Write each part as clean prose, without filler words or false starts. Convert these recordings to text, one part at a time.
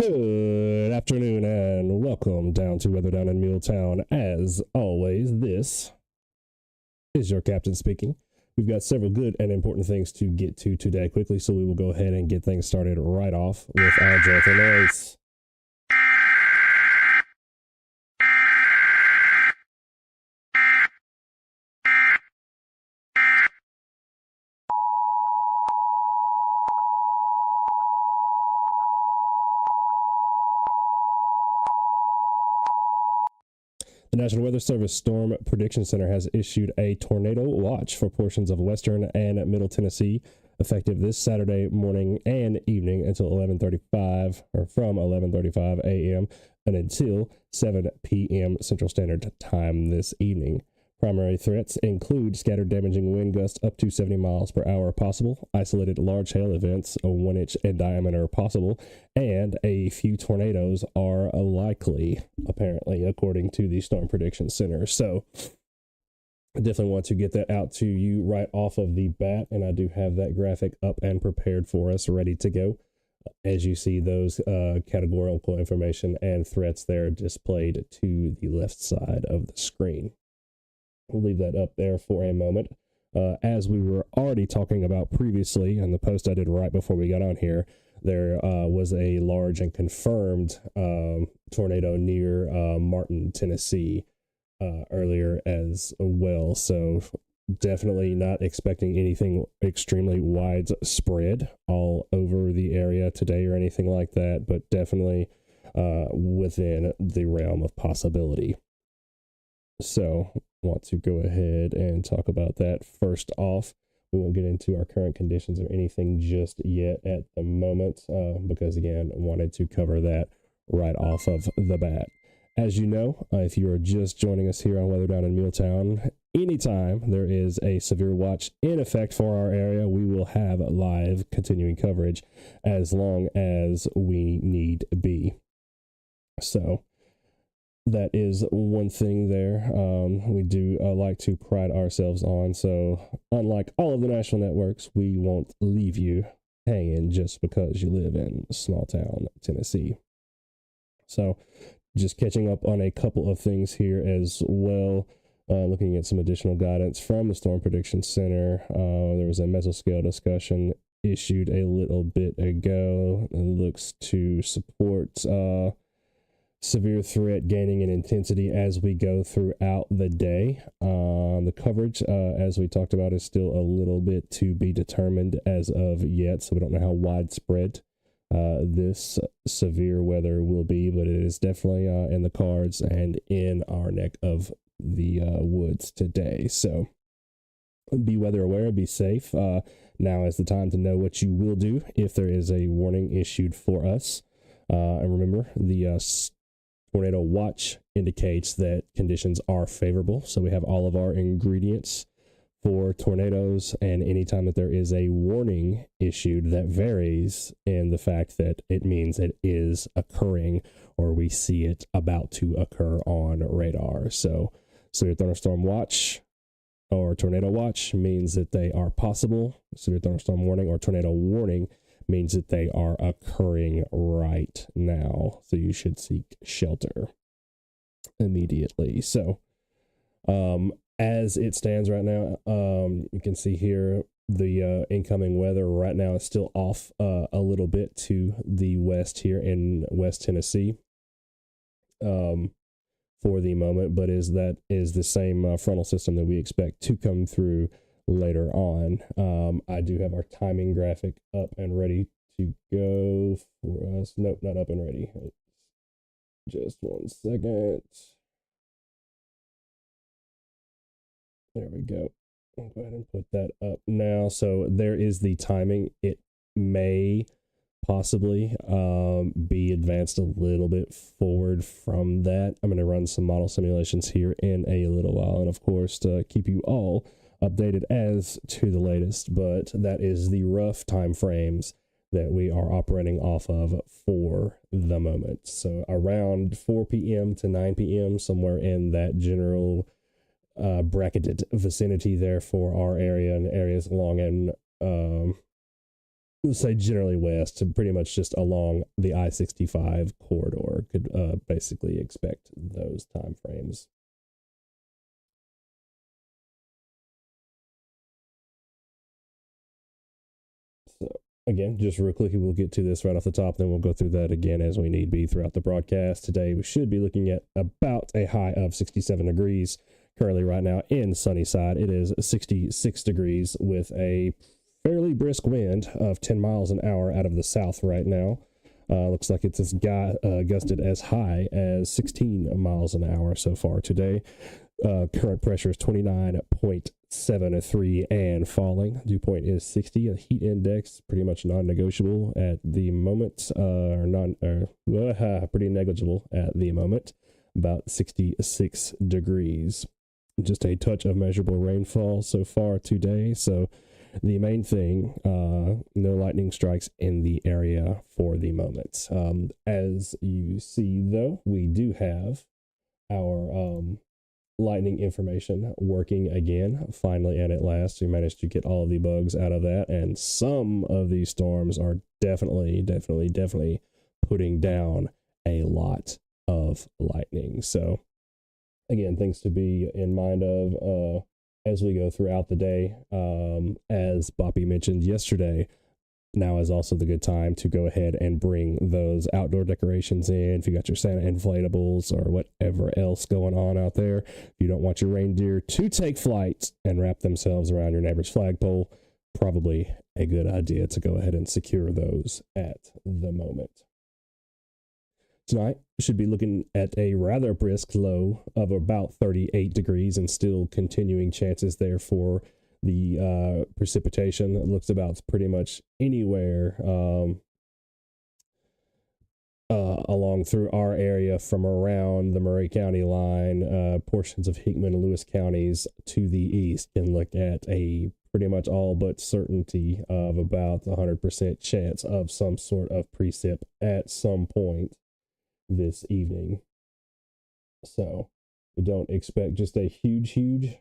Good afternoon and welcome down to Weather Down in MuleTown. As always, this is your captain speaking. We've got several good and important things to get to today quickly, so we will go ahead and get things started right off with our joyful noise. The National Weather Service Storm Prediction Center has issued a tornado watch for portions of western and middle Tennessee, effective this Saturday morning and evening until 11:35, or from 11:35 a.m. and until 7 p.m. Central Standard Time this evening. Primary threats include scattered damaging wind gusts up to 70 miles per hour possible, isolated large hail events, 1 inch in diameter possible, and a few tornadoes are likely, apparently, according to the Storm Prediction Center. So I definitely want to get that out to you right off of the bat, and I do have that graphic up and prepared for us, ready to go. As you see those categorical information and threats there displayed to the left side of the screen. We'll leave that up there for a moment. As we were already talking about previously in the post I did right before we got on here, there was a large and confirmed tornado near Martin, Tennessee earlier as well. So definitely not expecting anything extremely widespread all over the area today or anything like that, but definitely within the realm of possibility. So want to go ahead and talk about that first off. We won't get into our current conditions or anything just yet at the moment, because again, I wanted to cover that right off of the bat. As you know, if you are just joining us here on Weather Down in MuleTown, anytime there is a severe watch in effect for our area, we will have live continuing coverage as long as we need be. So that is one thing there we do like to pride ourselves on. So unlike all of the national networks, we won't leave you hanging just because you live in small town Tennessee. So just catching up on a couple of things here as well, looking at some additional guidance from the Storm Prediction Center. There was a mesoscale discussion issued a little bit ago. It looks to support severe threat gaining in intensity as we go throughout the day. The coverage, as we talked about, is still a little bit to be determined as of yet, so we don't know how widespread this severe weather will be, but it is definitely in the cards and in our neck of the woods today. So be weather aware, be safe. Now is the time to know what you will do if there is a warning issued for us. And remember, the tornado watch indicates that conditions are favorable. So we have all of our ingredients for tornadoes, and anytime that there is a warning issued, that varies in the fact that it means it is occurring or we see it about to occur on radar. So severe thunderstorm watch or tornado watch means that they are possible. Severe thunderstorm warning or tornado warning means that they are occurring right now. So you should seek shelter immediately. So as it stands right now, you can see here the incoming weather right now is still off a little bit to the west here in West Tennessee for the moment, but is the same frontal system that we expect to come through later on. I do have our timing graphic up and ready to go for us. Nope, not up and ready. Just 1 second. There we go. I'll go ahead and put that up now. So there is the timing. It may possibly be advanced a little bit forward from that. I'm going to run some model simulations here in a little while, and of course to keep you all updated as to the latest, but that is the rough time frames that we are operating off of for the moment. So around 4 p.m. to 9 p.m., somewhere in that general bracketed vicinity there for our area and areas along and let's say generally west, pretty much just along the I-65 corridor, could basically expect those time frames. So again, just real quickly, we'll get to this right off the top, then we'll go through that again as we need be throughout the broadcast. Today, we should be looking at about a high of 67 degrees. Currently, right now in Sunnyside, it is 66 degrees with a fairly brisk wind of 10 miles an hour out of the south right now. Looks like it's gusted as high as 16 miles an hour so far today. Current pressure is 29.73 and falling. Dew point is 60. The heat index pretty much non-negotiable at the moment, pretty negligible at the moment, about 66 degrees. Just a touch of measurable rainfall so far today. So the main thing, no lightning strikes in the area for the moment. As you see, though, we do have our lightning information working again. Finally, and at last, we managed to get all of the bugs out of that. And some of these storms are definitely putting down a lot of lightning. So again, things to be in mind of as we go throughout the day. As Boppy mentioned yesterday, now is also the good time to go ahead and bring those outdoor decorations in. If you got your Santa inflatables or whatever else going on out there, if you don't want your reindeer to take flight and wrap themselves around your neighbor's flagpole, probably a good idea to go ahead and secure those at the moment. Tonight, we should be looking at a rather brisk low of about 38 degrees and still continuing chances there for the precipitation. It looks about pretty much anywhere along through our area from around the Murray County line, portions of Hickman and Lewis counties to the east can look at a pretty much all but certainty of about 100% chance of some sort of precip at some point this evening. So we don't expect just a huge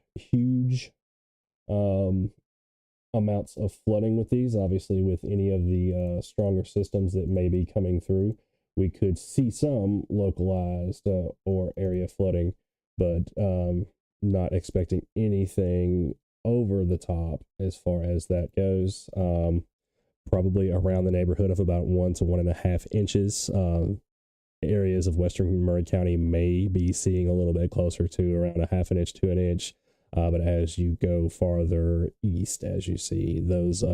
amounts of flooding with these. Obviously, with any of the stronger systems that may be coming through, we could see some localized or area flooding, but not expecting anything over the top as far as that goes. Probably around the neighborhood of about 1 to 1.5 inches. Areas of western Murray County may be seeing a little bit closer to around a 1/2 inch to 1 inch. But as you go farther east, as you see, those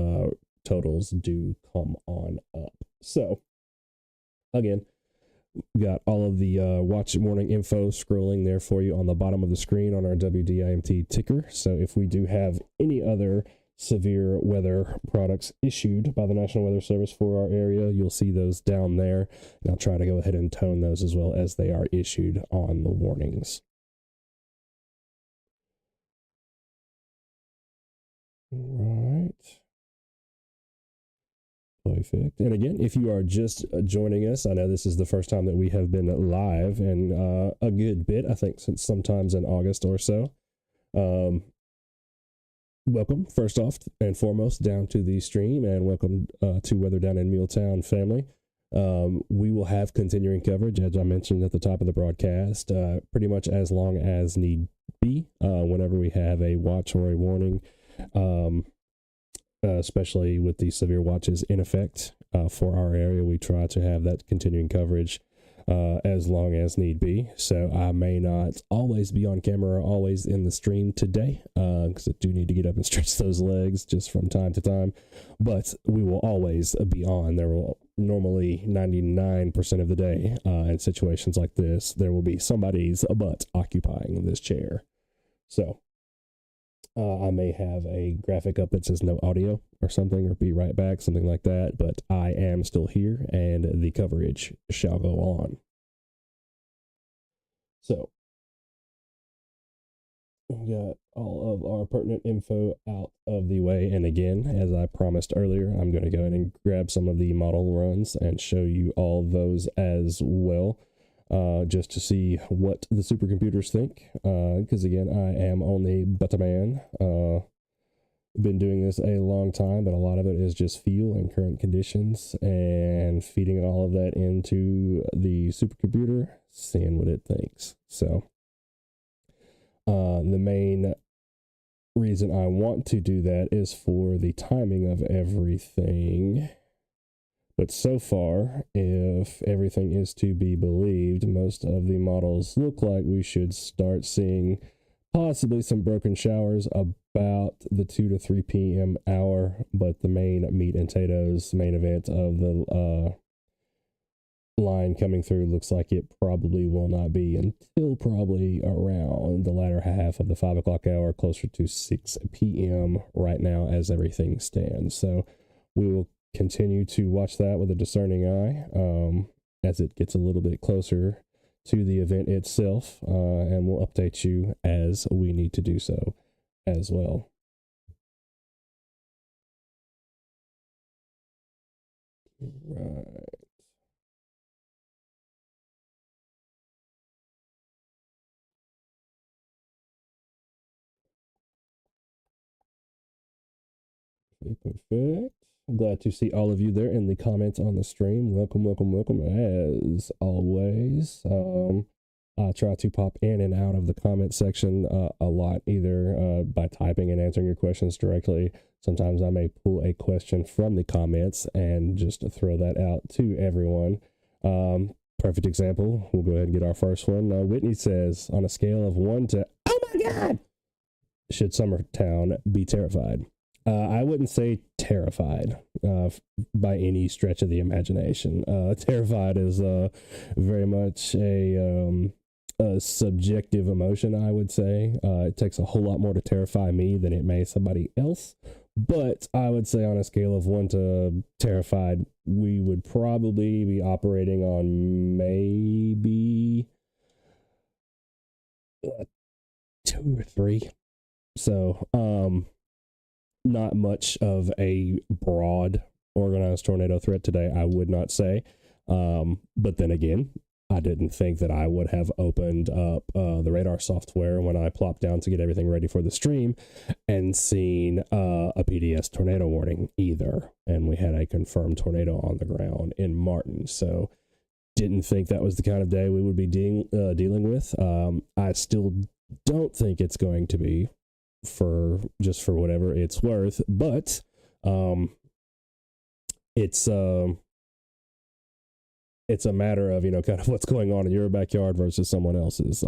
totals do come on up. So, again, we got all of the watch morning info scrolling there for you on the bottom of the screen on our WDiMT ticker. So if we do have any other severe weather products issued by the National Weather Service for our area, you'll see those down there. And I'll try to go ahead and tone those as well as they are issued on the warnings. Right. Perfect. And again, if you are just joining us, I know this is the first time that we have been live in a good bit, I think since sometimes in August or so. Welcome, first off and foremost, down to the stream, and welcome to Weather Down in MuleTown family. We will have continuing coverage, as I mentioned at the top of the broadcast, pretty much as long as need be, whenever we have a watch or a warning. Especially with the severe watches in effect for our area, we try to have that continuing coverage as long as need be. So I may not always be on camera or always in the stream today because I do need to get up and stretch those legs just from time to time, but we will always be on. There will normally 99% of the day in situations like this, there will be somebody's butt occupying this chair. So I may have a graphic up that says no audio or something, or be right back, something like that, but I am still here and the coverage shall go on. So, we got all of our pertinent info out of the way. And again, as I promised earlier, I'm going to go ahead and grab some of the model runs and show you all those as well. Just to see what the supercomputers think, because again, I am only but a man. been doing this a long time, but a lot of it is just feel and current conditions and feeding all of that into the supercomputer, seeing what it thinks. So the main reason I want to do that is for the timing of everything. But so far, if everything is to be believed, most of the models look like we should start seeing possibly some broken showers about the 2 to 3 p.m. hour, but the main meat and potatoes main event of the line coming through looks like it probably will not be until probably around the latter half of the 5 o'clock hour, closer to 6 p.m. right now as everything stands. So we will continue to watch that with a discerning eye as it gets a little bit closer to the event itself, and we'll update you as we need to do so as well. Right. Perfect. Glad to see all of you there in the comments on the stream. Welcome, welcome, welcome, as always. I try to pop in and out of the comment section a lot, either by typing and answering your questions directly. Sometimes I may pull a question from the comments and just throw that out to everyone. Perfect example. We'll go ahead and get our first one. Whitney says, on a scale of 1 to, oh my God, should Summertown be terrified? I wouldn't say terrified by any stretch of the imagination. Terrified is very much a subjective emotion, I would say. It takes a whole lot more to terrify me than it may somebody else. But I would say on a scale of 1 to terrified, we would probably be operating on maybe 2 or 3. So, not much of a broad organized tornado threat today, I would not say. But then again, I didn't think that I would have opened up the radar software when I plopped down to get everything ready for the stream and seen a PDS tornado warning either. And we had a confirmed tornado on the ground in Martin. So didn't think that was the kind of day we would be dealing with. I still don't think it's going to be, for whatever it's worth, but it's a matter of, kind of what's going on in your backyard versus someone else's.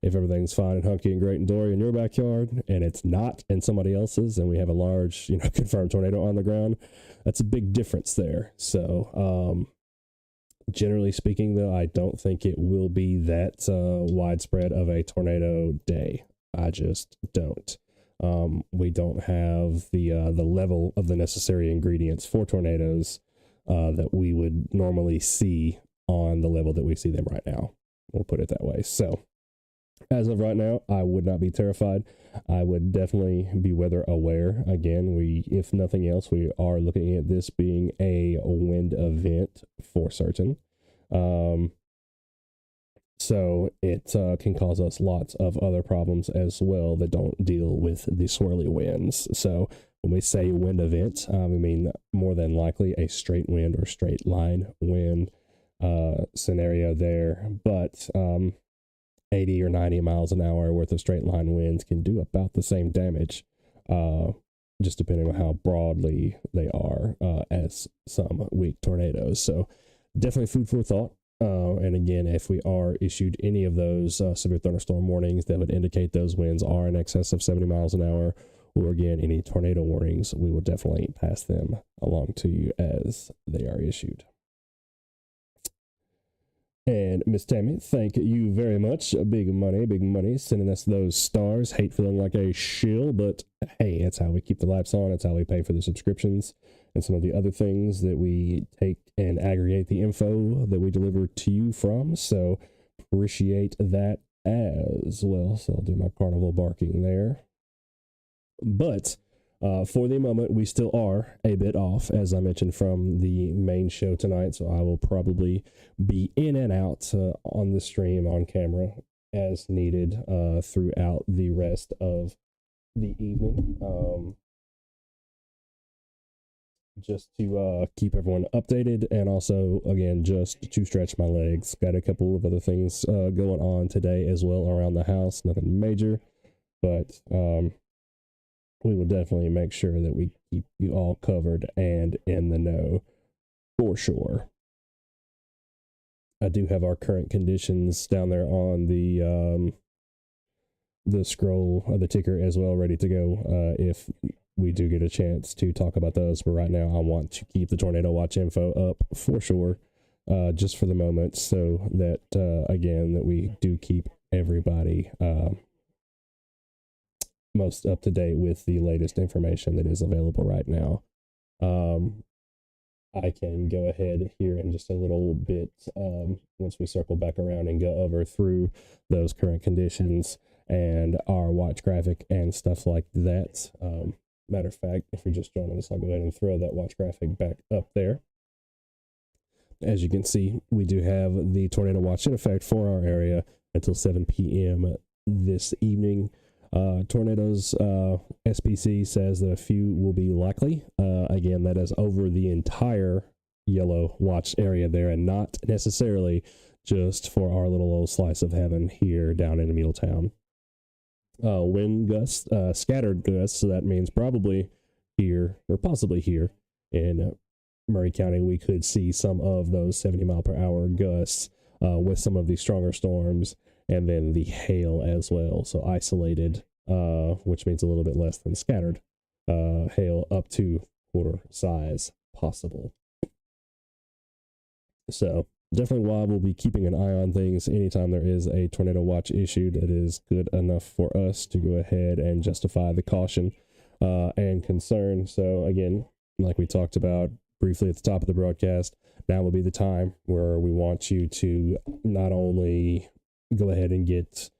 If everything's fine and hunky and great and dory in your backyard and it's not in somebody else's, and we have a large confirmed tornado on the ground, that's a big difference there. So generally speaking, though, I don't think it will be that widespread of a tornado day. I just don't. We don't have the level of the necessary ingredients for tornadoes that we would normally see on the level that we see them right now. We'll put it that way. So as of right now, I would not be terrified. I would definitely be weather aware. Again, if nothing else, we are looking at this being a wind event for certain. So it can cause us lots of other problems as well that don't deal with the swirly winds. So when we say wind event, we mean more than likely a straight wind or straight line wind scenario there. But 80 or 90 miles an hour worth of straight line winds can do about the same damage, just depending on how broadly they are, as some weak tornadoes. So definitely food for thought. And again, if we are issued any of those severe thunderstorm warnings that would indicate those winds are in excess of 70 miles an hour, or again, any tornado warnings, we will definitely pass them along to you as they are issued. And Miss Tammy, thank you very much. Big money, sending us those stars. Hate feeling like a shill, but hey, it's how we keep the lights on. It's how we pay for the subscriptions and some of the other things that we take and aggregate the info that we deliver to you from. So appreciate that as well. So I'll do my carnival barking there. But for the moment, we still are a bit off, as I mentioned, from the main show tonight. So I will probably be in and out on the stream, on camera, as needed throughout the rest of the evening. just to keep everyone updated, and also again just to stretch my legs. Got a couple of other things going on today as well around the house. Nothing major, but we will definitely make sure that we keep you all covered and in the know for sure. I do have our current conditions down there on the scroll of the ticker as well, ready to go if we do get a chance to talk about those. But right now, I want to keep the tornado watch info up for sure, just for the moment, so that again that we do keep everybody most up to date with the latest information that is available right now. I can go ahead here in just a little bit once we circle back around and go over through those current conditions and our watch graphic and stuff like that. Matter of fact, if you're just joining us, I'll go ahead and throw that watch graphic back up there. As you can see, we do have the tornado watch in effect for our area until 7 p.m. this evening. Tornadoes, SPC says that a few will be likely. Again, that is over the entire yellow watch area there, and not necessarily just for our little old slice of heaven here down in MuleTown. Wind gusts, scattered gusts, so that means probably here or possibly here in Murray County, we could see some of those 70-mile-per-hour gusts with some of the stronger storms, and then the hail as well. So isolated, which means a little bit less than scattered hail, up to quarter size possible. So definitely why we'll be keeping an eye on things anytime there is a tornado watch issued that is good enough for us to go ahead and justify the caution and concern. So again, like we talked about briefly at the top of the broadcast, now will be the time where we want you to not only go ahead and get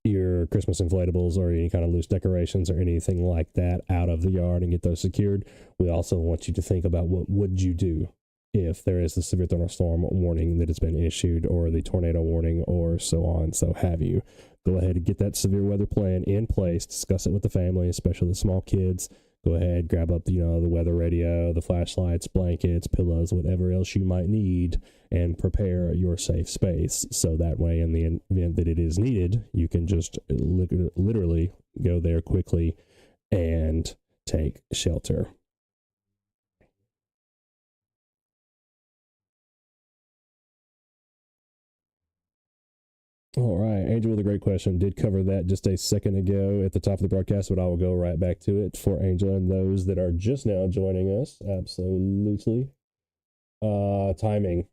your Christmas inflatables or any kind of loose decorations or anything like that out of the yard and get those secured. We also want you to think about what would you do if there is the severe thunderstorm warning that has been issued, or the tornado warning, or so on, so have you. Go ahead and get that severe weather plan in place. Discuss it with the family, especially the small kids. Go ahead, grab up, the weather radio, the flashlights, blankets, pillows, whatever else you might need, and prepare your safe space. So that way, in the event that it is needed, you can just literally go there quickly and take shelter. All right, Angel with a great question. Did cover that just a second ago at the top of the broadcast, but I will go right back to it for Angel and those that are just now joining us. Absolutely. Timing.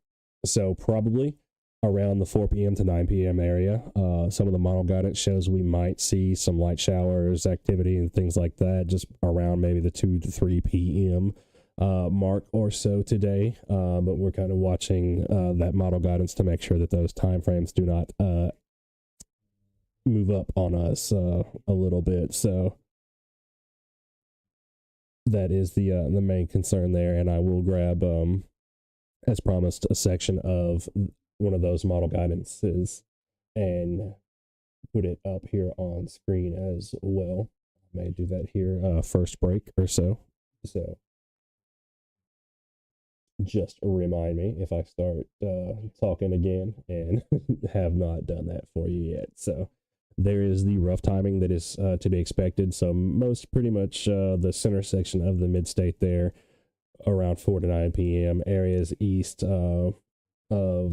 So probably around the 4 p.m. to 9 p.m. area. Some of the model guidance shows we might see some light showers, activity, and things like that just around maybe the 2 to 3 p.m. Mark or so today. But we're kind of watching that model guidance to make sure that those time frames do not move up on us a little bit. So that is the main concern there, and I will grab as promised a section of one of those model guidances and put it up here on screen as well. I may do that here first break or so. So just remind me if I start talking again and have not done that for you yet. So there is the rough timing that is to be expected. So most pretty much the center section of the mid-state there around 4 to 9 p.m. Areas east of,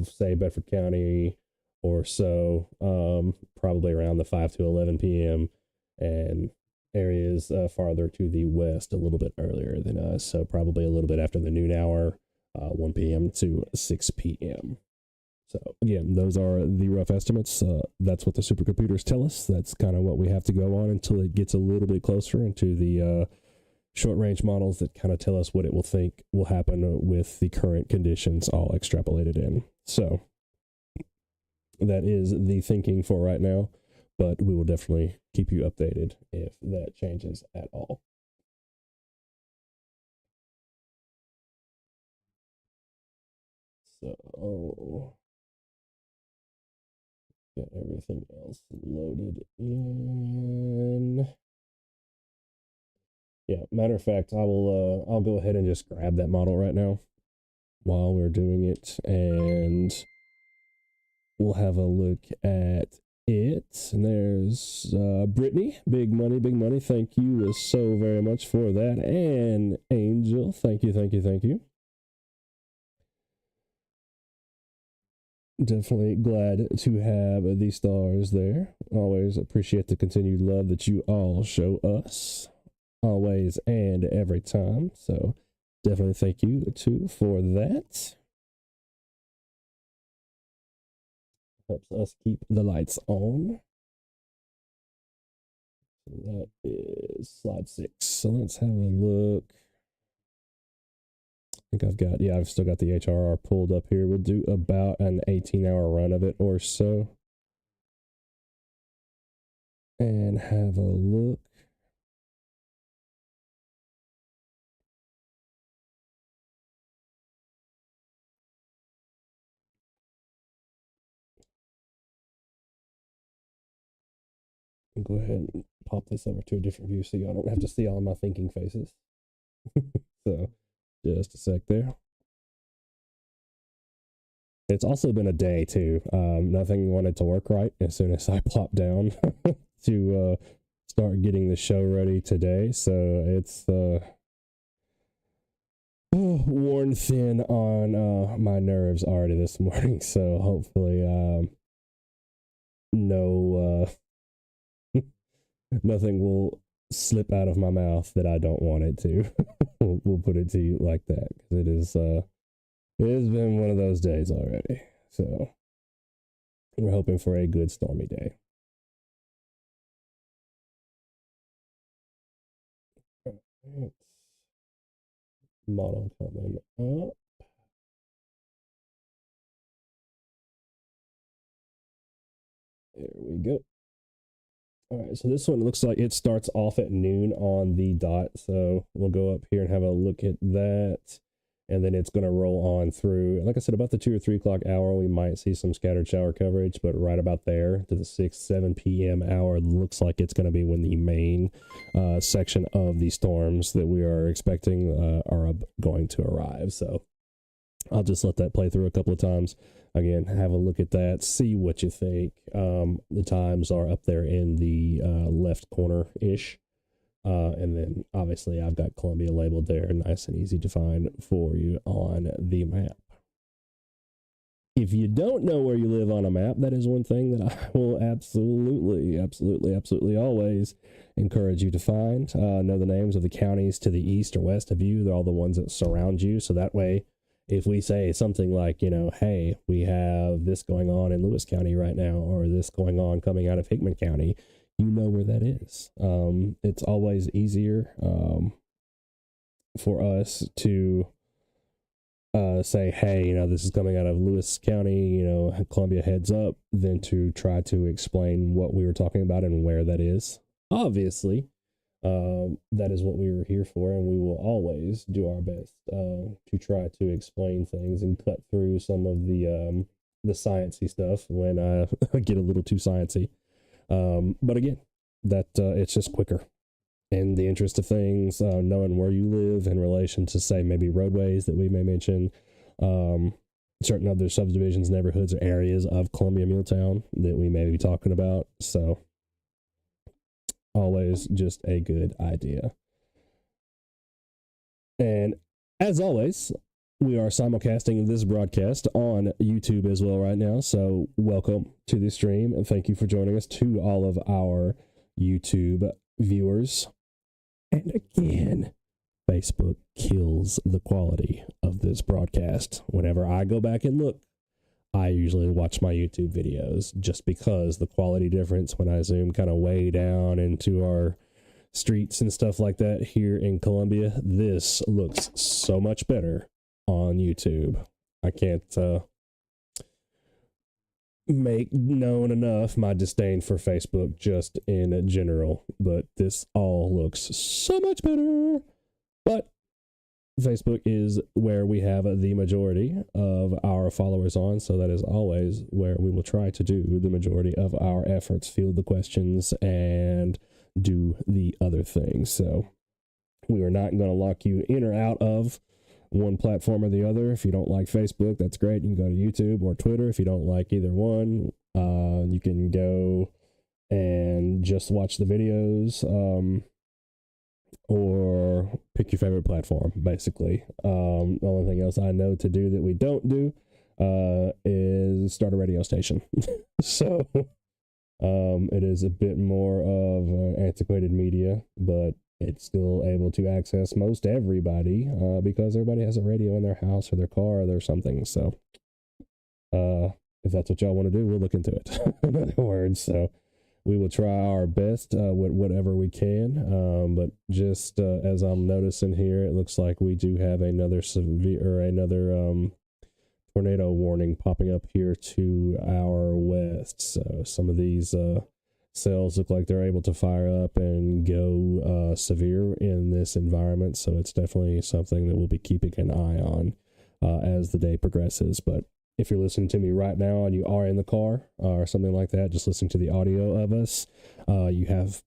say, Bedford County or so, probably around the 5 to 11 p.m. And areas farther to the west a little bit earlier than us. So probably a little bit after the noon hour, 1 p.m. to 6 p.m. So again, those are the rough estimates. That's what the supercomputers tell us. That's kind of what we have to go on until it gets a little bit closer into the short range models that kind of tell us what it will think will happen with the current conditions all extrapolated in. So that is the thinking for right now, but we will definitely keep you updated if that changes at all. So get everything else loaded in. Yeah, matter of fact, I'll go ahead and just grab that model right now while we're doing it, and we'll have a look at it. And there's Brittany, big money, big money. Thank you so very much for that. And Angel, thank you, thank you, thank you. Definitely glad to have these stars there. Always appreciate the continued love that you all show us, always and every time. So definitely thank you too for that. Helps us keep the lights on. So that is slide 6. So let's have a look. I think I've still got the HRR pulled up here. We'll do about an 18-hour run of it or so. And have a look. Go ahead and pop this over to a different view so y'all don't have to see all my thinking faces. So, just a sec there. It's also been a day too. Nothing wanted to work right as soon as I plopped down to start getting the show ready today. So it's worn thin on my nerves already this morning. So hopefully, nothing will slip out of my mouth that I don't want it to. we'll put it to you like that, because it has been one of those days already. So we're hoping for a good stormy day. Right. Model coming up. There we go. All right, so this one looks like it starts off at noon on the dot. So we'll go up here and have a look at that. And then it's going to roll on through. Like I said, about the 2 or 3 o'clock hour, we might see some scattered shower coverage, but right about there to the 6, 7 p.m. hour, looks like it's going to be when the main section of the storms that we are expecting are going to arrive. So I'll just let that play through a couple of times. Again, have a look at that, see what you think. The times are up there in the left corner-ish. And then obviously I've got Columbia labeled there, nice and easy to find for you on the map. If you don't know where you live on a map, that is one thing that I will absolutely always encourage you to find. Know the names of the counties to the east or west of you. They're all the ones that surround you. So that way, if we say something like, hey, we have this going on in Lewis County right now, or this going on coming out of Hickman County, you know where that is. It's always easier for us to say, hey, this is coming out of Lewis County, Columbia heads up, than to try to explain what we were talking about and where that is. Obviously, that is what we were here for, and we will always do our best to try to explain things and cut through some of the sciencey stuff when I get a little too sciencey. But again, that it's just quicker. In the interest of things, knowing where you live in relation to, say, maybe roadways that we may mention, certain other subdivisions, neighborhoods, or areas of Columbia MuleTown that we may be talking about. So always just a good idea. And as always, we are simulcasting this broadcast on YouTube as well right now. So welcome to the stream, and thank you for joining us, to all of our YouTube viewers. And again, Facebook kills the quality of this broadcast. Whenever I go back and look, I usually watch my YouTube videos, just because the quality difference when I zoom kind of way down into our streets and stuff like that here in Columbia, this looks so much better on YouTube. I can't make known enough my disdain for Facebook just in general, but this all looks so much better. But Facebook is where we have the majority of our followers on, so that is always where we will try to do the majority of our efforts, field the questions, and do the other things. So We are not going to lock you in or out of one platform or the other. If you don't like Facebook, that's great. You can go to YouTube or Twitter. If you don't like either one, you can go and just watch the videos, or pick your favorite platform, basically. The only thing else I know to do that we don't do is start a radio station. So it is a bit more of antiquated media, but it's still able to access most everybody, because everybody has a radio in their house or their car or something. So if that's what y'all want to do, we'll look into it. In other words, so we will try our best with whatever we can. But just as I'm noticing here, it looks like we do have another tornado warning popping up here to our west. So some of these cells look like they're able to fire up and go severe in this environment. So it's definitely something that we'll be keeping an eye on as the day progresses. But if you're listening to me right now and you are in the car or something like that, just listening to the audio of us, you have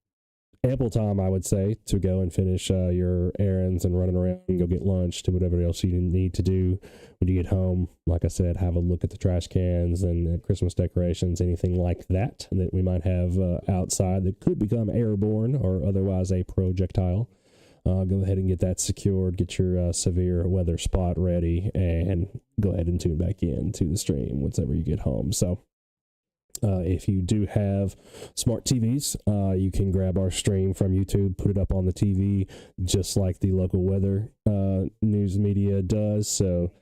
ample time, I would say, to go and finish your errands and running around and go get lunch, to whatever else you need to do when you get home. Like I said, have a look at the trash cans and Christmas decorations, anything like that we might have outside that could become airborne or otherwise a projectile. Go ahead and get that secured, get your severe weather spot ready, and go ahead and tune back in to the stream whenever you get home. So if you do have smart TVs, you can grab our stream from YouTube, put it up on the TV, just like the local weather news media does. So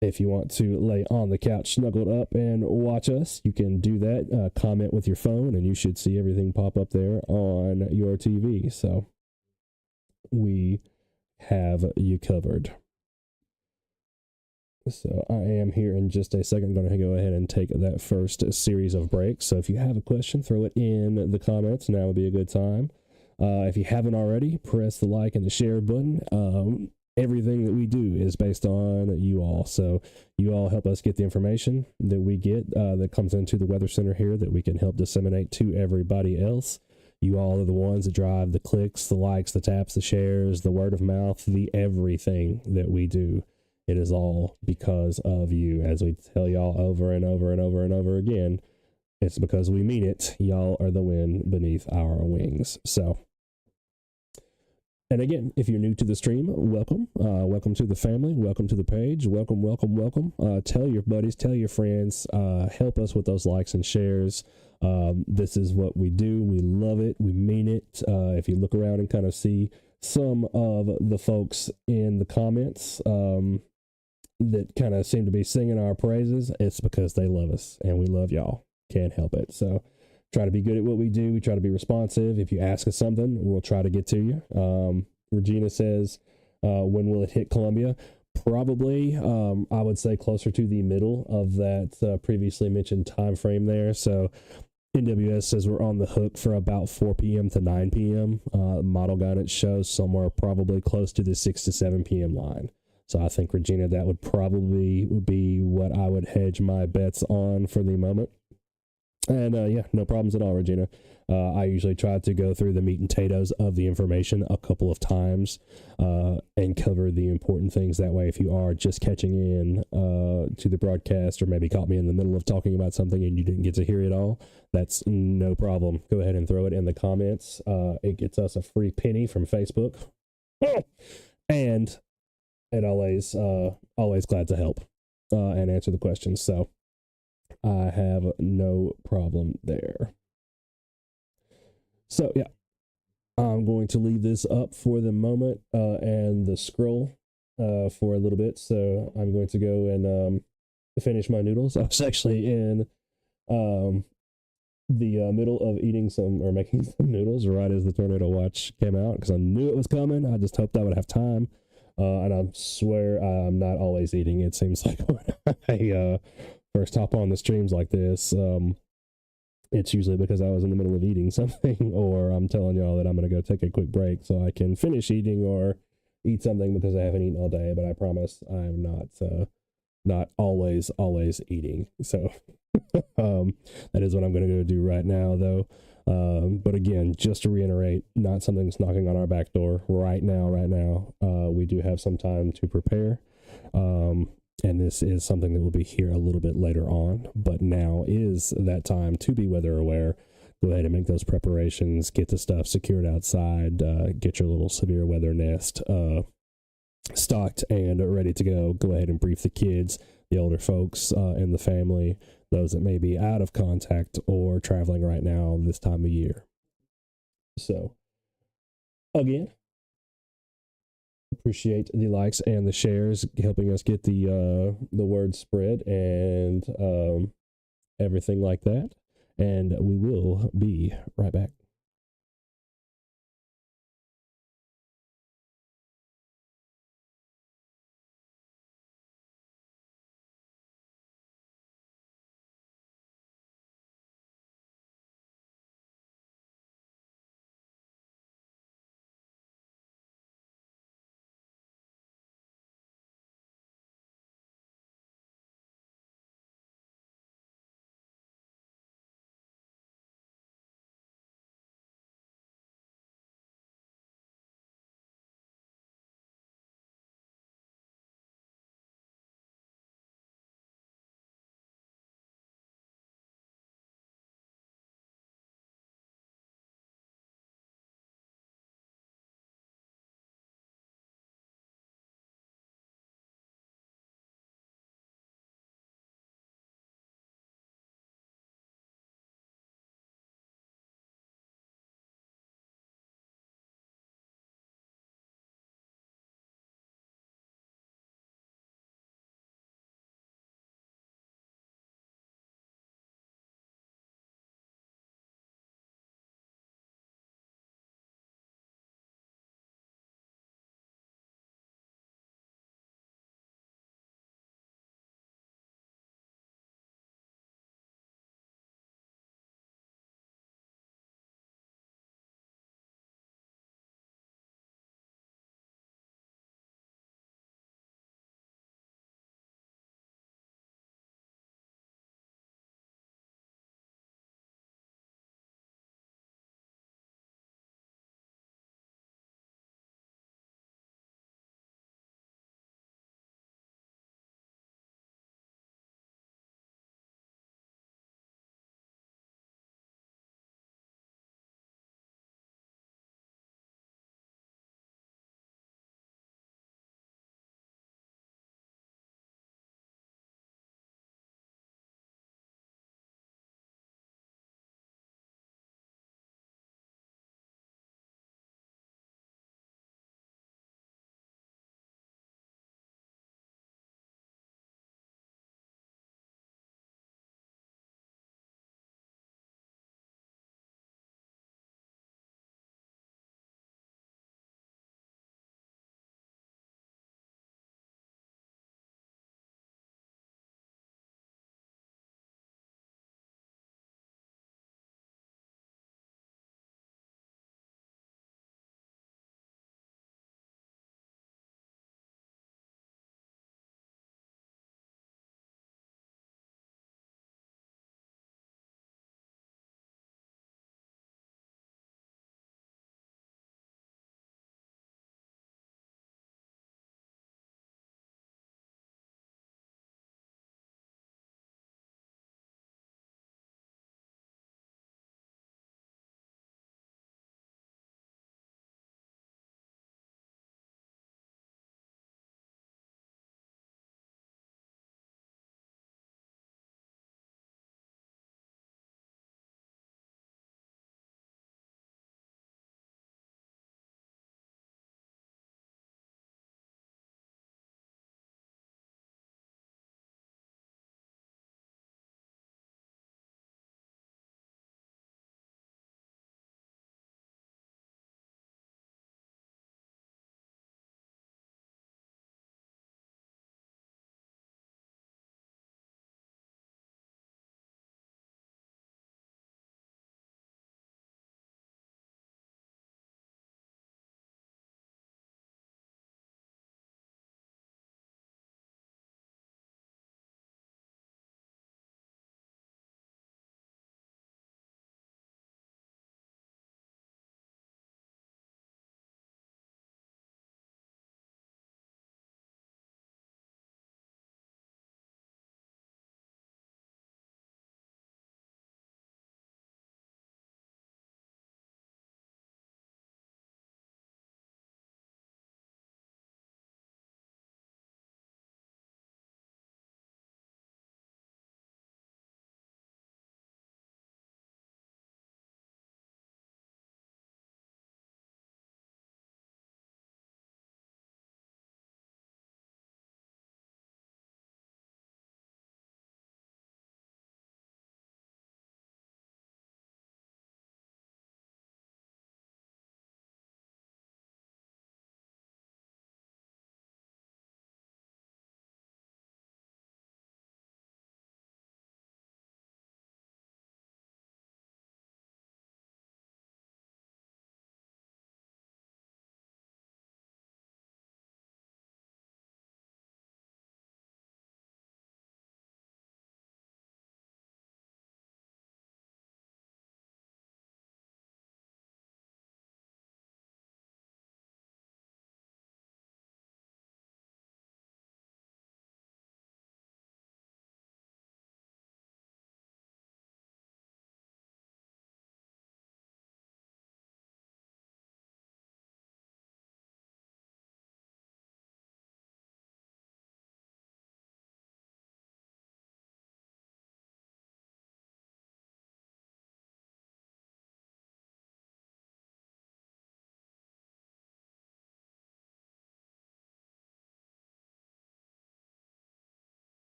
if you want to lay on the couch snuggled up and watch us, you can do that. Comment with your phone, and you should see everything pop up there on your TV. So we have you covered. So I am here in just a second. I'm going to go ahead and take that first series of breaks. So if you have a question, throw it in the comments. Now would be a good time. If you haven't already, press the like and the share button. Everything that we do is based on you all. So you all help us get the information that we get that comes into the Weather Center here that we can help disseminate to everybody else. You all are the ones that drive the clicks, the likes, the taps, the shares, the word of mouth, the everything that we do. It is all because of you. As we tell y'all over and over and over and over again, it's because we mean it. Y'all are the wind beneath our wings. So, and again, if you're new to the stream, welcome. Welcome to the family. Welcome to the page. Welcome, welcome, welcome. Tell your buddies, tell your friends. Help us with those likes and shares. This is what we do. We love it. We mean it. If you look around and kind of see some of the folks in the comments that kind of seem to be singing our praises, it's because they love us and we love y'all. Can't help it. So try to be good at what we do. We try to be responsive. If you ask us something, we'll try to get to you. Regina says, when will it hit Columbia? Probably, I would say closer to the middle of that previously mentioned time frame there. So NWS says we're on the hook for about 4 p.m. to 9 p.m. Model guidance shows somewhere probably close to the 6 to 7 p.m. line. So I think, Regina, that would probably be what I would hedge my bets on for the moment. And yeah, no problems at all, Regina. I usually try to go through the meat and potatoes of the information a couple of times and cover the important things. That way, if you are just catching in to the broadcast or maybe caught me in the middle of talking about something and you didn't get to hear it all, that's no problem. Go ahead and throw it in the comments. It gets us a free penny from Facebook. And it always glad to help and answer the questions. So I have no problem there. So yeah, I'm going to leave this up for the moment and the scroll for a little bit. So I'm going to go and finish my noodles. I was actually in the middle of eating some or making some noodles right as the tornado watch came out because I knew it was coming. I just hoped I would have time. And I swear I'm not always eating. It seems like when I first hop on the streams like this, it's usually because I was in the middle of eating something, or I'm telling y'all that I'm going to go take a quick break so I can finish eating or eat something because I haven't eaten all day. But I promise I'm not always eating. So that is what I'm going to go do right now, though. But again, just to reiterate, not something that's knocking on our back door right now. We do have some time to prepare. And this is something that will be here a little bit later on, but now is that time to be weather aware. Go ahead and make those preparations, get the stuff secured outside, get your little severe weather nest stocked and ready to go. Go ahead and brief the kids, the older folks in the family, those that may be out of contact or traveling right now this time of year. So, again, appreciate the likes and the shares, helping us get the word spread and everything like that. And we will be right back.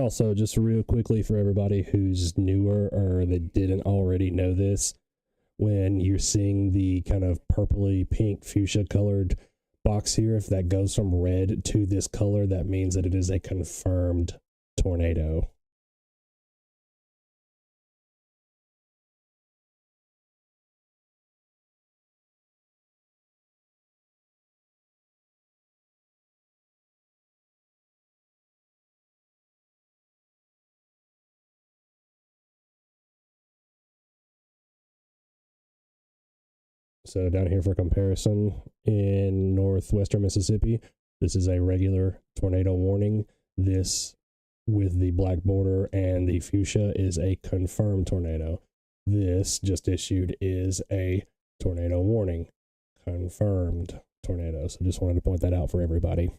Also, just real quickly for everybody who's newer or that didn't already know this, when you're seeing the kind of purpley pink fuchsia colored box here, if that goes from red to this color, that means that it is a confirmed tornado. So down here for comparison, in northwestern Mississippi, this is a regular tornado warning. This with the black border and the fuchsia is a confirmed tornado. This just issued is a tornado warning, confirmed tornado. So just wanted to point that out for everybody.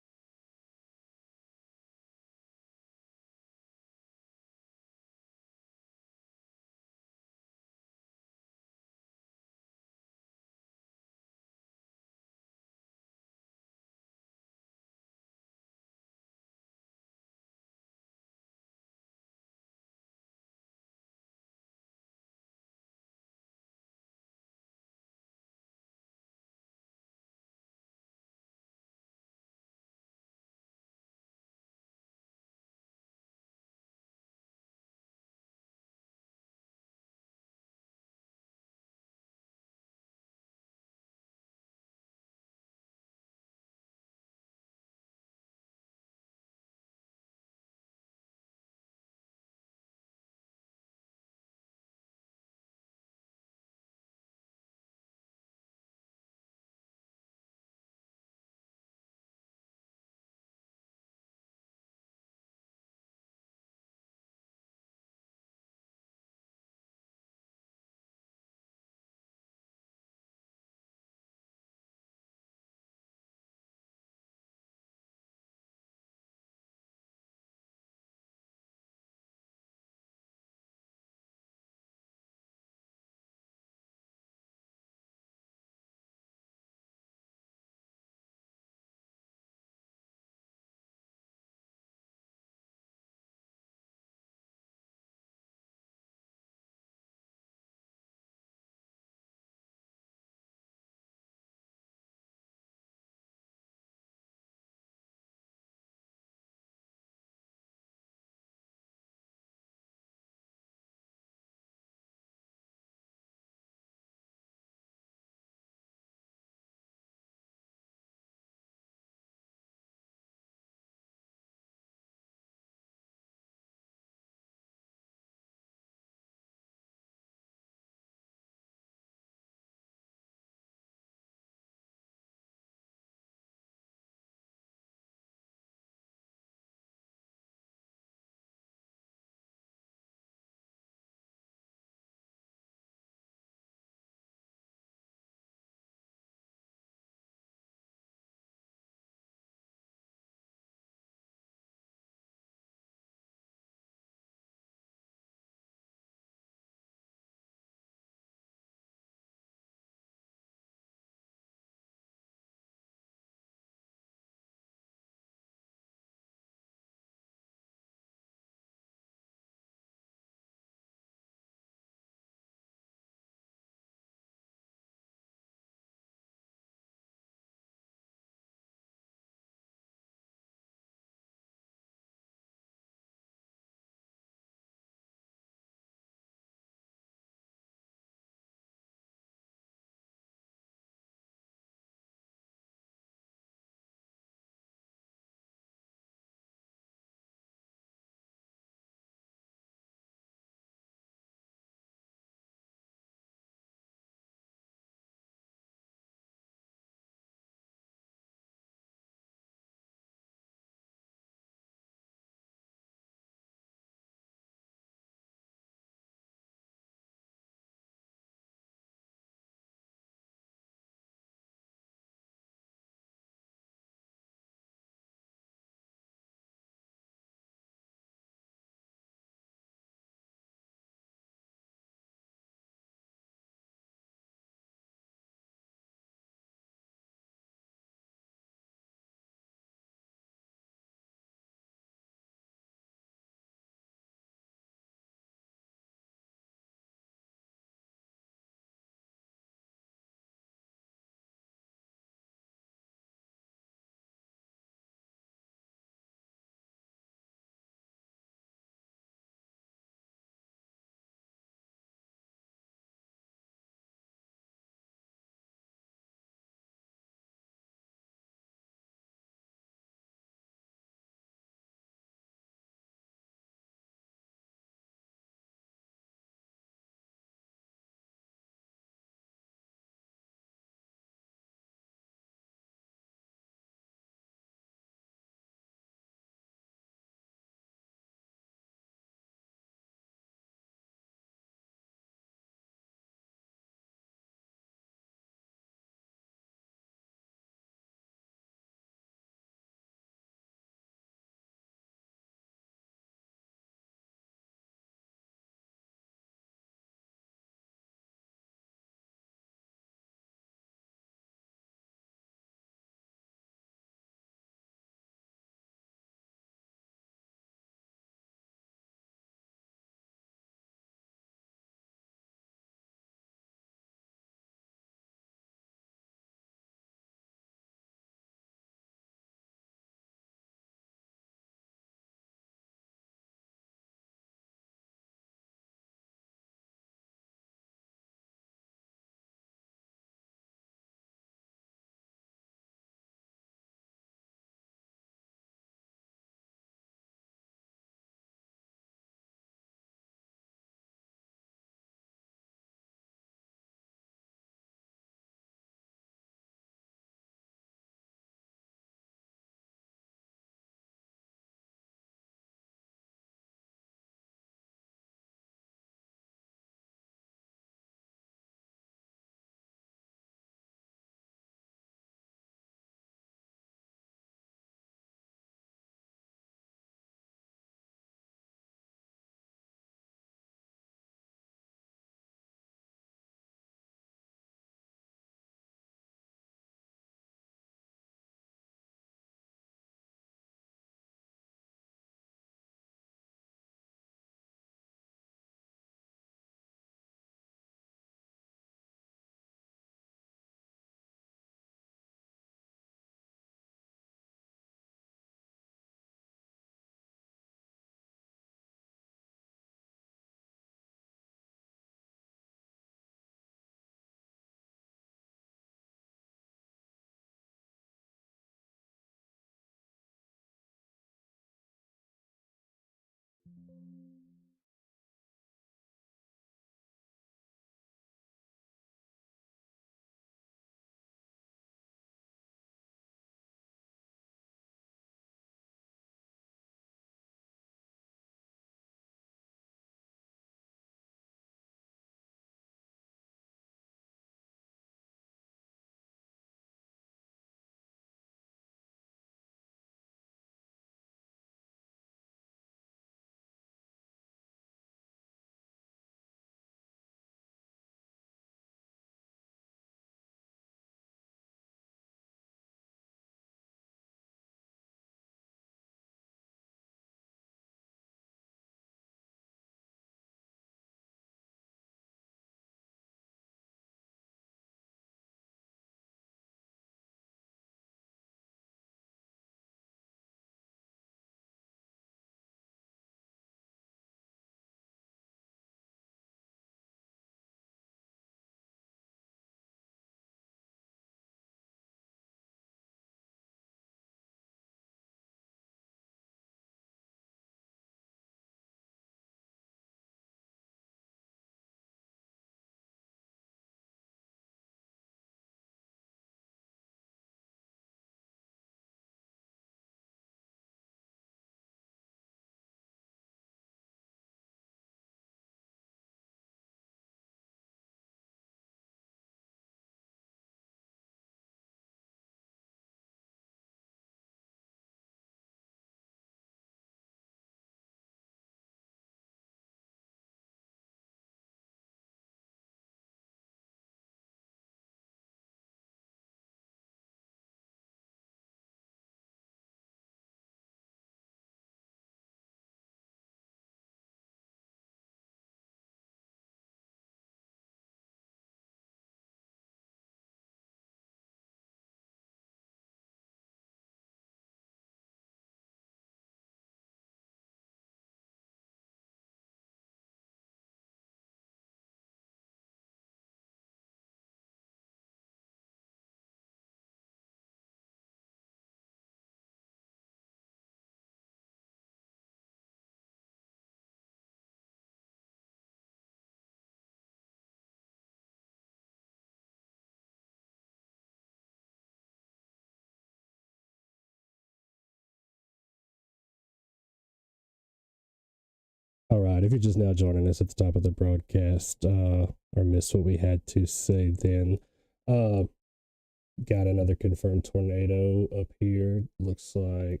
right, if you're just now joining us at the top of the broadcast, or missed what we had to say then, got another confirmed tornado up here. Looks like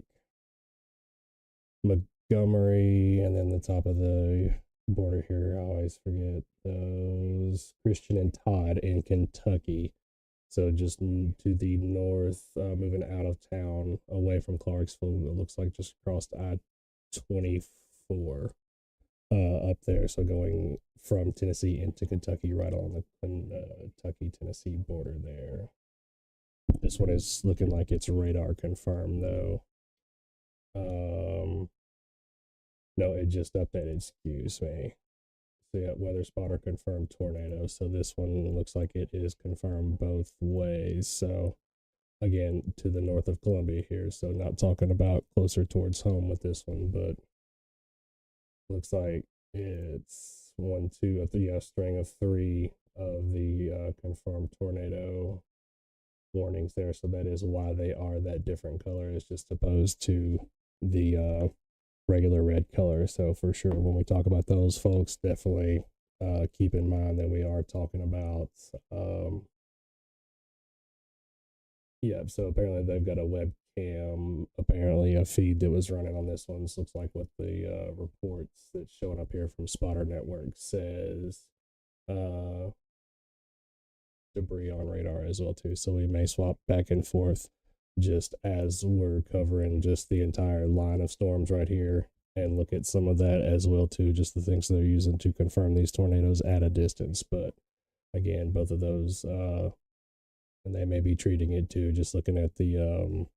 Montgomery, and then the top of the border here, I always forget those, Christian and Todd in Kentucky. So just to the north, moving out of town, away from Clarksville. It looks like just crossed I-24 up there. So going from Tennessee into Kentucky, right on the Kentucky-Tennessee border there. This one is looking like it's radar confirmed, though. No, it just updated, excuse me. So yeah, weather spotter confirmed tornado. So this one looks like it is confirmed both ways. So again, to the north of Columbia here. So not talking about closer towards home with this one, but looks like it's one, two of the string of three of the confirmed tornado warnings there. So that is why they are that different color, is just opposed to the regular red color. So for sure, when we talk about those folks, definitely keep in mind that we are talking about so apparently they've got a webcam, apparently a feed that was running on this one. This looks like what the reports that's showing up here from Spotter Network says. Debris on radar as well too, so we may swap back and forth just as we're covering just the entire line of storms right here, and look at some of that as well too, just the things they're using to confirm these tornadoes at a distance. But again, both of those and they may be treating it too, just looking at the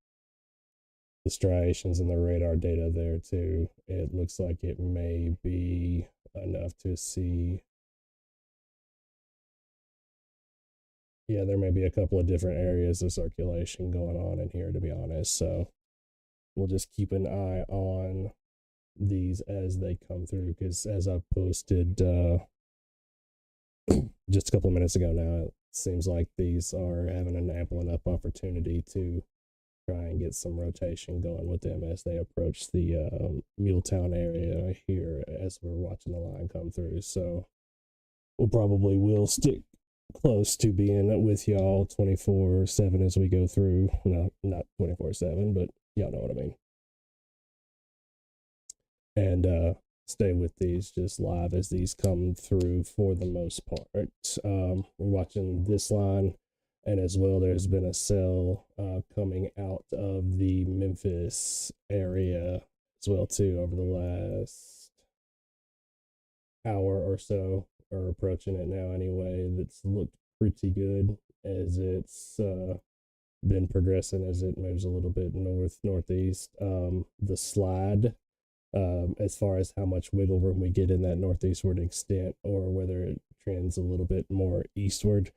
striations in the radar data there too. It looks like it may be enough to see. Yeah, there may be a couple of different areas of circulation going on in here, to be honest. So we'll just keep an eye on these as they come through, because as I posted just a couple of minutes ago now, it seems like these are having an ample enough opportunity to try and get some rotation going with them as they approach the MuleTown area here as we're watching the line come through. So we'll probably will stick close to being with y'all 24/7 as we go through. No, not 24/7, but y'all know what I mean. And stay with these just live as these come through for the most part. We're watching this line, and as well, there's been a cell coming out of the Memphis area as well too over the last hour or so, or approaching it now anyway. That's looked pretty good as it's been progressing as it moves a little bit northeast. The slide, as far as how much wiggle room we get in that northeastward extent, or whether it trends a little bit more eastward,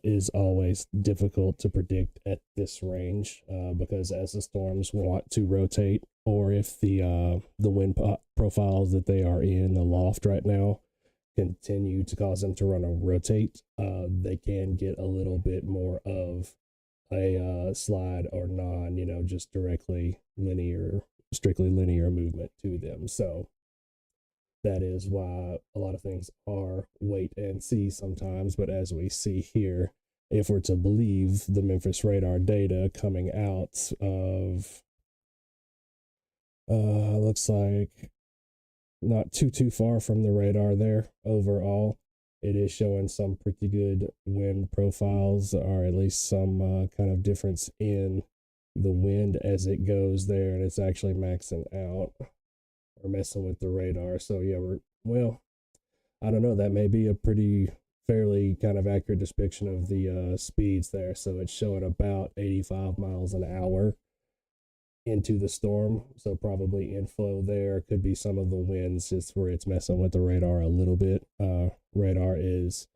is always difficult to predict at this range, because as the storms want to rotate, or if the wind profiles that they are in the loft right now continue to cause them to run or rotate, they can get a little bit more of a slide or just strictly linear movement to them. So that is why a lot of things are wait and see sometimes. But as we see here, if we're to believe the Memphis radar data coming out of looks like not too far from the radar there overall, it is showing some pretty good wind profiles, or at least some kind of difference in the wind as it goes there, and it's actually maxing out or messing with the radar. So yeah, I don't know, that may be a fairly kind of accurate depiction of the speeds there. So it's showing about 85 miles an hour into the storm, so probably inflow there. Could be some of the winds just where it's messing with the radar a little bit. Radar is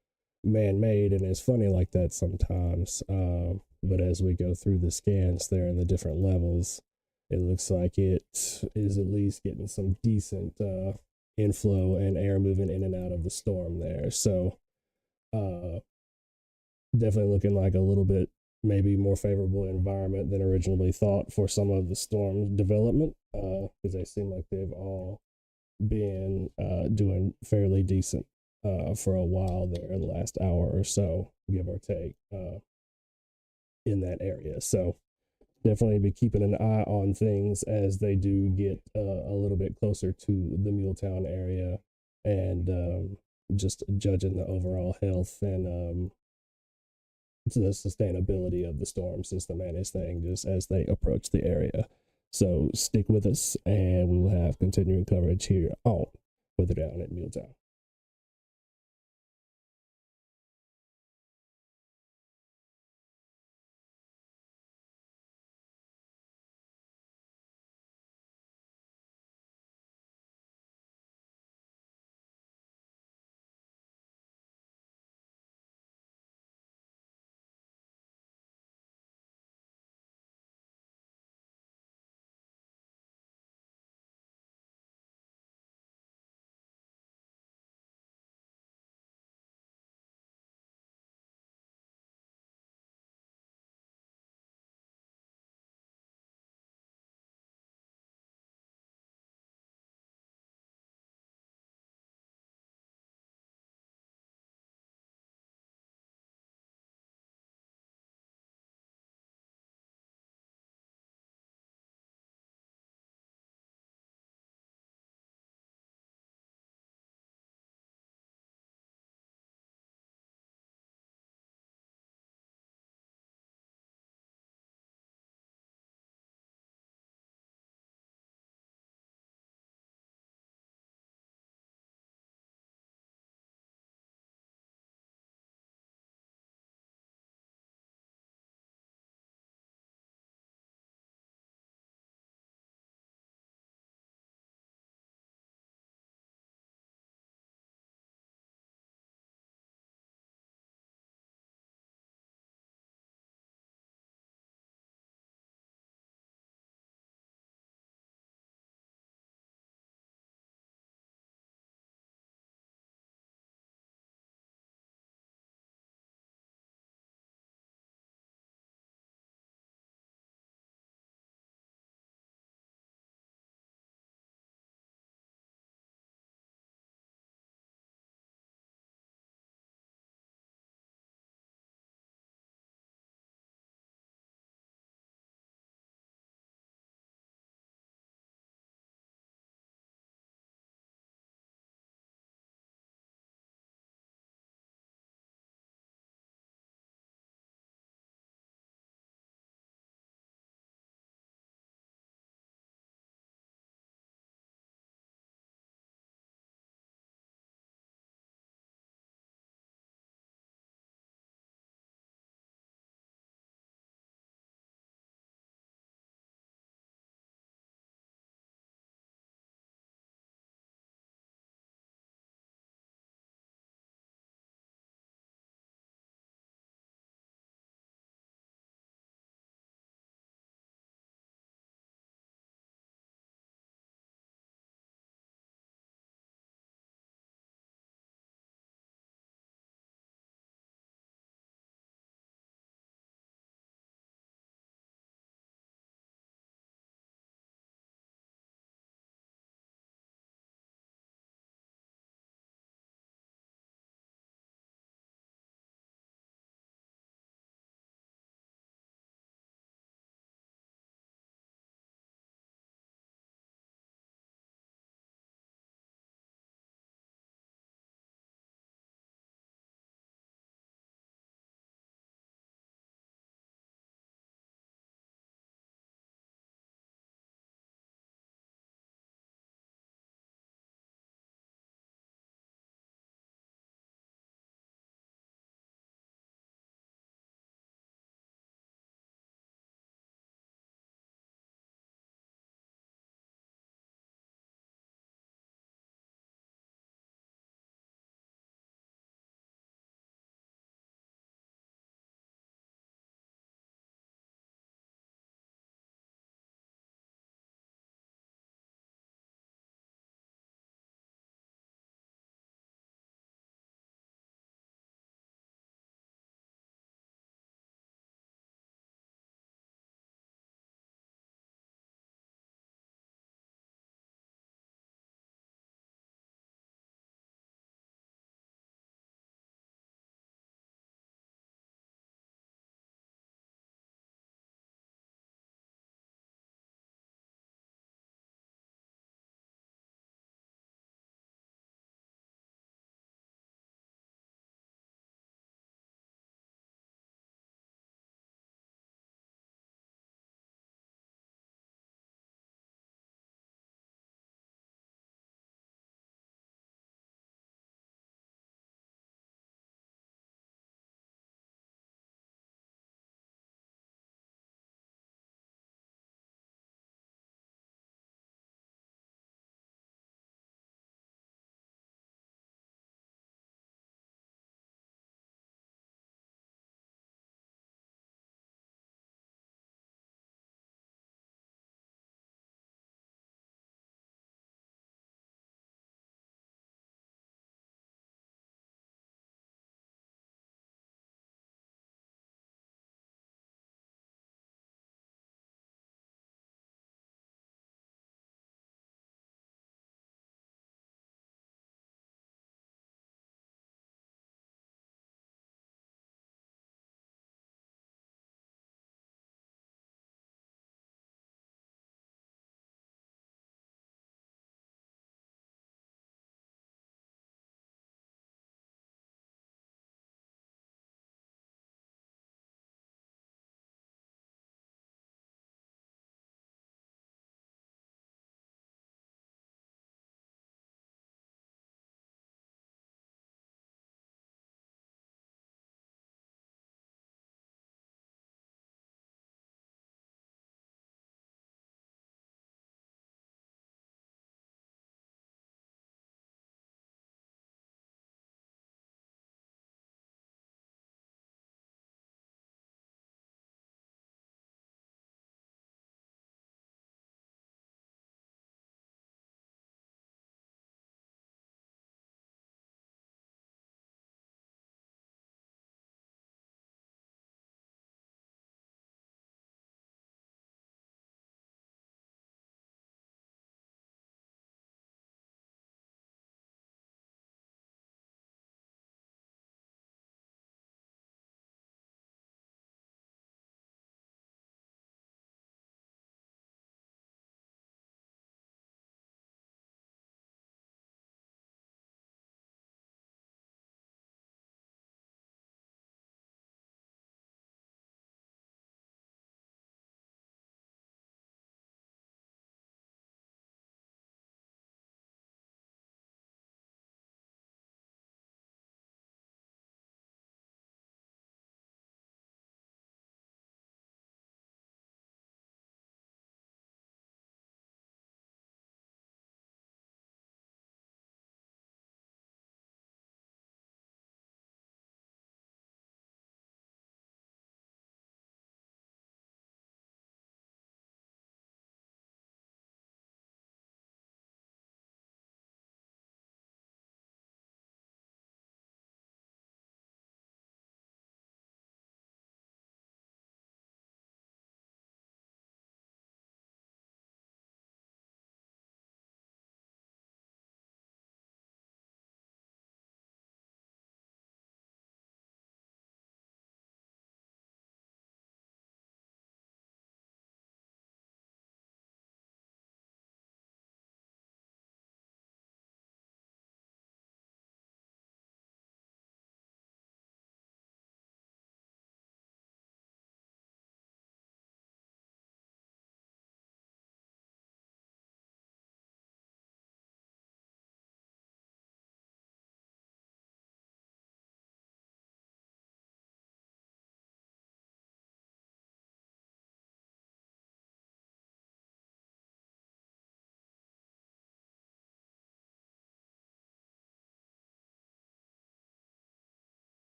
man-made, and it's funny like that sometimes, but as we go through the scans there and the different levels, it looks like it is at least getting some decent inflow and air moving in and out of the storm there. So definitely looking like a little bit maybe more favorable environment than originally thought for some of the storm development, because they seem like they've all been doing fairly decent for a while there, the last hour or so, give or take, in that area. So definitely be keeping an eye on things as they do get a little bit closer to the MuleTown area, and just judging the overall health and the sustainability of the storm system and its thing just as they approach the area. So stick with us, and we will have continuing coverage here on Weather Down at MuleTown.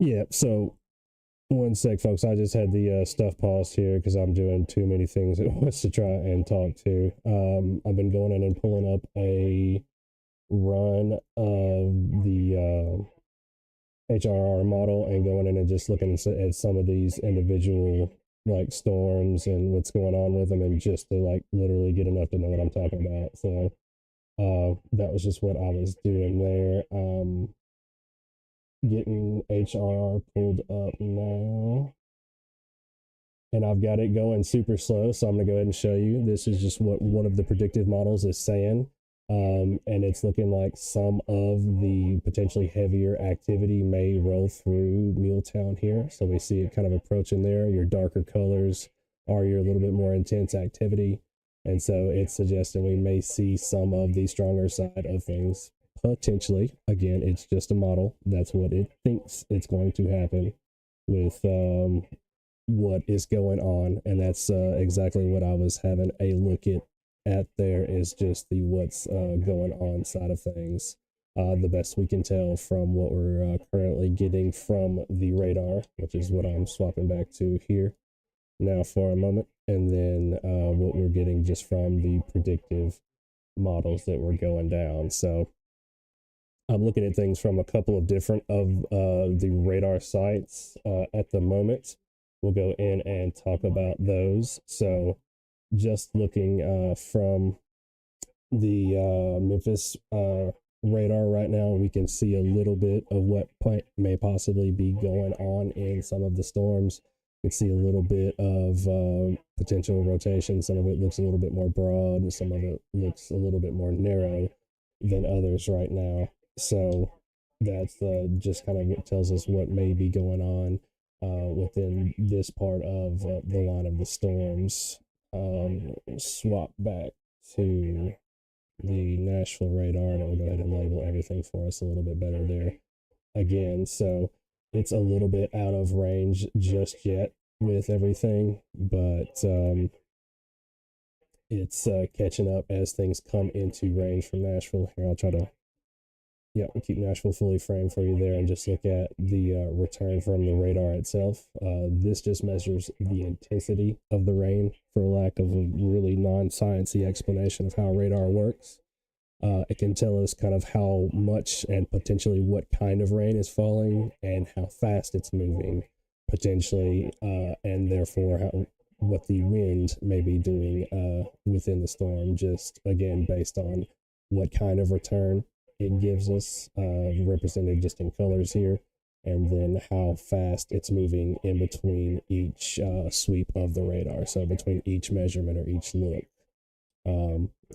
Yeah, so one sec, folks. I just had the stuff paused here because I'm doing too many things at once to try and talk to. I've been going in and pulling up a run of the HRR model and going in and just looking at some of these individual like storms and what's going on with them, and just to like literally get enough to know what I'm talking about. So that was just what I was doing there. Getting HRR pulled up now, and I've got it going super slow. So I'm going to go ahead and show you. This is just what one of the predictive models is saying. And it's looking like some of the potentially heavier activity may roll through MuleTown here. So we see it kind of approaching there. Your darker colors are your little bit more intense activity. And so it's suggesting we may see some of the stronger side of things potentially. Again, it's just a model. That's what it thinks it's going to happen with what is going on, and that's exactly what I was having a look at there, is just the what's going on side of things. The best we can tell from what we're currently getting from the radar, which is what I'm swapping back to here now for a moment, and then what we're getting just from the predictive models that were going down. So I'm looking at things from a couple of different of the radar sites at the moment. We'll go in and talk about those. So just looking from the Memphis radar right now, we can see a little bit of what may possibly be going on in some of the storms. You can see a little bit of potential rotation. Some of it looks a little bit more broad, and some of it looks a little bit more narrow than others right now. So that's just kind of what tells us what may be going on within this part of the line of the storms. Swap back to the Nashville radar, and it will go ahead and label everything for us a little bit better there again. So it's a little bit out of range just yet with everything, but it's catching up as things come into range from Nashville. Here, I'll try to keep Nashville fully framed for you there, and just look at the return from the radar itself. This just measures the intensity of the rain, for lack of a really non-sciencey explanation of how radar works. It can tell us kind of how much and potentially what kind of rain is falling and how fast it's moving, potentially, and therefore what the wind may be doing within the storm, just again based on what kind of return it gives us, represented just in colors here, and then how fast it's moving in between each sweep of the radar. So between each measurement or each look.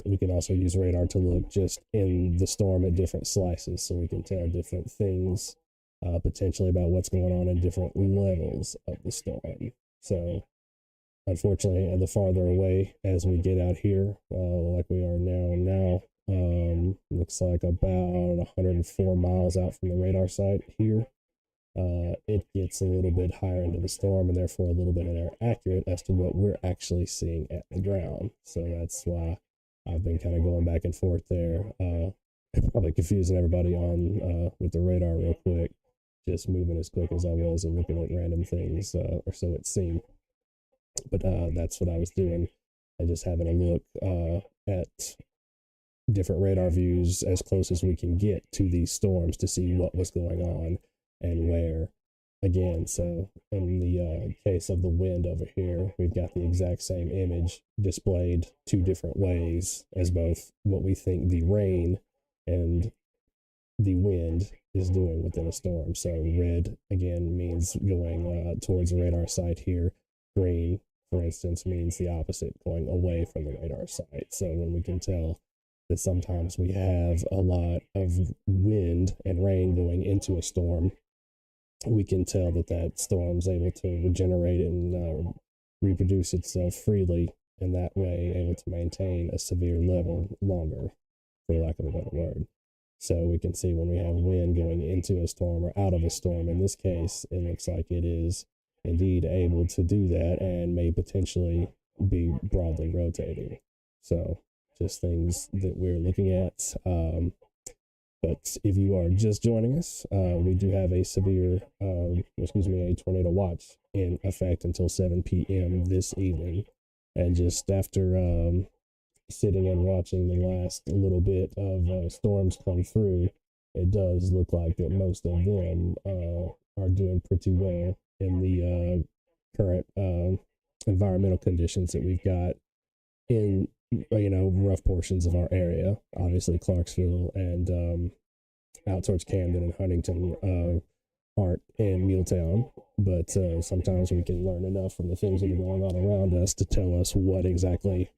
We can also use radar to look just in the storm at different slices, so we can tell different things potentially about what's going on in different levels of the storm. So unfortunately, the farther away as we get out here, like we are now, looks like about 104 miles out from the radar site here, it gets a little bit higher into the storm, and therefore a little bit more accurate as to what we're actually seeing at the ground. So that's why I've been kind of going back and forth there, probably confusing everybody on with the radar real quick, just moving as quick as I was and looking at random things, or so it seemed. But that's what I was doing, and just having a look at different radar views as close as we can get to these storms to see what was going on and where. Again, so in the case of the wind over here, we've got the exact same image displayed two different ways, as both what we think the rain and the wind is doing within a storm. So red, again, means going towards the radar site here. Green, for instance, means the opposite, going away from the radar site. So when we can tell that sometimes we have a lot of wind and rain going into a storm, we can tell that that storm's able to regenerate and reproduce itself freely, and that way able to maintain a severe level longer, for lack of a better word. So we can see when we have wind going into a storm or out of a storm, in this case, it looks like it is indeed able to do that and may potentially be broadly rotating. So just things that we're looking at. But if you are just joining us, we do have a a tornado watch in effect until 7 p.m. this evening. And just after sitting and watching the last little bit of storms come through, it does look like that most of them are doing pretty well in the current environmental conditions that we've got in rough portions of our area. Obviously Clarksville and out towards Camden and Huntington aren't in MuleTown, but sometimes we can learn enough from the things that are going on around us to tell us what exactly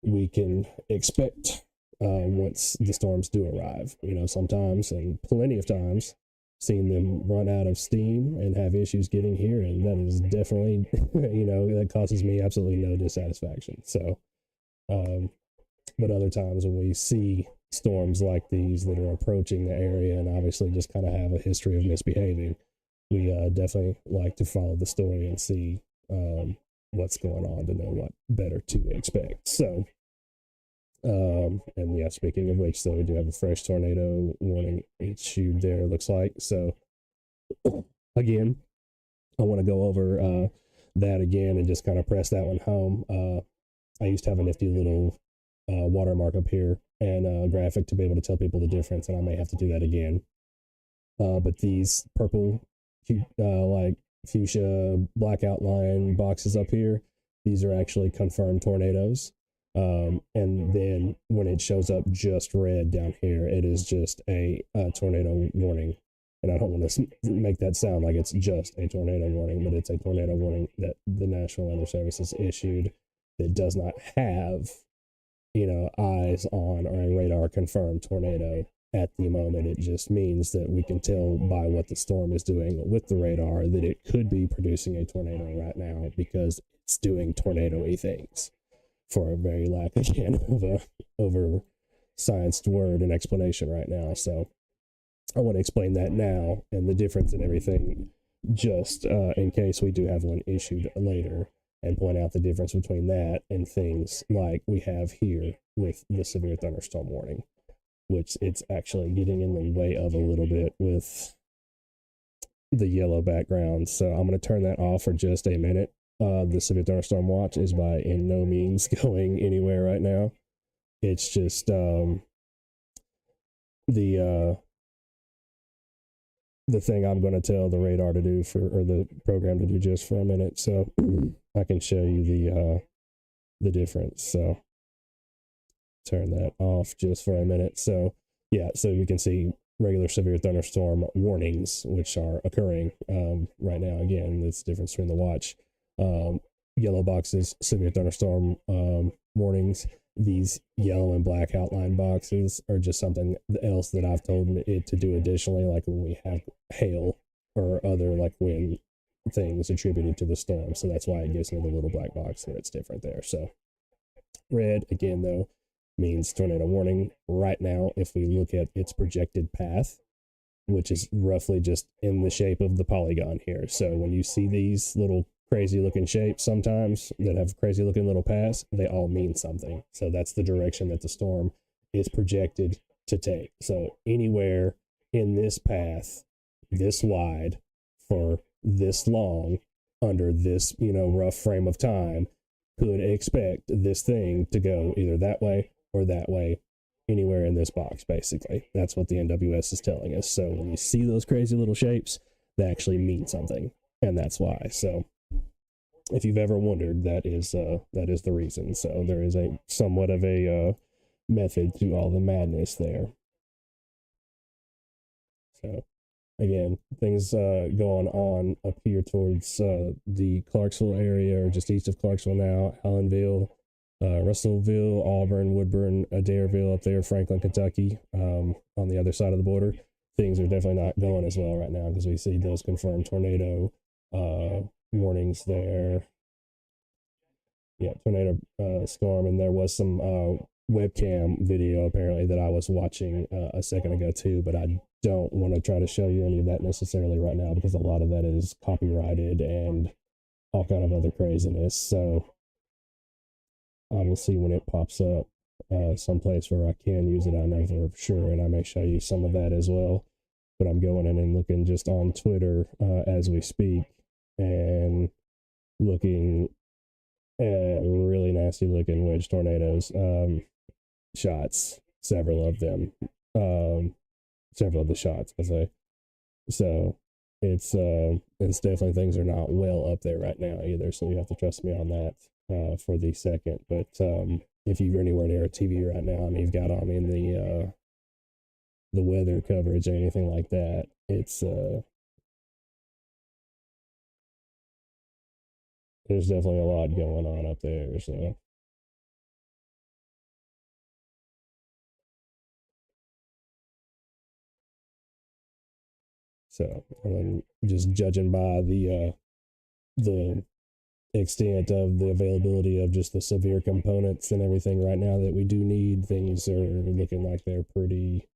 we can expect once the storms do arrive. Sometimes, and plenty of times, seen them run out of steam and have issues getting here, and that is definitely that causes me absolutely no dissatisfaction. So but other times when we see storms like these that are approaching the area and obviously just kind of have a history of misbehaving, we definitely like to follow the story and see what's going on to know what better to expect. So and yeah, speaking of which, so we do have a fresh tornado warning issued there, looks like. So again, I want to go over that again and just kind of press that one home. I used to have a nifty little watermark up here and a graphic to be able to tell people the difference, and I may have to do that again. But these purple, like fuchsia black outline boxes up here, these are actually confirmed tornadoes. And then when it shows up just red down here, it is just a tornado warning. And I don't want to make that sound like it's just a tornado warning, but it's a tornado warning that the National Weather Service has issued that does not have, eyes on or a radar confirmed tornado at the moment. It just means that we can tell by what the storm is doing with the radar that it could be producing a tornado right now because it's doing tornado-y things, for a very lack again of a over scienced word and explanation right now. So I want to explain that now and the difference in everything, just in case we do have one issued later, and point out the difference between that and things like we have here with the severe thunderstorm warning, which it's actually getting in the way of a little bit with the yellow background. So I'm going to turn that off for just a minute. The severe thunderstorm watch is by in no means going anywhere right now. It's just the thing I'm going to tell the radar to do or the program to do just for a minute, so I can show you the difference. So turn that off just for a minute. So yeah, so we can see regular severe thunderstorm warnings, which are occurring right now. Again, that's the difference between the watch. Yellow boxes, severe thunderstorm warnings. These yellow and black outline boxes are just something else that I've told it to do additionally, like when we have hail or other like wind things attributed to the storm. So that's why it gives me the little black box and it's different there. So red, again, though, means tornado warning. Right now, if we look at its projected path, which is roughly just in the shape of the polygon here. So when you see these little crazy looking shapes sometimes that have crazy looking little paths, they all mean something. So that's the direction that the storm is projected to take. So anywhere in this path, this wide, for this long, under this, rough frame of time, could expect this thing to go either that way or that way, anywhere in this box, basically. That's what the NWS is telling us. So when you see those crazy little shapes, they actually mean something, and that's why. So if you've ever wondered, that is the reason. So there is a somewhat of a method to all the madness there. So again, things going on up here towards the Clarksville area, or just east of Clarksville now, Allenville, Russellville, Auburn, Woodburn, Adairville up there, Franklin, Kentucky, on the other side of the border. Things are definitely not going as well right now because we see those confirmed tornado warnings there. Yeah, tornado storm, and there was some webcam video apparently that I was watching a second ago too, but I don't want to try to show you any of that necessarily right now because a lot of that is copyrighted and all kind of other craziness. So I will see when it pops up someplace where I can use it. I know for sure, and I may show you some of that as well. But I'm going in and looking just on Twitter as we speak, and looking at really nasty looking wedge tornadoes shots. Several of them, several of the shots, I say. So it's definitely, things are not well up there right now either. So you have to trust me on that for the second. But if you're anywhere near a TV right now and you've got on in the weather coverage or anything like that, it's there's definitely a lot going on up there. So just judging by the extent of the availability of just the severe components and everything right now that we do need, things are looking like they're pretty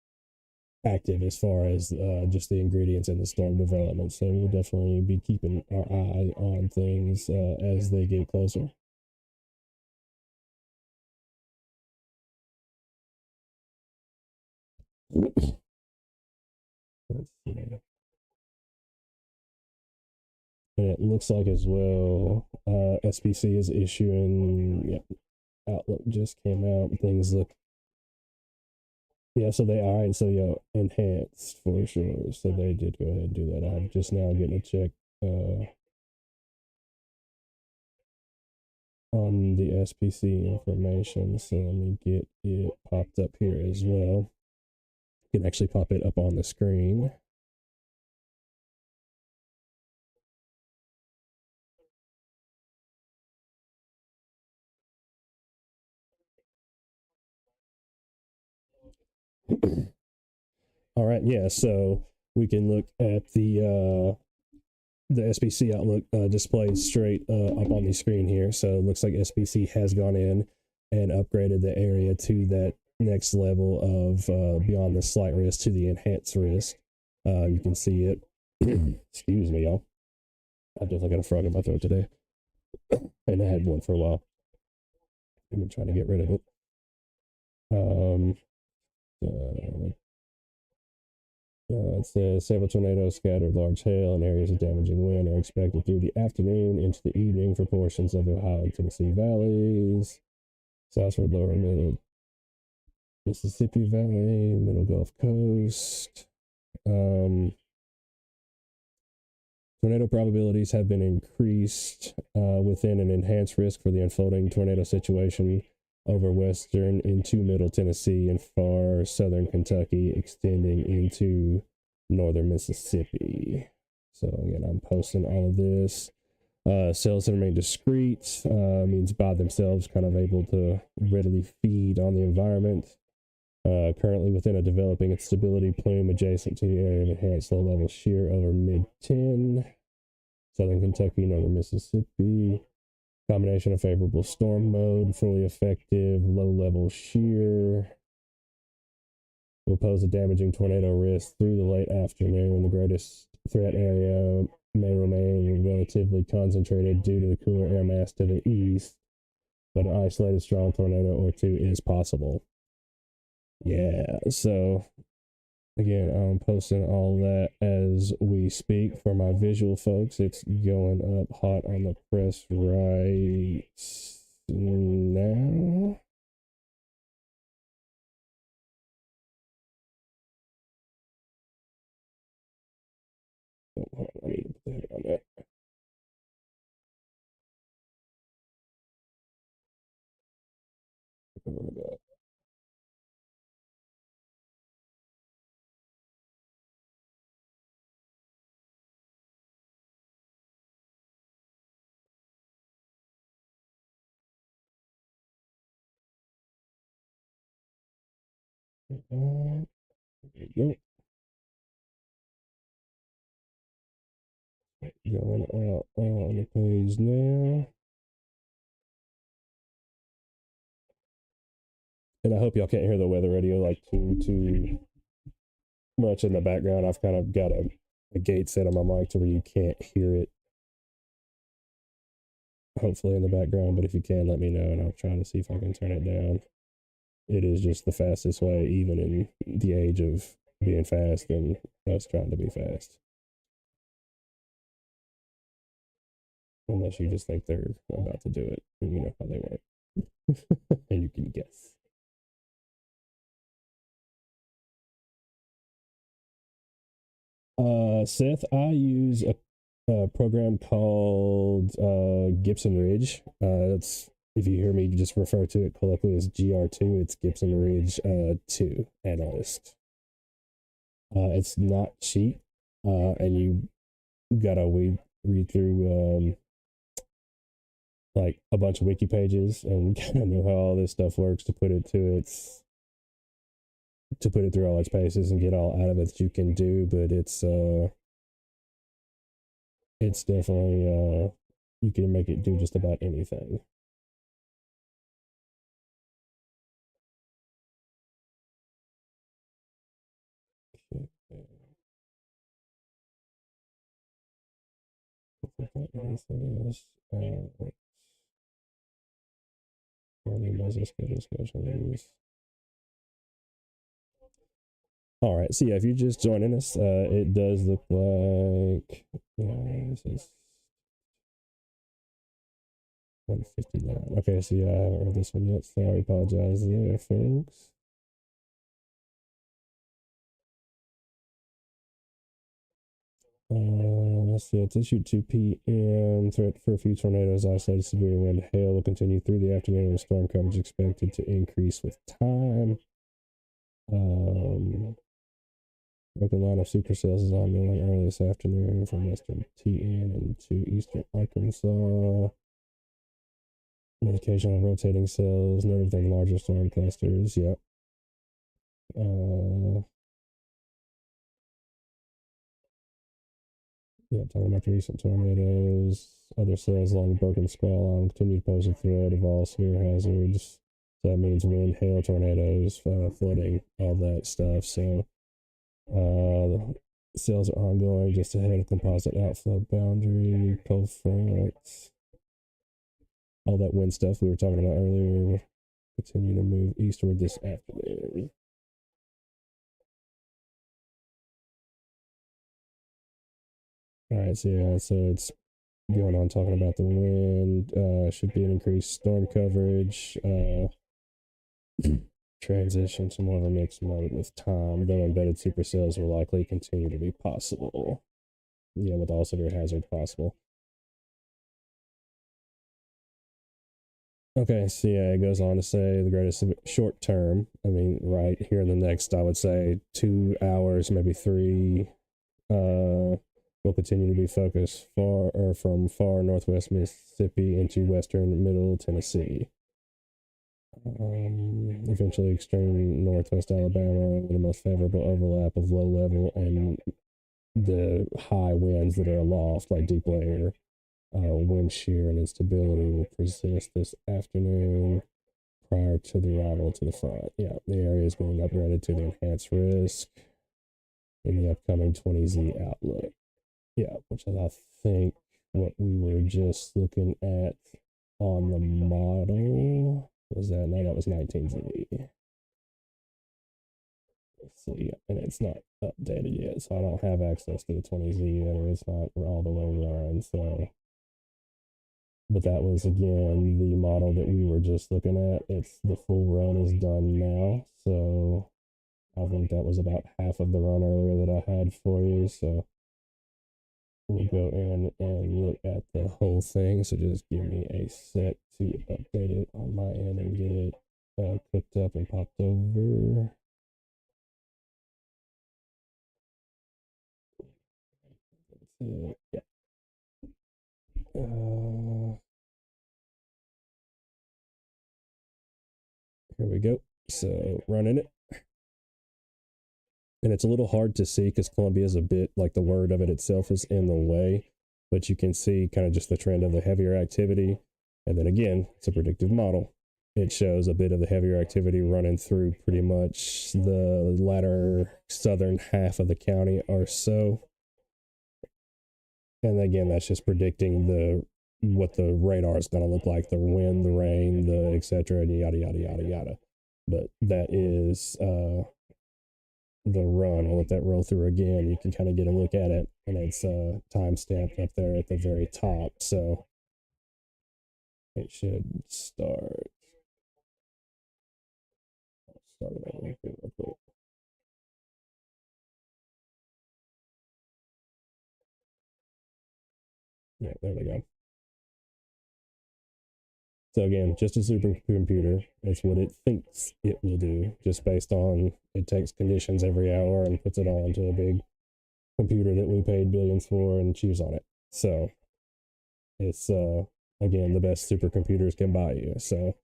active as far as just the ingredients in the storm development. So we'll definitely be keeping our eye on things as they get closer. Let's see. And it looks like as well, SPC is issuing, yeah, Outlook just came out. Things look, yeah, so they, all right, so yeah, enhanced for sure. So they did go ahead and do that. I'm just now getting a check on the SPC information. So let me get it popped up here as well. You can actually pop it up on the screen. All right, yeah, so we can look at the SPC Outlook displayed straight up on the screen here. So it looks like SPC has gone in and upgraded the area to that next level of beyond the slight risk to the enhanced risk. You can see it. Excuse me, y'all. I've definitely got a frog in my throat today, and I had one for a while. I've been trying to get rid of it. Uh, it says several tornadoes scattered large hail and areas of damaging wind are expected through the afternoon into the evening for portions of the Ohio and Tennessee valleys, southward lower middle Mississippi Valley, middle Gulf Coast. Tornado probabilities have been increased within an enhanced risk for the unfolding tornado situation over western into middle Tennessee and far southern Kentucky, extending into northern Mississippi. So again, I'm posting all of this. Cells that remain discrete means by themselves, kind of able to readily feed on the environment. Currently within a developing instability plume adjacent to the area of enhanced low level shear over mid 10, southern Kentucky, northern Mississippi. Combination of favorable storm mode, fully effective low level shear will pose a damaging tornado risk through the late afternoon. The greatest threat area may remain relatively concentrated due to the cooler air mass to the east, but an isolated strong tornado or two is possible. Yeah, so again, I'm posting all that as we speak. For my visual folks, it's going up hot on the press right now. Oh, hold on, I need to put that on that. There you go. Going out on the page now. And I hope y'all can't hear the weather radio like too much in the background. I've kind of got a gate set on my mic to where you can't hear it, hopefully, in the background. But if you can, let me know and I'll try to see if I can turn it down. it is just the fastest way, even in the age of being fast and us trying to be fast. Unless you just think they're about to do it, and you know how they work, and you can guess. Seth, I use a program called Gibson Ridge. It's if you hear me just refer to it colloquially as GR2, it's Gibson Ridge 2 Analyst. It's not cheap, and you gotta read through like a bunch of wiki pages and kind of know how all this stuff works to put it through all its paces and get all out of it that you can do. But it's definitely you can make it do just about anything. Anything else? All right, so yeah, if you're just joining us, it does look like this is 159. Okay, so yeah, I haven't heard this one yet. Sorry, apologize there, folks. Let's see, it's issued 2 p.m. Threat for a few tornadoes, isolated severe wind, hail will continue through the afternoon, and storm coverage expected to increase with time. Broken line of supercells is ongoing early this afternoon from western TN into eastern Arkansas. With occasional rotating cells, note of the larger storm clusters. Yep. Yeah, talking about the recent tornadoes, other cells along the broken squall line continue to pose a threat of all severe hazards. So that means wind, hail, tornadoes, flooding, all that stuff. So the cells are ongoing just ahead of composite outflow boundary, cold fronts, all that wind stuff we were talking about earlier will continue to move eastward this afternoon. All right, so yeah, so it's going on talking about the wind. Should be an increased storm coverage. Transition to more of a mixed mode with time, though embedded supercells will likely continue to be possible. Yeah, with all severe hazard possible. Okay, so yeah, it goes on to say the greatest short term. I mean, right here in the next, I would say 2 hours, maybe 3. Will continue to be focused from far northwest Mississippi into western middle Tennessee. Eventually extreme northwest Alabama with the most favorable overlap of low level and the high winds that are aloft, like deep layer. Wind shear and instability will persist this afternoon prior to the arrival to the front. Yeah, the area is being upgraded to the enhanced risk in the upcoming 20Z outlook. Yeah, which is, I think, what we were just looking at on the model. Was that? No, that was 19Z. Let's see, and it's not updated yet, so I don't have access to the 20Z yet, or it's not all the way run, so. But that was, again, the model that we were just looking at. It's the full run is done now, so I think that was about half of the run earlier that I had for you, so we'll go in and look at the whole thing. So just give me a sec to update it on my end and get it cooked up and popped over. Yeah. Here we go. So running it. And it's a little hard to see because Columbia is a bit like the word of it itself is in the way, but you can see kind of just the trend of the heavier activity. And then again, it's a predictive model. It shows a bit of the heavier activity running through pretty much the latter southern half of the county or so. And again, that's just predicting what the radar is going to look like, the wind, the rain, the etc., and yada yada yada yada. But that is the run. I'll let that roll through again. You can kind of get a look at it, and it's time stamped up there at the very top. So it should start. Start it over here real quick. Yeah, there we go. So again, just a supercomputer. It's what it thinks it will do, just based on it takes conditions every hour and puts it all into a big computer that we paid billions for and chews on it. So it's again the best supercomputers can buy you. So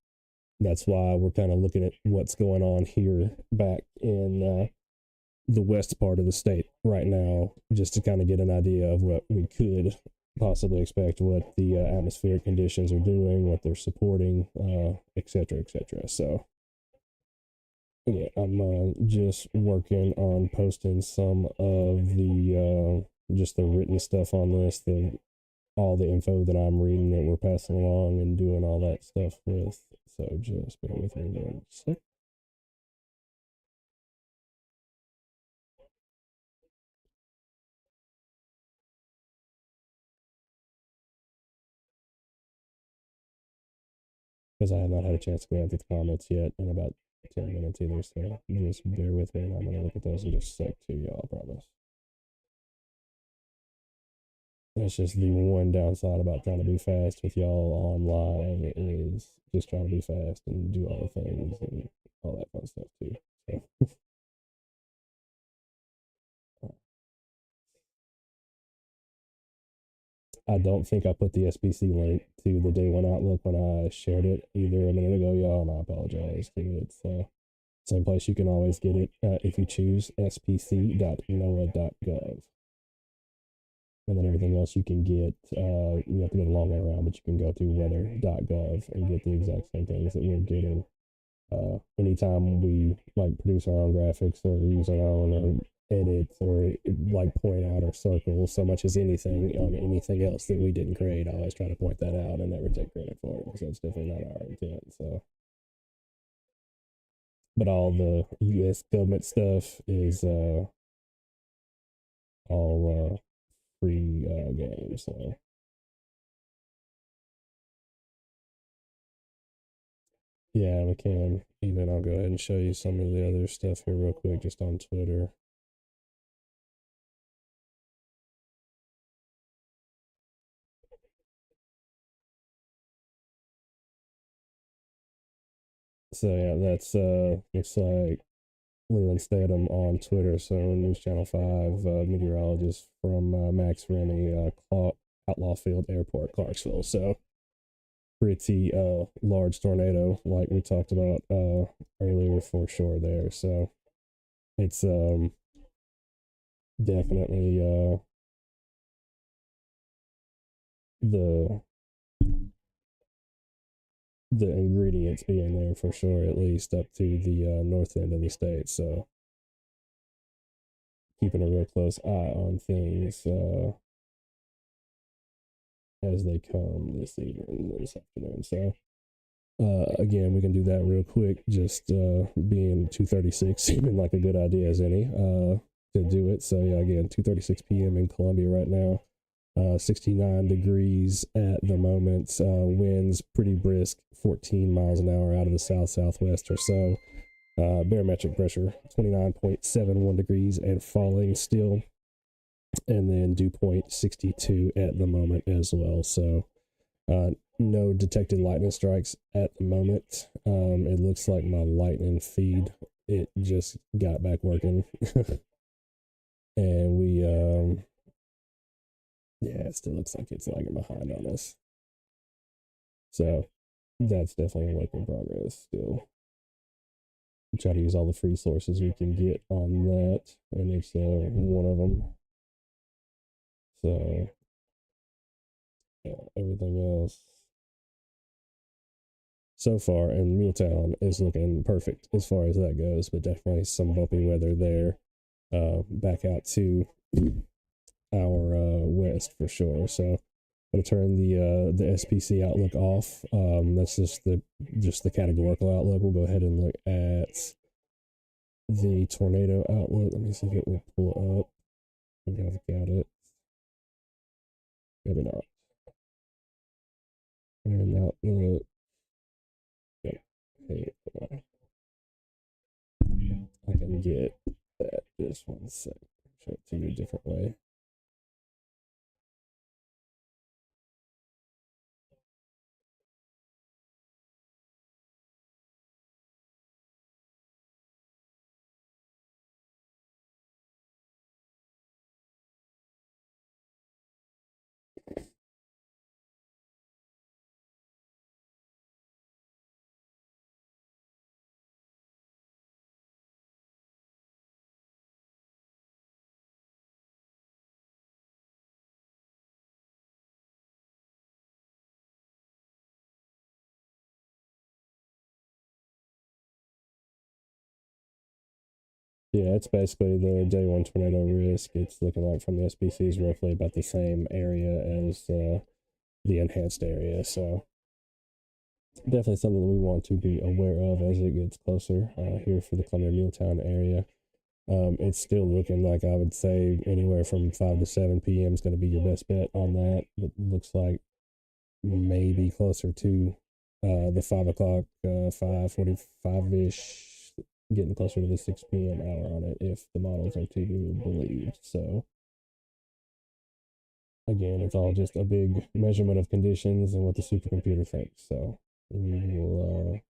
that's why we're kind of looking at what's going on here back in the west part of the state right now, just to kind of get an idea of what we could possibly expect, what the atmospheric conditions are doing, what they're supporting, etc., etc. So yeah, I'm just working on posting some of the just the written stuff on this, the all the info that I'm reading that we're passing along and doing all that stuff with. So just bear with me 1 sec. Because I have not had a chance to go through the comments yet in about 10 minutes either. So just bear with me, and I'm going to look at those in just a sec too, y'all, I promise. That's just the one downside about trying to be fast with y'all online is just trying to be fast and do all the things and all that fun stuff too. So I don't think I put the SBC link to the day one Outlook when I shared it either a minute ago, y'all, and I apologize too. It's same place you can always get it if you choose spc.noaa.gov. And then everything else you can get, you have to go the long way around, but you can go to weather.gov and get the exact same things that we're getting. Anytime we like produce our own graphics or use our own or edit or like point out or circle so much as anything on anything else that we didn't create, I always try to point that out and never take credit for it because that's definitely not our intent. So, but all the U.S. government stuff is all free games. So yeah, we can. Even I'll go ahead and show you some of the other stuff here real quick, just on Twitter. So yeah, that's looks like Leland Statham on Twitter. So News Channel 5 meteorologist from Max Remy, Outlaw Field Airport, Clarksville. So pretty large tornado, like we talked about earlier for sure there. So it's definitely the ingredients being there for sure, at least up to the north end of the state. So keeping a real close eye on things as they come this evening, this afternoon. So again, we can do that real quick. Just being 2:36 seeming like a good idea as any to do it. So yeah, again, 2:36 p.m. in Columbia right now. 69 degrees at the moment. Winds pretty brisk, 14 miles an hour out of the south-southwest or so. Barometric pressure 29.71 degrees and falling still. And then dew point 62 at the moment as well. So no detected lightning strikes at the moment. It looks like my lightning feed, it just got back working. And we yeah, it still looks like it's lagging behind on us. So that's definitely a work in progress still. We try to use all the free sources we can get on that, and it's one of them. So yeah, everything else so far in MuleTown is looking perfect as far as that goes, but definitely some bumpy weather there. Back out to our west for sure. So I'm gonna turn the SPC outlook off. That's just the categorical outlook. We'll go ahead and look at the tornado outlook. Let me see if it will pull up. I think I've got it. Maybe not. And outlook. Yep. Hey, I can get that. Just one sec. Show it to you a different way. Yeah, it's basically the day one tornado risk. It's looking like from the SPC is roughly about the same area as the enhanced area. So definitely something that we want to be aware of as it gets closer here for the Columbia MuleTown area. It's still looking like I would say anywhere from 5 to 7 p.m. is going to be your best bet on that. It looks like maybe closer to the 5 o'clock, 5:45 ish, getting closer to the 6 p.m. hour on it if the models are to be believed. So again, it's all just a big measurement of conditions and what the supercomputer thinks. So we will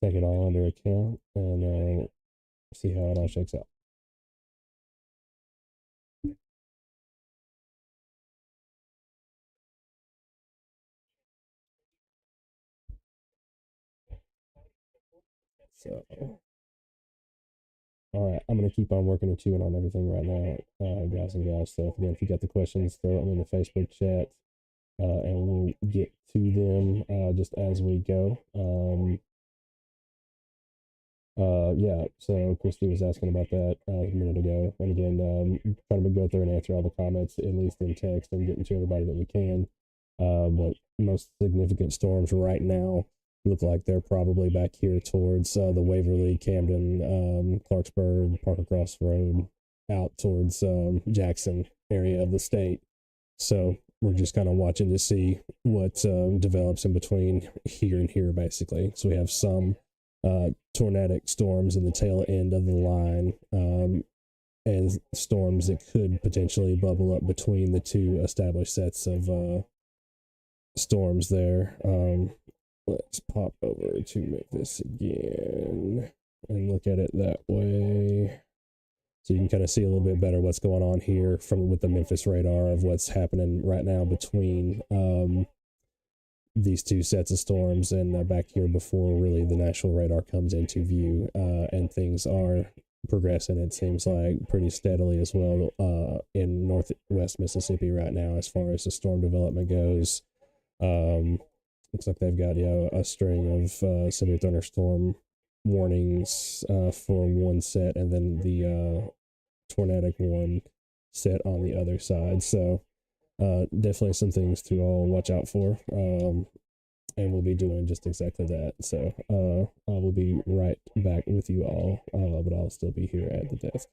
take it all under account and see how it all shakes out. So, all right, I'm gonna keep on working and chewing on everything right now, guys and gals. So again, if you got the questions, throw them in the Facebook chat, and we'll get to them just as we go. Yeah, so Christy was asking about that a minute ago. And again, trying to go through and answer all the comments, at least in text, and getting to everybody that we can. But most significant storms right now look like they're probably back here towards the Waverly, Camden, Clarksburg, Parker Cross Road, out towards Jackson area of the state. So we're just kind of watching to see what develops in between here and here, basically. So we have some tornadic storms in the tail end of the line, and storms that could potentially bubble up between the two established sets of storms there. Let's pop over to Memphis again and look at it that way. So you can kind of see a little bit better what's going on here from with the Memphis radar of what's happening right now between these two sets of storms and back here before really the national radar comes into view, and things are progressing, it seems like, pretty steadily as well in northwest Mississippi right now as far as the storm development goes. Looks like they've got a string of severe thunderstorm warnings for one set, and then the tornadic one set on the other side. So definitely some things to all watch out for. And we'll be doing just exactly that. So I will be right back with you all, but I'll still be here at the desk.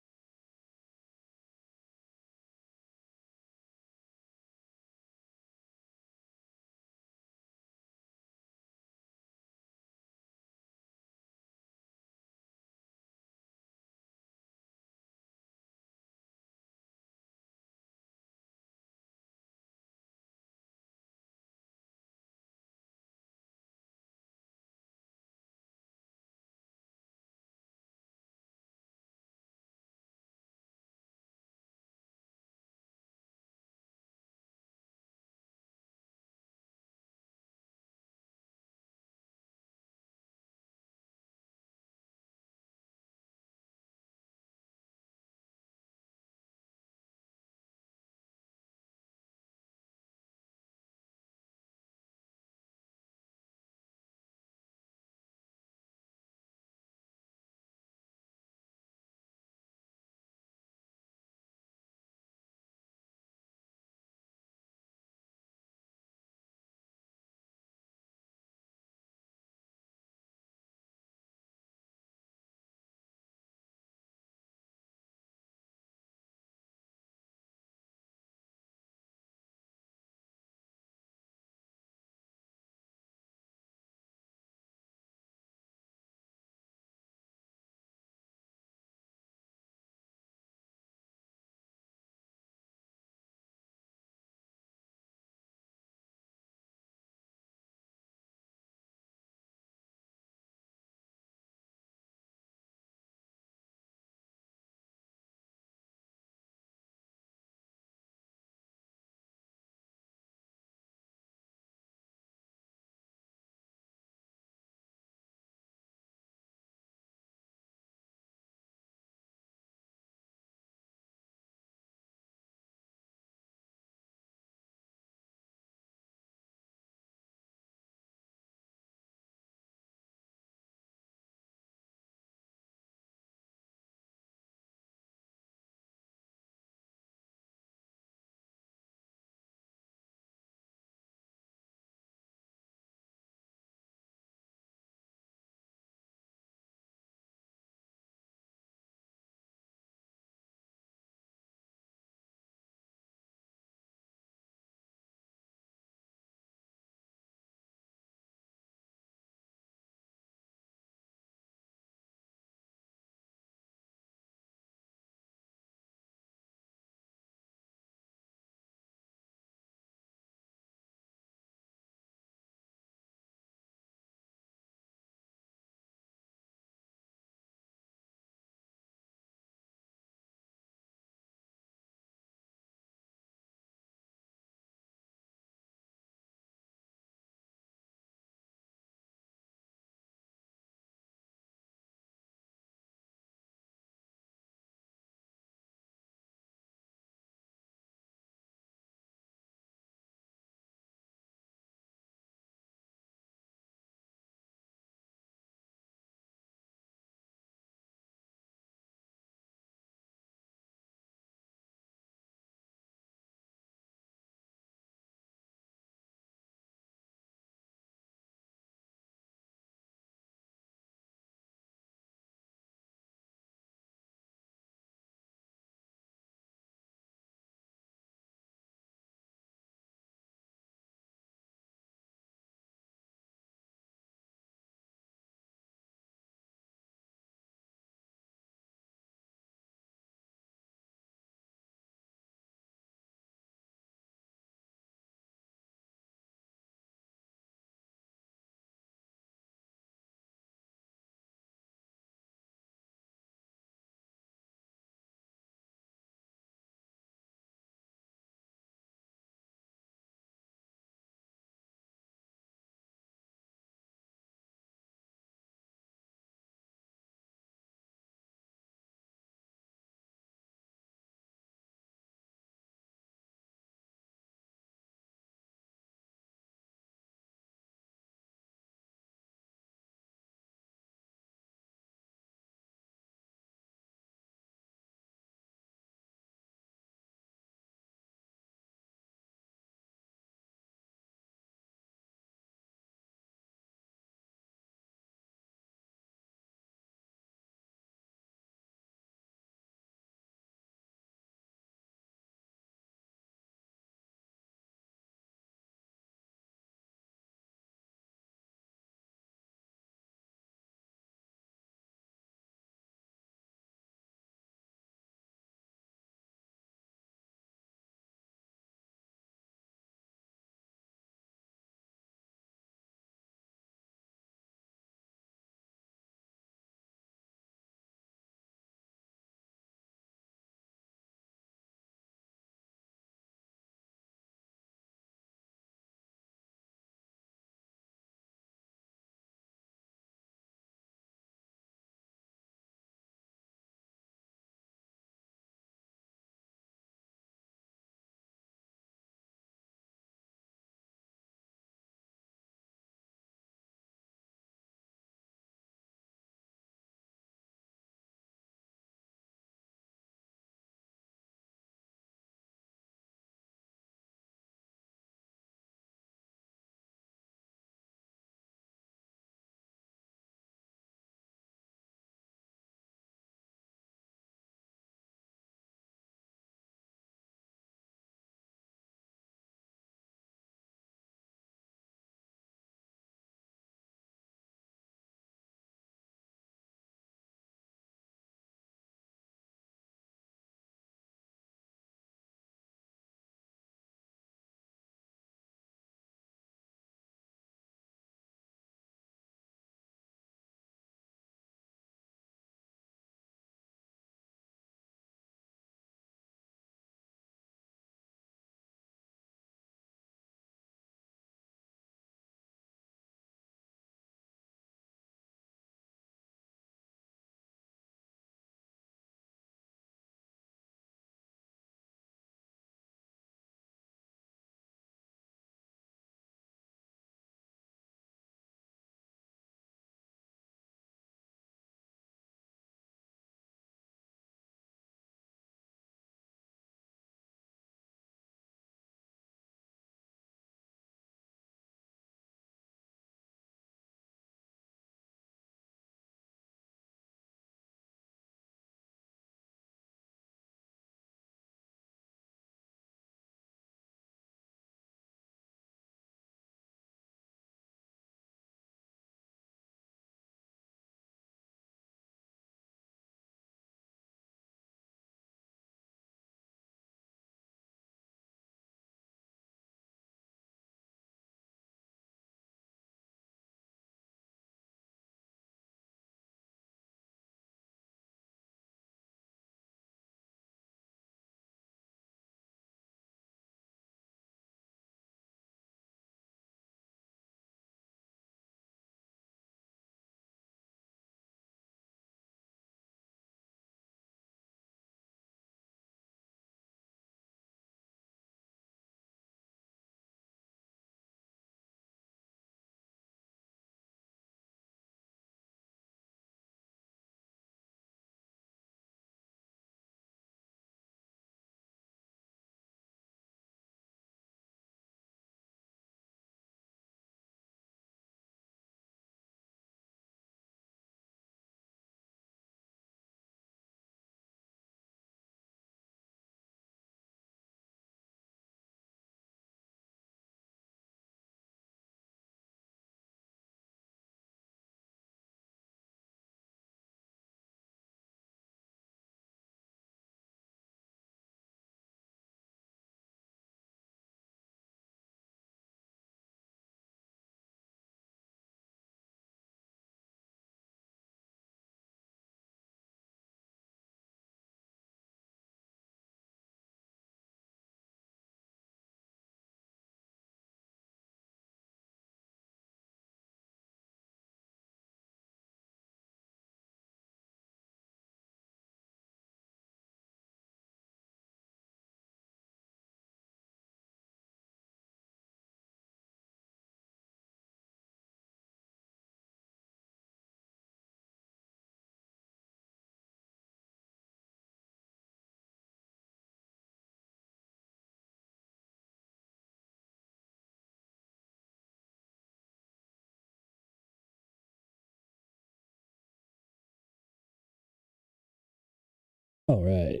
All right,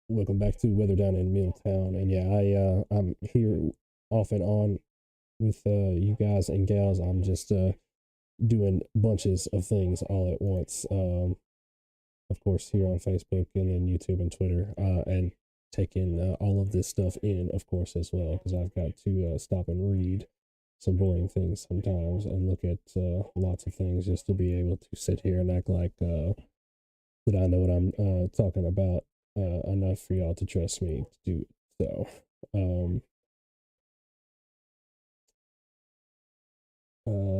welcome back to Weather Down in MuleTown, and yeah, I'm here off and on with you guys and gals. I'm just doing bunches of things all at once. Of course, here on Facebook and then YouTube and Twitter, and taking all of this stuff in, of course, as well, because I've got to stop and read some boring things sometimes and look at lots of things just to be able to sit here and act like that I know what I'm talking about enough for y'all to trust me to do it. So, um,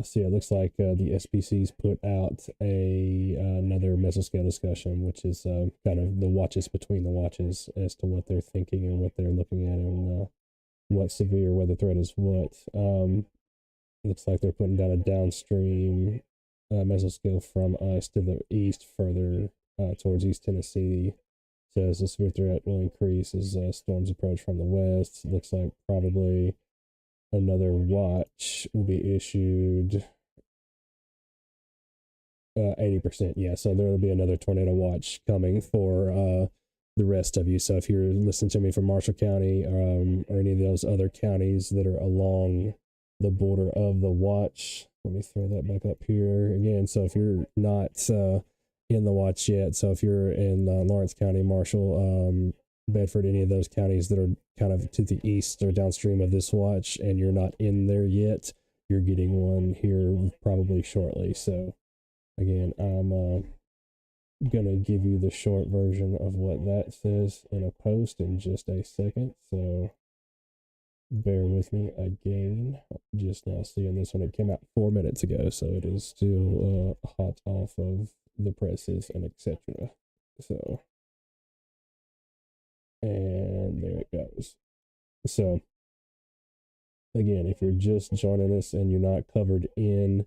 so yeah, it looks like the SPC's put out another mesoscale discussion, which is kind of the watches between the watches as to what they're thinking and what they're looking at and what severe weather threat is what. Looks like they're putting down a downstream mesoscale from us to the east, further towards East Tennessee. Says the severe threat will increase as storms approach from the west. Looks like probably another watch will be issued. 80%, yeah. So there will be another tornado watch coming for the rest of you. So if you're listening to me from Marshall County or any of those other counties that are along the border of the watch, let me throw that back up here again. So if you're not in the watch yet, so if you're in Lawrence County, Marshall, Bedford, any of those counties that are kind of to the east or downstream of this watch, and you're not in there yet, you're getting one here probably shortly. So again, I'm gonna give you the short version of what that says in a post in just a second. So bear with me again. Just now seeing this one. It came out 4 minutes ago, so it is still hot off of the presses and etc. So, and there it goes. So again, if you're just joining us and you're not covered in,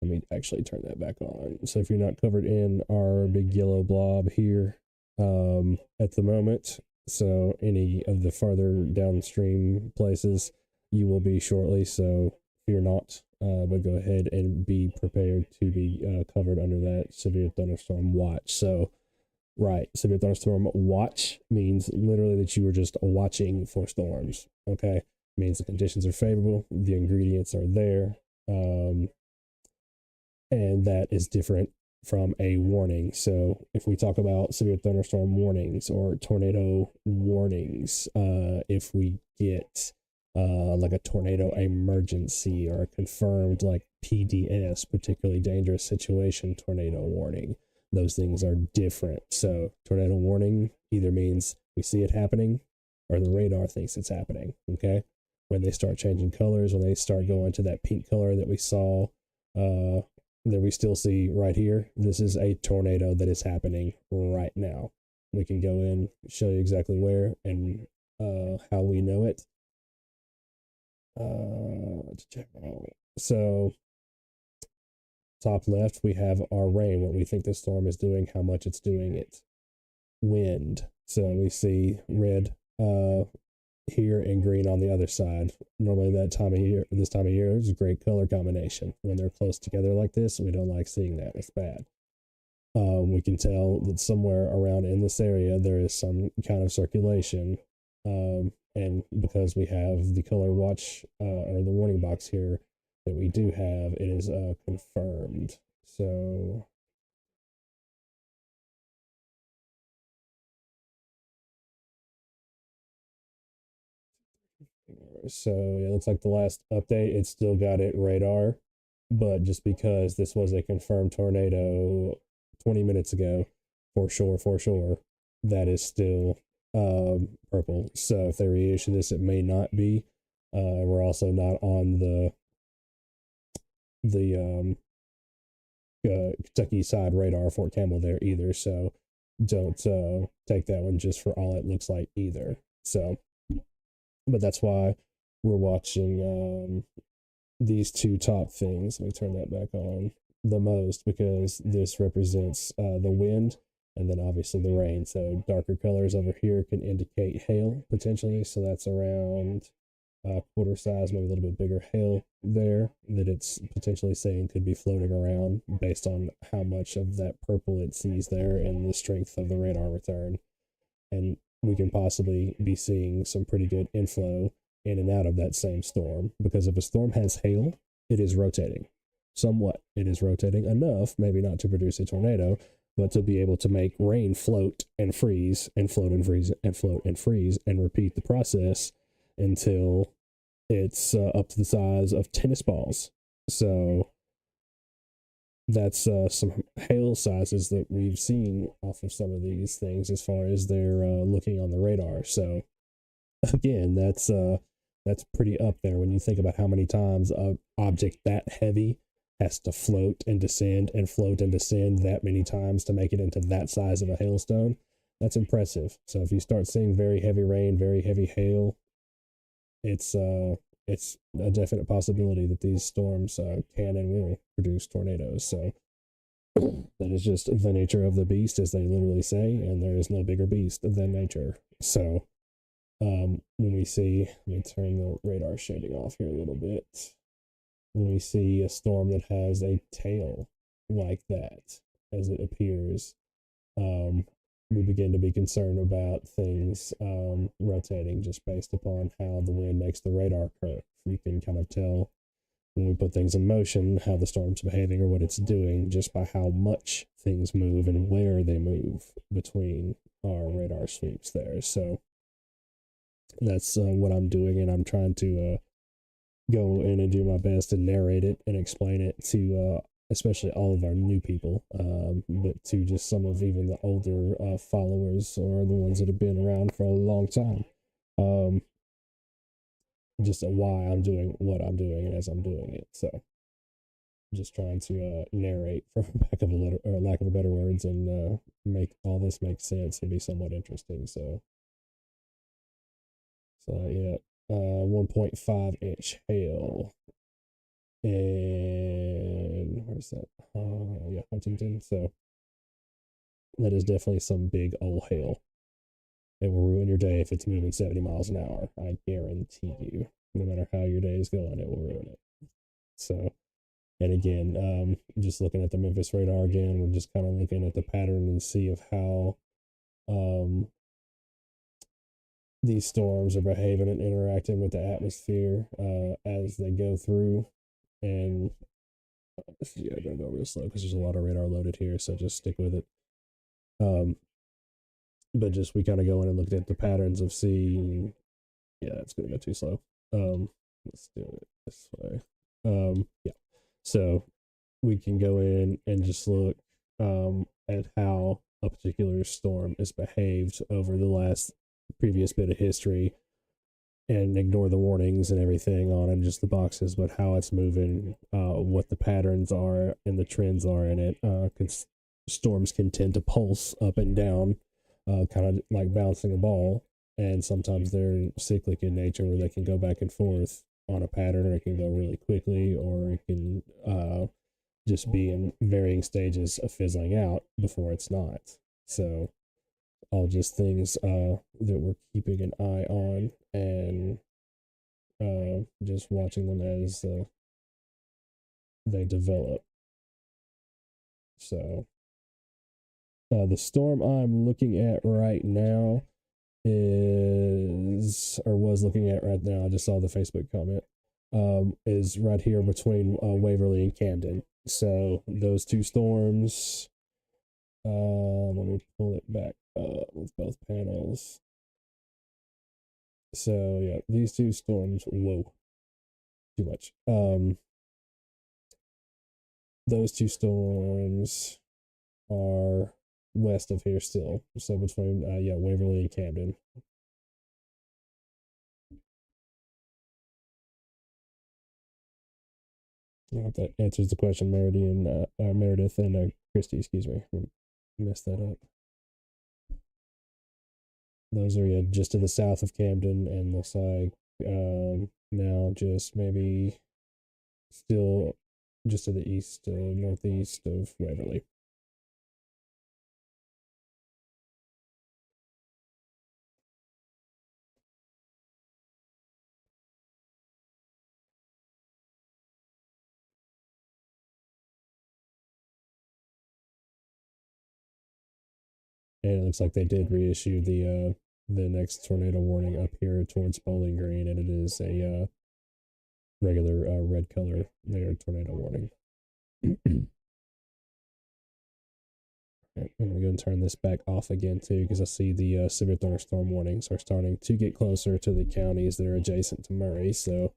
let me actually turn that back on. So if you're not covered in our big yellow blob here at the moment, so any of the farther downstream places, you will be shortly. So fear not, but go ahead and be prepared to be covered under that severe thunderstorm watch. So, right, severe thunderstorm watch means literally that you are just watching for storms. Okay, it means the conditions are favorable, the ingredients are there. And that is different from a warning. So if we talk about severe thunderstorm warnings or tornado warnings, if we get like a tornado emergency or a confirmed like PDS, particularly dangerous situation tornado warning, those things are different. So tornado warning either means we see it happening or the radar thinks it's happening. Okay, when they start changing colors, when they start going to that pink color that we saw that we still see right here, this is a tornado that is happening right now. We can go in, show you exactly where and how we know it. So top left, we have our rain, what we think the storm is doing, how much it's doing it. Wind. So we see red here and green on the other side. Normally this time of year is a great color combination. When they're close together like this, we don't like seeing that. It's bad. We can tell that somewhere around in this area there is some kind of circulation. And because we have the color watch or the warning box here that we do have, it is confirmed. So yeah, it looks like the last update, it still got it radar, but just because this was a confirmed tornado 20 minutes ago, for sure, that is still purple. So if they reissue this, it may not be. We're also not on the Kentucky side radar, Fort Campbell there either. So don't take that one just for all it looks like either. So, but that's why we're watching these two top things. Let me turn that back on the most because this represents the wind and then obviously the rain. So darker colors over here can indicate hail potentially. So that's around quarter size, maybe a little bit bigger hail there that it's potentially saying could be floating around based on how much of that purple it sees there and the strength of the radar return. And we can possibly be seeing some pretty good inflow in and out of that same storm, because if a storm has hail, it is rotating somewhat. It is rotating enough, maybe not to produce a tornado, but to be able to make rain float and freeze and float and freeze and float and freeze and repeat the process until it's up to the size of tennis balls. So that's some hail sizes that we've seen off of some of these things as far as they're looking on the radar. So again, that's pretty up there when you think about how many times a object that heavy has to float and descend and float and descend that many times to make it into that size of a hailstone. That's impressive. So if you start seeing very heavy rain, very heavy hail, it's a definite possibility that these storms can and will produce tornadoes. So that is just the nature of the beast, as they literally say, and there is no bigger beast than nature. So when we see, let me turn the radar shading off here a little bit. When we see a storm that has a tail like that, as it appears, we begin to be concerned about things rotating just based upon how the wind makes the radar curve. We can kind of tell when we put things in motion how the storm's behaving or what it's doing just by how much things move and where they move between our radar sweeps there. So that's what I'm doing, and I'm trying to go in and do my best to narrate it and explain it to especially all of our new people, but to just some of even the older followers or the ones that have been around for a long time. Just why I'm doing what I'm doing and as I'm doing it. So just trying to narrate for lack of a better words, and make all this make sense and be somewhat interesting. So yeah, 1.5 inch hail. And where's that? Yeah, Huntington. So that is definitely some big old hail. It will ruin your day if it's moving 70 miles an hour. I guarantee you. No matter how your day is going, it will ruin it. So, and again, just looking at the Memphis radar again, we're just kind of looking at the pattern and see of how these storms are behaving and interacting with the atmosphere as they go through. And yeah, I'm gonna go real slow because there's a lot of radar loaded here, so just stick with it. But just we kind of go in and looked at the patterns of seeing. Yeah, it's gonna go too slow. Let's do it this way. Yeah. So we can go in and just look at how a particular storm is behaved over the last previous bit of history, and ignore the warnings and everything on it, just the boxes, but how it's moving, what the patterns are and the trends are in it. Storms can tend to pulse up and down, kind of like bouncing a ball, and sometimes they're cyclic in nature where they can go back and forth on a pattern, or it can go really quickly, or it can just be in varying stages of fizzling out before it's not. So all just things that we're keeping an eye on, and just watching them as they develop. So the storm I'm looking at right now was looking at right now, I just saw the Facebook comment, is right here between Waverly and Camden. So those two storms, let me pull it back with both panels. So yeah, these two storms, whoa, too much. Those two storms are west of here still. So between Waverly and Camden. I hope that answers the question, Meredith and Christy, excuse me. Messed that up. Those are just to the south of Camden, and looks like now just maybe still just to the east, northeast of Waverly. And it looks like they did reissue the next tornado warning up here towards Bowling Green, and it is a regular red color there tornado warning. I'm going to go and turn this back off again too, because I see the severe thunderstorm warnings are starting to get closer to the counties that are adjacent to Murray. So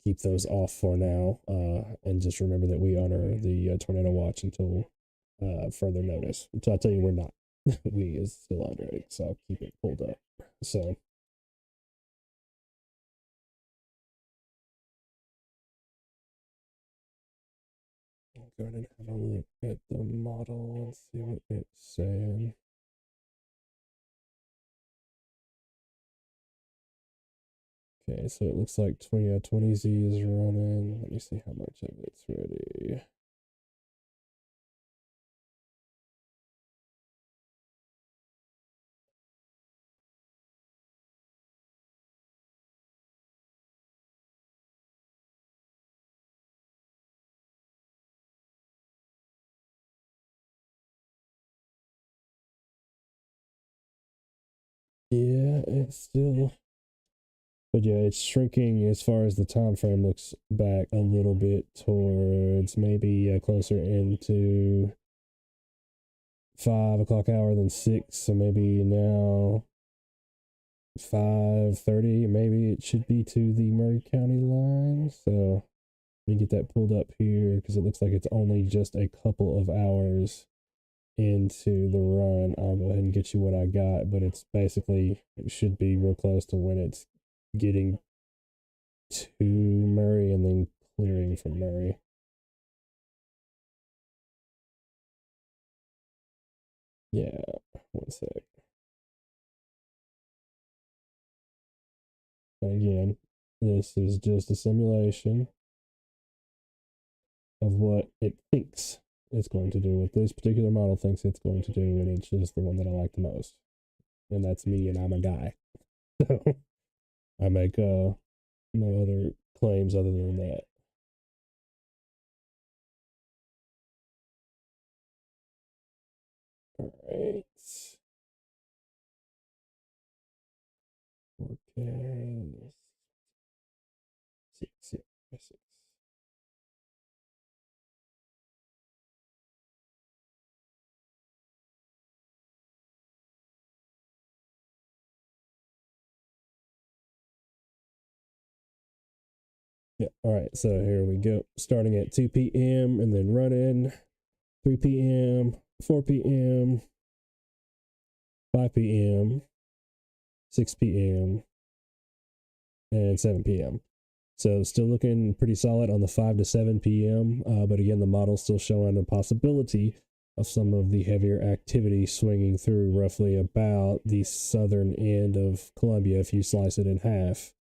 keep those off for now, and just remember that we honor the tornado watch until further notice. Until I tell you we're not. We is still under it, so I'll keep it pulled up. So I'll go ahead and have a look at the model and see what it's saying. Okay, so it looks like 20Z is running. Let me see how much of it's ready. Yeah, it's still, but yeah, it's shrinking as far as the time frame looks back a little bit towards maybe closer into 5 o'clock hour than 6. So maybe now 5:30, maybe it should be to the Murray County line. So let me get that pulled up here, because it looks like it's only just a couple of hours into the run. I'll go ahead and get you what I got, but it's basically, it should be real close to when it's getting to Murray and then clearing from Murray. Yeah, one sec. Again, this is just a simulation of what it thinks it's going to do, what this particular model thinks it's going to do, and it's just the one that I like the most. And that's me, and I'm a guy. So I make no other claims other than that. All right. Okay. 6. Yeah, all right, so here we go. Starting at 2 p.m. and then running 3 p.m., 4 p.m., 5 p.m., 6 p.m., and 7 p.m. So still looking pretty solid on the 5 to 7 p.m. But again, the model's still showing a possibility of some of the heavier activity swinging through roughly about the southern end of Columbia if you slice it in half.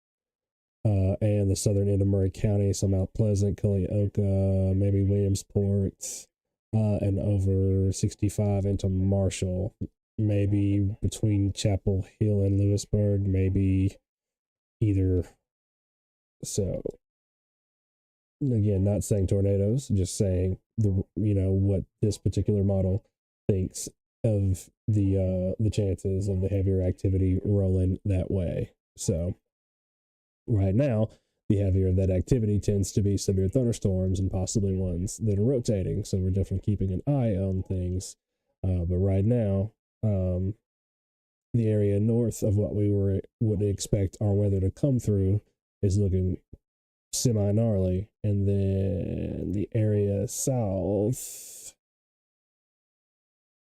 And the southern end of Murray County, so Mount Pleasant, Culleoka, maybe Williamsport, and over 65 into Marshall, maybe between Chapel Hill and Lewisburg, maybe either. So again, not saying tornadoes, just saying what this particular model thinks of the chances of the heavier activity rolling that way. So right now, the heavier that activity tends to be severe thunderstorms and possibly ones that are rotating. So we're definitely keeping an eye on things. But right now, the area north of what we would expect our weather to come through is looking semi-gnarly. And then the area south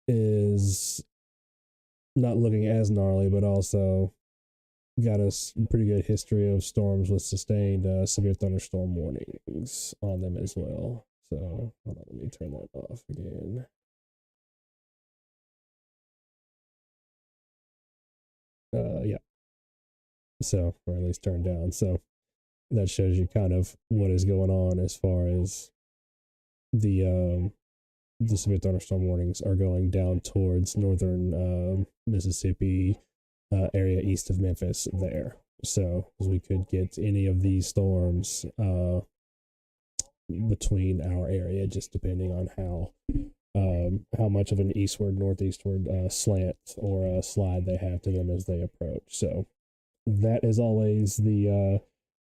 is not looking as gnarly, but also got a pretty good history of storms with sustained severe thunderstorm warnings on them as well. So hold on, let me turn that off again. Yeah. So, or at least turned down. So that shows you kind of what is going on as far as the severe thunderstorm warnings are going down towards northern Mississippi, area east of Memphis there. So we could get any of these storms between our area, just depending on how how much of an eastward northeastward slant or slide they have to them as they approach. So that is always the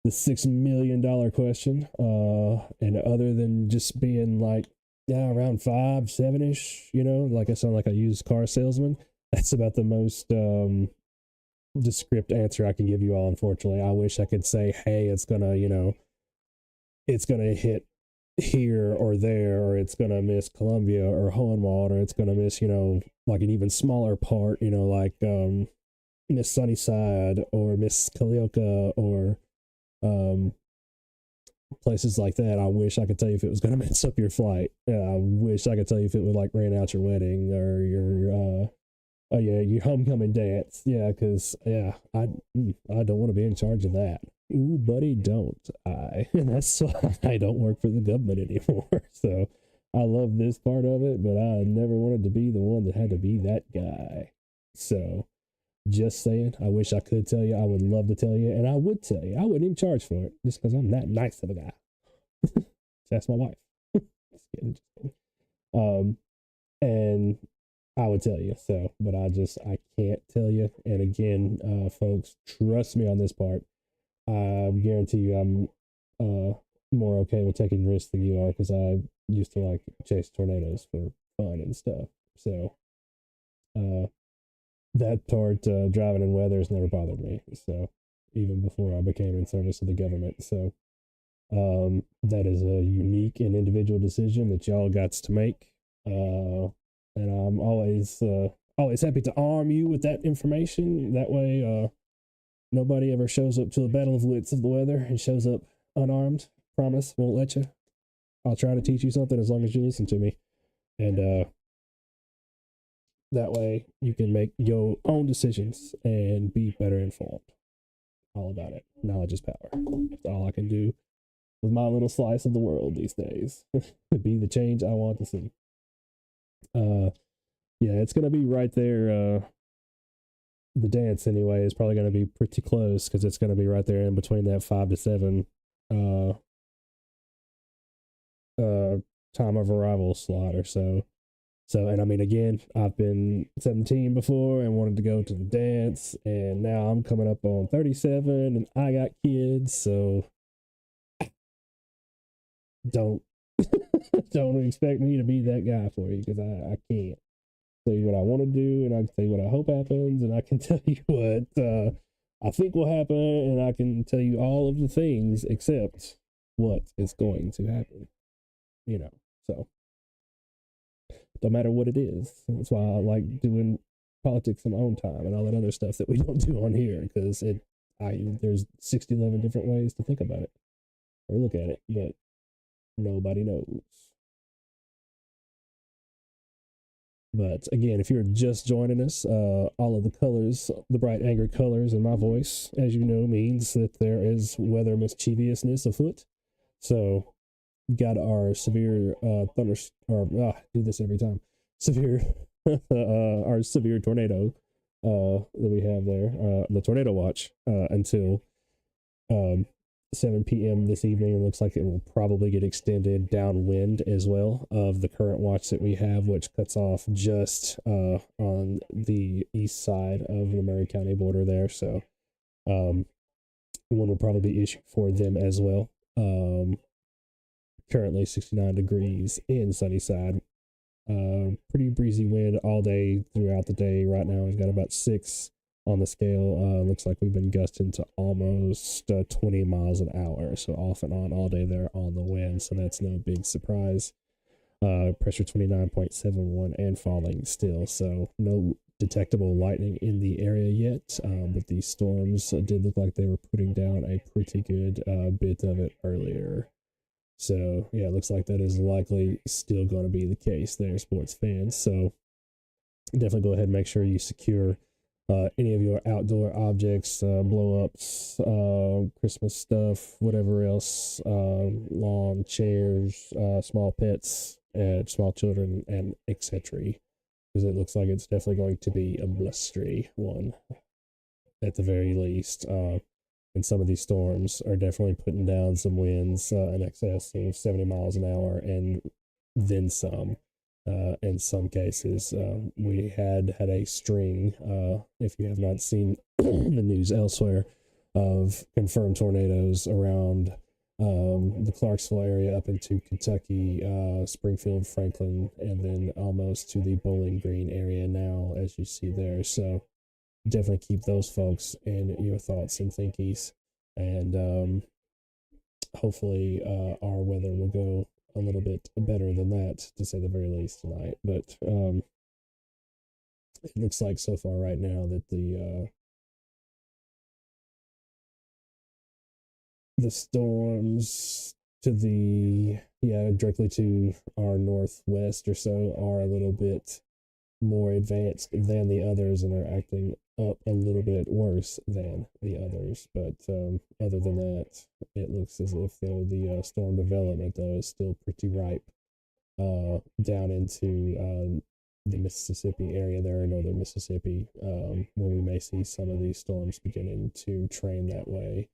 $6 million question. And other than just being like, yeah, around 5, 7-ish, like I sound like a used car salesman. That's about the most descript answer I can give you all, unfortunately. I wish I could say, hey, it's gonna hit here or there, or it's gonna miss Columbia or Hohenwald, or it's gonna miss, like an even smaller part, like miss Sunnyside or miss Kalioka or places like that. I wish I could tell you if it was going to mess up your flight. I wish I could tell you if it would like ran out your wedding or your homecoming dance. Yeah, because I don't want to be in charge of that. Ooh, buddy, don't I? And that's why I don't work for the government anymore. So I love this part of it, but I never wanted to be the one that had to be that guy. So just saying, I wish I could tell you. I would love to tell you, and I would tell you. I wouldn't even charge for it just because I'm that nice of a guy. That's my wife. Just kidding. And I would tell you so, but I can't tell you. And again, folks, trust me on this part. I guarantee you, I'm more okay with taking risks than you are because I used to like chase tornadoes for fun and stuff. So, that part, driving in weather, has never bothered me. So even before I became in service of the government. So that is a unique and individual decision that y'all got to make. And I'm always happy to arm you with that information. That way, nobody ever shows up to a battle of wits of the weather and shows up unarmed. Promise, won't let you. I'll try to teach you something as long as you listen to me. And that way you can make your own decisions and be better informed. All about it. Knowledge is power. That's all I can do with my little slice of the world these days. Be the change I want to see. Yeah, it's gonna be right there. The dance anyway is probably gonna be pretty close because it's gonna be right there in between that 5 to 7 time of arrival slot or so. So, and I mean, again, I've been 17 before and wanted to go to the dance, and now I'm coming up on 37 and I got kids, so don't expect me to be that guy for you because I can't tell you what I want to do, and I can tell you what I hope happens, and I can tell you what I think will happen, and I can tell you all of the things except what is going to happen, so. No matter what it is. That's why I like doing politics in my own time and all that other stuff that we don't do on here because there's 11 different ways to think about it or look at it, but nobody knows. But again, if you're just joining us, all of the colors, the bright angry colors in my voice, as you know, means that there is weather mischievousness afoot. So got our severe do this every time. Our severe tornado that we have there, the tornado watch until 7 p.m. this evening. It looks like it will probably get extended downwind as well of the current watch that we have, which cuts off just on the east side of the Murray County border there. So one will probably be issued for them as well. Currently 69 degrees in Sunnyside. Pretty breezy wind all day throughout the day. Right now we've got about 6 on the scale. Looks like we've been gusting to almost 20 miles an hour. So off and on all day there on the wind. So that's no big surprise. Pressure 29.71 and falling still. So no detectable lightning in the area yet. But these storms did look like they were putting down a pretty good bit of it earlier. So, yeah, it looks like that is likely still going to be the case there, sports fans. So, definitely go ahead and make sure you secure any of your outdoor objects, blow-ups, Christmas stuff, whatever else, lawn chairs, small pets, and small children, and etc. Because it looks like it's definitely going to be a blustery one, at the very least. And some of these storms are definitely putting down some winds in excess of 70 miles an hour and then some. In some cases, we had a string, if you have not seen the news elsewhere, of confirmed tornadoes around the Clarksville area up into Kentucky, Springfield, Franklin, and then almost to the Bowling Green area now, as you see there. So definitely keep those folks in your thoughts and thinkies. And hopefully our weather will go a little bit better than that, to say the very least, tonight. But it looks like so far right now that the storms to the directly to our northwest or so are a little bit more advanced than the others and are acting up a little bit worse than the others. But other than that, it looks as if the storm development though is still pretty ripe down into the Mississippi area there in northern Mississippi, where we may see some of these storms beginning to train that way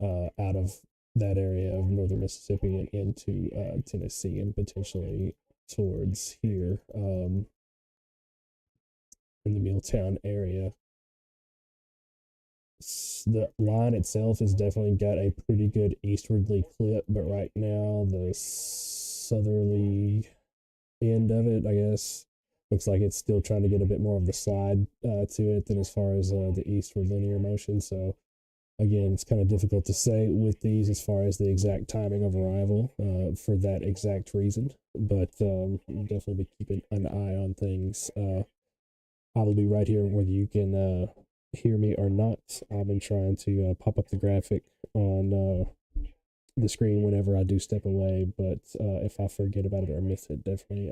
out of that area of northern Mississippi and into Tennessee and potentially towards here in the MuleTown area. The line itself has definitely got a pretty good eastwardly clip, but right now the southerly end of it, I guess, looks like it's still trying to get a bit more of the slide to it than as far as the eastward linear motion. So again, it's kind of difficult to say with these as far as the exact timing of arrival for that exact reason, but definitely be keeping an eye on things. I will be right here whether you can hear me or not. I've been trying to pop up the graphic on the screen whenever I do step away, but if I forget about it or miss it, definitely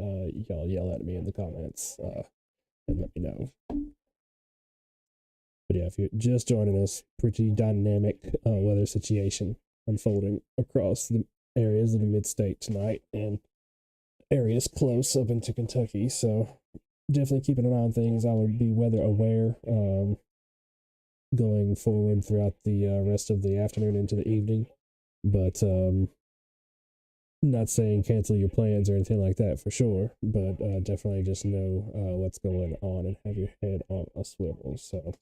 y'all yell at me in the comments and let me know. But yeah, if you're just joining us, pretty dynamic weather situation unfolding across the areas of the mid-state tonight and areas close up into Kentucky. So definitely keeping an eye on things. I would be weather aware going forward throughout the rest of the afternoon into the evening. But not saying cancel your plans or anything like that for sure, but definitely just know what's going on and have your head on a swivel. So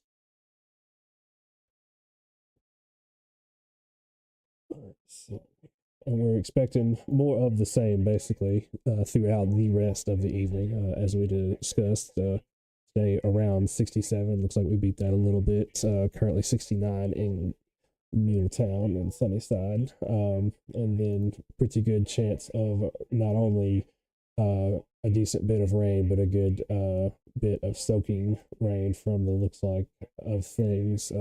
and we're expecting more of the same basically throughout the rest of the evening, as we discussed. Today around 67, looks like we beat that a little bit. Currently 69 in MuleTown and Sunnyside, and then pretty good chance of not only a decent bit of rain, but a good bit of soaking rain from the looks like of things,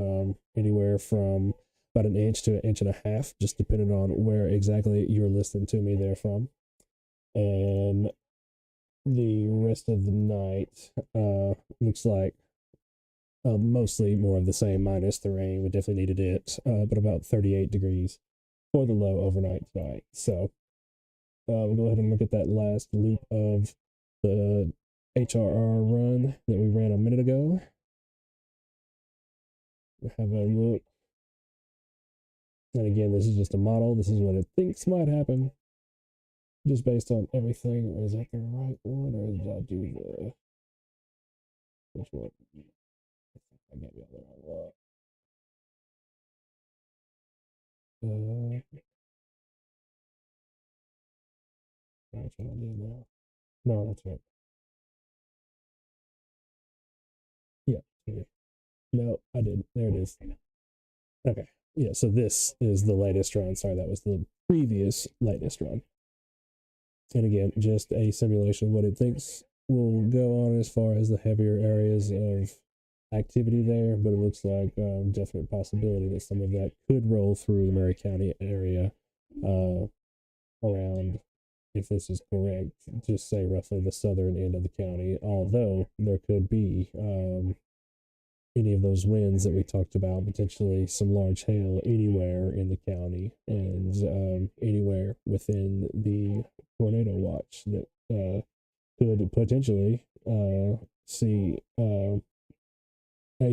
anywhere from about an inch to an inch and a half, just depending on where exactly you're listening to me there from. And the rest of the night looks like mostly more of the same, minus the rain. We definitely needed it, but about 38 degrees for the low overnight tonight. So we'll go ahead and look at that last loop of the HRR run that we ran a minute ago. Have a look. And again, this is just a model. This is what it thinks might happen, just based on everything. Is that the right one, or did I do the which one? I got the other one. Which one I did now? No, that's right. Yeah. No, I didn't. There it is. Okay. Yeah, so this is the latest run. Sorry, that was the previous latest run. And again, just a simulation of what it thinks will go on as far as the heavier areas of activity there, but it looks like definite possibility that some of that could roll through the Murray County area around, if this is correct, just say roughly the southern end of the county, although there could be any of those winds that we talked about, potentially some large hail anywhere in the county and anywhere within the tornado watch that could potentially see a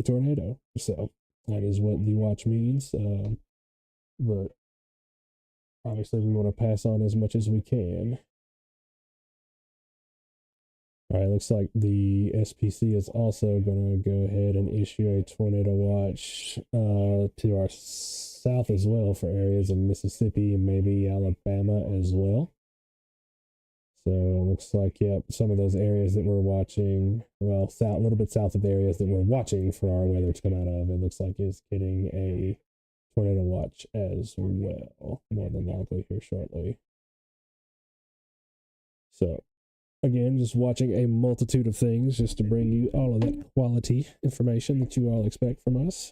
tornado. So that is what the watch means. But obviously we want to pass on as much as we can. All right, looks like the SPC is also going to go ahead and issue a tornado watch to our south as well for areas of Mississippi and maybe Alabama as well. So it looks like, yep, some of those areas that we're watching, well, south, a little bit south of the areas that we're watching for our weather to come out of, it looks like is getting a tornado watch as well, more than likely here shortly. So again, just watching a multitude of things just to bring you all of that quality information that you all expect from us.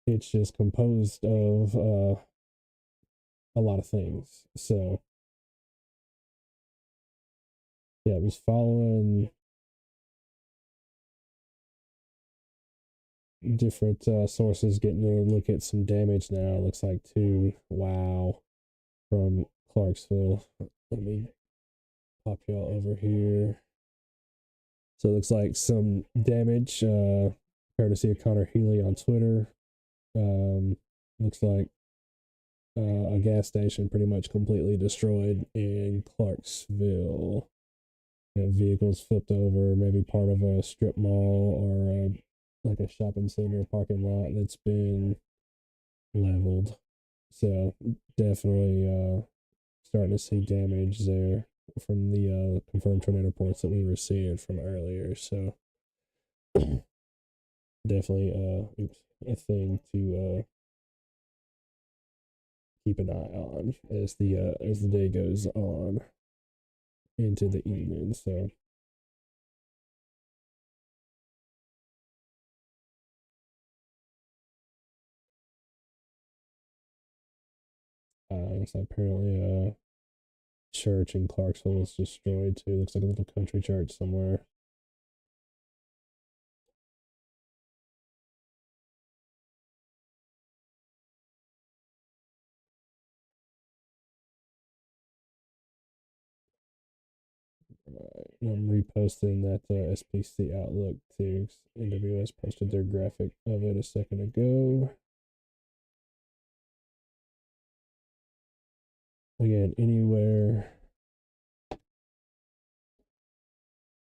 It's just composed of a lot of things. So yeah, just following different sources, getting to look at some damage now. It looks like too. Wow, from Clarksville. Let me pop y'all over here. So it looks like some damage, courtesy of Connor Healy on Twitter. Looks like a gas station pretty much completely destroyed in Clarksville. Vehicles flipped over, maybe part of a strip mall or like a shopping center parking lot that's been leveled. So definitely starting to see damage there from the confirmed tornado reports that we were seeing from earlier. So definitely a thing to keep an eye on as the day goes on into the evening. So so apparently a church in Clarksville was destroyed too. Looks like a little country church somewhere. I'm reposting that SPC Outlook too. NWS posted their graphic of it a second ago. Again, anywhere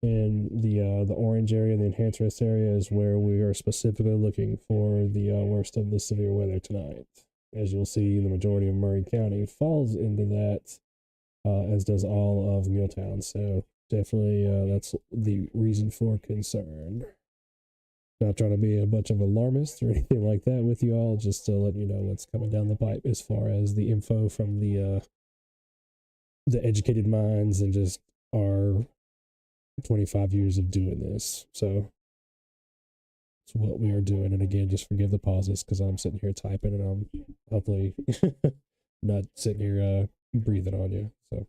in the orange area, the enhanced risk area, is where we are specifically looking for the worst of the severe weather tonight. As you'll see, the majority of Murray County falls into that, as does all of MuleTown. So definitely, that's the reason for concern. Not trying to be a bunch of alarmists or anything like that with you all, just to let you know what's coming down the pipe as far as the info from the educated minds and just our 25 years of doing this. So it's what we are doing. And again, just forgive the pauses because I'm sitting here typing and I'm hopefully not sitting here breathing on you. So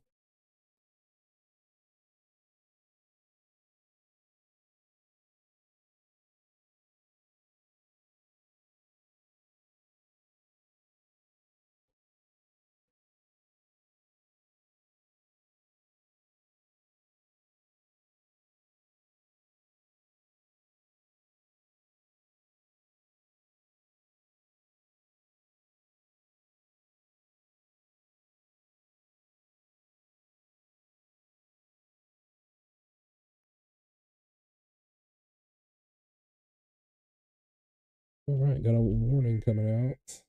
all right, got a warning coming out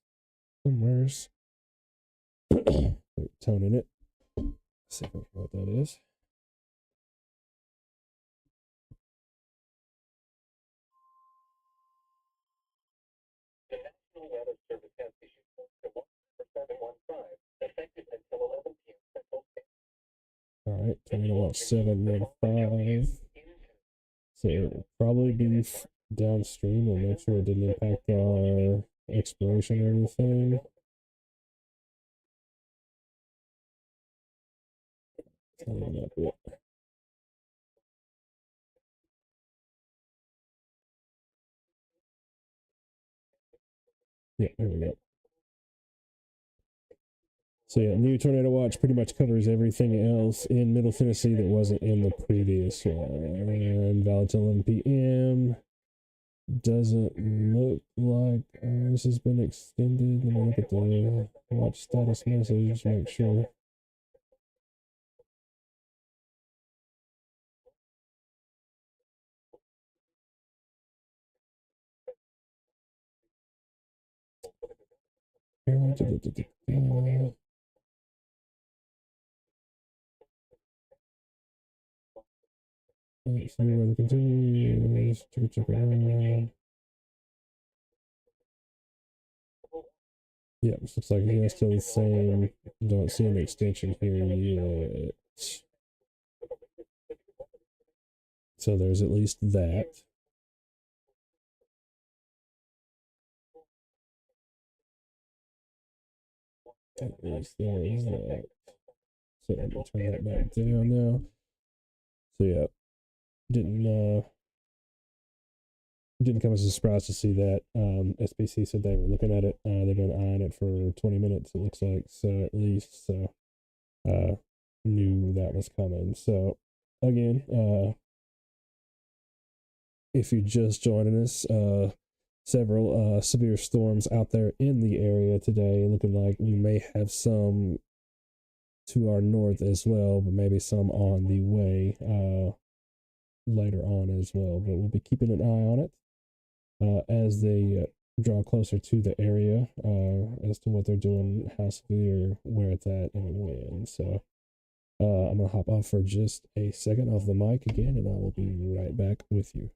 somewheres. Toning it. Let's see what that is. The National Weather Service has issued to 715, effective until 11 p.m. Central. All right, tornado watch 715. So it'll probably be downstream. We'll make sure it didn't impact our exploration or anything. Coming up yet. Yeah, there we go. So yeah, new tornado watch pretty much covers everything else in Middle Tennessee that wasn't in the previous one. And valid till 11 p.m. Doesn't look like ours has been extended. Let me look at the watch status message, make sure. Let's see whether it continues. Check it out. Yeah, looks like yeah, still the same. Don't see an extension here yet. So there's at least that. At least there is that. So let me turn that back down now. So yeah, didn't didn't come as a surprise to see that. SBC said they were looking at it. They've been eyeing it for 20 minutes. It looks like so at least so. Knew that was coming. So again, if you're just joining us, several severe storms out there in the area today. Looking like we may have some to our north as well, but maybe some on the way later on as well. But we'll be keeping an eye on it as they draw closer to the area as to what they're doing, how severe, where it's at, and when. So I'm going to hop off for just a second off the mic again, and I will be right back with you.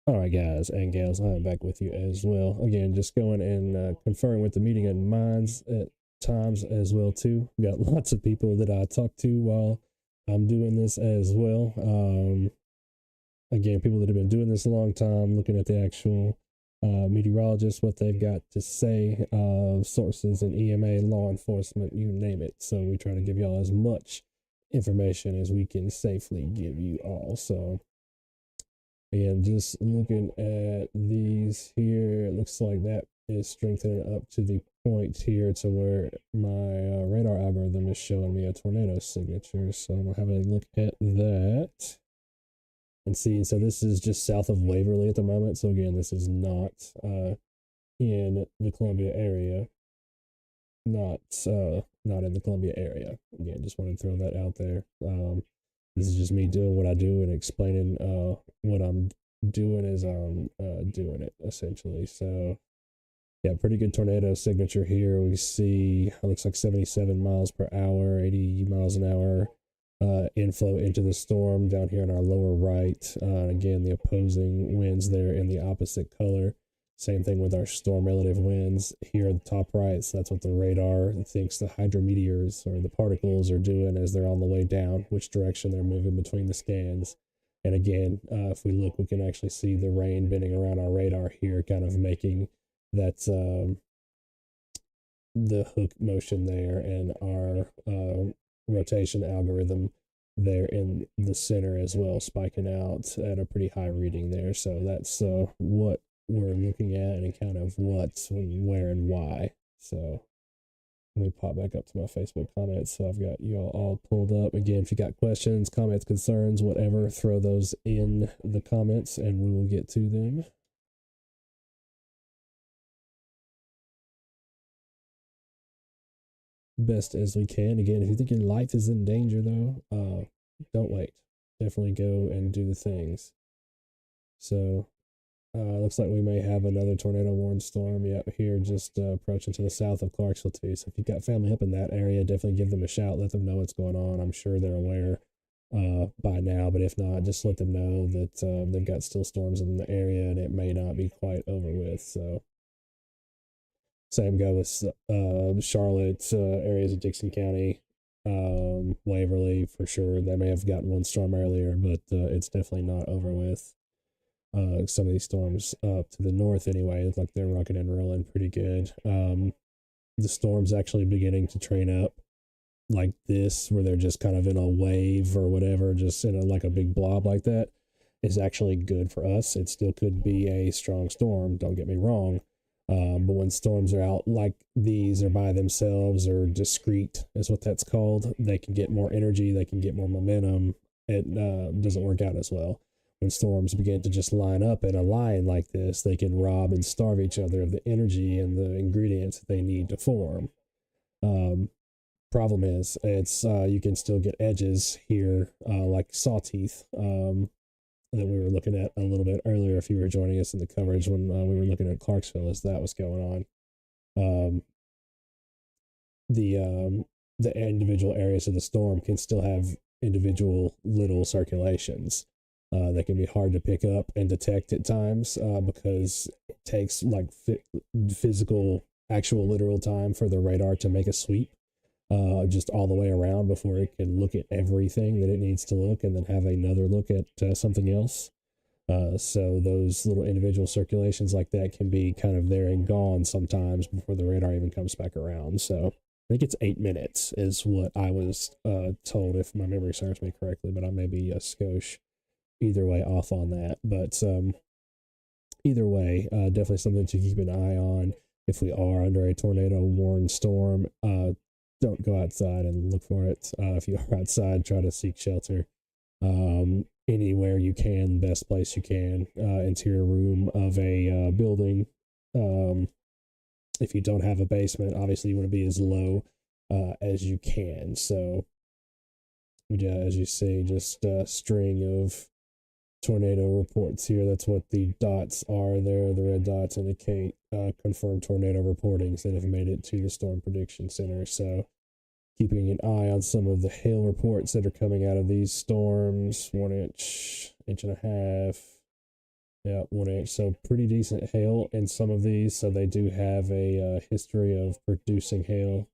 All right, guys and gals, I'm back with you as well. Again, just going and conferring with the meeting in minds at times as well too. We got lots of people that I talk to while I'm doing this as well. Again, people that have been doing this a long time, looking at the actual meteorologists, what they've got to say, sources in EMA, law enforcement, you name it. So we try to give y'all as much information as we can safely give you all. So, and just looking at these here, it looks like that is strengthening up to the point here to where my radar algorithm is showing me a tornado signature. So I'm going to have a look at that and see. So this is just south of Waverly at the moment. So again, this is not in the Columbia area. Not in the Columbia area. Again, just want to throw that out there. This is just me doing what I do and explaining what I'm doing as I'm doing it, essentially. So yeah, pretty good tornado signature here. We see it looks like 77 miles per hour, 80 miles an hour inflow into the storm down here in our lower right. Again, the opposing winds there in the opposite color. Same thing with our storm relative winds here at the top right. So that's what the radar thinks the hydrometeors or the particles are doing as they're on the way down, which direction they're moving between the scans. And again, if we look, we can actually see the rain bending around our radar here, kind of making that the hook motion there, and our rotation algorithm there in the center as well, spiking out at a pretty high reading there. So that's what we're looking at and kind of what, where, and why. So let me pop back up to my Facebook comments. So I've got you all pulled up. Again, if you got questions, comments, concerns, whatever, throw those in the comments and we will get to them. Best as we can. Again, if you think your life is in danger though, don't wait. Definitely go and do the things. So looks like we may have another tornado warned storm. Yep, here just approaching to the south of Clarksville too. So if you've got family up in that area, definitely give them a shout. Let them know what's going on. I'm sure they're aware by now, but if not, just let them know that they've got still storms in the area and it may not be quite over with. So same go with Charlotte, areas of Dixon County, Waverly for sure. They may have gotten one storm earlier, but it's definitely not over with. Some of these storms up to the north anyway, look like they're rocking and rolling pretty good. The storm's actually beginning to train up like this, where they're just kind of in a wave or whatever, just in like a big blob like that, is actually good for us. It still could be a strong storm, don't get me wrong. But when storms are out like these or by themselves or discrete is what that's called, they can get more energy, they can get more momentum. It doesn't work out as well. When storms begin to just line up in a line like this, they can rob and starve each other of the energy and the ingredients that they need to form. Problem is, it's you can still get edges here, like saw teeth, that we were looking at a little bit earlier if you were joining us in the coverage when we were looking at Clarksville as that was going on. The individual areas of the storm can still have individual little circulations that can be hard to pick up and detect at times because it takes like physical, actual literal time for the radar to make a sweep just all the way around before it can look at everything that it needs to look and then have another look at something else. So those little individual circulations like that can be kind of there and gone sometimes before the radar even comes back around. So I think it's 8 minutes is what I was told, if my memory serves me correctly, but I may be a skosh either way off on that. But either way, definitely something to keep an eye on if we are under a tornado warned storm. Don't go outside and look for it. If you are outside, try to seek shelter anywhere you can, best place you can, interior room of a building. If you don't have a basement, obviously you want to be as low as you can. So, yeah, as you see, just a string of tornado reports here. That's what the dots are there. The red dots indicate confirmed tornado reportings that have made it to the Storm Prediction Center. So keeping an eye on some of the hail reports that are coming out of these storms. 1 inch, inch and a half. Yeah, 1 inch. So pretty decent hail in some of these. So they do have a history of producing hail.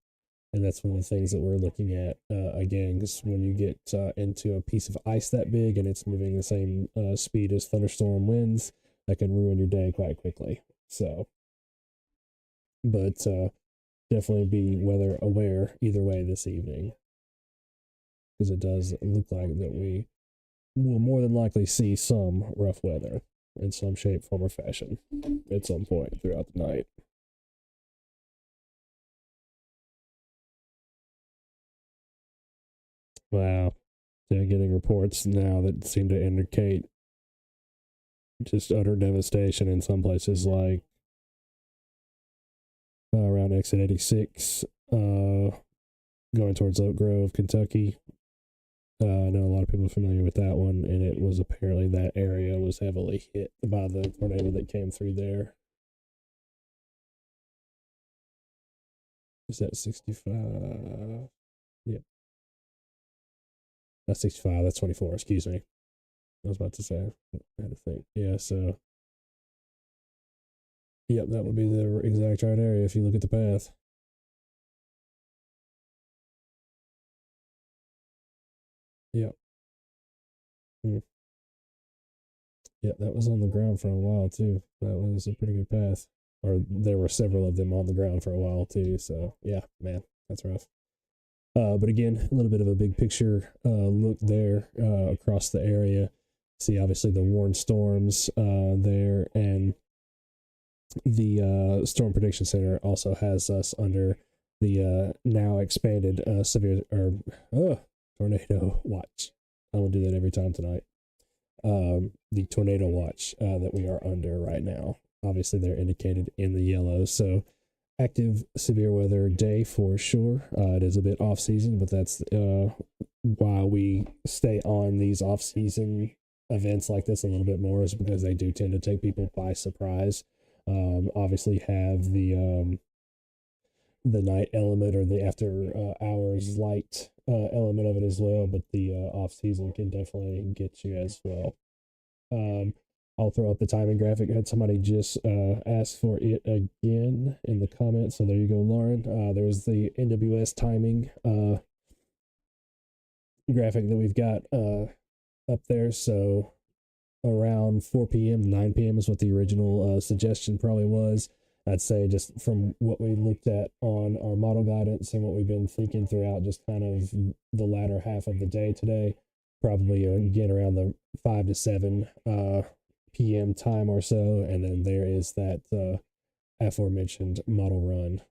And that's one of the things that we're looking at, again, because when you get into a piece of ice that big and it's moving the same speed as thunderstorm winds, that can ruin your day quite quickly. So, but definitely be weather aware either way this evening, because it does look like that we will more than likely see some rough weather in some shape, form, or fashion at some point throughout the night. Wow. Yeah, getting reports now that seem to indicate just utter devastation in some places, like around exit 86, going towards Oak Grove, Kentucky. I know a lot of people are familiar with that one, and it was apparently that area was heavily hit by the tornado that came through there. Is that 65? Yeah. That's 65. That's 24. Excuse me. I was about to say. I had to think. Yeah, so. Yep, that would be the exact right area if you look at the path. Yep. Mm. Yeah, that was on the ground for a while too. That was a pretty good path. Or there were several of them on the ground for a while too. So yeah, man, that's rough. But again, a little bit of a big picture look there across the area. See, obviously the warned storms there, and the Storm Prediction Center also has us under the now expanded severe or tornado watch. I will do that every time tonight. The tornado watch that we are under right now. Obviously, they're indicated in the yellow. So, active severe weather day for sure. It is a bit off season, but that's why we stay on these off season events like this a little bit more, is because they do tend to take people by surprise. Obviously, have the night element or the after hours light element of it as well, but the off season can definitely get you as well. I'll throw up the timing graphic. I had somebody just ask for it again in the comments. So there you go, Lauren. There's the NWS timing graphic that we've got up there. So around 4 p.m., 9 p.m. is what the original suggestion probably was. I'd say just from what we looked at on our model guidance and what we've been thinking throughout just kind of the latter half of the day today, probably again around the 5 to 7 p.m. time or so. And then there is that aforementioned model run.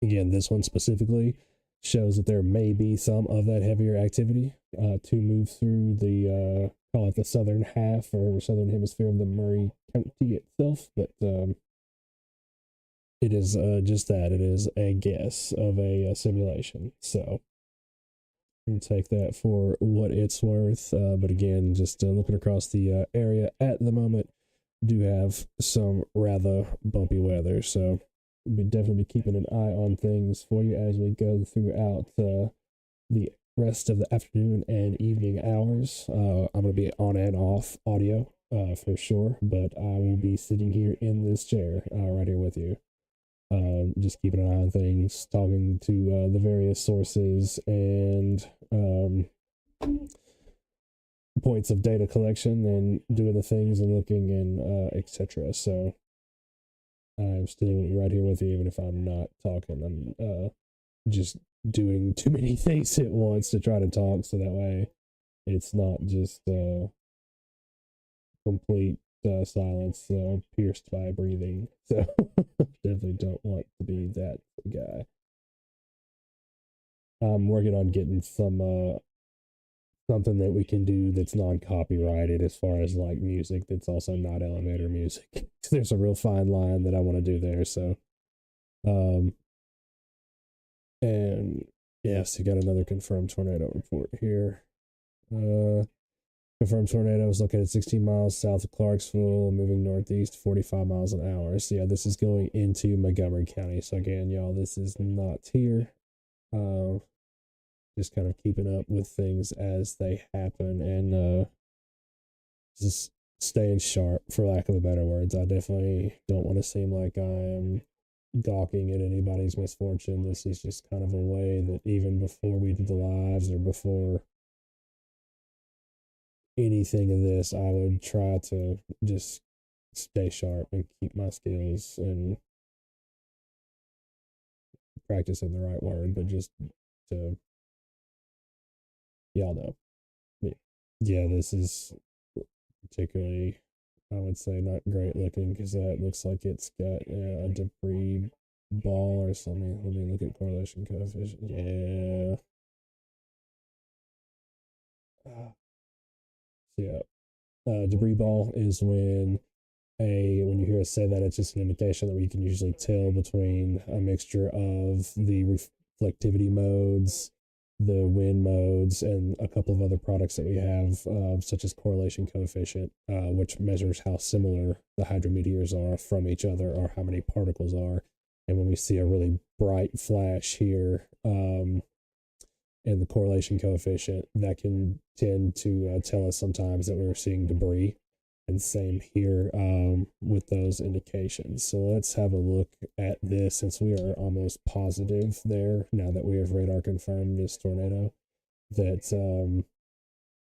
Again, this one specifically shows that there may be some of that heavier activity to move through the call it the southern half or southern hemisphere of the Murray County itself, but it is just that. It is a guess of a simulation. So you can take that for what it's worth. But again, just looking across the area at the moment, do have some rather bumpy weather. So we'll definitely be keeping an eye on things for you as we go throughout the rest of the afternoon and evening hours. I'm going to be on and off audio for sure, but I will be sitting here in this chair right here with you. Just keeping an eye on things, talking to the various sources and points of data collection and doing the things and looking and etc. So I'm still right here with you, even if I'm not talking. I'm just doing too many things at once to try to talk, so that way it's not just complete silence pierced by breathing. So definitely don't want to be that guy. I'm working on getting some something that we can do that's non-copyrighted as far as like music that's also not elevator music. There's a real fine line that I want to do there. So and yes, you got another confirmed tornado report here. Confirmed tornado is located 16 miles south of Clarksville, moving northeast 45 miles an hour. So yeah, this is going into Montgomery County. So again, y'all, this is not here. Just kind of keeping up with things as they happen and just staying sharp, for lack of a better words. I definitely don't want to seem like I am gawking at anybody's misfortune. This is just kind of a way that even before we did the lives or before anything of this, I would try to just stay sharp and keep my skills and practice in the right word, but just to y'all know. Yeah, this is particularly, I would say, not great looking because that looks like it's got a debris ball or something. Let me look at correlation coefficient. Yeah. Yeah. Debris ball is when you hear us say that, it's just an indication that we can usually tell between a mixture of the reflectivity modes, the wind modes, and a couple of other products that we have, such as correlation coefficient, which measures how similar the hydrometeors are from each other or how many particles are. And when we see a really bright flash here, in the correlation coefficient, that can tend to tell us sometimes that we're seeing debris. And same here with those indications. So let's have a look at this, since we are almost positive there, now that we have radar confirmed this tornado, that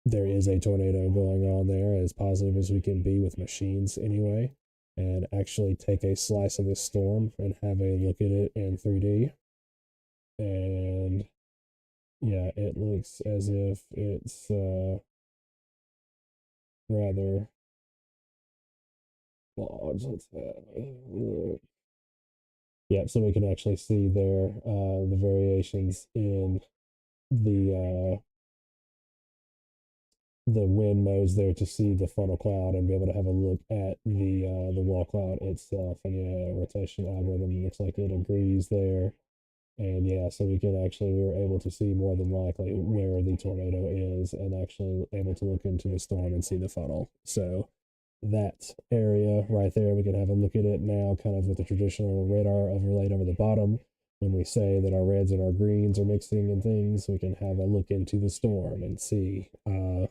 there is a tornado going on there, as positive as we can be with machines anyway, and actually take a slice of this storm and have a look at it in 3D. And yeah, it looks as if it's rather large. Let's have a look. Yeah, so we can actually see there the variations in the wind modes there to see the funnel cloud and be able to have a look at the wall cloud itself. And yeah, rotation algorithm looks like it agrees there. And yeah, so we were able to see more than likely where the tornado is, and actually able to look into the storm and see the funnel. So that area right there, we can have a look at it now, kind of with the traditional radar overlaid over the bottom. When we say that our reds and our greens are mixing and things, we can have a look into the storm and see the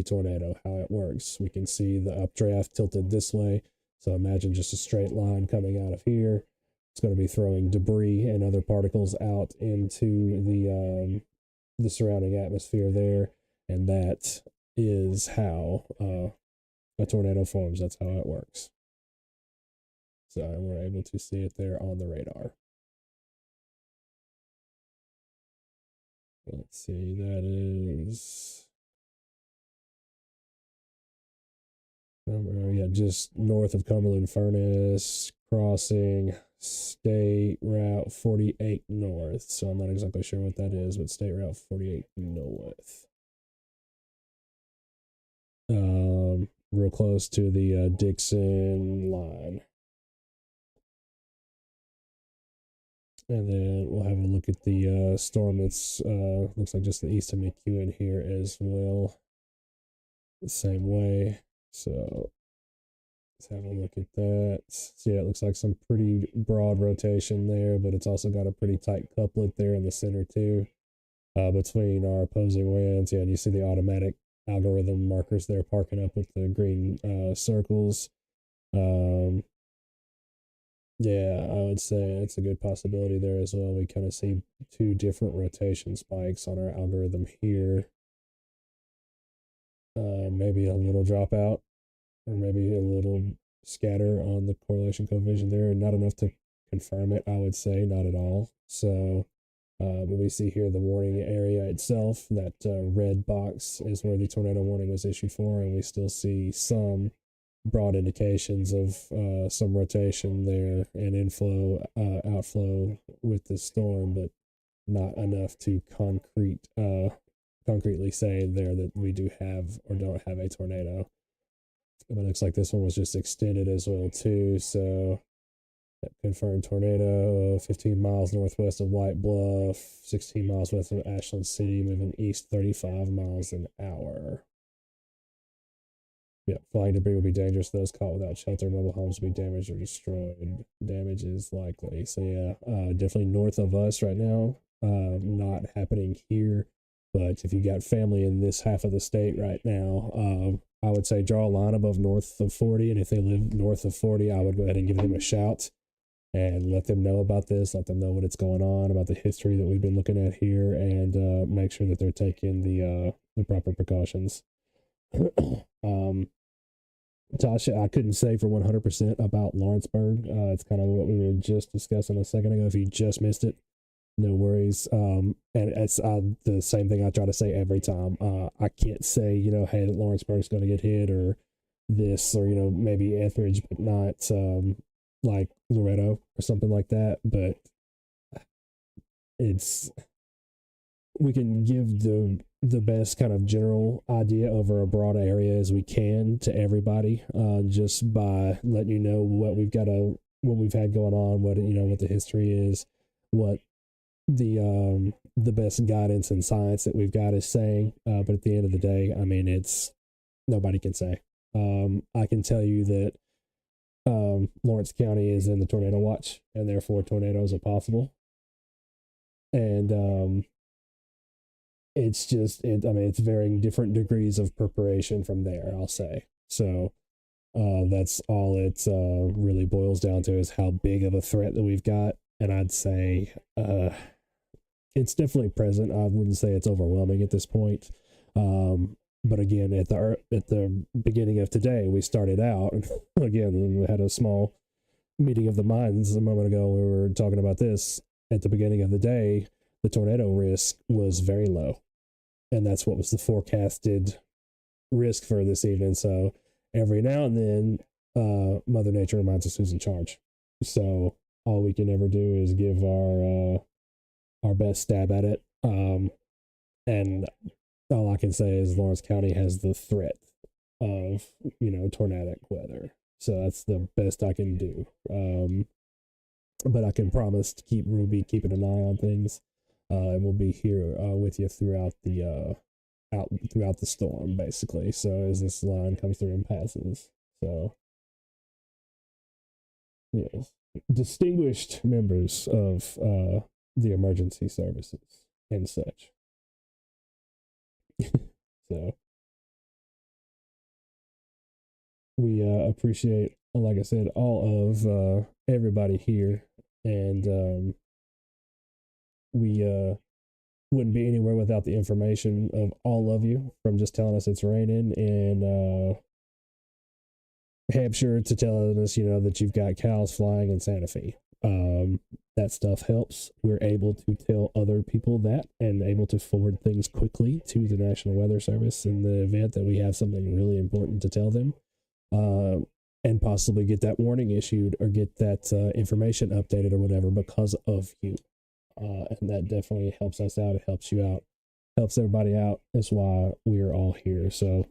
tornado, how it works. We can see the updraft tilted this way. So imagine just a straight line coming out of here. It's going to be throwing debris and other particles out into the surrounding atmosphere there, and that is how a tornado forms. That's how it works. So we're able to see it there on the radar. Let's see, that is just north of Cumberland Furnace, crossing State Route 48 North. So I'm not exactly sure what that is, but State Route 48 North. Real close to the Dixon line. And then we'll have a look at the storm that's looks like just the east of McEwen here as well. The same way. So let's have a look at that. So yeah, it looks like some pretty broad rotation there, but it's also got a pretty tight couplet there in the center too, between our opposing winds. Yeah, and you see the automatic algorithm markers there parking up with the green circles. Yeah, I would say it's a good possibility there as well. We kind of see two different rotation spikes on our algorithm here. Maybe a little dropout, or maybe a little scatter on the correlation coefficient there. Not enough to confirm it, I would say, not at all. So, but we see here the warning area itself. That red box is where the tornado warning was issued for, and we still see some broad indications of some rotation there and inflow, outflow with the storm, but not enough to concretely say there that we do have or don't have a tornado. But it looks like this one was just extended as well too. So confirmed tornado 15 miles northwest of White Bluff, 16 miles west of Ashland City, moving east 35 miles an hour. Yeah, flying debris will be dangerous. Those caught without shelter, mobile homes will be damaged or destroyed. Damage is likely. So yeah, definitely north of us right now. Not happening here, but if you got family in this half of the state right now, I would say draw a line above north of 40, and if they live north of 40, I would go ahead and give them a shout and let them know about this, let them know what it's going on, about the history that we've been looking at here, and make sure that they're taking the proper precautions. Tasha, I couldn't say for 100% about Lawrenceburg. It's kind of what we were just discussing a second ago. If you just missed it, no worries. And it's the same thing I try to say every time. I can't say, hey, that Lawrenceburg's going to get hit or this, or, maybe Etheridge, but not like Loretto or something like that. But it's, we can give the best kind of general idea over a broad area as we can to everybody, just by letting you know what we've had going on, what the history is, what the best guidance and science that we've got is saying. But at the end of the day, I mean, it's nobody can say. I can tell you that Lawrence County is in the tornado watch, and therefore tornadoes are possible. And it's just, it's varying different degrees of preparation from there, I'll say. So that's all it really boils down to, is how big of a threat that we've got. And I'd say it's definitely present. I wouldn't say it's overwhelming at this point. But again, at the beginning of today, we started out, again, we had a small meeting of the minds a moment ago. We were talking about this. At the beginning of the day, the tornado risk was very low. And that's what was the forecasted risk for this evening. So every now and then, Mother Nature reminds us who's in charge. So all we can ever do is give our best stab at it. And all I can say is Lawrence County has the threat of, tornadic weather. So that's the best I can do. But I can promise to we'll be keeping an eye on things. And we'll be here with you throughout the storm, basically. So as this line comes through and passes. So yes, distinguished members of the emergency services and such. So we appreciate, like I said, all of everybody here, and we wouldn't be anywhere without the information of all of you, from just telling us it's raining in Hampshire to telling us, that you've got cows flying in Santa Fe. That stuff helps. We're able to tell other people that, and able to forward things quickly to the National Weather Service in the event that we have something really important to tell them, and possibly get that warning issued or get that information updated or whatever because of you. And that definitely helps us out. It helps you out, helps everybody out. That's why we're all here. So,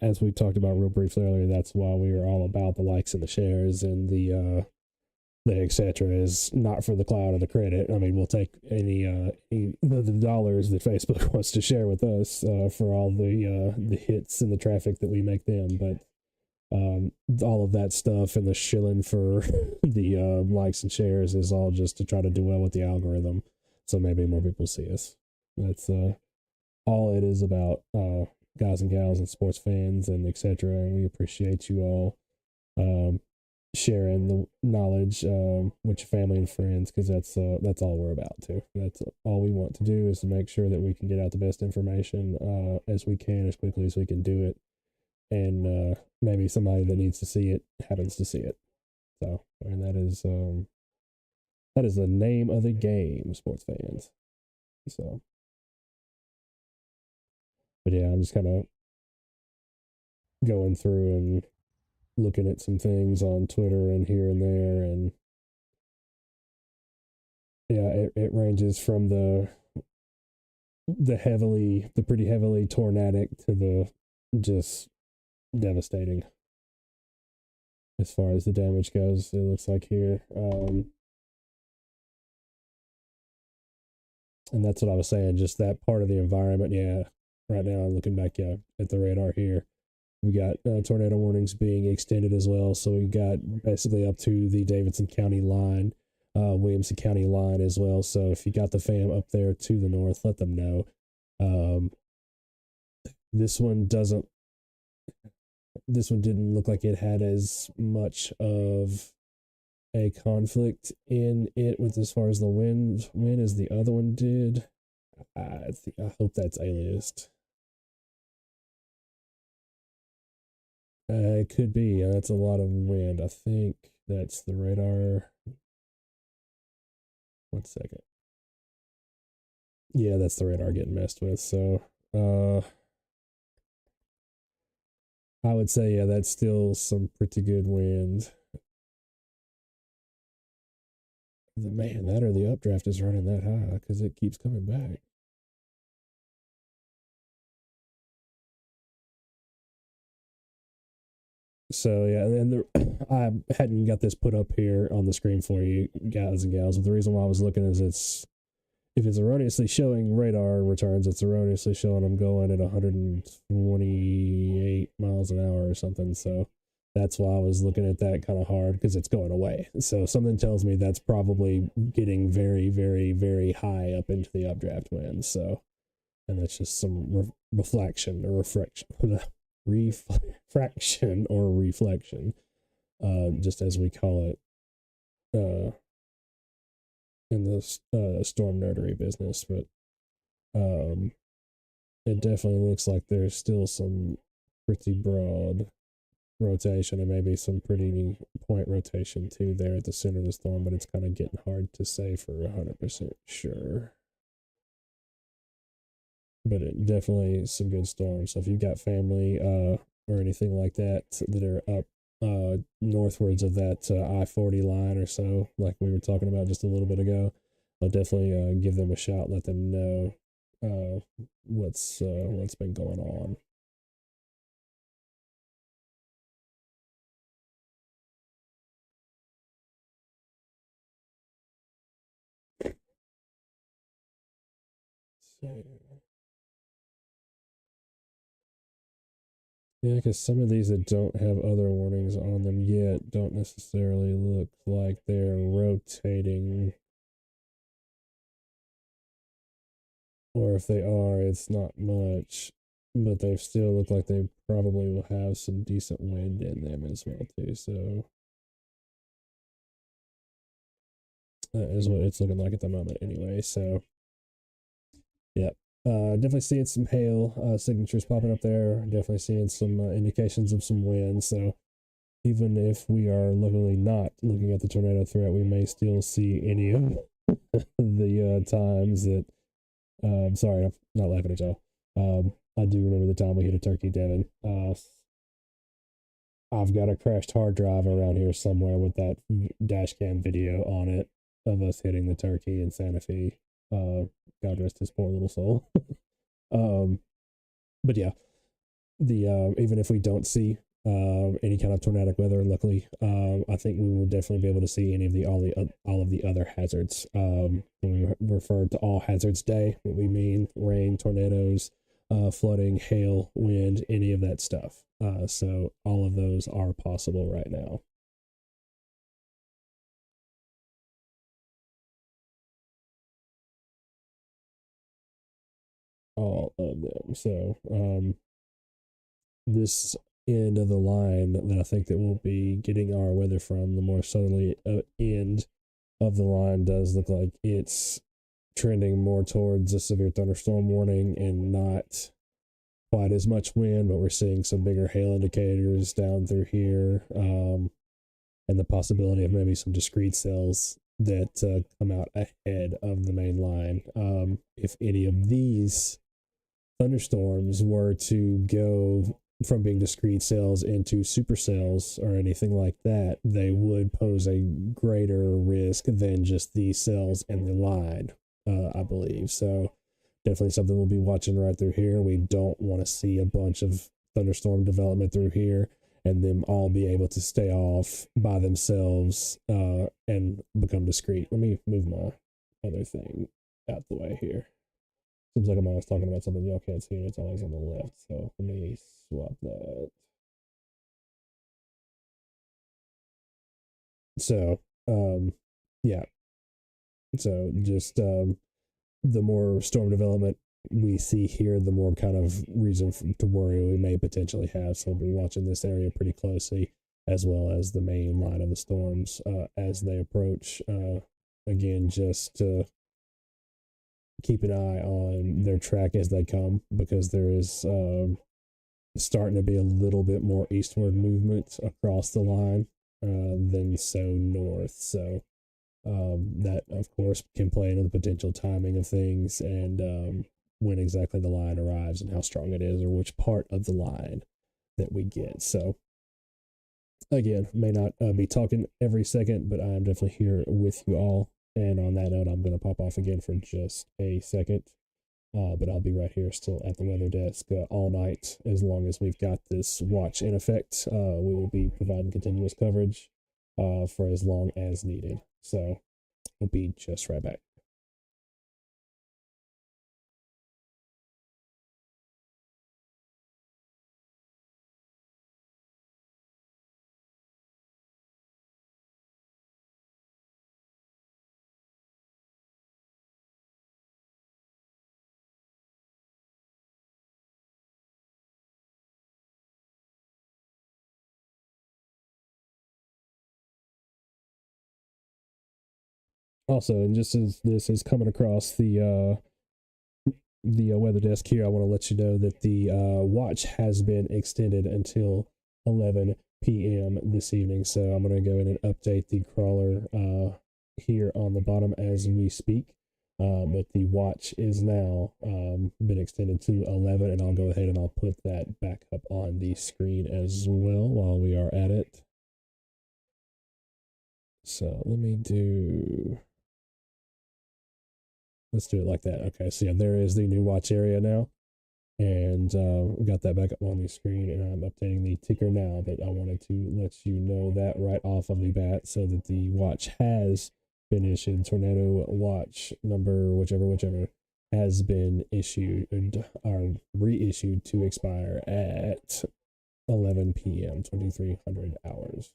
as we talked about real briefly earlier, that's why we are all about the likes and the shares and the etc. is not for the cloud or the credit. I mean, we'll take any the dollars that Facebook wants to share with us for all the hits and the traffic that we make them, but all of that stuff and the shilling for the likes and shares is all just to try to do well with the algorithm, so maybe more people see us. That's all it is about, guys and gals and sports fans and etc. And we appreciate you all sharing the knowledge with your family and friends, because that's all we're about too. That's all we want to do, is to make sure that we can get out the best information as we can, as quickly as we can do it, and maybe somebody that needs to see it happens to see it. So, and that is the name of the game, sports fans. So, but yeah, I'm just kind of going through and looking at some things on Twitter and here and there, and yeah, it ranges from the pretty heavily tornadic to the just devastating as far as the damage goes. It looks like here, and that's what I was saying, just that part of the environment. Yeah, right now I'm looking back at the radar here. We got tornado warnings being extended as well, so we got basically up to the Davidson County line, Williamson County line as well. So if you got the fam up there to the north, let them know. This one didn't look like it had as much of a conflict in it with as far as the wind as the other one did. I hope that's aliased. It could be. That's a lot of wind. I think that's the radar. 1 second. Yeah, that's the radar getting messed with. So, I would say, yeah, that's still some pretty good wind. Man, that or the updraft is running that high because it keeps coming back. So yeah, and I hadn't got this put up here on the screen for you guys and gals, but the reason why I was looking is if it's erroneously showing radar returns, it's erroneously showing them going at 128 miles an hour or something. So that's why I was looking at that kind of hard because it's going away. So something tells me that's probably getting very, very, very high up into the updraft wind. So, and that's just some reflection or refraction, refraction or reflection, just as we call it in the storm nerdery business. But um, it definitely looks like there's still some pretty broad rotation and maybe some pretty point rotation too there at the center of the storm, but it's kind of getting hard to say for 100% sure. But it definitely some good storms. So if you've got family or anything like that that are up northwards of that I-40 line or so, like we were talking about just a little bit ago, I'll definitely give them a shout, let them know what's been going on. So, yeah, because some of these that don't have other warnings on them yet don't necessarily look like they're rotating. Or if they are, it's not much. But they still look like they probably will have some decent wind in them as well, too. So that is what it's looking like at the moment, anyway. So, yeah. Definitely seeing some hail signatures popping up there. Definitely seeing some indications of some wind. So, even if we are luckily not looking at the tornado threat, we may still see any of the times that. Sorry, I'm not laughing at y'all. I do remember the time we hit a turkey, Devin. I've got a crashed hard drive around here somewhere with that dash cam video on it of us hitting the turkey in Santa Fe. God rest his poor little soul. um, but yeah, the even if we don't see any kind of tornadic weather, luckily, I think we will definitely be able to see any of the all of the other hazards. When we refer to all hazards day, what we mean rain, tornadoes, flooding, hail, wind, any of that stuff. So all of those are possible right now. All of them. So this end of the line that I think that we'll be getting our weather from, the more southerly end of the line, does look like it's trending more towards a severe thunderstorm warning and not quite as much wind, but we're seeing some bigger hail indicators down through here, and the possibility of maybe some discrete cells that come out ahead of the main line. If any of these thunderstorms were to go from being discrete cells into supercells or anything like that, they would pose a greater risk than just the cells in the line, I believe. So definitely something we'll be watching right through here. We don't want to see a bunch of thunderstorm development through here and them all be able to stay off by themselves and become discrete. Let me move my other thing out the way here. Seems like I'm always talking about something y'all can't see, and it's always on the left. So let me swap that. So, yeah. So just the more storm development we see here, the more kind of reason to worry we may potentially have. So we'll be watching this area pretty closely, as well as the main line of the storms as they approach. Again, just keep an eye on their track as they come, because there is starting to be a little bit more eastward movement across the line than so north. So that, of course, can play into the potential timing of things and when exactly the line arrives and how strong it is or which part of the line that we get. So, again, may not be talking every second, but I am definitely here with you all. And on that note, I'm going to pop off again for just a second. But I'll be right here still at the weather desk all night as long as we've got this watch in effect. We will be providing continuous coverage for as long as needed. So we'll be just right back. Also, and just as this is coming across the weather desk here, I want to let you know that the watch has been extended until 11 p.m. this evening. So I'm going to go in and update the crawler here on the bottom as we speak. But the watch is now been extended to 11, and I'll go ahead and I'll put that back up on the screen as well while we are at it. So let's do it like that. Okay, so yeah, there is the new watch area now. And we got that back up on the screen, and I'm updating the ticker now, but I wanted to let you know that right off of the bat so that the watch has been issued. Tornado watch number, whichever, has been issued or reissued to expire at 11 p.m., 2300 hours.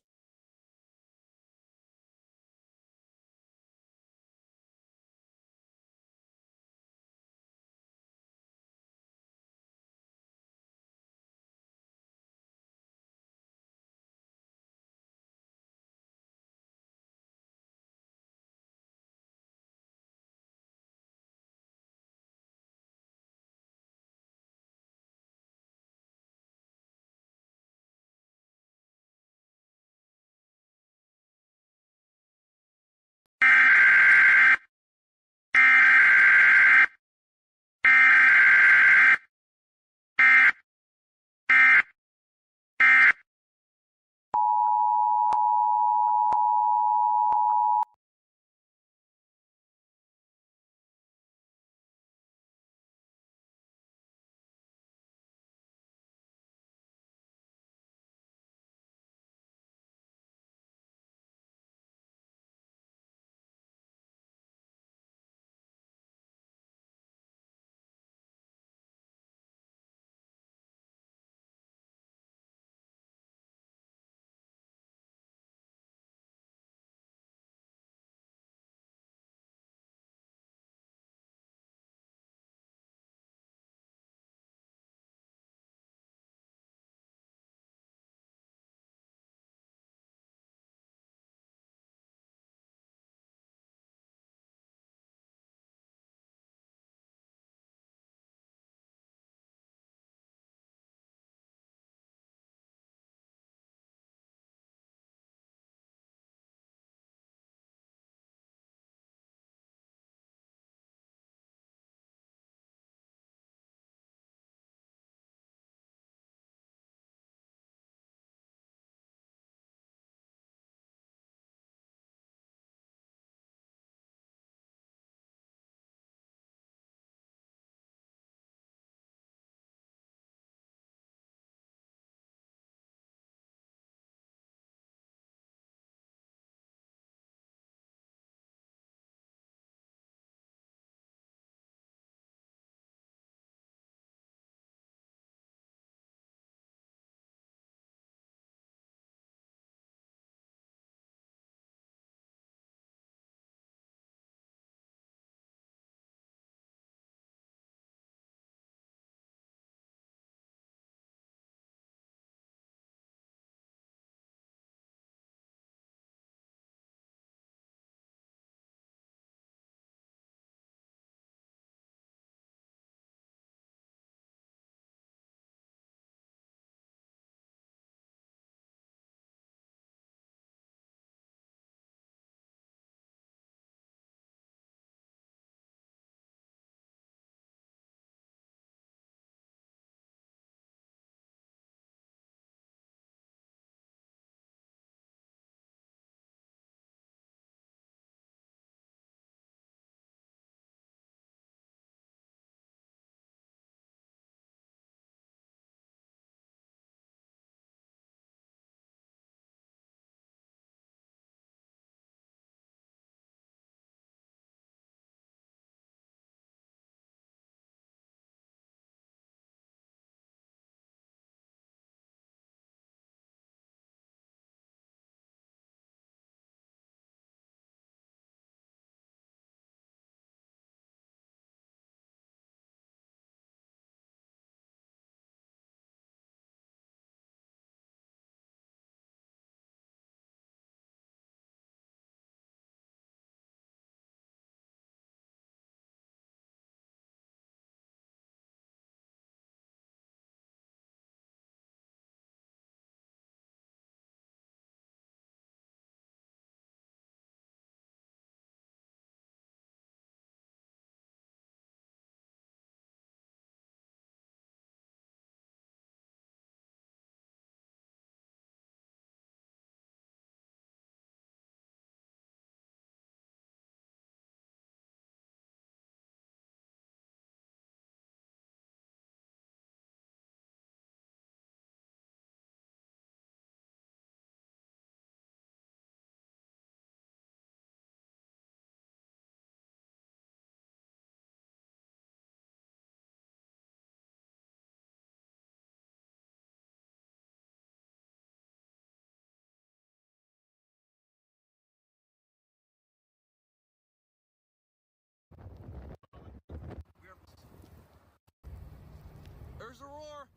Here's a roar.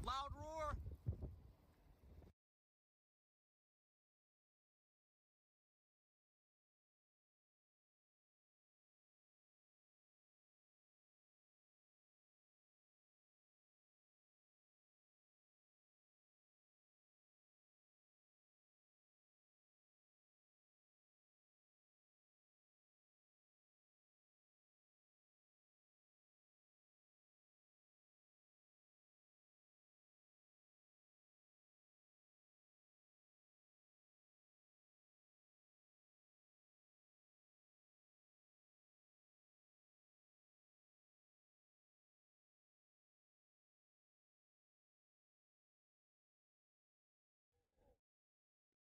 Loud roar.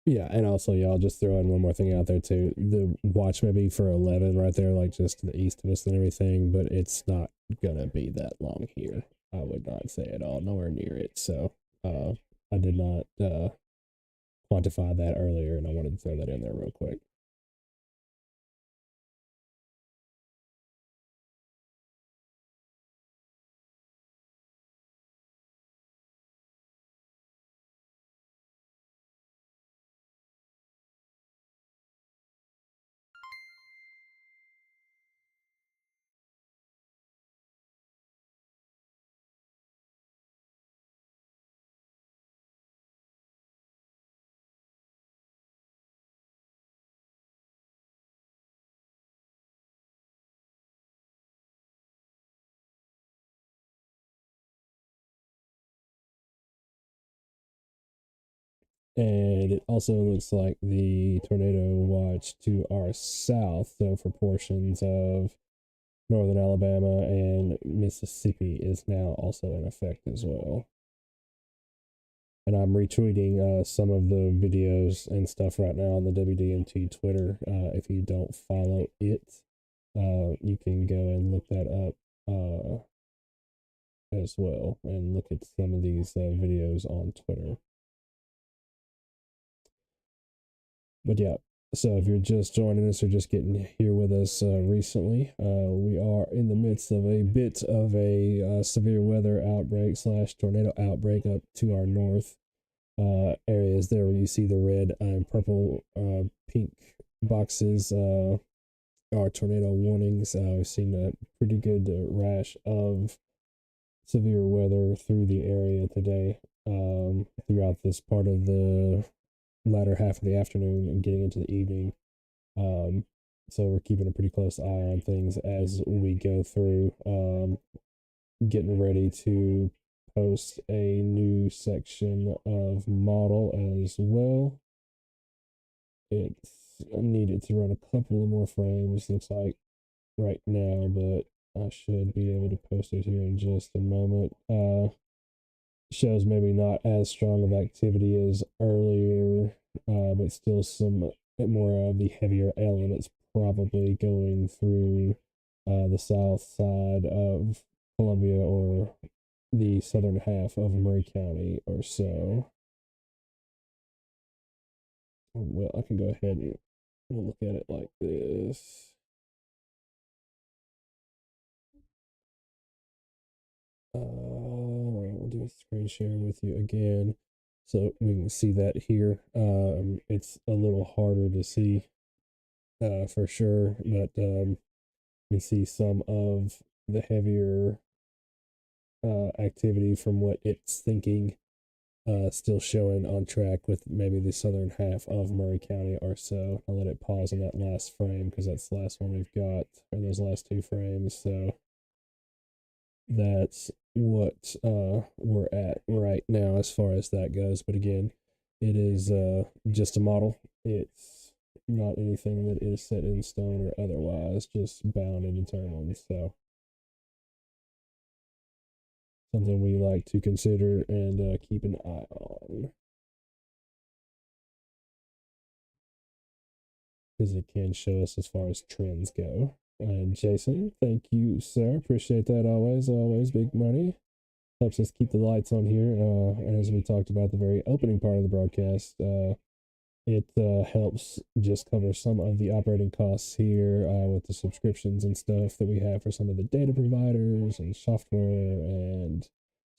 Yeah, and also y'all just throw in one more thing out there too. The watch may be for 11 right there, like just to the east of us and everything, but it's not gonna be that long here. I would not say at all, nowhere near it. So I did not quantify that earlier, and I wanted to throw that in there real quick. And it also looks like the tornado watch to our south, so for portions of northern Alabama and Mississippi, is now also in effect as well. And I'm retweeting some of the videos and stuff right now on the WDiMT Twitter. If you don't follow it, you can go and look that up as well and look at some of these videos on Twitter. But yeah, so if you're just joining us or just getting here with us recently, we are in the midst of a bit of a severe weather outbreak slash tornado outbreak up to our north. Areas there where you see the red and purple, pink boxes are tornado warnings. We've seen a pretty good rash of severe weather through the area today, throughout this part of the latter half of the afternoon and getting into the evening. So we're keeping a pretty close eye on things as we go through, getting ready to post a new section of model as well. It's needed to run a couple of more frames, looks like right now, but I should be able to post it here in just a moment. Shows maybe not as strong of activity as earlier, but still some more of the heavier elements probably going through the south side of Columbia or the southern half of Murray County or so. Well, I can go ahead and we'll look at it like this. I'll do a screen share with you again so we can see that here. It's a little harder to see for sure, but you can see some of the heavier activity from what it's thinking, still showing on track with maybe the southern half of Murray County or so. I'll let it pause on that last frame because that's the last one we've got, or those last two frames. So that's what we're at right now as far as that goes. But again, it is just a model. It's not anything that is set in stone or otherwise, just bound and determined. So something we like to consider and keep an eye on, because it can show us as far as trends go. And Jason, thank you, sir. Appreciate that always. Always big money. Helps us keep the lights on here. And as we talked about the very opening part of the broadcast, it helps just cover some of the operating costs here with the subscriptions and stuff that we have for some of the data providers and software and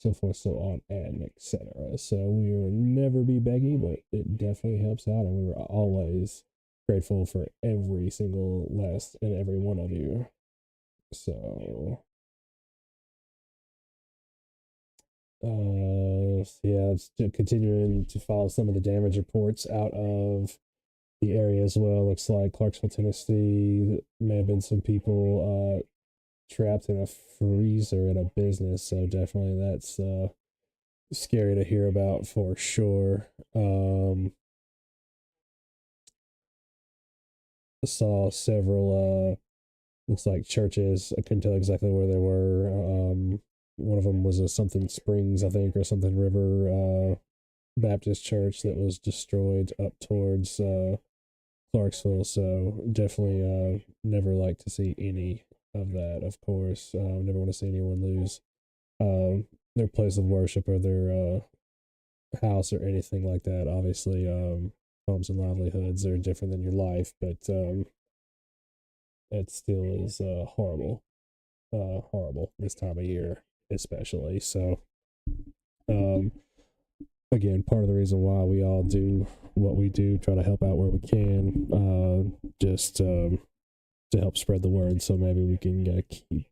so forth, so on, and etc. So we will never be beggy, but it definitely helps out, and we were always grateful for every single last and every one of you. So yeah, still continuing to follow some of the damage reports out of the area as well. Looks like Clarksville, Tennessee, may have been some people trapped in a freezer in a business, so definitely that's scary to hear about for sure. Saw several looks like churches. I couldn't tell exactly where they were. One of them was a something Springs, I think, or something River Baptist church that was destroyed up towards Clarksville. So definitely never like to see any of that, of course. Never want to see anyone lose their place of worship or their house or anything like that. Obviously, homes and livelihoods are different than your life, but it still is horrible. Horrible this time of year, especially. So, again, part of the reason why we all do what we do, try to help out where we can, just to help spread the word. So maybe we can keep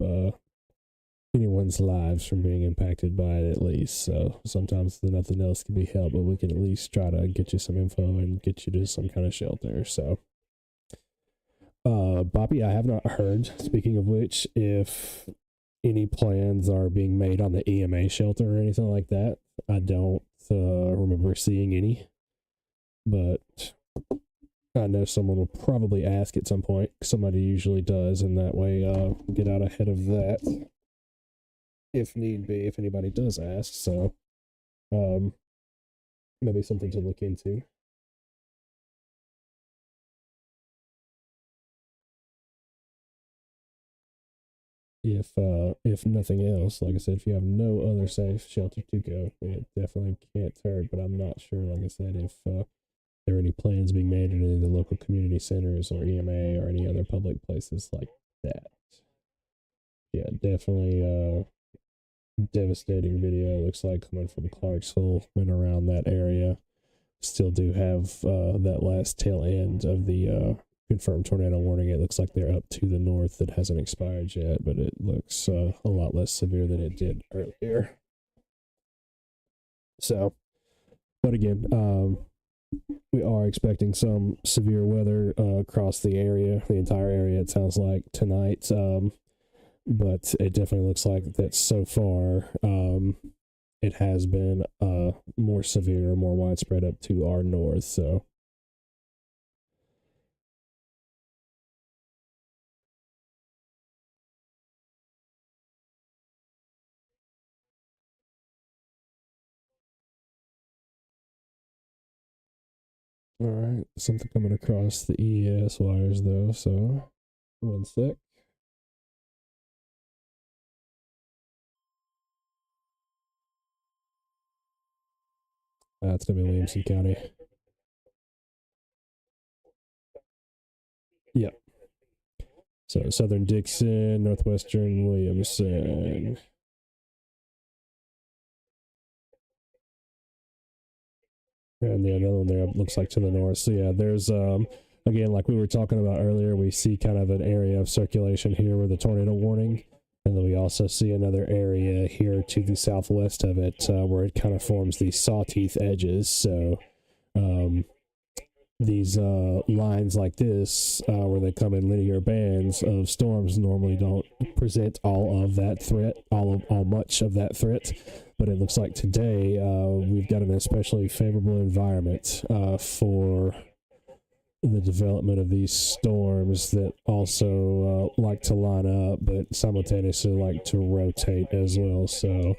anyone's lives from being impacted by it at least. So sometimes nothing else can be helped, but we can at least try to get you some info and get you to some kind of shelter. So Bobby, I have not heard, speaking of which, if any plans are being made on the EMA shelter or anything like that. I don't remember seeing any, but I know someone will probably ask at some point. Somebody usually does, and that way get out ahead of that if need be, if anybody does ask. So maybe something to look into. If nothing else, like I said, if you have no other safe shelter to go, it definitely can't hurt. But I'm not sure, like I said, if there are any plans being made in any of the local community centers or EMA or any other public places like that. Yeah, definitely devastating video. Looks like coming from Clarksville and around that area. Still do have that last tail end of the confirmed tornado warning. It looks like they're up to the north. That hasn't expired yet, but it looks a lot less severe than it did earlier. So, but again, we are expecting some severe weather across the area, the entire area, it sounds like, tonight. But it definitely looks like that so far it has been more severe, more widespread up to our north. So all right, something coming across the ES wires though, so one sec. It's gonna be Williamson County. Yep. So Southern Dixon, Northwestern Williamson. And the other one there looks like to the north. So yeah, there's again, like we were talking about earlier, we see kind of an area of circulation here with a tornado warning, and then we also see another area here to the southwest of it where it kind of forms these sawteeth edges. So these lines like this, where they come in linear bands of storms, normally don't present all of that threat, all much of that threat. But it looks like today we've got an especially favorable environment for the development of these storms that also like to line up, but simultaneously like to rotate as well. So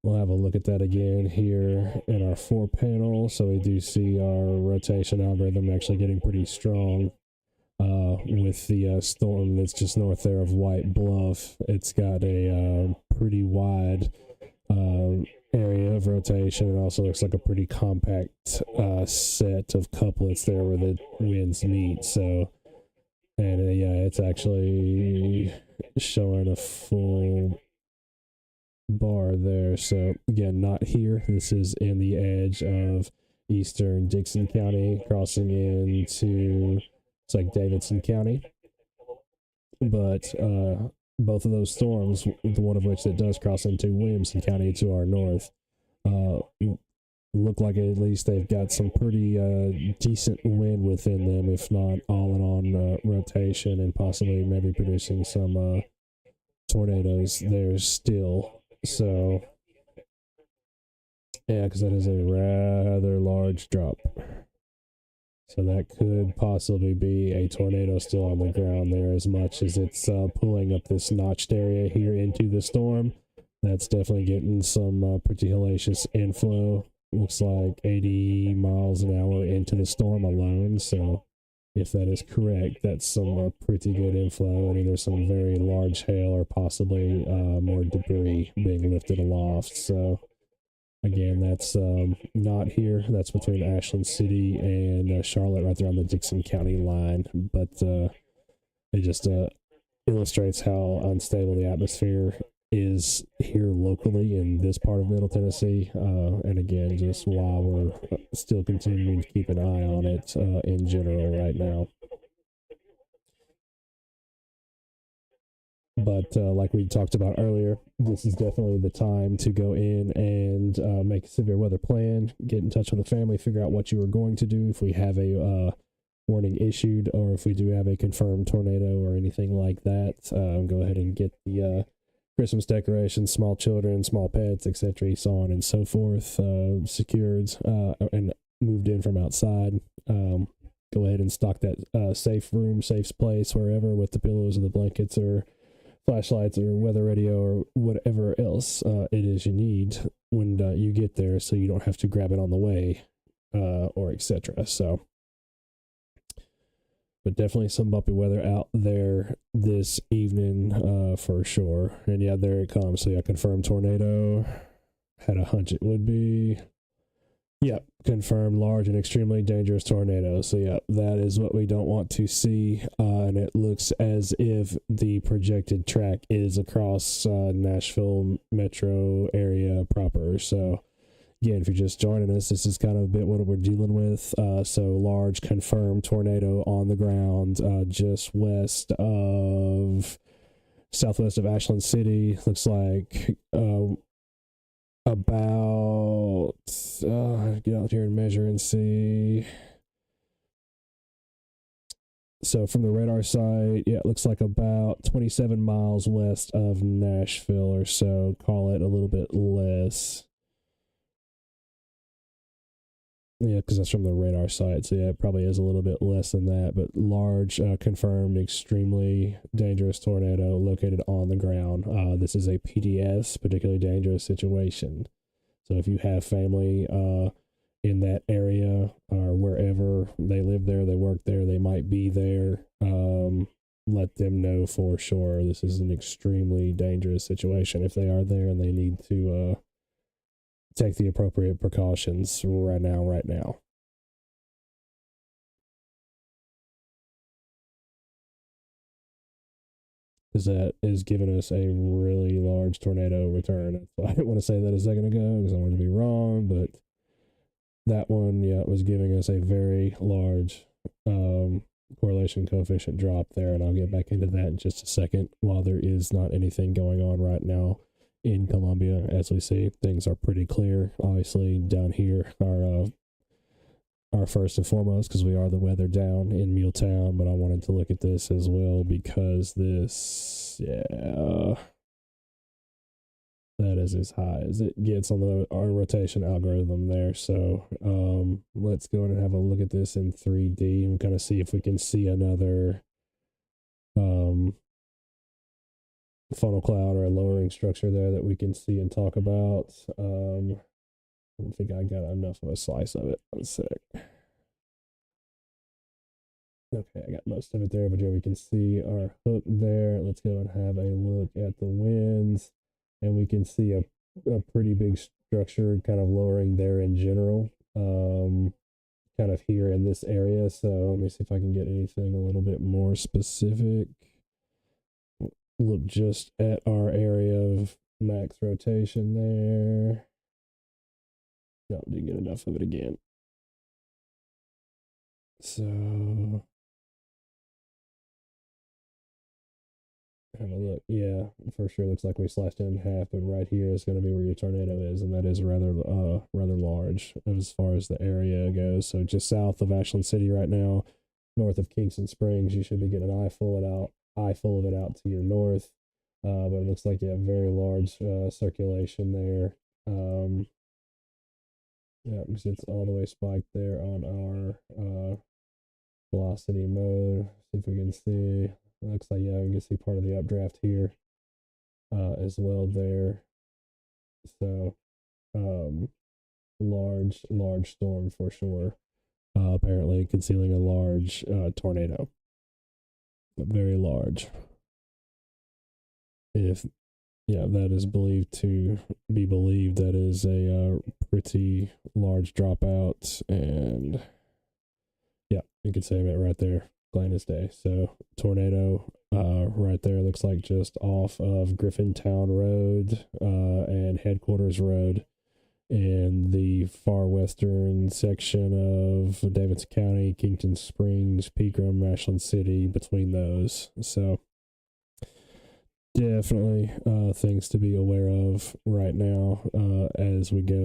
we'll have a look at that again here in our 4-panel. So we do see our rotation algorithm actually getting pretty strong with the storm that's just north there of White Bluff. It's got a pretty wide area of rotation. It also looks like a pretty compact set of couplets there where the winds meet. So, and yeah, it's actually showing a full bar there. So again, not here. This is in the edge of eastern Dixon County, crossing into it's like Davidson County. But both of those storms, the one of which that does cross into Williamson County to our north, uh, look like at least they've got some pretty decent wind within them, if not all in on rotation and possibly maybe producing some tornadoes there still. So, yeah, because that is a rather large drop. So that could possibly be a tornado still on the ground there, as much as it's pulling up this notched area here into the storm. That's definitely getting some pretty hellacious inflow. Looks like 80 miles an hour into the storm alone. So if that is correct, that's some pretty good inflow. I mean, there's some very large hail or possibly more debris being lifted aloft. So again, that's not here. That's between Ashland City and Charlotte, right there on the Dixon County line. But it just illustrates how unstable the atmosphere is here locally in this part of Middle Tennessee. And again, just why we're still continuing to keep an eye on it in general right now. But like we talked about earlier, this is definitely the time to go in and make a severe weather plan, get in touch with the family, figure out what you are going to do if we have a warning issued or if we do have a confirmed tornado or anything like that. Go ahead and get the Christmas decorations, small children, small pets, etc., so on and so forth, secured and moved in from outside. Go ahead and stock that safe room, safe place, wherever, with the pillows and the blankets or flashlights or weather radio or whatever else it is you need when you get there, so you don't have to grab it on the way or etc. So, but definitely some bumpy weather out there this evening for sure. And yeah, there it comes. So yeah, confirmed tornado. Had a hunch it would be. Yep, confirmed large and extremely dangerous tornado. So yeah, that is what we don't want to see. And it looks as if the projected track is across Nashville metro area proper. So again, if you're just joining us, this is kind of a bit what we're dealing with. So large confirmed tornado on the ground just southwest of Ashland City. Looks like about get out here and measure and see. So from the radar site, yeah, it looks like about 27 miles west of Nashville or so. Call it a little bit less. Yeah, because that's from the radar site. So yeah, it probably is a little bit less than that. But large, confirmed, extremely dangerous tornado located on the ground. This is a PDS, particularly dangerous situation. So if you have family in that area or wherever they live there, they work there, they might be there, let them know for sure. This is an extremely dangerous situation if they are there and they need to take the appropriate precautions right now. Because that is giving us a really large tornado return. I didn't want to say that a second ago because I wanted to be wrong, but that one, yeah, was giving us a very large correlation coefficient drop there, and I'll get back into that in just a second. While there is not anything going on right now in Columbia, as we see, things are pretty clear. Obviously, down here, our first and foremost, because we are the weather down in MuleTown, but I wanted to look at this as well because this, yeah, that is as high as it gets on our rotation algorithm there. So let's go in and have a look at this in 3D and kind of see if we can see another funnel cloud or a lowering structure there that we can see and talk about. I don't think I got enough of a slice of it. One sec. Okay, I got most of it there, but here we can see our hook there. Let's go and have a look at the winds, and we can see a pretty big structure kind of lowering there in general, kind of here in this area. So let me see if I can get anything a little bit more specific. Look just at our area of Max rotation there. No, didn't get enough of it again. So have a look. Yeah, for sure. Looks like we slashed it in half, but right here is going to be where your tornado is, and that is rather large as far as the area goes. So just south of Ashland City right now, north of Kingston Springs, you should be getting an eye full of it out to your north. But it looks like you have very large circulation there. Yeah, because it's all the way spiked there on our velocity mode. See if we can see. Looks like, yeah, we can see part of the updraft here as well there. So, large storm for sure. Apparently concealing a large tornado. Very large. If, yeah, that is believed to be believed, that is a pretty large dropout. And yeah, you could say it right there. Plain as day. So tornado right there looks like just off of Griffintown Road and Headquarters Road in the far western section of Davidson County, Kingston Springs, Pegram, Ashland City, between those. So definitely things to be aware of right now as we go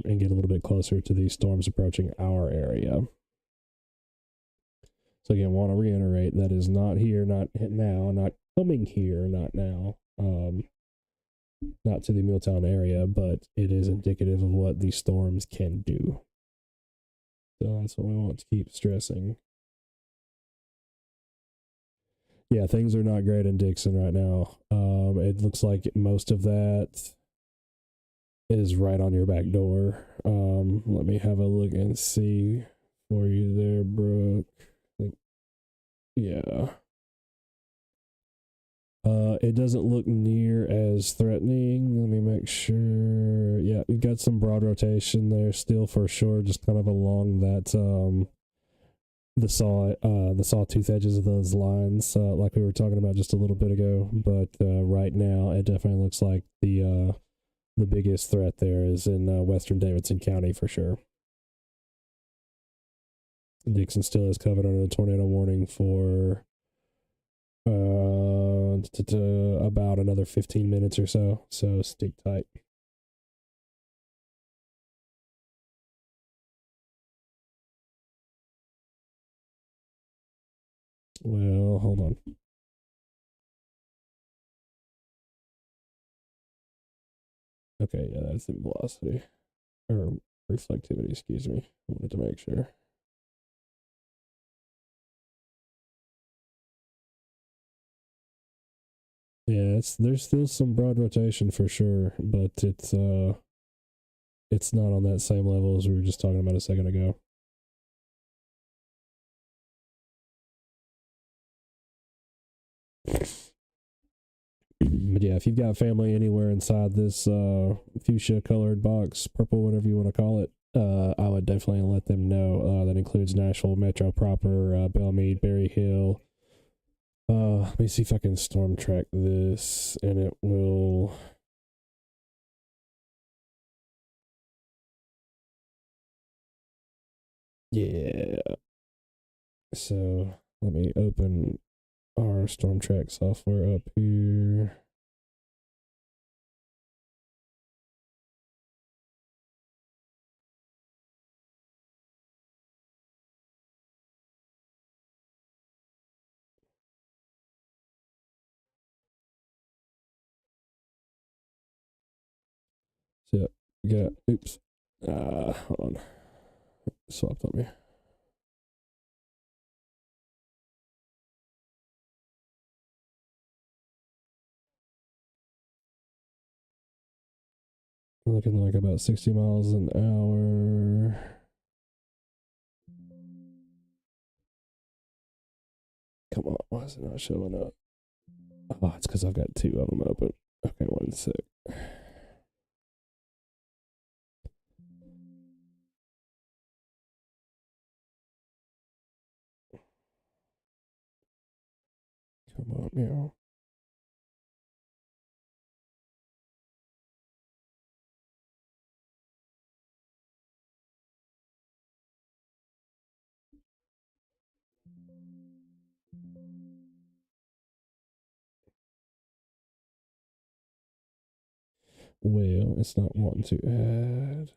and get a little bit closer to these storms approaching our area. So again, want to reiterate that is not here, not now, not coming here, not now, not to the MuleTown area, but it is indicative of what these storms can do. So that's what we want to keep stressing. Yeah, things are not great in Dixon right now. It looks like most of that is right on your back door. Let me have a look and see for you there, Brooke. Yeah. It doesn't look near as threatening. Let me make sure. Yeah, you've got some broad rotation there still for sure, just kind of along that the sawtooth edges of those lines, like we were talking about just a little bit ago. But right now, it definitely looks like the biggest threat there is in western Davidson County for sure. Dixon still is covered under the tornado warning for about another 15 minutes or so. So stick tight. Well, hold on. Okay, yeah, that's the velocity or reflectivity. Excuse me. I wanted to make sure. Yeah, there's still some broad rotation for sure, but it's not on that same level as we were just talking about a second ago. But yeah, if you've got family anywhere inside this fuchsia colored box, purple, whatever you want to call it, I would definitely let them know. That includes Nashville Metro proper, Belmead, Berry Hill. Let me see if I can storm track this, and it will. Yeah. So let me open our storm track software up here. So yeah, oops. Hold on. Swapped on me. Looking like about 60 miles an hour. Come on, why is it not showing up? Oh, it's because I've got two of them open. Okay, one sec. Come on, meow. Well, it's not wanting to add.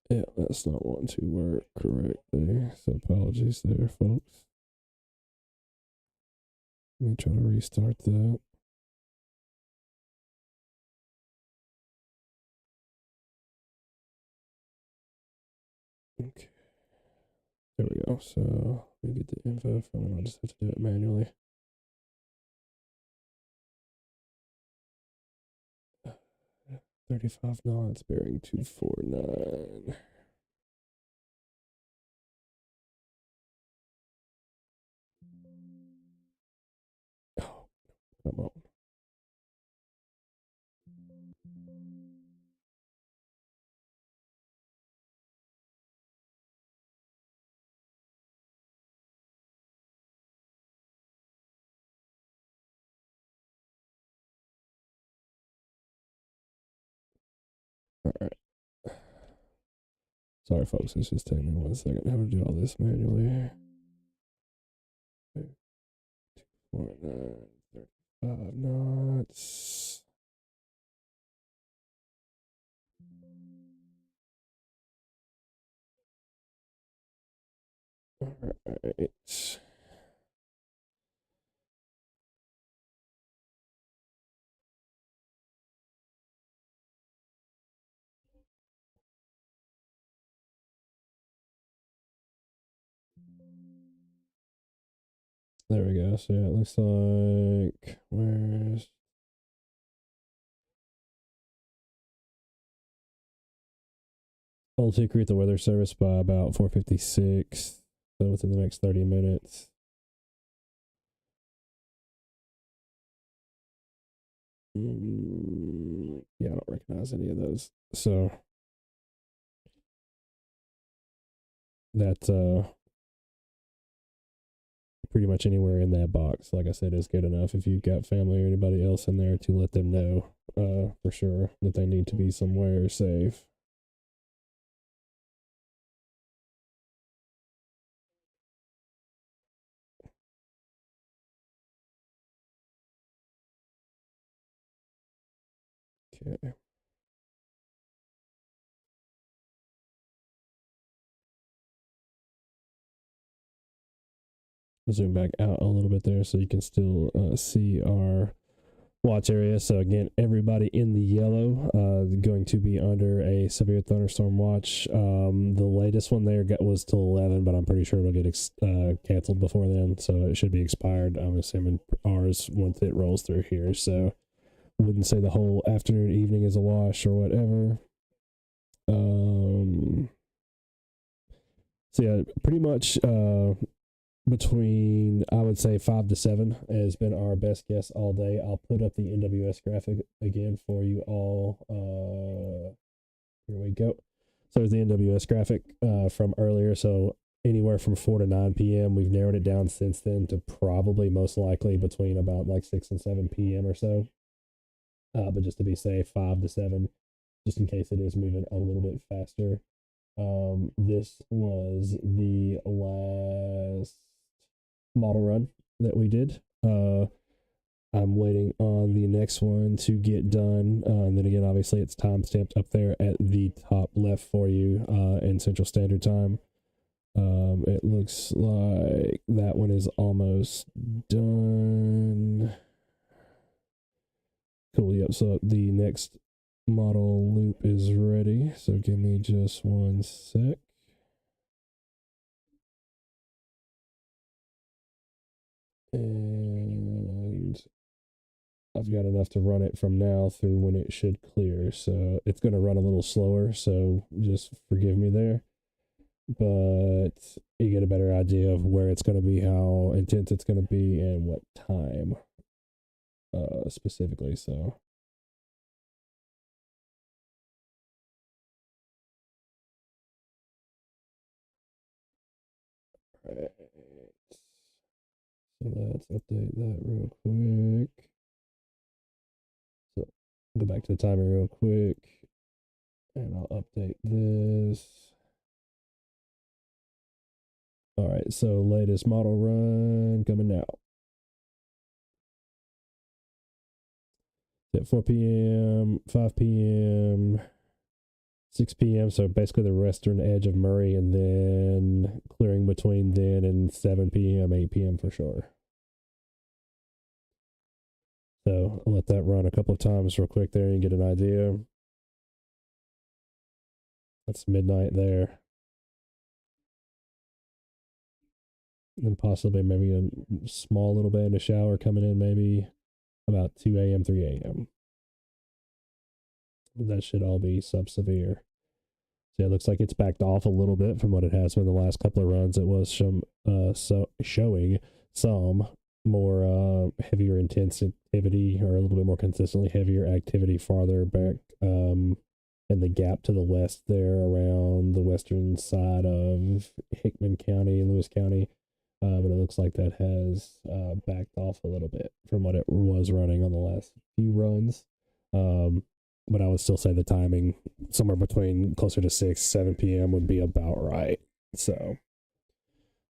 Yeah, that's not wanting to work correctly. So apologies there, folks. Let me try to restart that. Okay. There we go. So let me get the info from it. I'll just have to do it manually. Uh, 35 knots, bearing 249. Oh, come on. All right. Sorry, folks. It's just taking me 1 second. I have to do all this manually. 249, 35 knots. All right. There we go. So yeah, it looks like where's I'll take the weather service by about 4:56. So within the next 30 minutes. Yeah, I don't recognize any of those. So that pretty much anywhere in that box, like I said, is good enough. If you've got family or anybody else in there, to let them know for sure that they need to be somewhere safe. Okay. Zoom back out a little bit there so you can still see our watch area. So again, everybody in the yellow going to be under a severe thunderstorm watch. The latest one there was till 11, but I'm pretty sure it'll get canceled before then, so it should be expired. I'm assuming ours once it rolls through here. So wouldn't say the whole afternoon, evening is a wash or whatever. So yeah, pretty much between, I would say, 5 to 7 has been our best guess all day. I'll put up the NWS graphic again for you all. Here we go. So there's the NWS graphic from earlier. So anywhere from 4 to 9 p.m. We've narrowed it down since then to probably most likely between about like 6 and 7 p.m. or so. But just to be safe, 5 to 7, just in case it is moving a little bit faster. This was the last model run that we did. I'm waiting on the next one to get done. And then again, obviously, it's time stamped up there at the top left for you in Central Standard Time. It looks like that one is almost done. Cool. Yep. So the next model loop is ready. So give me just 1 sec. And I've got enough to run it from now through when it should clear. So it's going to run a little slower. So just forgive me there. But you get a better idea of where it's going to be, how intense it's going to be, and what time specifically. So. Right. So let's update that real quick. So go back to the timer real quick. And I'll update this. All right, so latest model run coming out. At 4 p.m., 5 p.m., 6 p.m., so basically the western edge of Murray, and then clearing between then and 7 p.m., 8 p.m. for sure. So I'll let that run a couple of times real quick there and get an idea. That's midnight there. And possibly maybe a small little band of shower coming in maybe about 2 a.m., 3 a.m. That should all be sub-severe. So it looks like it's backed off a little bit from what it has been the last couple of runs. It was showing some more heavier intense activity, or a little bit more consistently heavier activity farther back in the gap to the west there around the western side of Hickman County and Lewis County. But it looks like that has backed off a little bit from what it was running on the last few runs. But I would still say the timing somewhere between closer to 6, 7 p.m. would be about right. So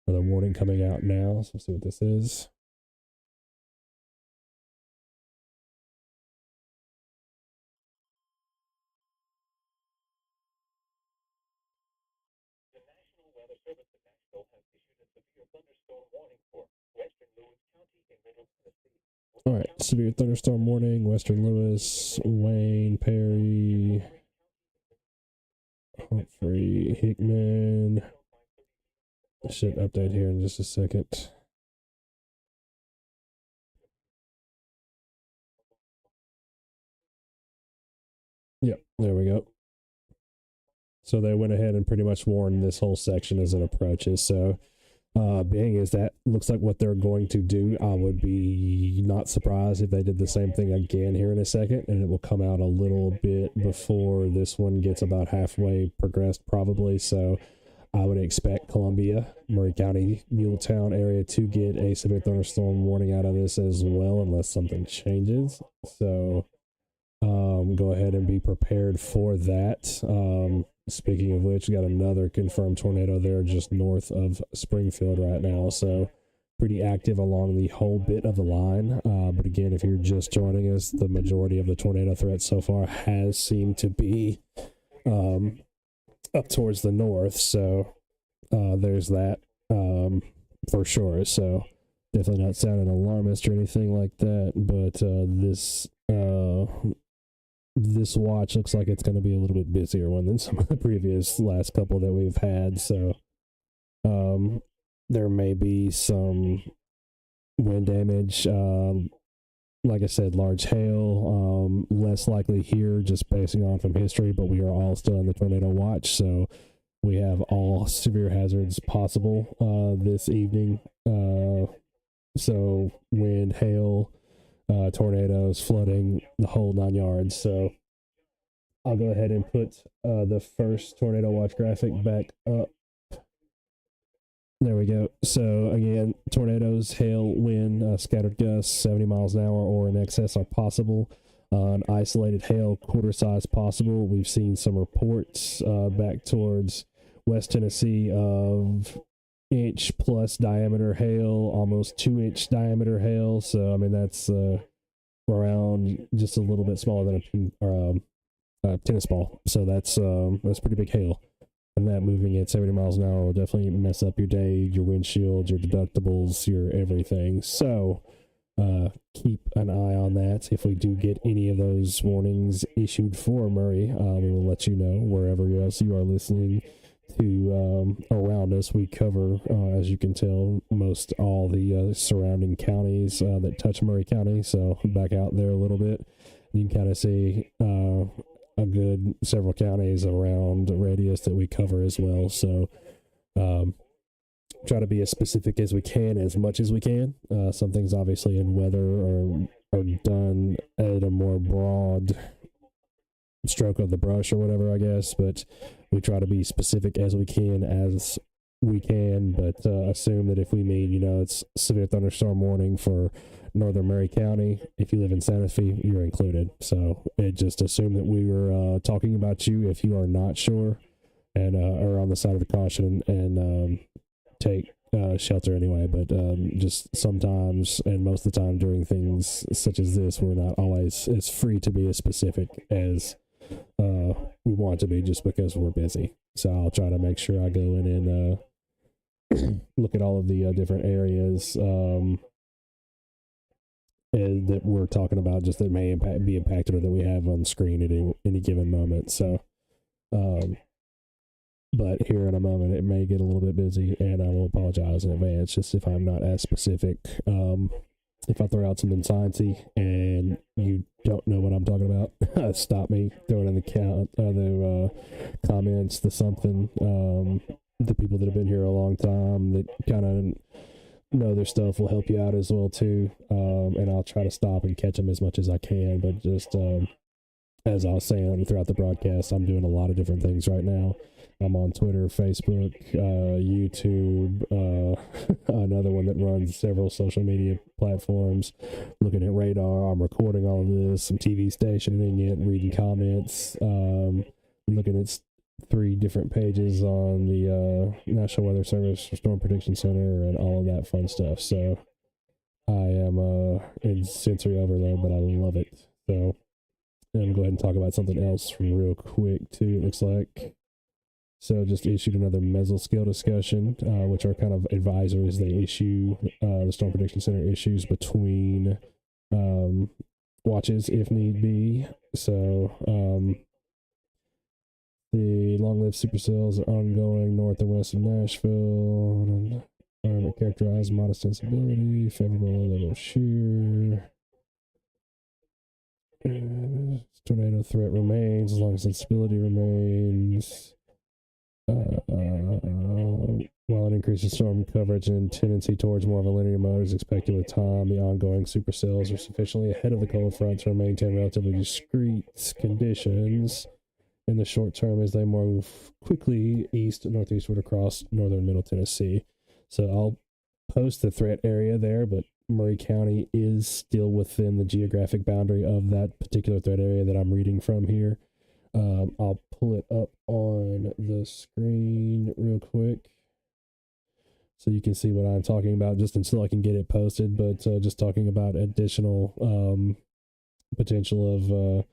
another warning coming out now. So let's see what this is. The National Weather Service in Nashville has issued a severe thunderstorm warning for western Lewis County in Middle Tennessee. All right, severe thunderstorm warning, Western Lewis, Wayne, Perry, Humphrey, Hickman. I should update here in just a second. Yep, there we go. So they went ahead and pretty much warned this whole section as it approaches. So being as that looks like what they're going to do, I would be not surprised if they did the same thing again here in a second, and it will come out a little bit before this one gets about halfway progressed probably. So I would expect Columbia, Murray County, MuleTown area to get a severe thunderstorm warning out of this as well, unless something changes. So go ahead and be prepared for that. Speaking of which, we got another confirmed tornado there just north of Springfield right now. So pretty active along the whole bit of the line. But again, if you're just joining us, the majority of the tornado threat so far has seemed to be up towards the north. So there's that for sure. So definitely not sounding alarmist or anything like that. But this watch looks like it's going to be a little bit busier one than some of the previous last couple that we've had. So there may be some wind damage. Like I said, large hail, less likely here just basing on from history, but we are all still in the tornado watch. So we have all severe hazards possible this evening. So wind, hail, tornadoes, flooding, the whole 9 yards. So I'll go ahead and put the first tornado watch graphic back up. There we go. So again, tornadoes, hail, wind, scattered gusts, 70 miles an hour or in excess are possible. An isolated hail, quarter size possible. We've seen some reports back towards West Tennessee of inch plus diameter hail, almost 2-inch diameter hail. So I mean that's around just a little bit smaller than a tennis ball. So that's pretty big hail, and that moving at 70 miles an hour will definitely mess up your day, your windshield, your deductibles, your everything. So keep an eye on that. If we do get any of those warnings issued for Murray, we will let you know wherever else you are listening to around us. We cover, as you can tell, most all the surrounding counties that touch Murray County. So back out there a little bit, you can kind of see a good several counties around the radius that we cover as well. So try to be as specific as we can, as much as we can. Some things obviously in weather are done at a more broad stroke of the brush or whatever, I guess, but we try to be specific as we can, but assume that if we mean, it's severe thunderstorm warning for northern Murray County. If you live in Santa Fe, you're included. So it just assumed that we were talking about you if you are not sure and are on the side of the caution and take shelter anyway. But just sometimes and most of the time during things such as this, we're not always as free to be as specific as we want to be just because we're busy. So I'll try to make sure I go in and look at all of the different areas and that we're talking about, just that may be impacted or that we have on screen at any given moment. So, but here in a moment, it may get a little bit busy, and I will apologize in advance just if I'm not as specific. If I throw out something sciencey and you don't know what I'm talking about, stop me, throw it in the comments, the something. The people that have been here a long time that kind of know their stuff will help you out as well too. And I'll try to stop and catch them as much as I can. But just as I was saying throughout the broadcast, I'm doing a lot of different things right now. I'm on Twitter, Facebook, YouTube, another one that runs several social media platforms, looking at radar. I'm recording all of this, some TV stationing it, reading comments, looking at 3 different pages on the National Weather Service Storm Prediction Center and all of that fun stuff. So I am in sensory overload, but I love it. So I'm going to go ahead and talk about something else real quick too, it looks like. So just issued another mesoscale discussion, which are kind of advisories they issue, the Storm Prediction Center issues between watches if need be. So the long-lived supercells are ongoing north and west of Nashville. Environment characterized modest instability, favorable level of shear. Tornado threat remains as long as instability remains. While an increase in storm coverage and tendency towards more of a linear mode is expected with time, the ongoing supercells are sufficiently ahead of the cold front to maintain relatively discrete conditions in the short term as they move quickly east and northeastward across northern Middle Tennessee. So I'll post the threat area there, but Murray County is still within the geographic boundary of that particular threat area that I'm reading from here. I'll pull it up on the screen real quick so you can see what I'm talking about just until I can get it posted, but just talking about additional potential of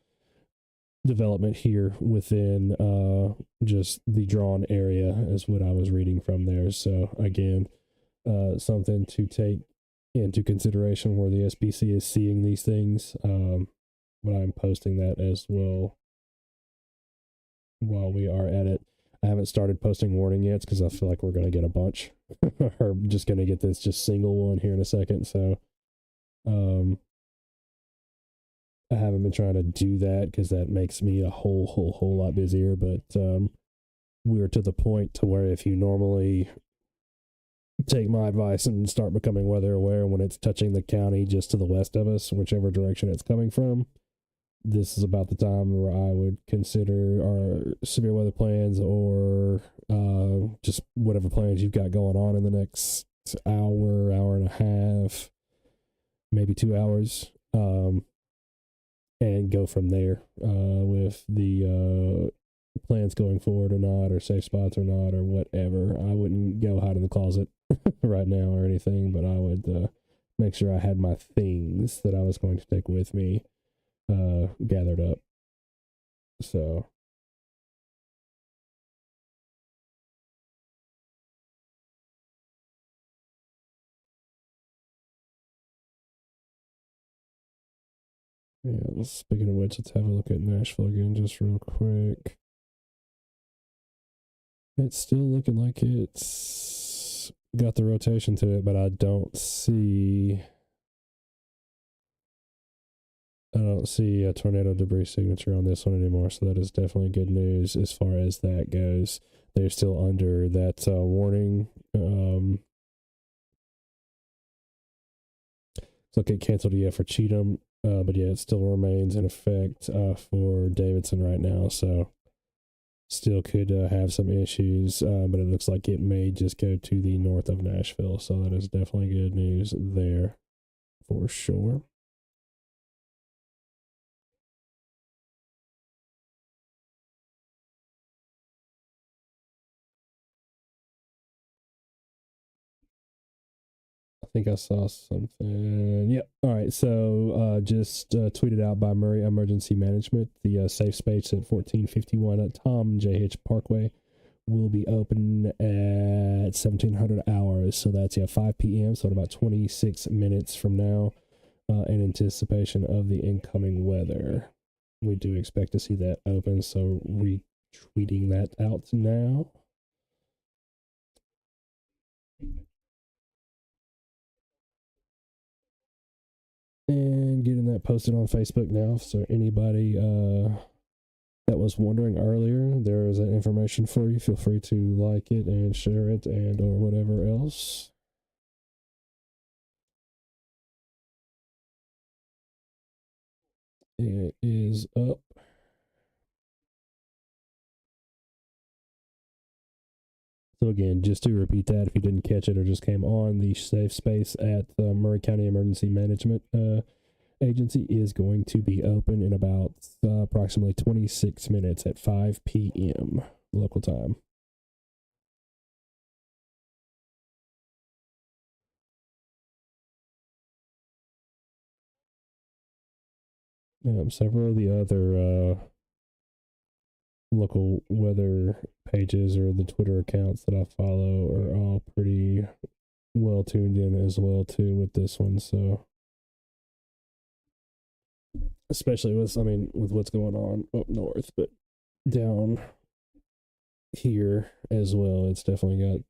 development here within just the drawn area is what I was reading from there. So again, something to take into consideration where the SPC is seeing these things, but I'm posting that as well while we are at it. I haven't started posting warning yet because I feel like we're going to get a bunch or just going to get this just single one here in a second. So I haven't been trying to do that because that makes me a whole lot busier, but we're to the point to where if you normally take my advice and start becoming weather aware when it's touching the county just to the west of us, whichever direction it's coming from, this is about the time where I would consider our severe weather plans or just whatever plans you've got going on in the next hour and a half, maybe 2 hours, and go from there with the plans going forward or not, or safe spots or not, or whatever. I wouldn't go hide in the closet right now or anything, but I would make sure I had my things that I was going to take with me gathered up. So yeah, speaking of which, let's have a look at Nashville again just real quick. It's still looking like it's got the rotation to it, but I don't see a tornado debris signature on this one anymore, so that is definitely good news as far as that goes. They're still under that warning. Look at canceled for Cheatham, but yeah, it still remains in effect for Davidson right now, so still could have some issues, but it looks like it may just go to the north of Nashville, so that is definitely good news there. for sure. I think I saw something. Yeah. All right. So just tweeted out by Murray Emergency Management, the safe space at 1451 at Tom J.H. Parkway will be open at 1700 hours. So that's 5 p.m. So in about 26 minutes from now, in anticipation of the incoming weather. We do expect to see that open. So retweeting that out now. And getting that posted on Facebook now. So anybody that was wondering earlier, there is that information for you. Feel free to like it and share it and or whatever else. It is up. So again, just to repeat that, if you didn't catch it or just came on, the safe space at the Murray County Emergency Management Agency is going to be open in about approximately 26 minutes at 5 p.m. local time. Several of the other local weather pages or the Twitter accounts that I follow are all pretty well tuned in as well too with this one. So especially with what's going on up north, but down here as well, it's definitely got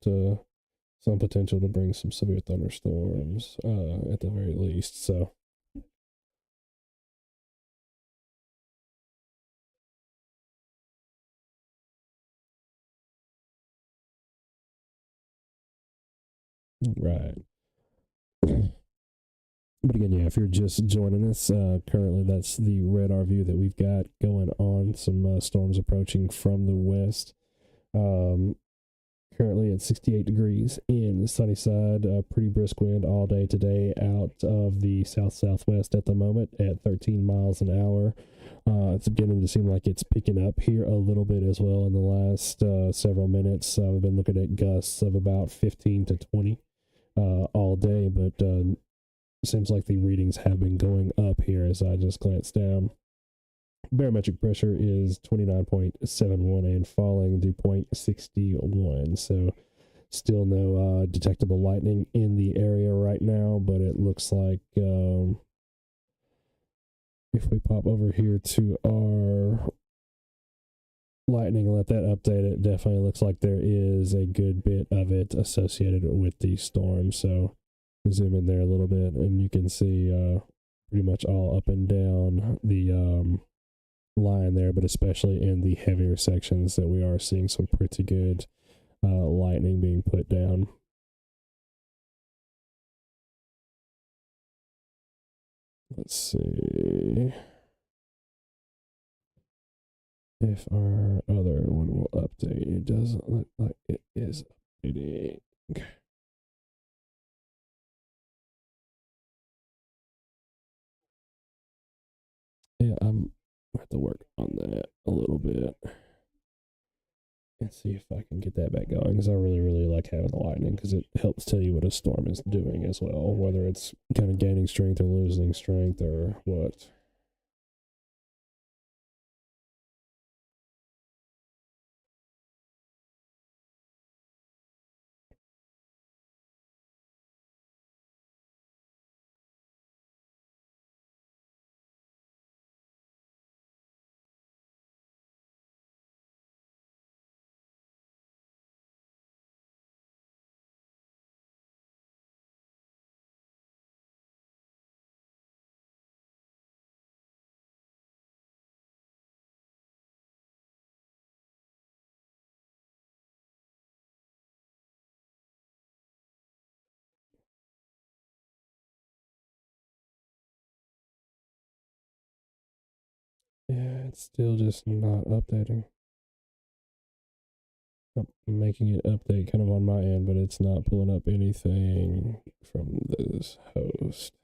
some potential to bring some severe thunderstorms at the very least. So right. But again, yeah, if you're just joining us, currently that's the radar view that we've got going on. Some storms approaching from the west. Currently at 68 degrees in the sunny side. Pretty brisk wind all day today out of the south-southwest at the moment at 13 miles an hour. It's beginning to seem like it's picking up here a little bit as well in the last several minutes. I've been looking at gusts of about 15 to 20 all day, but seems like the readings have been going up here as I just glanced down. Barometric pressure is 29.71 and falling to 0.61. So still no detectable lightning in the area right now, but it looks like if we pop over here to our lightning and let that update, it definitely looks like there is a good bit of it associated with the storm. So zoom in there a little bit and you can see pretty much all up and down the line there, but especially in the heavier sections that we are seeing some pretty good lightning being put down. Let's see if our other one will update. It doesn't look like it is updating. Yeah, I'm have to work on that a little bit and see if I can get that back going, because I really, really like having the lightning because it helps tell you what a storm is doing as well, whether it's kind of gaining strength or losing strength or what. Yeah, it's still just not updating. I'm making it update kind of on my end, but it's not pulling up anything from this host.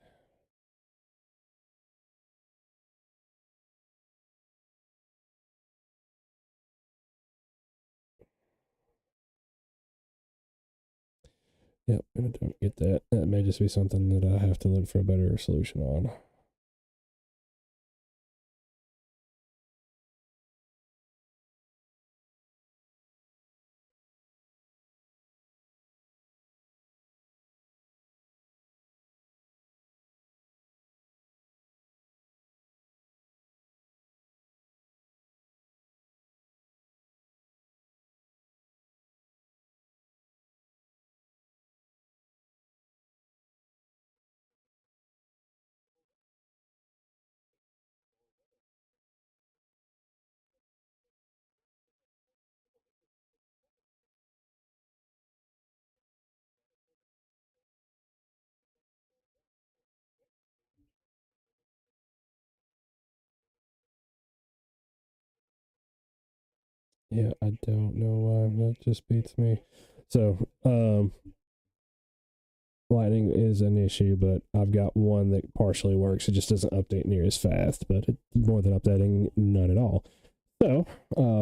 Yep, and I don't get that. That may just be something that I have to look for a better solution on. Yeah, I don't know why that just beats me. So, lightning is an issue, but I've got one that partially works. It just doesn't update near as fast, but it's more than updating, none at all. So,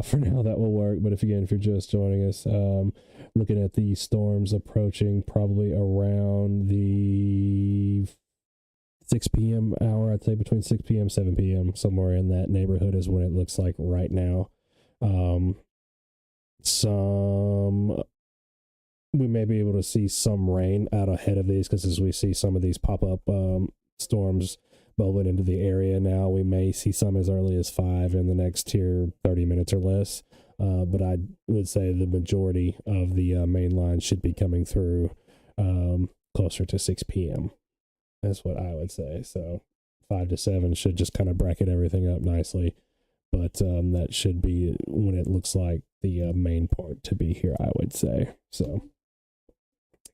for now, that will work. But if you're just joining us, looking at the storms approaching probably around the 6 p.m. hour, I'd say between 6 p.m. 7 p.m. somewhere in that neighborhood is what it looks like right now. Some we may be able to see some rain out ahead of these because as we see some of these pop up storms bubbling into the area now, we may see some as early as 5 in the next 30 minutes or less. But I would say the majority of the main line should be coming through closer to 6 p.m. That's what I would say. So 5 to 7 should just kind of bracket everything up nicely. But that should be when it looks like the main part to be here, I would say. So,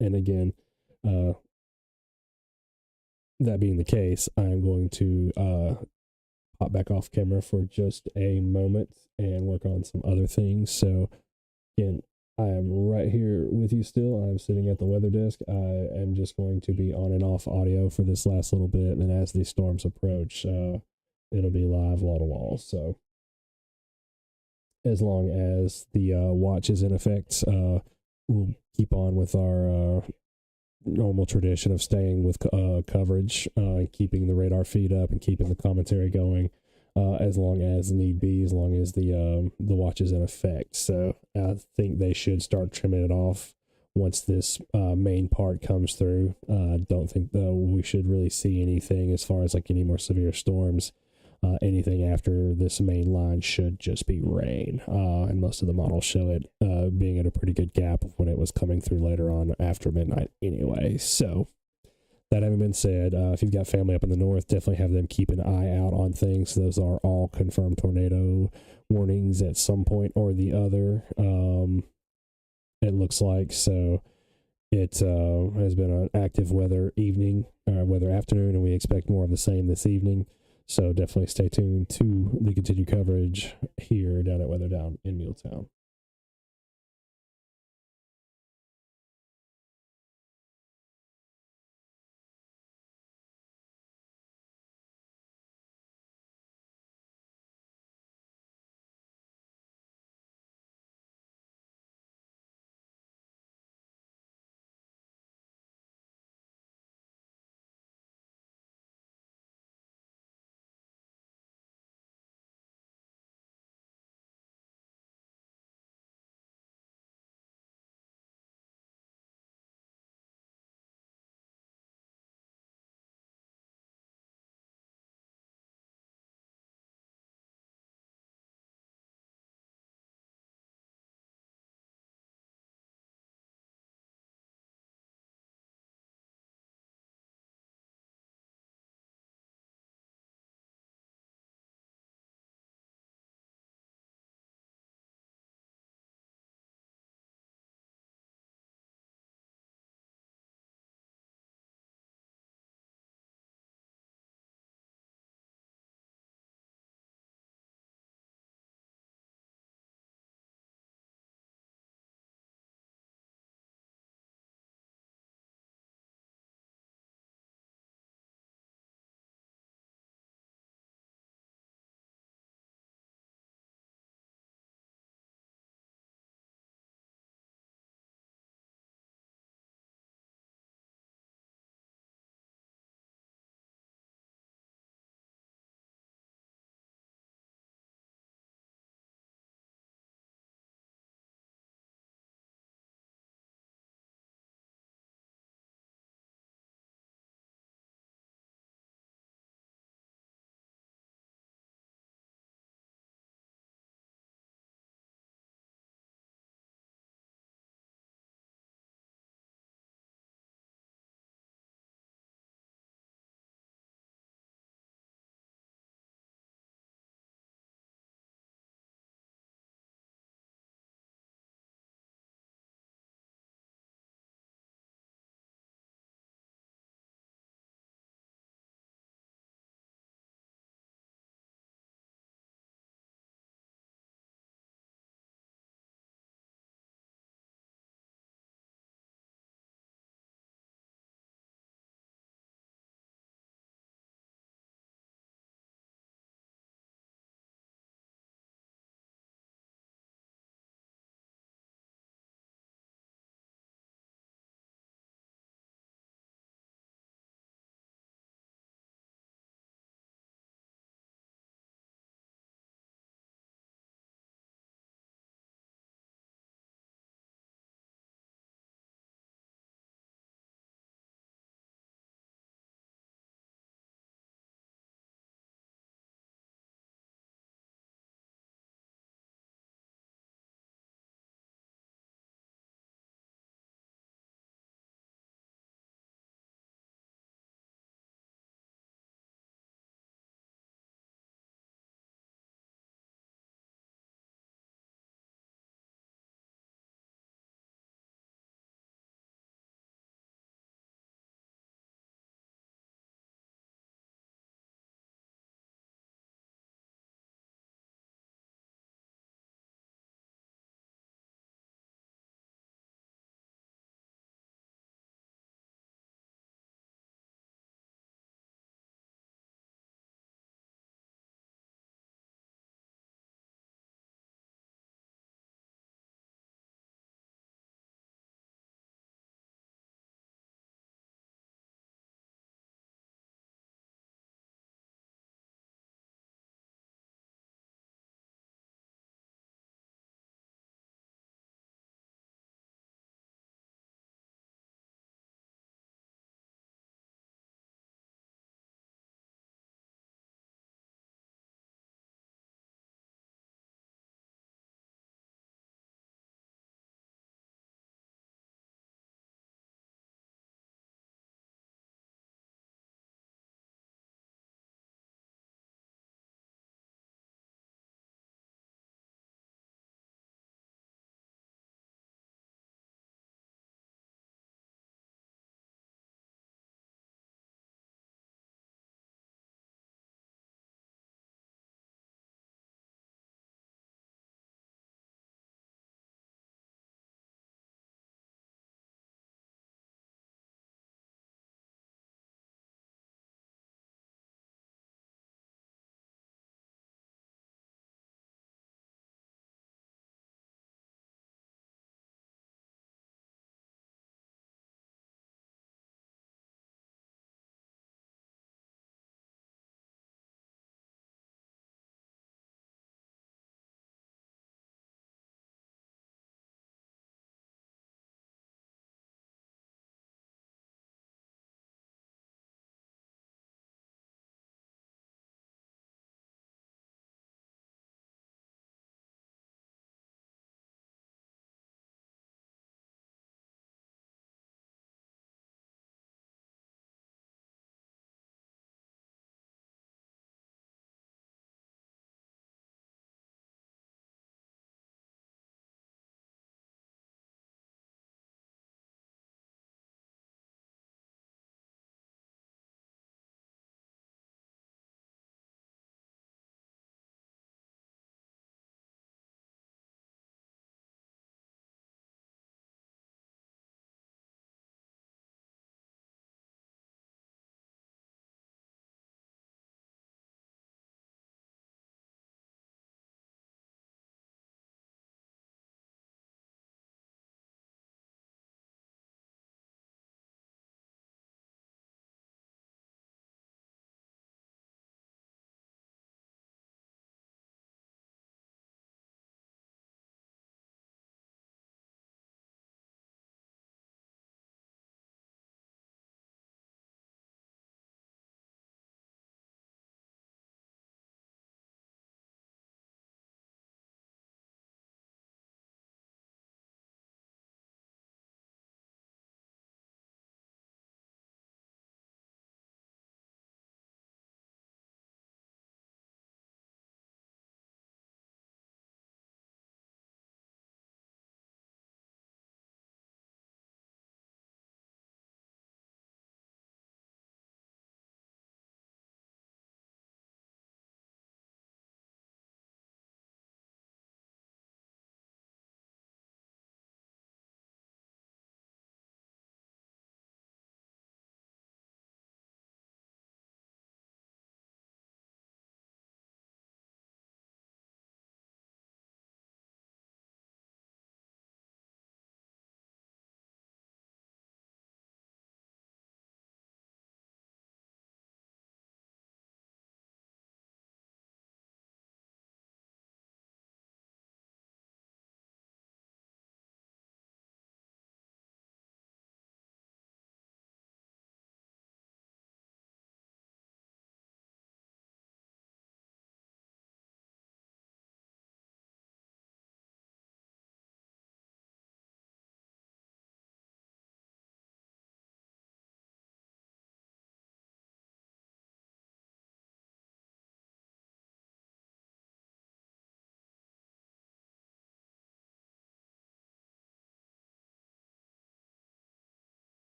and again, that being the case, I'm going to pop back off camera for just a moment and work on some other things. So, again, I am right here with you still. I'm sitting at the weather desk. I am just going to be on and off audio for this last little bit. And then as these storms approach, it'll be live wall to wall. So, as long as the watch is in effect, we'll keep on with our normal tradition of staying with coverage, keeping the radar feed up and keeping the commentary going, as long as need be, as long as the watch is in effect. So I think they should start trimming it off once this main part comes through. I don't think though we should really see anything as far as like any more severe storms. Anything after this main line should just be rain. And most of the models show it being at a pretty good gap of when it was coming through later on after midnight anyway. So, that having been said, if you've got family up in the north, definitely have them keep an eye out on things. Those are all confirmed tornado warnings at some point or the other. It looks like. So, it has been an active weather afternoon, and we expect more of the same this evening. So definitely stay tuned to the continued coverage here down at Weather Down in MuleTown.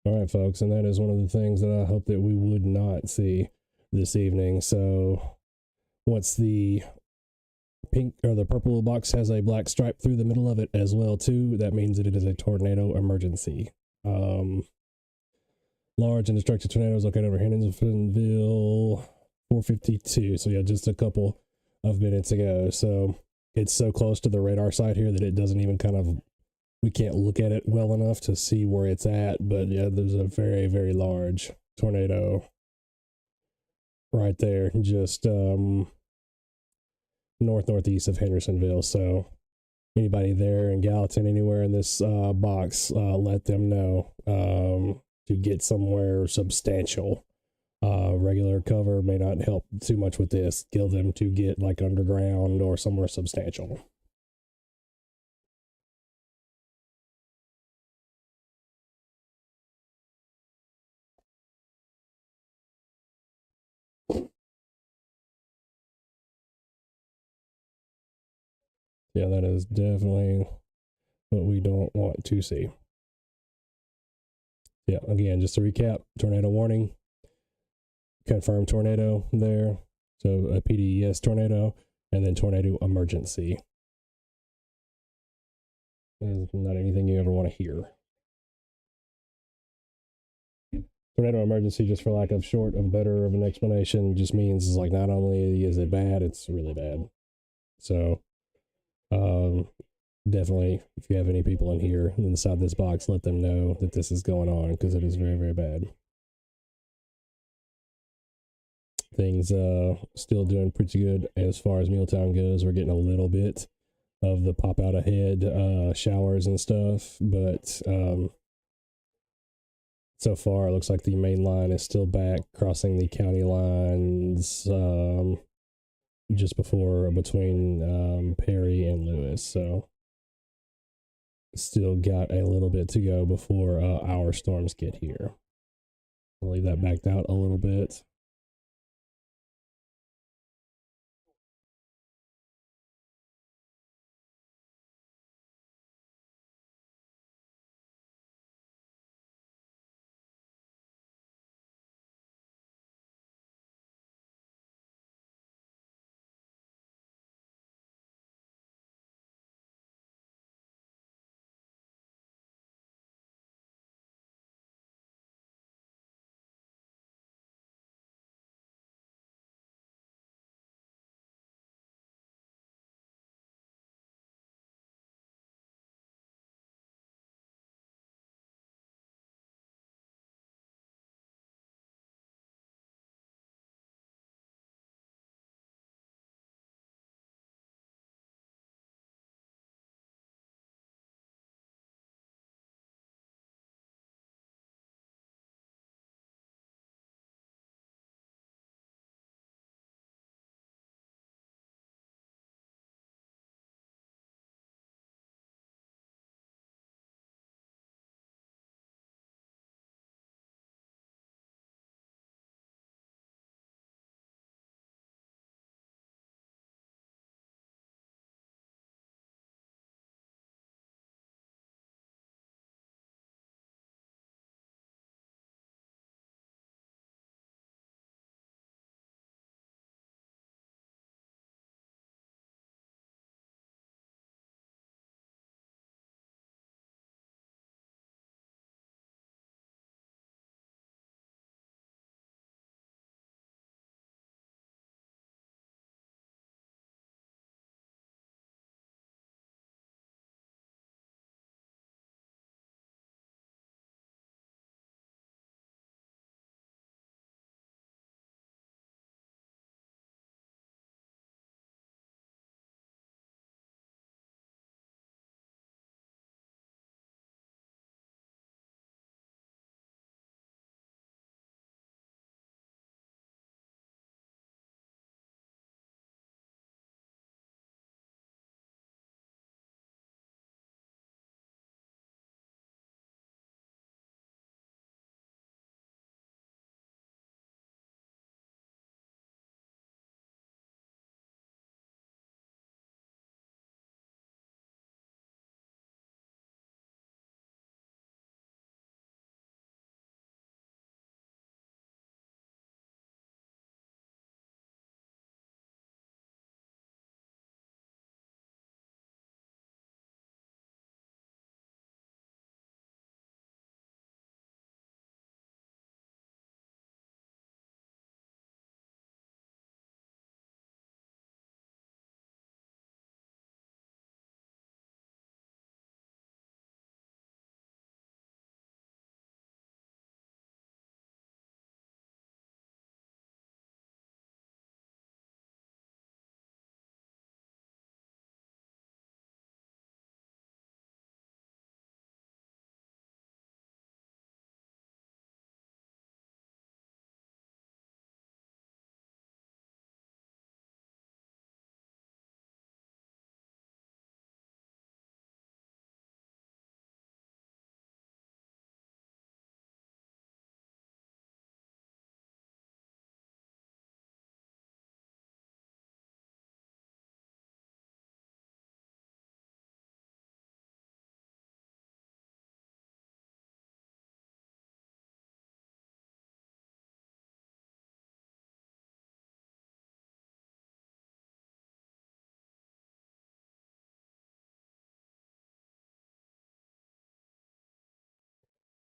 All right, folks, and that is one of the things that I hope that we would not see this evening. So once the pink or the purple box has a black stripe through the middle of it as well too, that means that it is a tornado emergency. Large and destructive tornadoes located over Hendersonville 452. So yeah, just a couple of minutes ago. So it's so close to the radar site here that it doesn't even we can't look at it well enough to see where it's at. But yeah, there's a very, very large tornado right there, just northeast of Hendersonville. So anybody there in Gallatin, anywhere in this box, let them know to get somewhere substantial. Regular cover may not help too much with this. Give them to get like underground or somewhere substantial. Yeah, that is definitely what we don't want to see. Yeah, again, just to recap, tornado warning, confirmed tornado there. So a PDES tornado, and then tornado emergency. Is not anything you ever want to hear. Tornado emergency, just for lack of better of an explanation, just means is like not only is it bad, it's really bad. So definitely, if you have any people in here inside this box, let them know that this is going on, because it is very, very bad. Things still doing pretty good as far as MuleTown goes. We're getting a little bit of the pop out ahead showers and stuff, but so far it looks like the main line is still back crossing the county lines just between Perry and Lewis. So still got a little bit to go before our storms get here. I'll leave that backed out a little bit.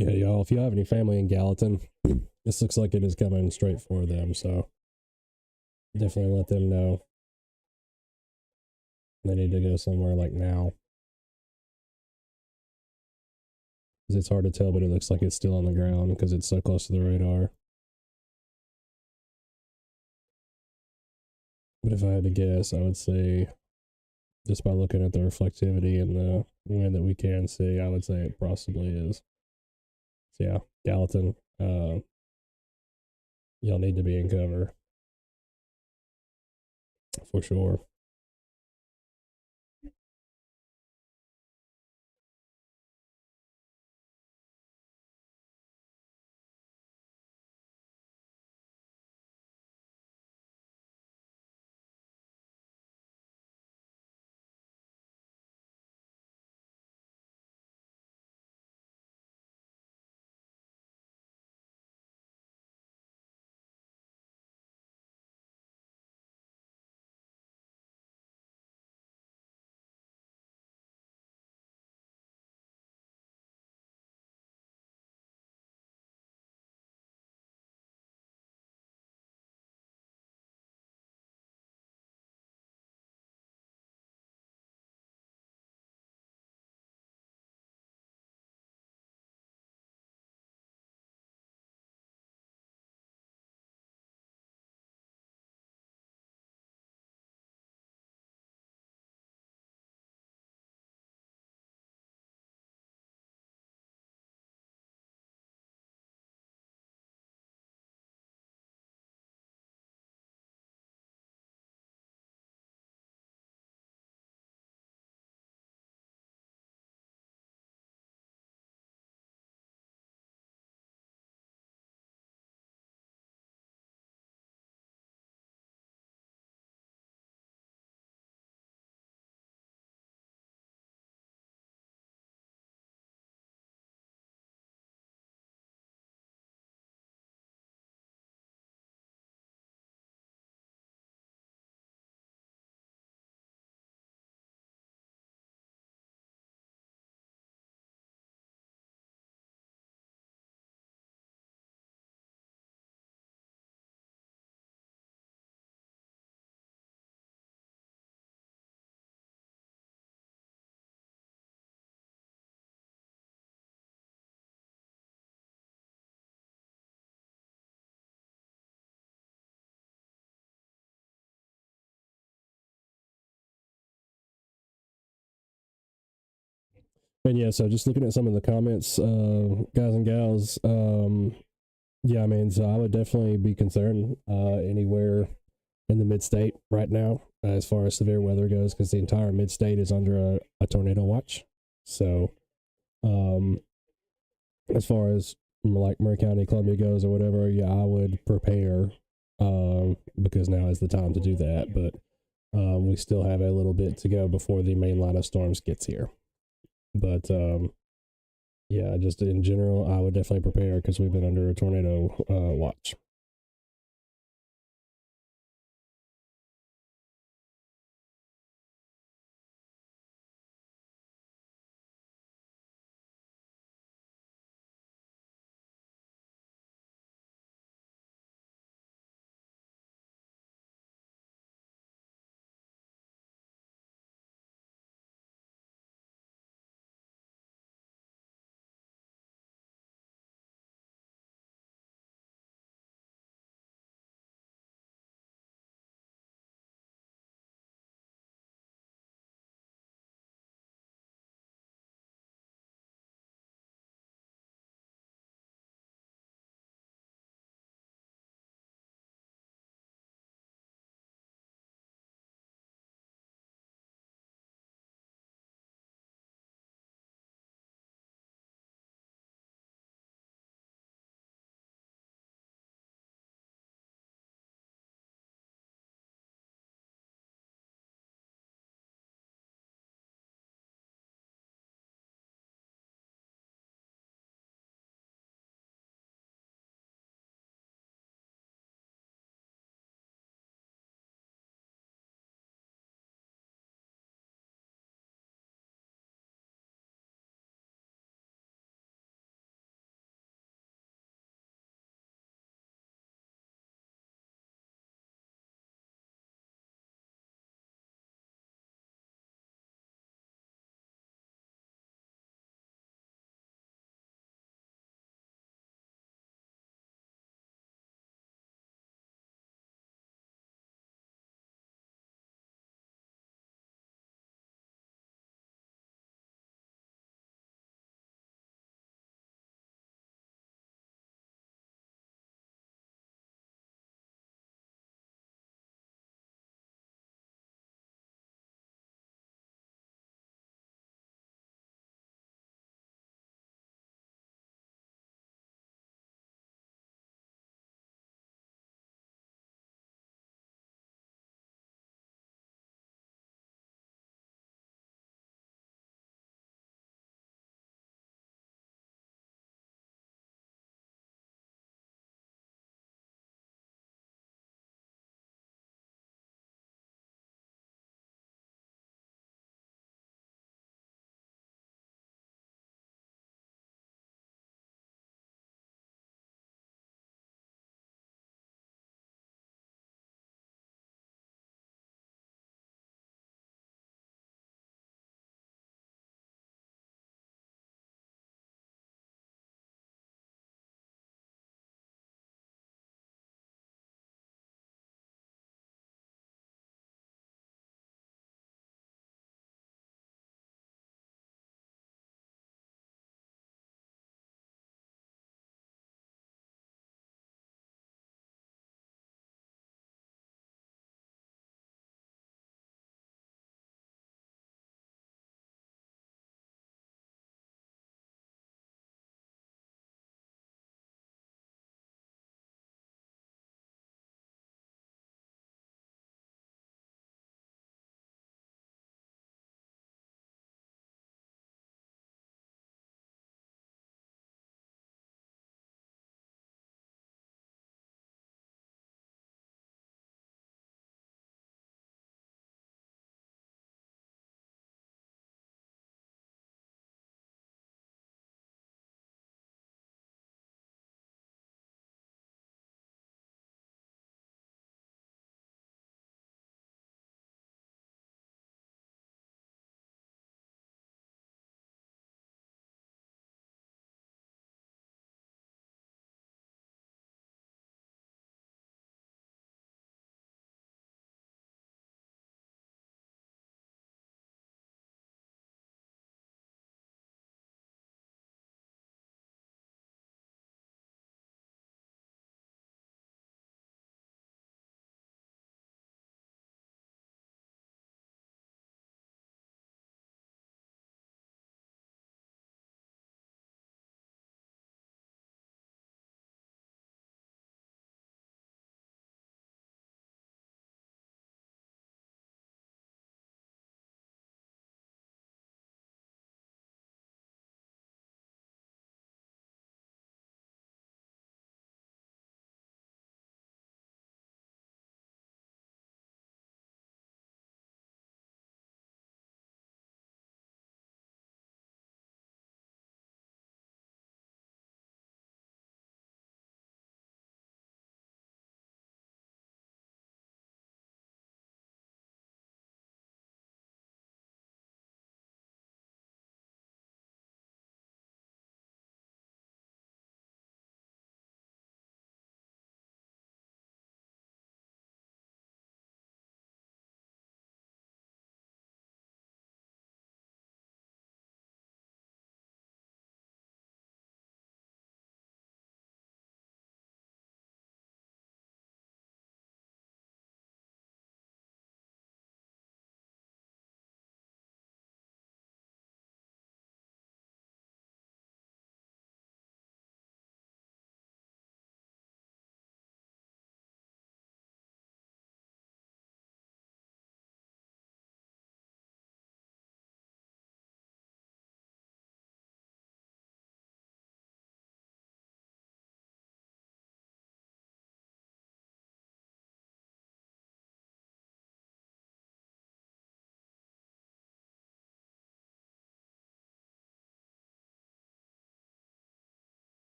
Yeah, y'all, if you have any family in Gallatin, this looks like it is coming straight for them. So definitely let them know they need to go somewhere like now. 'Cause it's hard to tell, but it looks like it's still on the ground because it's so close to the radar. But if I had to guess, I would say, just by looking at the reflectivity and the wind that we can see, I would say it possibly is. So yeah, Gallatin, y'all need to be in cover for sure. And yeah, so just looking at some of the comments, guys and gals, yeah, I mean, so I would definitely be concerned anywhere in the mid state right now as far as severe weather goes, because the entire mid state is under a tornado watch. So, um, as far as like Murray County, Columbia goes, or whatever, yeah, I would prepare because now is the time to do that. But we still have a little bit to go before the main line of storms gets here. But yeah, just in general, I would definitely prepare because we've been under a tornado watch.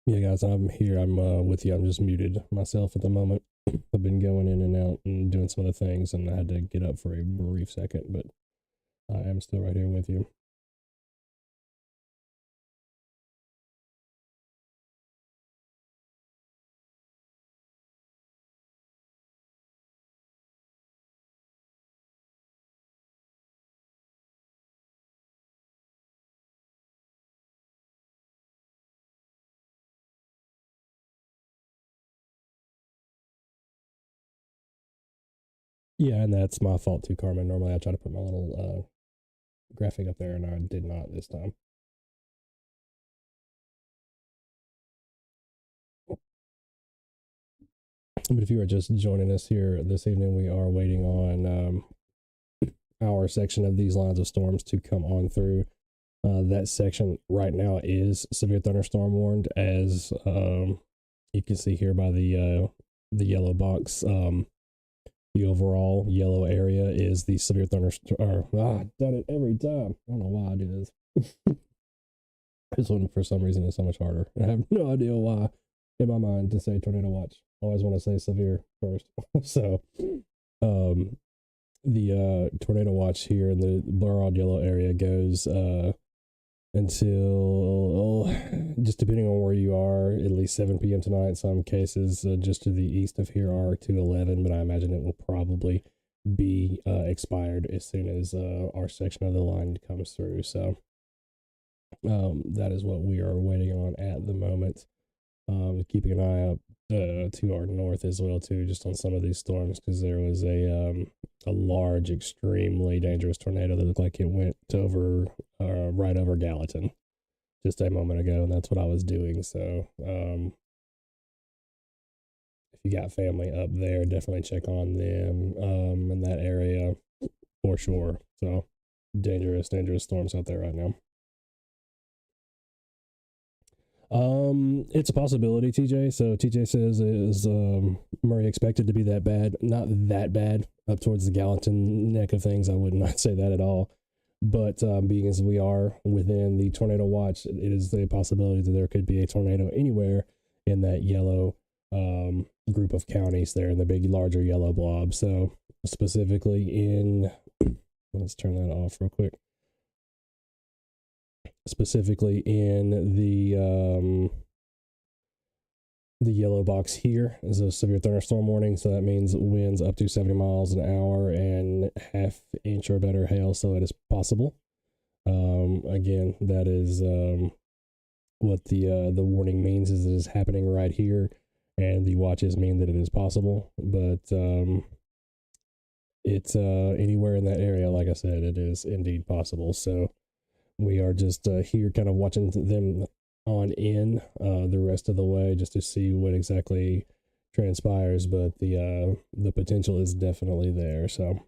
Yeah, guys, I'm here. I'm with you. I'm just muted myself at the moment. I've been going in and out and doing some other things, and I had to get up for a brief second, but I am still right here with you. Yeah, and that's my fault too, Carmen. Normally I try to put my little graphic up there, and I did not this time. But if you are just joining us here this evening, we are waiting on our section of these lines of storms to come on through. That section right now is severe thunderstorm warned, as you can see here by the yellow box. The overall yellow area is the severe thunderstorm. I've done it every time. I don't know why I do this. This one, for some reason, is so much harder. I have no idea why in my mind to say tornado watch. I always want to say severe first. So, the tornado watch here in the broad yellow area goes until just depending on where you are, at least 7 p.m. tonight. Some cases just to the east of here are to 11, but I imagine it will probably be expired as soon as our section of the line comes through. So that is what we are waiting on at the moment. Keeping an eye out to our north as well too, just on some of these storms, because there was a large, extremely dangerous tornado that looked like it went over right over Gallatin just a moment ago, and that's what I was doing. So if you got family up there, definitely check on them in that area for sure. So dangerous storms out there right now. It's a possibility, TJ. So TJ says, is Murray expected to be that bad? Not that bad up towards the Gallatin neck of things. I would not say that at all. But being as we are within the tornado watch, it is a possibility that there could be a tornado anywhere in that yellow group of counties there in the big, larger yellow blob. So specifically in, let's turn that off real quick. Specifically in the yellow box here is a severe thunderstorm warning. So that means winds up to 70 miles an hour and half inch or better hail. So it is possible. Again, that is what the warning means, is it is happening right here, and the watches mean that it is possible. But it's anywhere in that area, like I said, it is indeed possible. So we are just here kind of watching them on in the rest of the way just to see what exactly transpires, but the potential is definitely there. So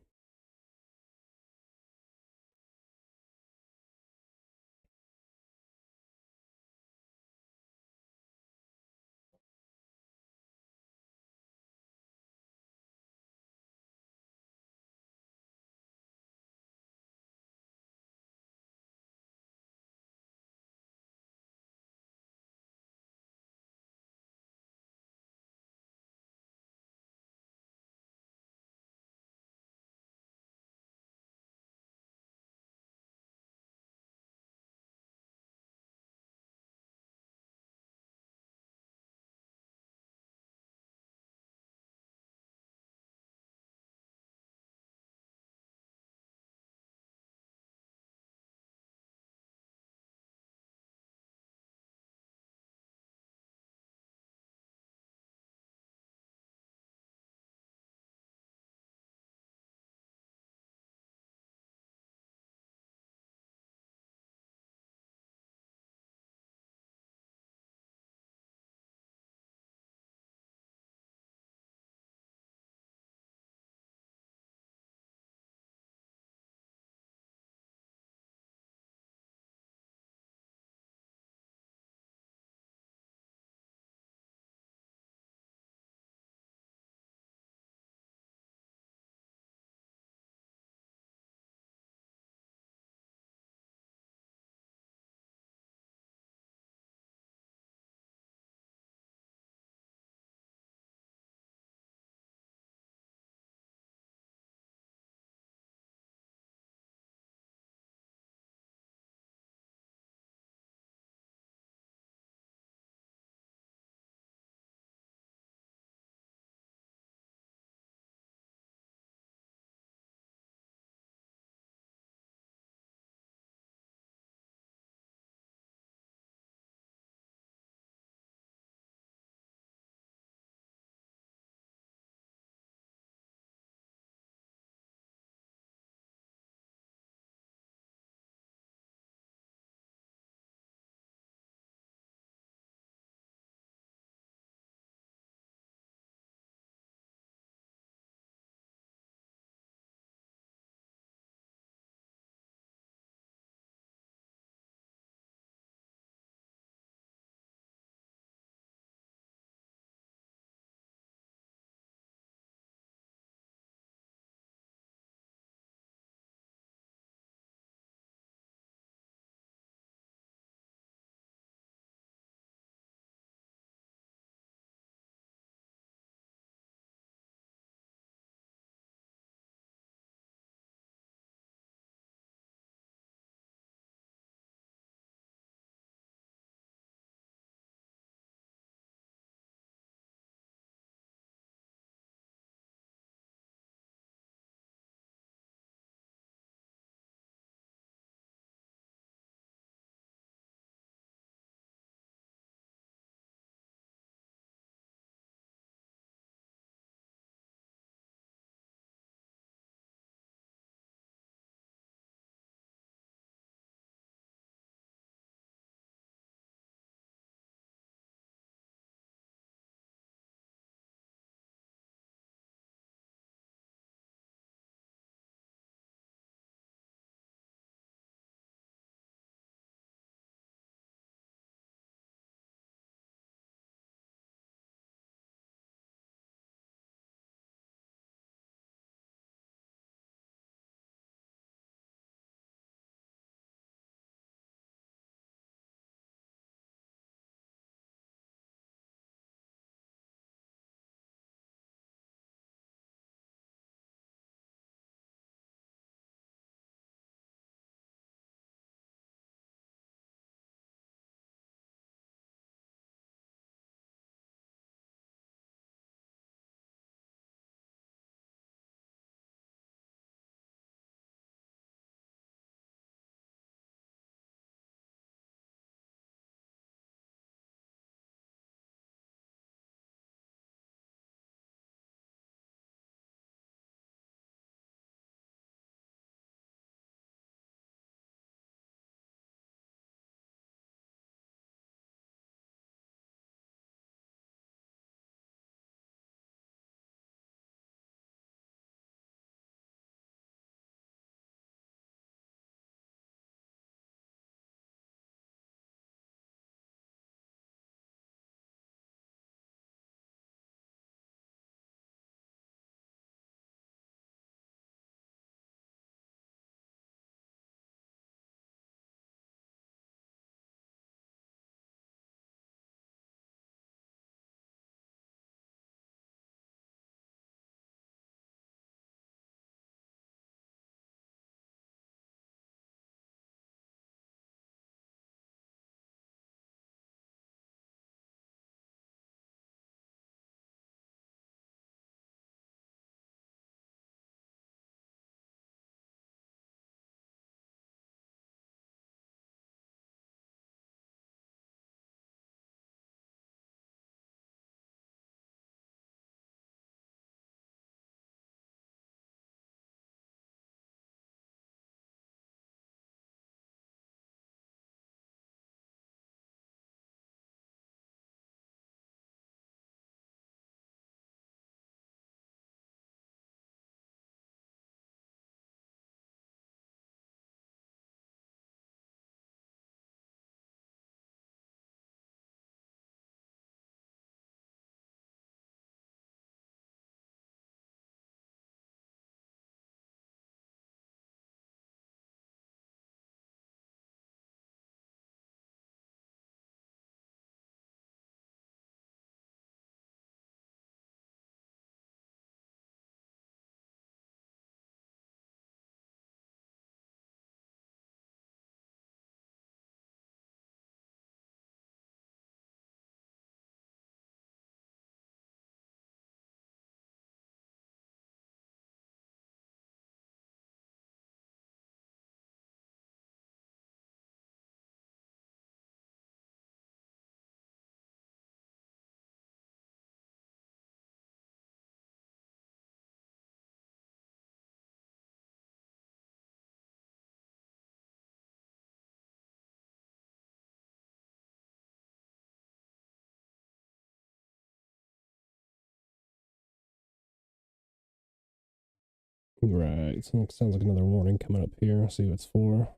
Right. So sounds like another warning coming up here. See what it's for.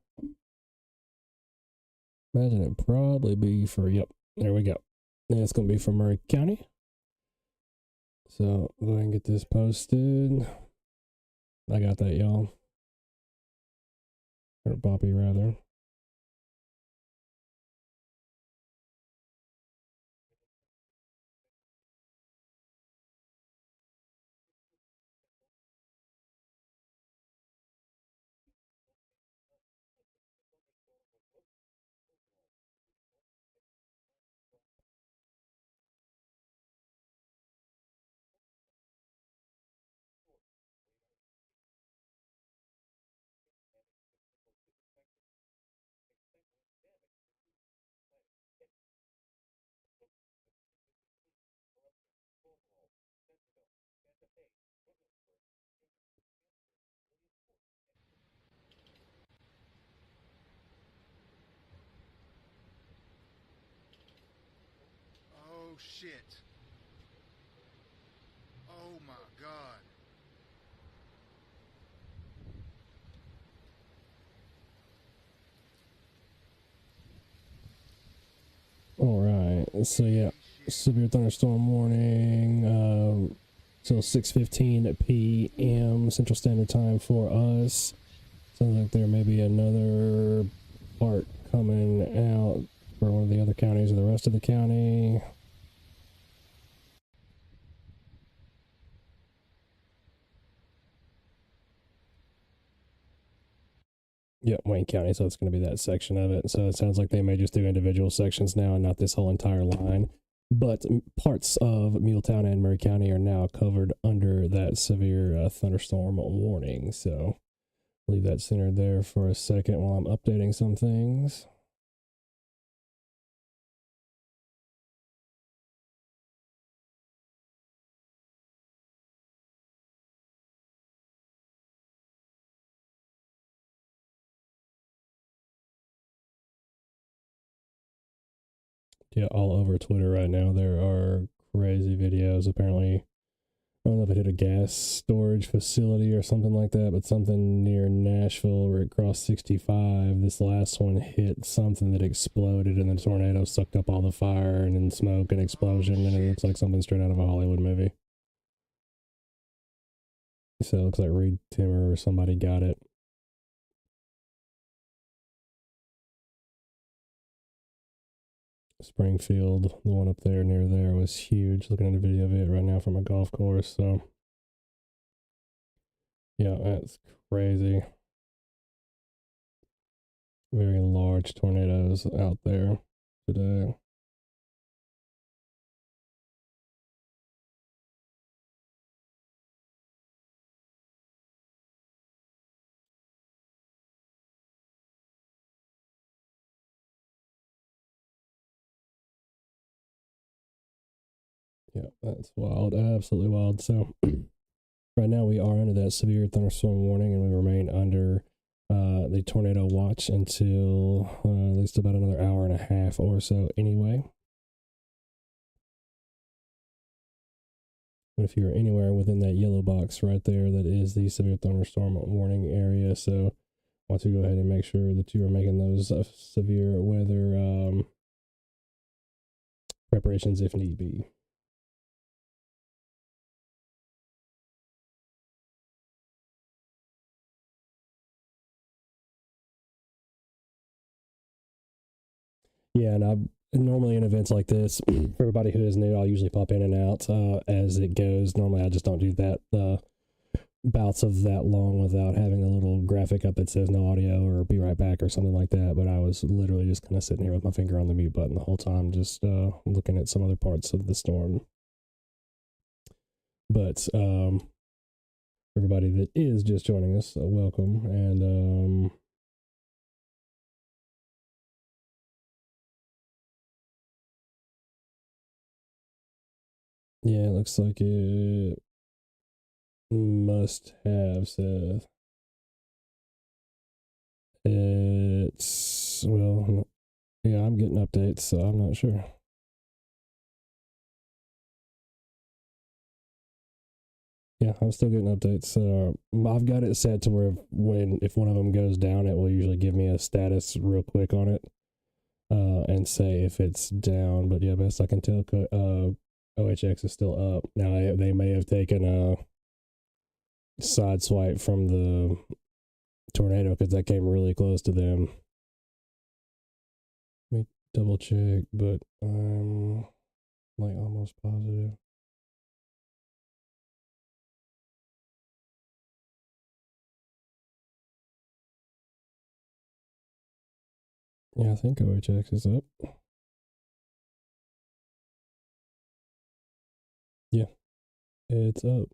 Imagine it'd probably be for, yep, there we go. And it's going to be for Murray County. So go ahead and get this posted. I got that, y'all. Or Bobby, rather. Oh shit. Oh my god. All right. So, yeah, severe thunderstorm warning till 6:15 p.m. Central Standard Time for us. Sounds like there may be another part coming out for one of the other counties or the rest of the county. Yep, Wayne County, so it's going to be that section of it. So it sounds like they may just do individual sections now and not this whole entire line. But parts of MuleTown and Murray County are now covered under that severe thunderstorm warning. So leave that centered there for a second while I'm updating some things. Yeah, all over Twitter right now, there are crazy videos. Apparently, I don't know if it hit a gas storage facility or something like that, but something near Nashville where it crossed 65. This last one hit something that exploded, and the tornado sucked up all the fire and then smoke and explosion, and it looks like something straight out of a Hollywood movie. So it looks like Reed Timmer or somebody got it. Springfield, the one up there near there, was huge. Looking at a video of it right now from a golf course. So, yeah, that's crazy. Very large tornadoes out there today. Yeah, that's wild. Absolutely wild. So, right now we are under that severe thunderstorm warning, and we remain under the tornado watch until at least about another hour and a half or so anyway. But if you're anywhere within that yellow box right there, that is the severe thunderstorm warning area. So I want to go ahead and make sure that you are making those severe weather preparations if need be. Yeah, and I normally in events like this, for everybody who is new, I'll usually pop in and out as it goes. Normally, I just don't do that bouts of that long without having a little graphic up that says no audio or be right back or something like that. But I was literally just kind of sitting here with my finger on the mute button the whole time, just looking at some other parts of the storm. But everybody that is just joining us, welcome. And yeah, it looks like it must have, Seth. It's, well, yeah, I'm getting updates, so I'm not sure. Yeah, I'm still getting updates. I've got it set to where if one of them goes down, it will usually give me a status real quick on it, and say if it's down. But yeah, best I can tell, OHX is still up. Now they may have taken a side swipe from the tornado because that came really close to them. Let me double check, but I'm like almost positive. Yeah, I think OHX is up. Yeah, it's up.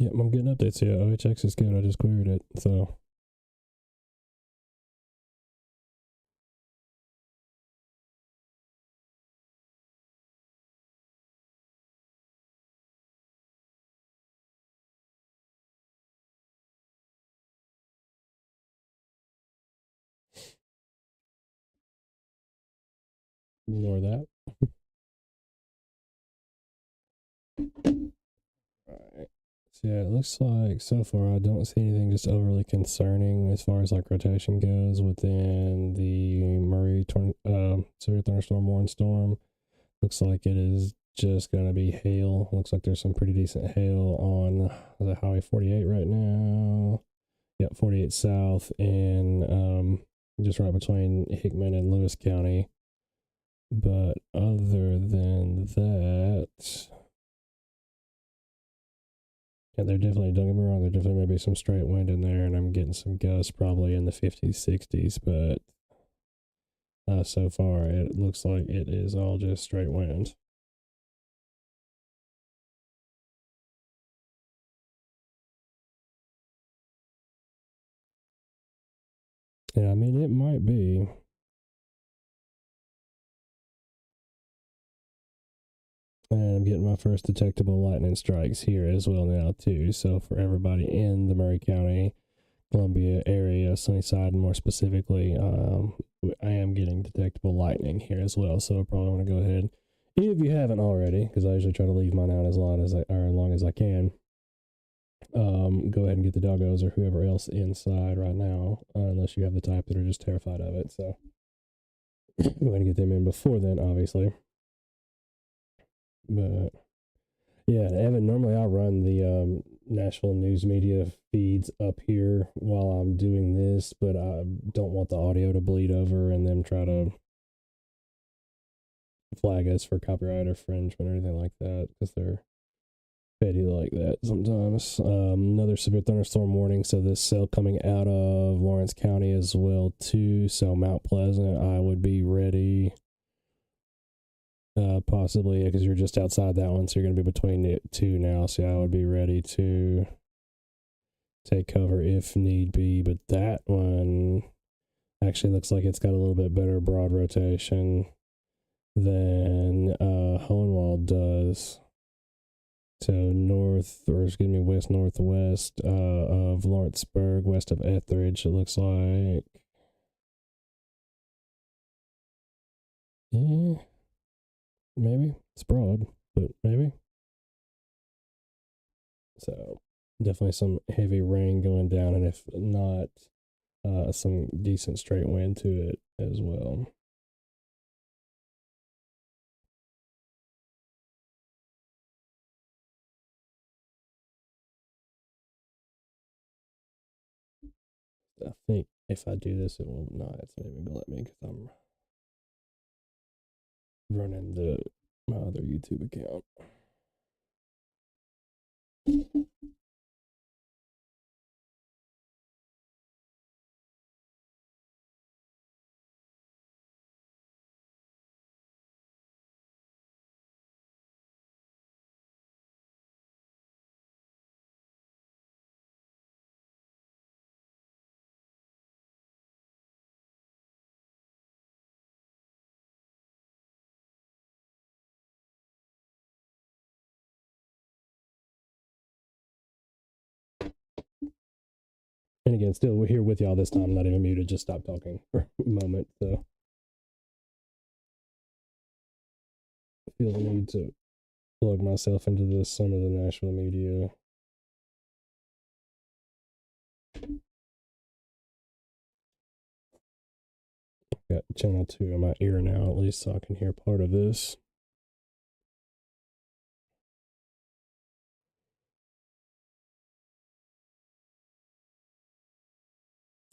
Yep, I'm getting updates here. OHX is good. I just queried it, so. Ignore that. Alright. So yeah, it looks like so far I don't see anything just overly concerning as far as like rotation goes within the Murray severe thunderstorm warning storm. Looks like it is just gonna be hail. Looks like there's some pretty decent hail on the Highway 48 right now. Yep, 48 South and just right between Hickman and Lewis County. But other than that, yeah, they're definitely, don't get me wrong, there definitely may be some straight wind in there, and I'm getting some gusts probably in the 50s, 60s, but so far it looks like it is all just straight wind. Yeah, I mean, it might be. And I'm getting my first detectable lightning strikes here as well now, too. So for everybody in the Murray County, Columbia area, Sunnyside, and more specifically, I am getting detectable lightning here as well. So I probably want to go ahead, if you haven't already, because I usually try to leave mine out as long as I can. Go ahead and get the doggos or whoever else inside right now, unless you have the type that are just terrified of it. So go ahead and get them in before then, obviously. But yeah, Evan, normally I run the Nashville news media feeds up here while I'm doing this, but I don't want the audio to bleed over and them try to flag us for copyright infringement or anything like that, because they're petty like that sometimes. Another severe thunderstorm warning, so this cell coming out of Lawrence County as well too. So Mount Pleasant, I would be ready. Possibly because you're just outside that one, so you're going to be between the two now. So I would be ready to take cover if need be. But that one actually looks like it's got a little bit better broad rotation than Hohenwald does. So west northwest of Lawrenceburg, west of Etheridge, it looks like. Yeah, maybe it's broad, but maybe. So definitely some heavy rain going down, and if not, some decent straight wind to it as well. I think if I do this, it will not. It's not even gonna let me because I'm running my other YouTube account. again, still we're here with y'all this time, not even muted, just stop talking for a moment. So I feel the need to plug myself into this, some of the Nashville media. Got channel 2 in my ear now, at least, so I can hear part of this.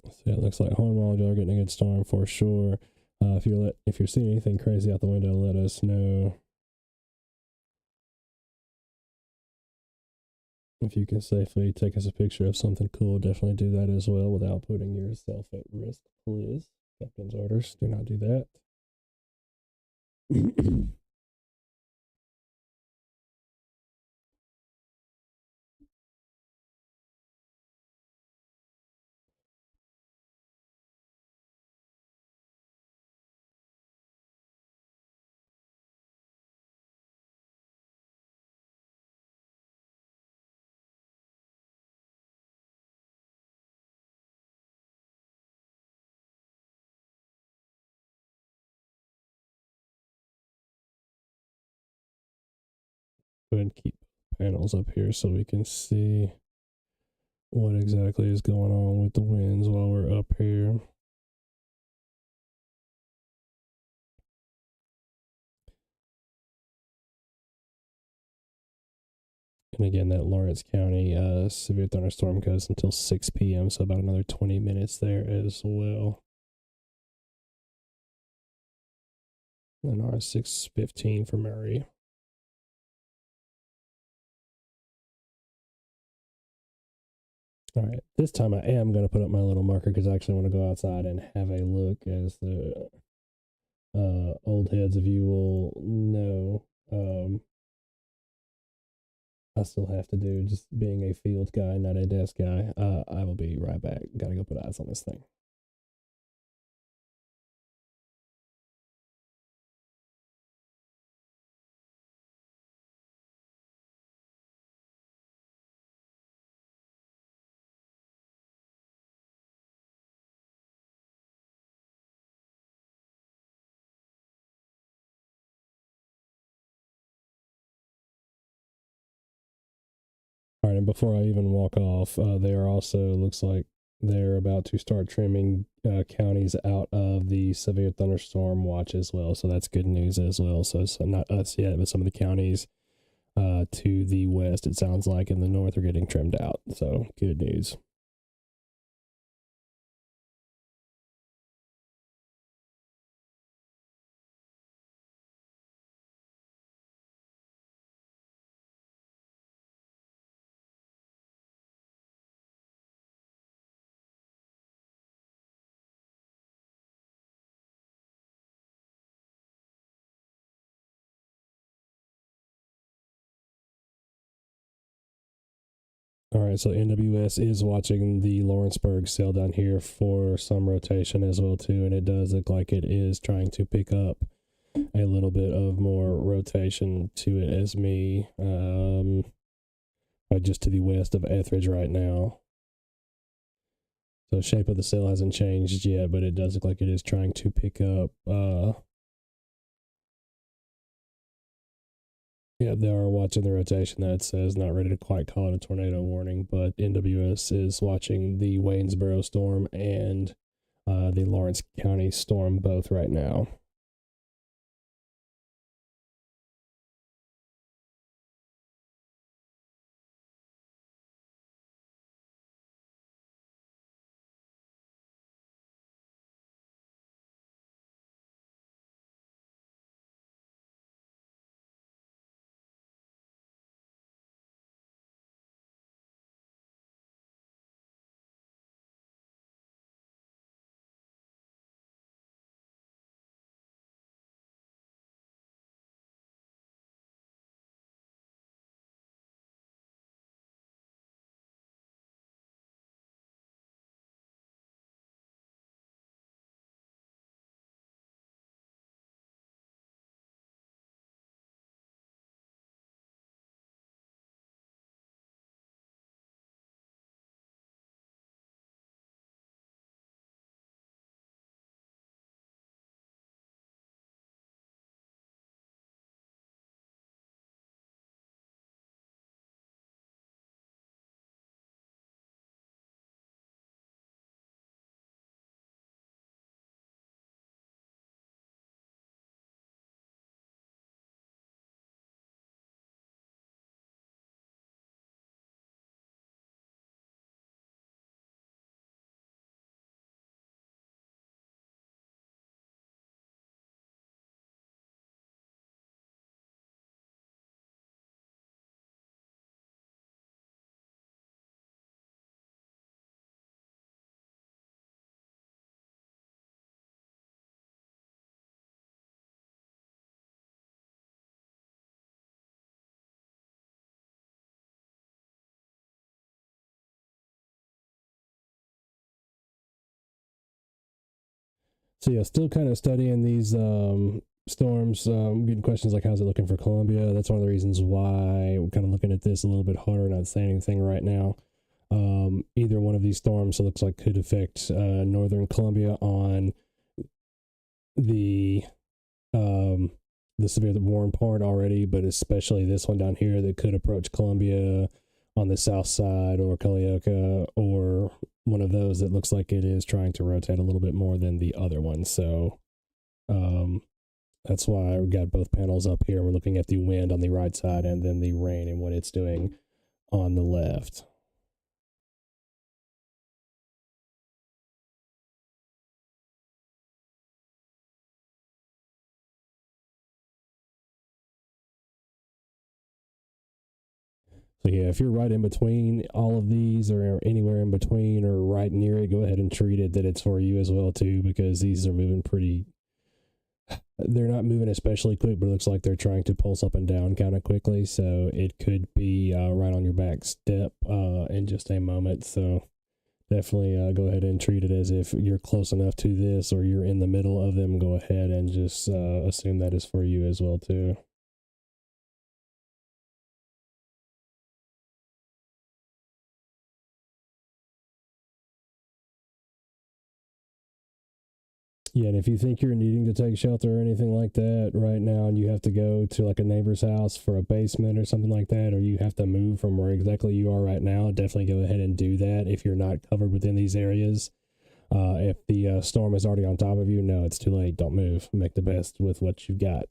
So it looks like Hornwall are getting a good storm for sure. If you're seeing anything crazy out the window, let us know. If you can safely take us a picture of something cool, definitely do that as well without putting yourself at risk, please. Captain's orders, do not do that. Go ahead and keep panels up here so we can see what exactly is going on with the winds while we're up here. And again, that Lawrence County severe thunderstorm goes until 6 p.m., so about another 20 minutes there as well. And our 6:15 for Murray. All right, this time I am going to put up my little marker because I actually want to go outside and have a look, as the old heads of you will know. I still have to do, just being a field guy, not a desk guy. I will be right back. Got to go put eyes on this thing. All right, and before I even walk off, they are also, looks like they're about to start trimming counties out of the severe thunderstorm watch as well. So that's good news as well. So not us yet, but some of the counties to the west, it sounds like, in the north are getting trimmed out. So good news. All right, so NWS is watching the Lawrenceburg cell down here for some rotation as well too, and it does look like it is trying to pick up a little bit of more rotation to it as me, just to the west of Etheridge right now. So shape of the cell hasn't changed yet, but it does look like it is trying to pick up. Yeah, they are watching the rotation that says not ready to quite call it a tornado warning, but NWS is watching the Waynesboro storm and the Lawrence County storm both right now. So yeah, still kind of studying these storms. Getting questions like, how's it looking for Columbia? That's one of the reasons why we're kind of looking at this a little bit harder, not saying anything right now. Either one of these storms, it looks like, could affect northern Columbia on the severe warm part already, but especially this one down here that could approach Columbia on the south side, or Culleoka, or one of those that looks like it is trying to rotate a little bit more than the other one. So that's why we got both panels up here. We're looking at the wind on the right side and then the rain and what it's doing on the left. So yeah, if you're right in between all of these, or anywhere in between or right near it, go ahead and treat it that it's for you as well too, because these are moving they're not moving especially quick, but it looks like they're trying to pulse up and down kind of quickly. So it could be right on your back step in just a moment. So definitely go ahead and treat it as if you're close enough to this, or you're in the middle of them. Go ahead and just assume that is for you as well too. Yeah, and if you think you're needing to take shelter or anything like that right now, and you have to go to like a neighbor's house for a basement or something like that, or you have to move from where exactly you are right now, definitely go ahead and do that if you're not covered within these areas. If the storm is already on top of you, no, it's too late. Don't move. Make the best with what you've got.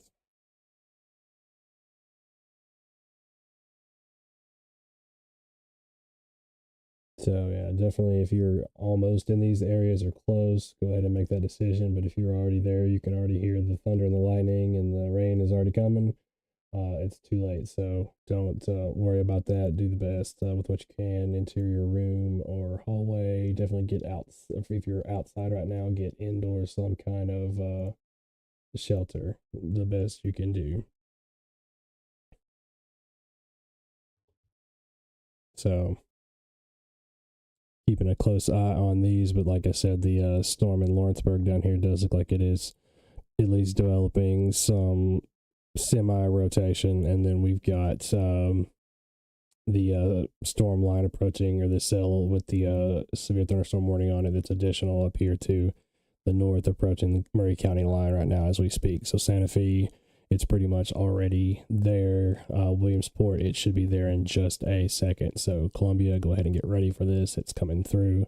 So yeah, definitely if you're almost in these areas or close, go ahead and make that decision. But if you're already there, you can already hear the thunder and the lightning, and the rain is already coming. It's too late. So don't worry about that. Do the best with what you can. Interior room or hallway. Definitely get out. If you're outside right now, get indoors, some kind of shelter. The best you can do. So keeping a close eye on these, but like I said, the storm in Lawrenceburg down here does look like it is at least developing some semi-rotation, and then we've got the storm line approaching, or the cell with the severe thunderstorm warning on it, that's additional up here to the north, approaching the Murray County line right now as we speak. So Santa Fe, it's pretty much already there. Williamsport, it should be there in just a second. So Columbia, go ahead and get ready for this. It's coming through.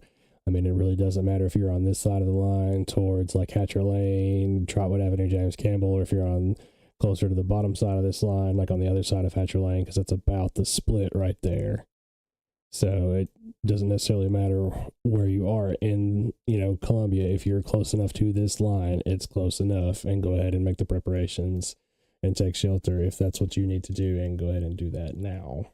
I mean, it really doesn't matter if you're on this side of the line towards like Hatcher Lane, Trotwood Avenue, James Campbell, or if you're on closer to the bottom side of this line, like on the other side of Hatcher Lane, because that's about the split right there. So it doesn't necessarily matter where you are in, Columbia. If you're close enough to this line, it's close enough, and go ahead and make the preparations and take shelter if that's what you need to do, and go ahead and do that now.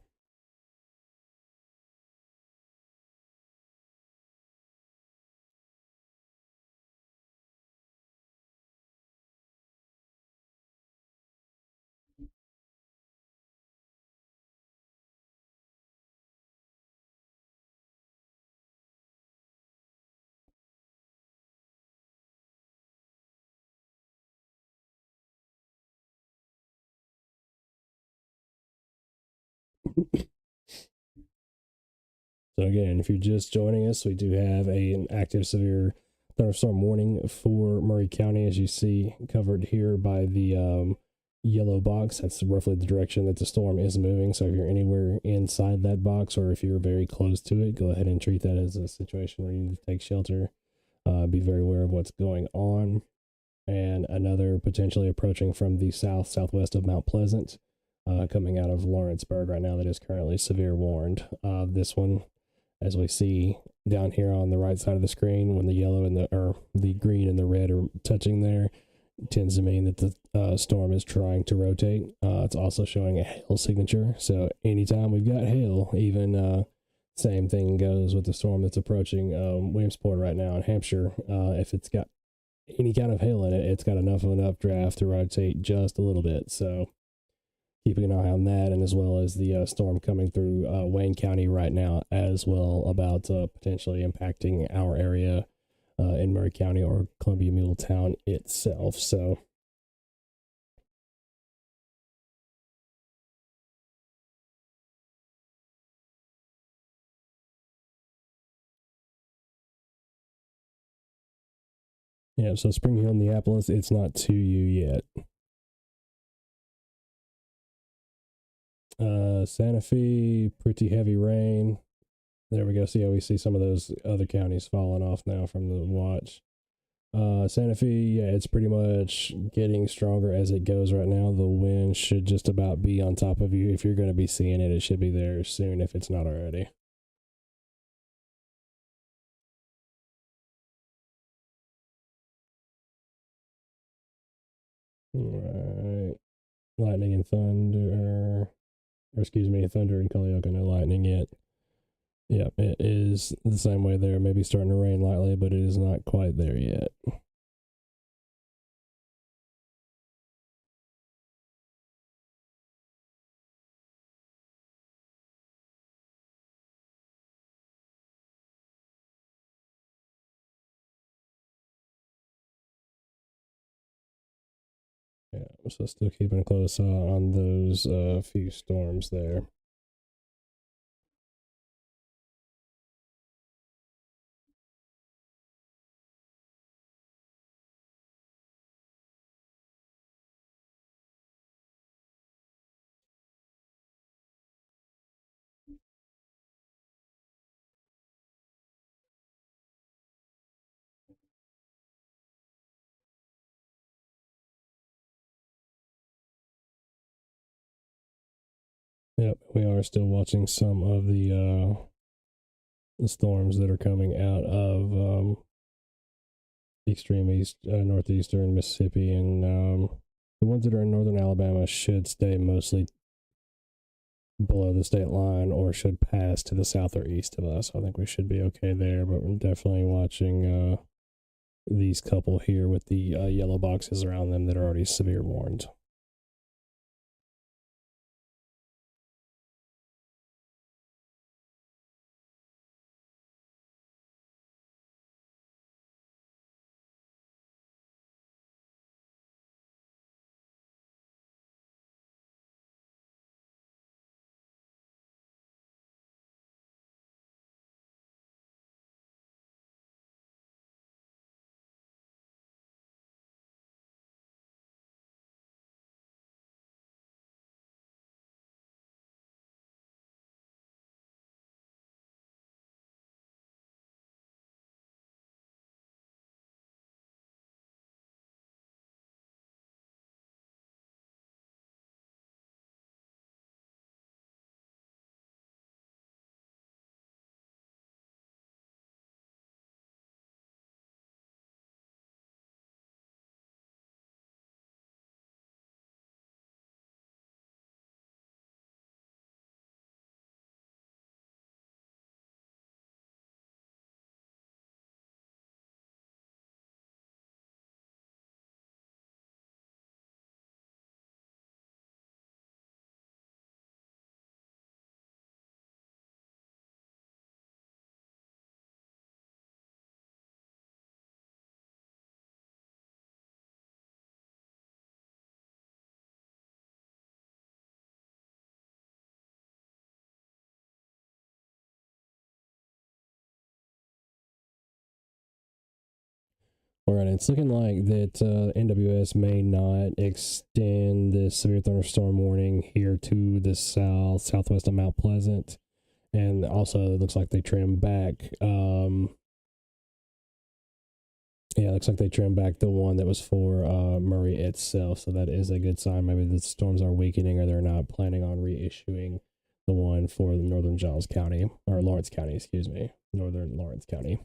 So again, if you're just joining us, we do have an active severe thunderstorm warning for Murray County, as you see covered here by the yellow box. That's roughly the direction that the storm is moving. So if you're anywhere inside that box, or if you're very close to it, go ahead and treat that as a situation where you need to take shelter. Be very aware of what's going on. And another potentially approaching from the southwest of Mount Pleasant, coming out of Lawrenceburg right now, that is currently severe warned. This one, as we see down here on the right side of the screen, when the yellow and the green and the red are touching there, tends to mean that the storm is trying to rotate. It's also showing a hail signature. So anytime we've got hail, even same thing goes with the storm that's approaching Williamsport right now in Hampshire. If it's got any kind of hail in it, it's got enough of an updraft to rotate just a little bit. So keeping an eye on that, and as well as the storm coming through Wayne County right now as well, about potentially impacting our area in Murray County or Columbia MuleTown itself. So yeah, so Spring Hill, Neapolis, it's not to you yet. Santa Fe, pretty heavy rain. There we go. See how we see some of those other counties falling off now from the watch. Santa Fe, yeah, it's pretty much getting stronger as it goes right now. The wind should just about be on top of you. If you're going to be seeing it, it should be there soon if it's not already. All right. Lightning and thunder. Or excuse me, thunder and Culleoka, no lightning yet. Yeah, it is the same way there. Maybe starting to rain lightly, but it is not quite there yet. Yeah, so still keeping a close eye on those few storms there. Yep, we are still watching some of the storms that are coming out of extreme east, northeastern Mississippi, and the ones that are in northern Alabama should stay mostly below the state line or should pass to the south or east of us. I think we should be okay there, but we're definitely watching these couple here with the yellow boxes around them that are already severe warned. All right, it's looking like that NWS may not extend this severe thunderstorm warning here to the southwest of Mount Pleasant, and also it looks like they trimmed back. Yeah, it looks like they trimmed back the one that was for Murray itself, so that is a good sign. Maybe the storms are weakening, or they're not planning on reissuing the one for the northern Giles County or Lawrence County, excuse me, northern Lawrence County.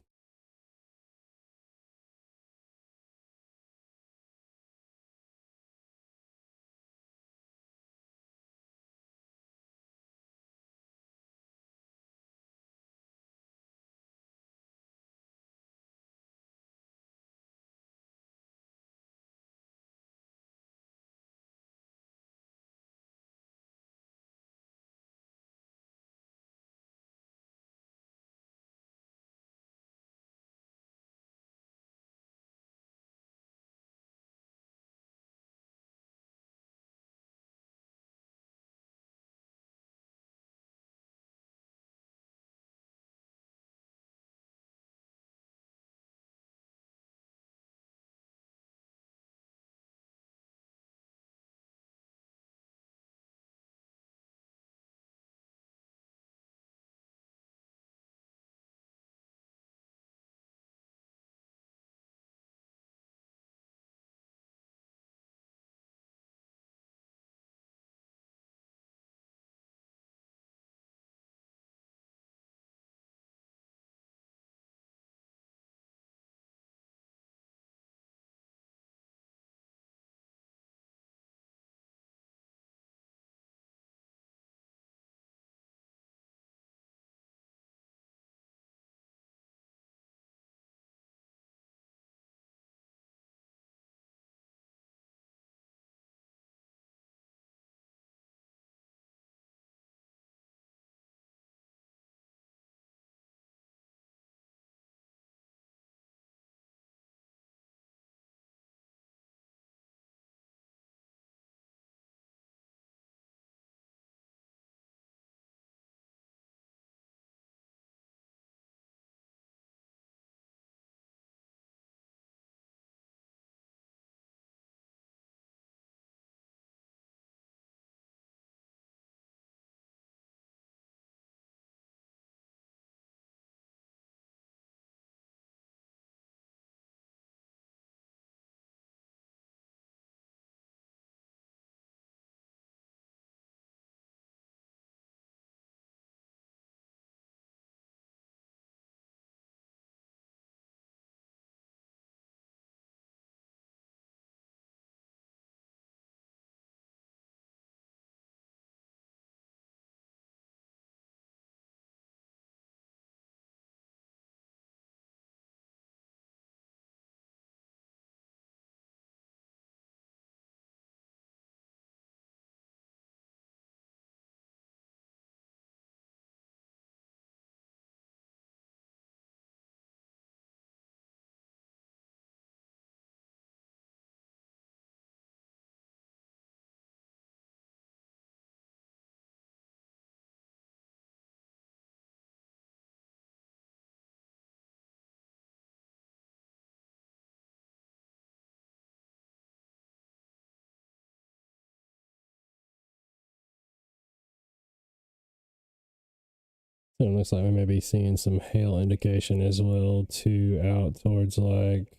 It looks like we may be seeing some hail indication as well, too, out towards like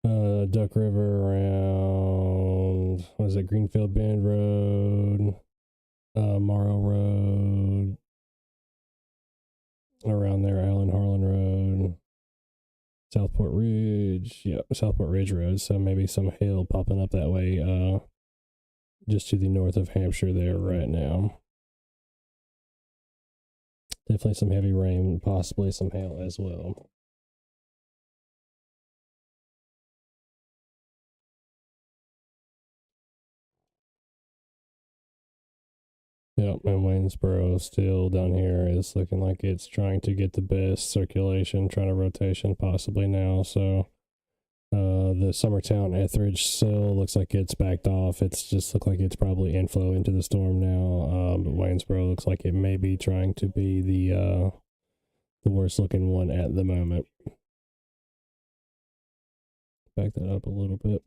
Duck River around, was it Greenfield Bend Road, Morrow Road, around there, Allen Harlan Road, Southport Ridge, Southport Ridge Road. So maybe some hail popping up that way, just to the north of Hampshire there right now. Definitely some heavy rain, possibly some hail as well. Yep, and Waynesboro still down here is looking like it's trying to get the best circulation, trying to rotation possibly now. So the Summertown Etheridge still looks like it's backed off. It's just looked like it's probably inflow into the storm now. But Waynesboro looks like it may be trying to be the worst looking one at the moment. Back that up a little bit.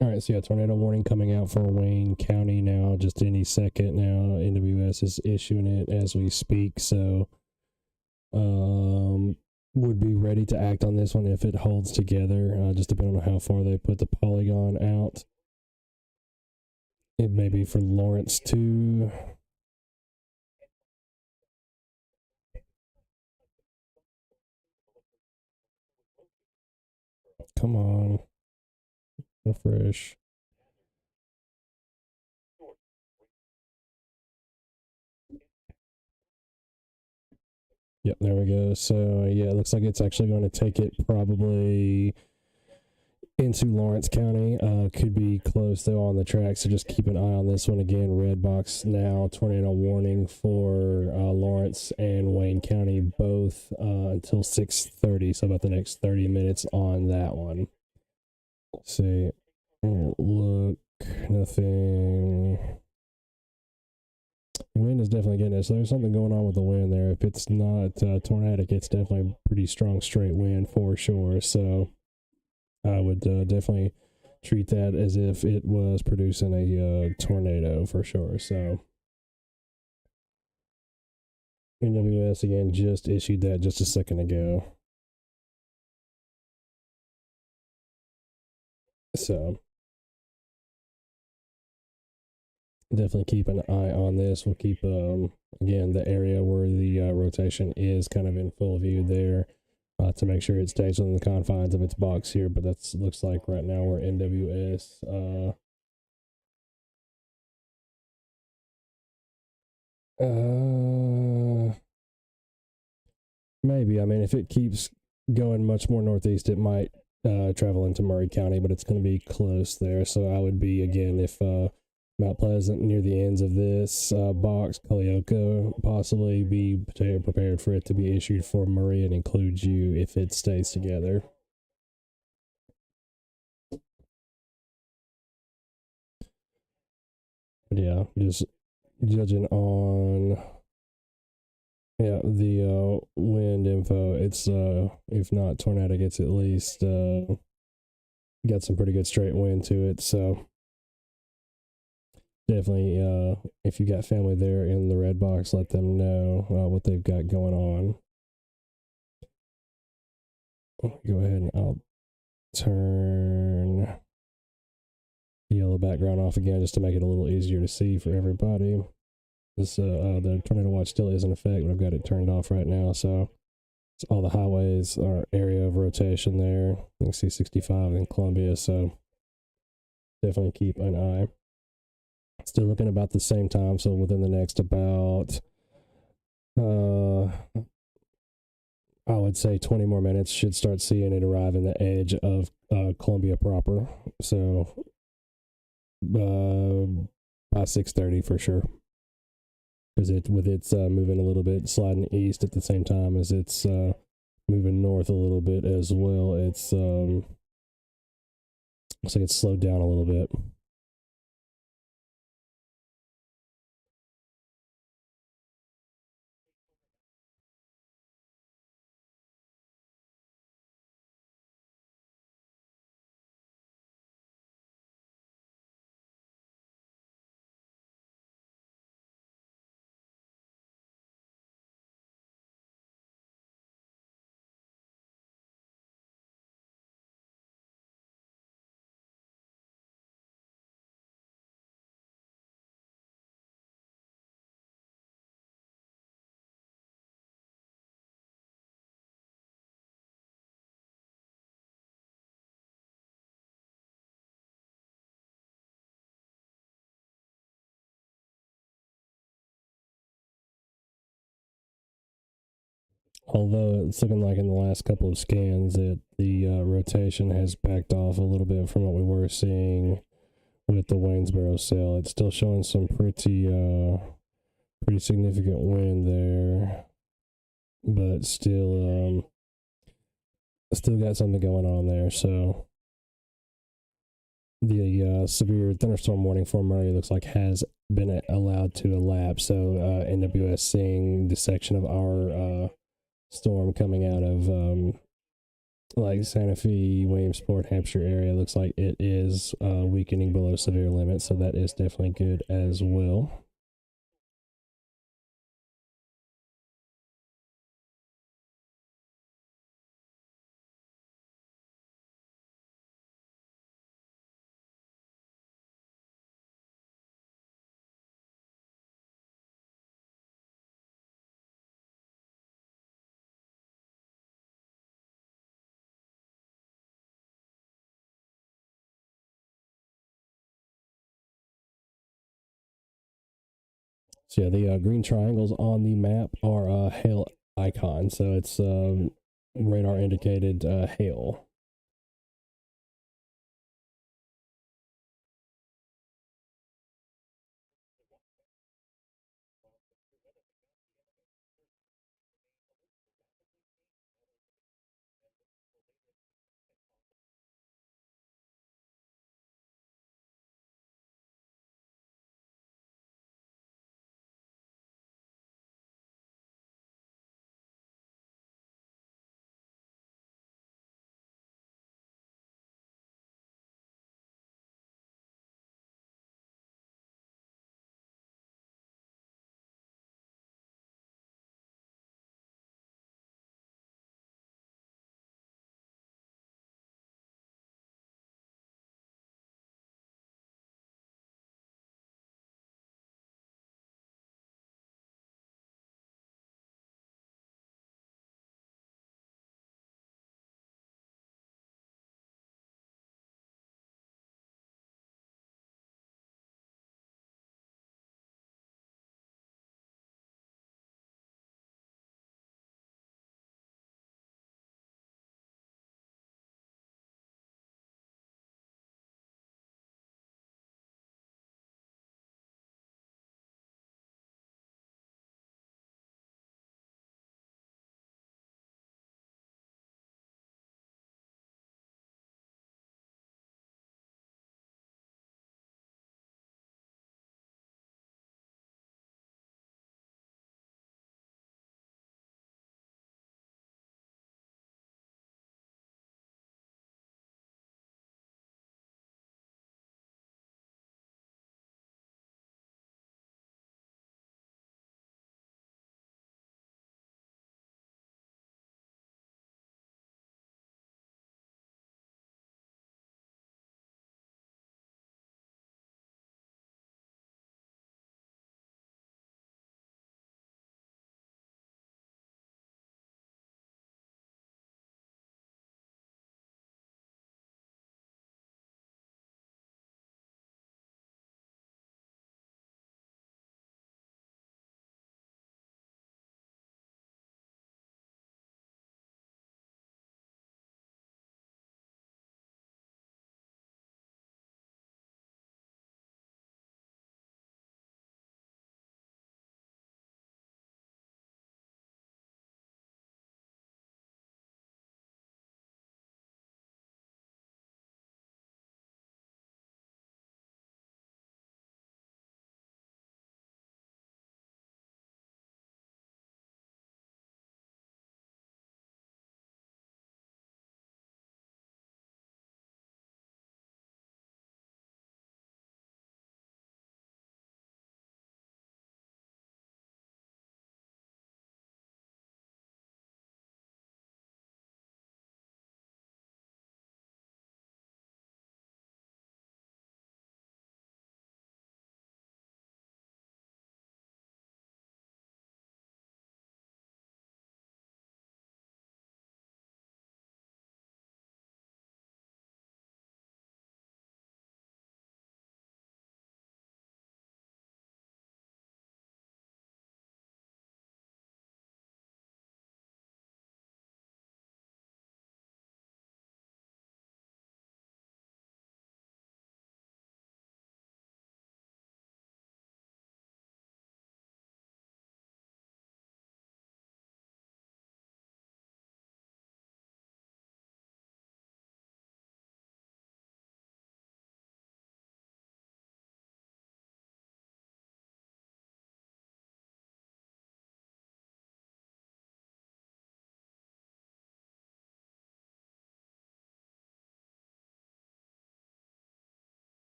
All right, so yeah, tornado warning coming out for Wayne County now, just any second now. NWS is issuing it as we speak, so would be ready to act on this one if it holds together, just depending on how far they put the polygon out. It may be for Lawrence too. Come on. Refresh. Yep, there we go. So yeah, it looks like it's actually going to take it probably into Lawrence County. Could be close though on the track, so just keep an eye on this one. Again, red box now, tornado warning for Lawrence and Wayne County both until 6:30, so about the next 30 minutes on that one. Let's see. Look, nothing. The wind is definitely getting it, so there's something going on with the wind there. If it's not tornadic, it's definitely a pretty strong straight wind for sure. So I would definitely treat that as if it was producing a tornado for sure. So NWS again just issued that just a second ago. So definitely keep an eye on this. We'll keep again the area where the rotation is kind of in full view there. To make sure it stays within the confines of its box here, but that's looks like right now we're NWS. Maybe. I mean, if it keeps going much more northeast, it might travel into Murray County, but it's going to be close there. So I would be, again, if Mount Pleasant near the ends of this box, Culleoka, possibly be prepared for it to be issued for Murray and include you if it stays together. But yeah, just judging on the wind info, it's if not tornadic, it's at least got some pretty good straight wind to it. So definitely if you got family there in the red box, let them know what they've got going on. Go ahead and I'll turn the yellow background off again just to make it a little easier to see for everybody. This the tornado watch still is in effect, but I've got it turned off right now. So it's all the highways are area of rotation there. You can see 65 in Columbia, so definitely keep an eye. Still looking about the same time, so within the next about I would say 20 more minutes should start seeing it arrive in the edge of Columbia proper. So by 6:30 for sure. Because it's moving a little bit, sliding east at the same time as it's moving north a little bit as well. It's looks like it's slowed down a little bit. although it's looking like in the last couple of scans that the rotation has backed off a little bit from what we were seeing with the Waynesboro cell. It's still showing some pretty significant wind there, but still got something going on there. So the severe thunderstorm warning for Murray looks like has been allowed to elapse. So NWS seeing the section of our storm coming out of like Santa Fe, Williamsport, Hampshire area, looks like it is weakening below severe limits. So that is definitely good as well. So yeah, the green triangles on the map are hail icons. So it's radar indicated hail.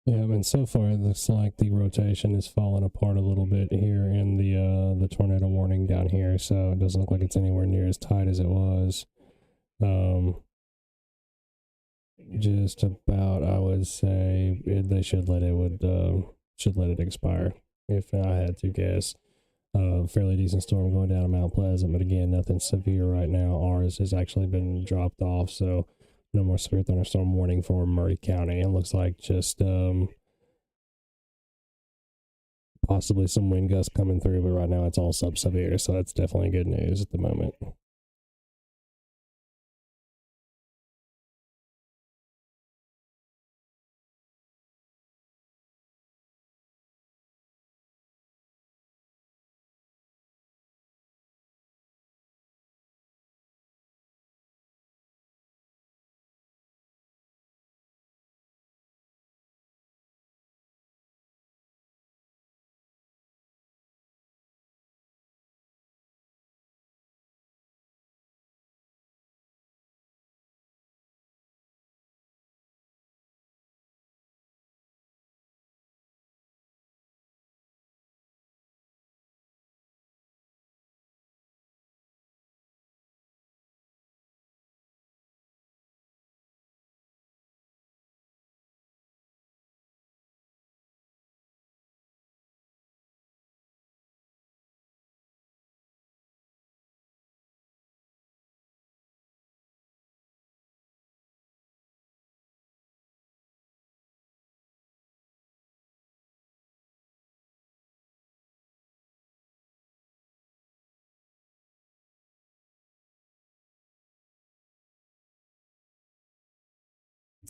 Yeah, I mean, so far it looks like the rotation is falling apart a little bit here in the tornado warning down here, so it doesn't look like it's anywhere near as tight as it was. Just about, I would say they should let it expire. If I had to guess, fairly decent storm going down to Mount Pleasant, but again, nothing severe right now. Ours has actually been dropped off, so no more severe thunderstorm warning for Murray County. It looks like just possibly some wind gusts coming through, but right now it's all sub severe, so that's definitely good news at the moment.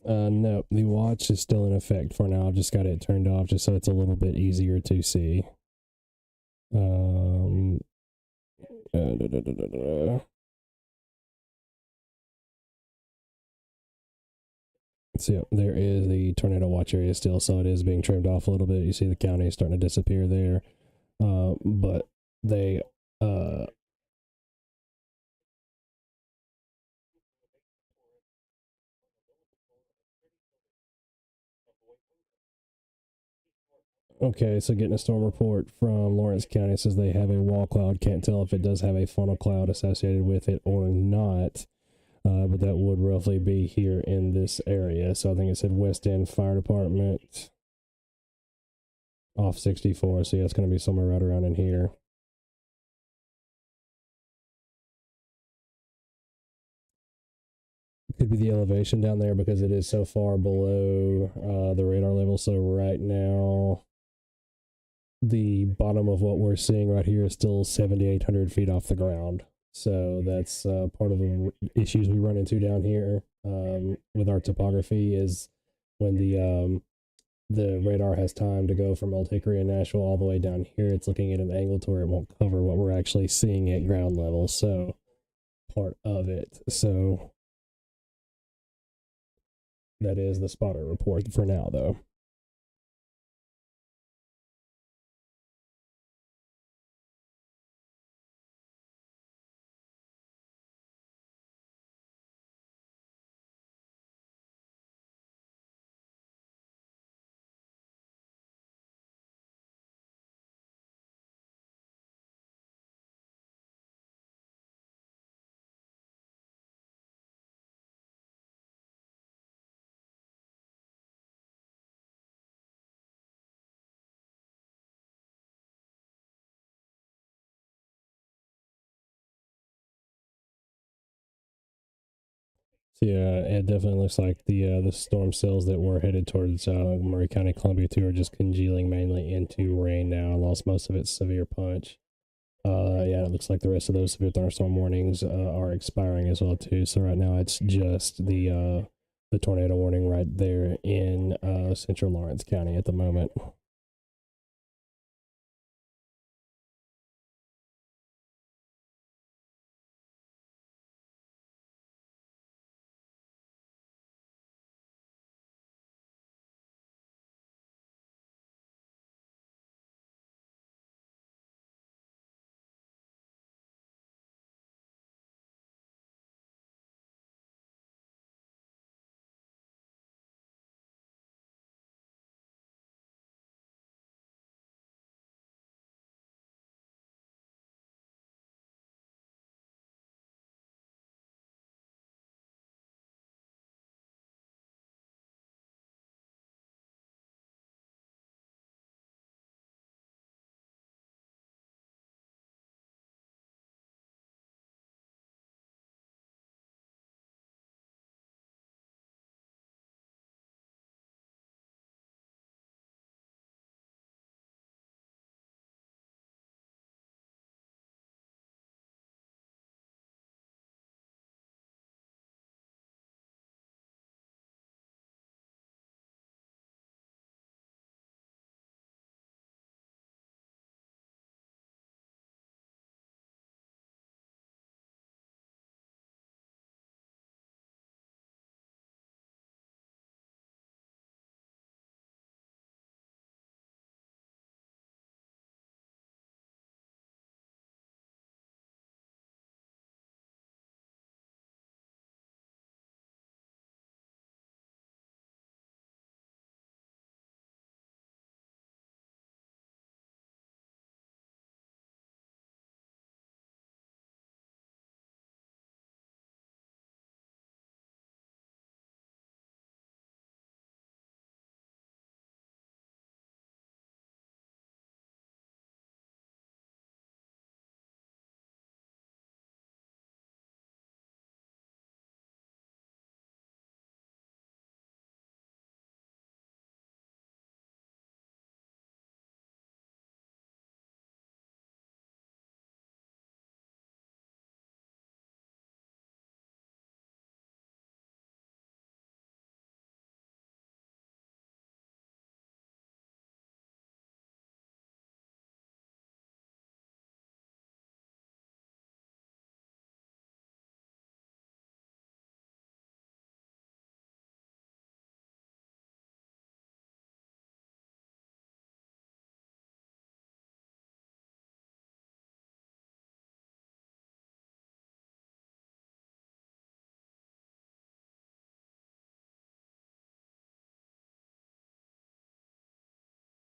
No, the watch is still in effect for now. I've just got it turned off just so it's a little bit easier to see. Da, da, da, da. So, yeah, there is the tornado watch area still, so it is being trimmed off a little bit. You see the county is starting to disappear there. But they, okay, so getting a storm report from Lawrence County says they have a wall cloud. Can't tell if it does have a funnel cloud associated with it or not. But that would roughly be here in this area. So I think it said West End Fire Department off 64. So yeah, it's going to be somewhere right around in here. Could be the elevation down there because it is so far below the radar level. So right now, the bottom of what we're seeing right here is still 7,800 feet off the ground. So that's part of the issues we run into down here with our topography is when the radar has time to go from Old Hickory and Nashville all the way down here. It's looking at an angle to where it won't cover what we're actually seeing at ground level. So part of it. So that is the spotter report for now, though. So yeah, it definitely looks like the storm cells that were headed towards Murray County, Columbia too, are just congealing mainly into rain now. Lost most of its severe punch. Yeah, it looks like the rest of those severe thunderstorm warnings are expiring as well too. So right now it's just the tornado warning right there in central Lawrence County at the moment.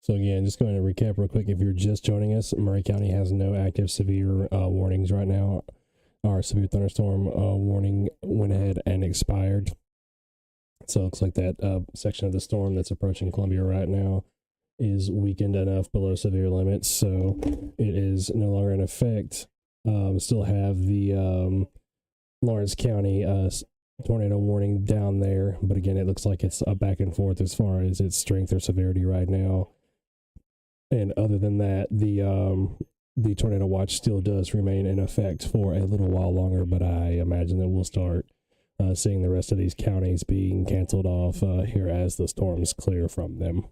So again, just going to recap real quick. If you're just joining us, Murray County has no active severe warnings right now. Our severe thunderstorm warning went ahead and expired. So it looks like that section of the storm that's approaching Columbia right now is weakened enough below severe limits, so it is no longer in effect. Still have the Lawrence County tornado warning down there, but again, it looks like it's a back and forth as far as its strength or severity right now. And other than that, the tornado watch still does remain in effect for a little while longer, but I imagine that we'll start seeing the rest of these counties being canceled off here as the storms clear from them.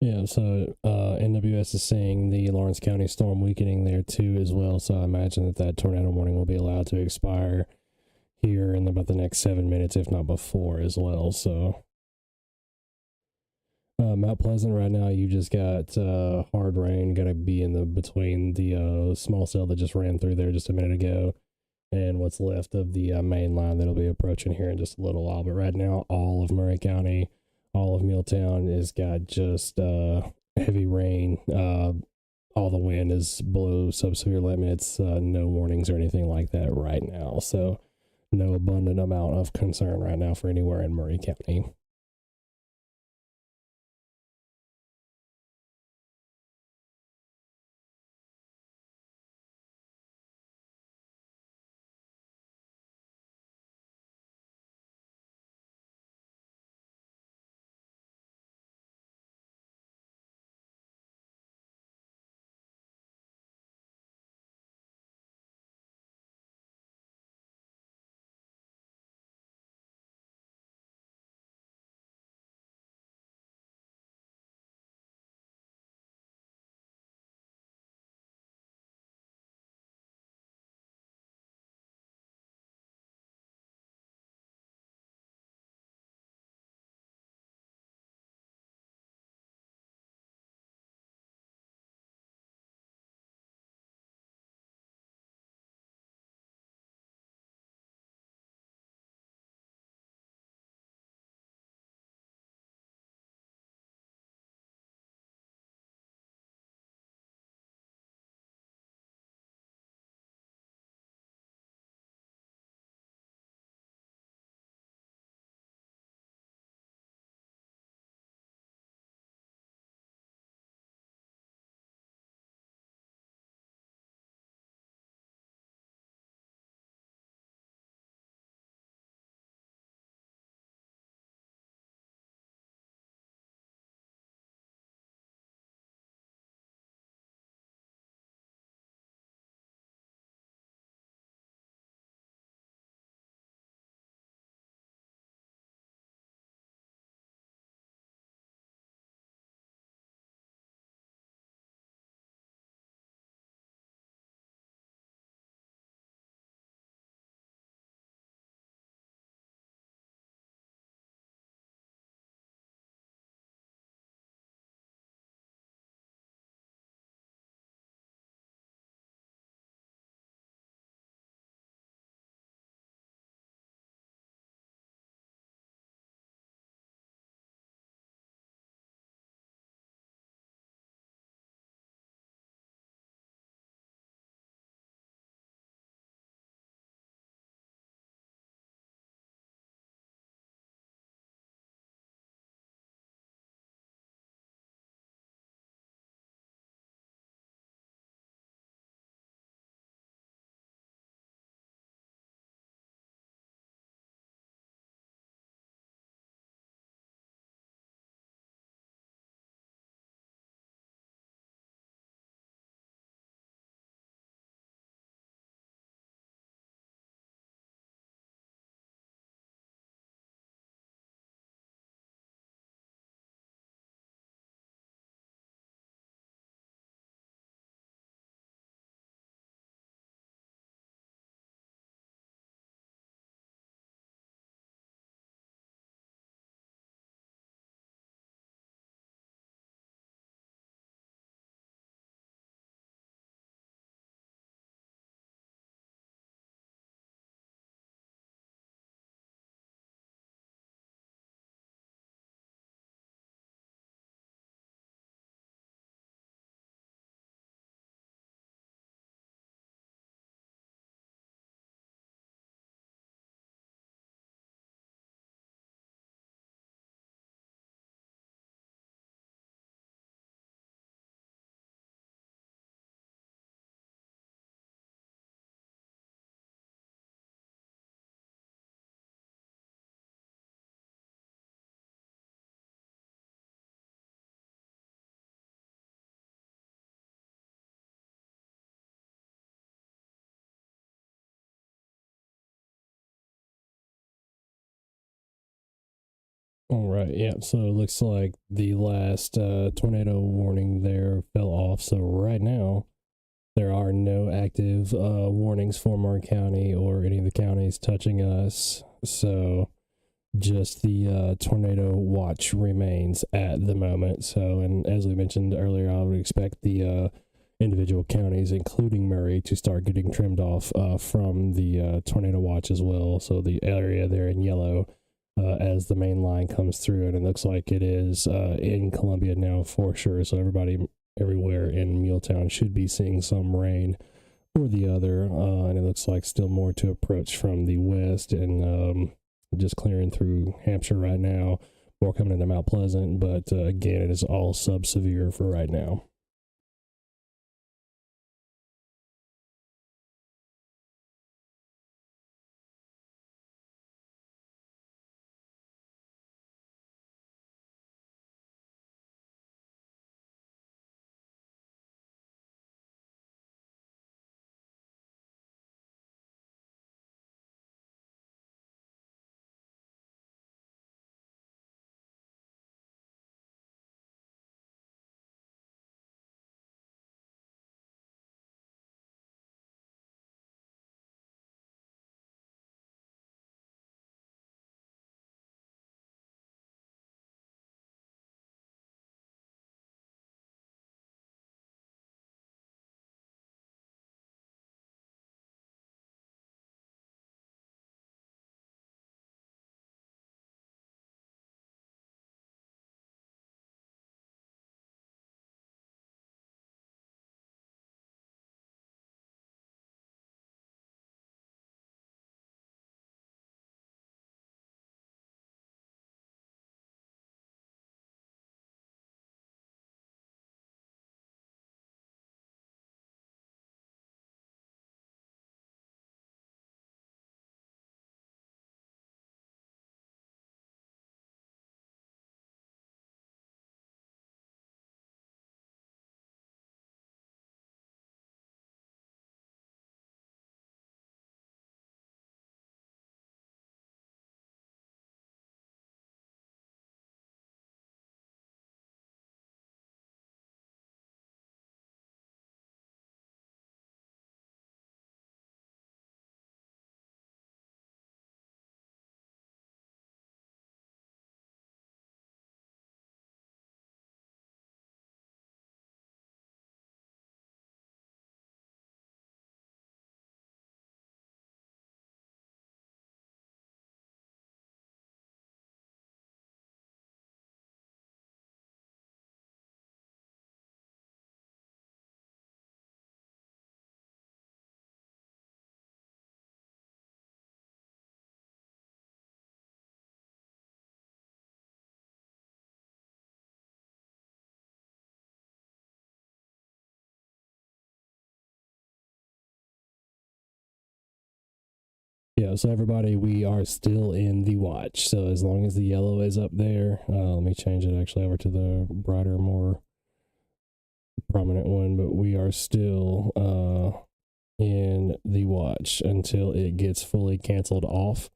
Yeah, so NWS is saying the Lawrence County storm weakening there too as well. So I imagine that tornado warning will be allowed to expire here in about the next 7 minutes, if not before as well. So Mount Pleasant right now, you just got hard rain. Got to be in the between the small cell that just ran through there just a minute ago, and what's left of the main line that'll be approaching here in just a little while. But right now, all of Murray County, all of MuleTown has got just heavy rain all the wind is below sub-severe limits, no warnings or anything like that right now. So no abundant amount of concern right now for anywhere in Murray County. All right, yeah. So it looks like the last tornado warning there fell off. So right now, there are no active warnings for Murray County or any of the counties touching us. So just the tornado watch remains at the moment. So, and as we mentioned earlier, I would expect the individual counties, including Murray, to start getting trimmed off from the tornado watch as well. So the area there in yellow, as the main line comes through, and it looks like it is in Columbia now for sure. So everybody everywhere in MuleTown should be seeing some rain or the other, and it looks like still more to approach from the west and just clearing through Hampshire right now, more coming into Mount Pleasant, but again, it is all sub-severe for right now. Yeah, so everybody, we are still in the watch. So as long as the yellow is up there, let me change it actually over to the brighter, more prominent one, but we are still in the watch until it gets fully canceled off.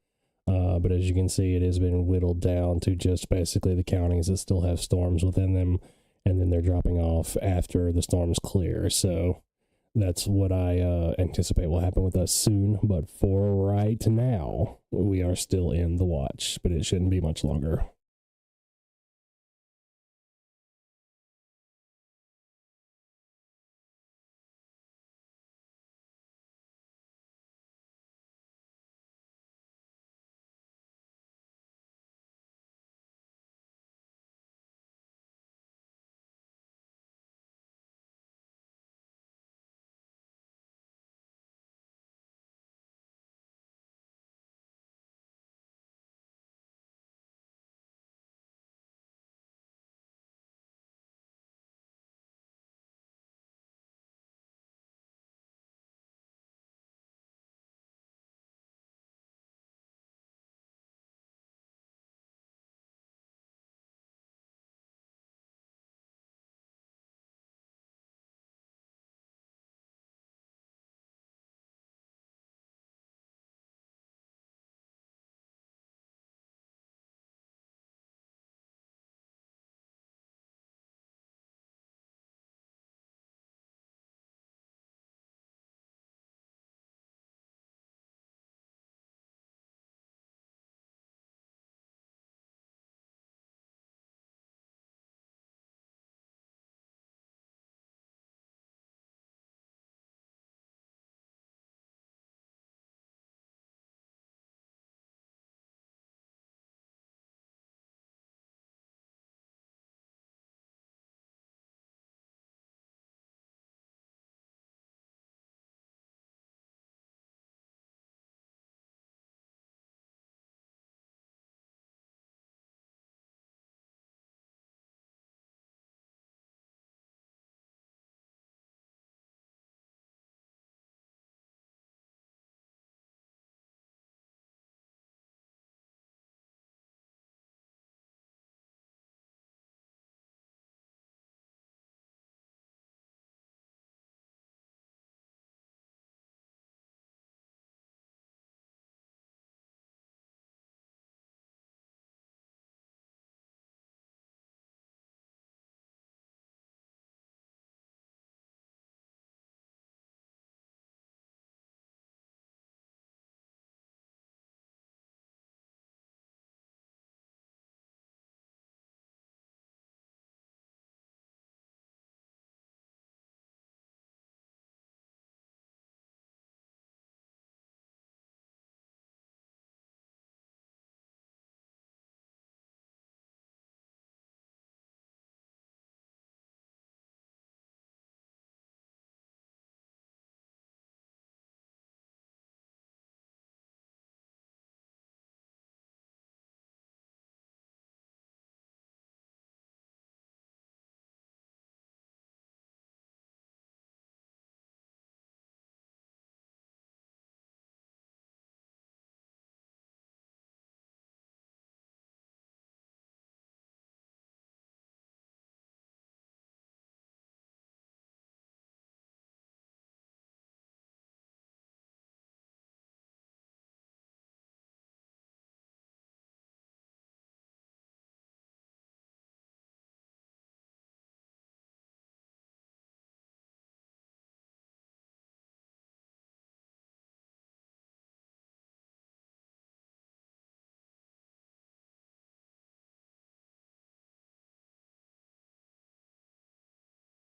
But as you can see, it has been whittled down to just basically the counties that still have storms within them, and then they're dropping off after the storms clear. So that's what I anticipate will happen with us soon. But for right now, we are still in the watch, but it shouldn't be much longer.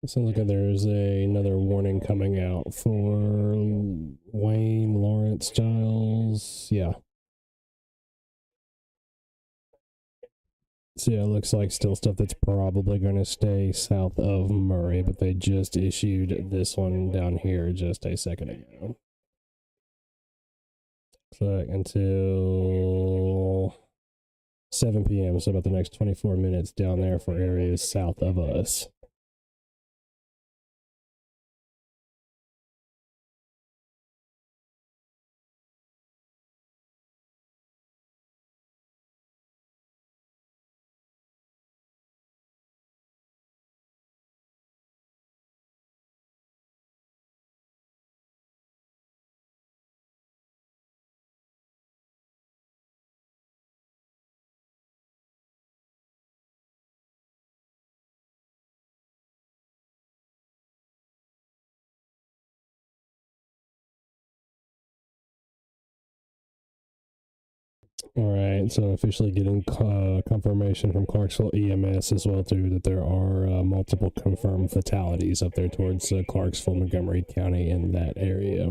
It sounds like there's another warning coming out for Wayne, Lawrence, Giles. Yeah. So yeah, it looks like still stuff that's probably going to stay south of Murray, but they just issued this one down here just a second ago. So until 7 p.m., so about the next 24 minutes down there for areas south of us. All right, so officially getting confirmation from Clarksville EMS as well too that there are multiple confirmed fatalities up there towards Clarksville, Montgomery County in that area.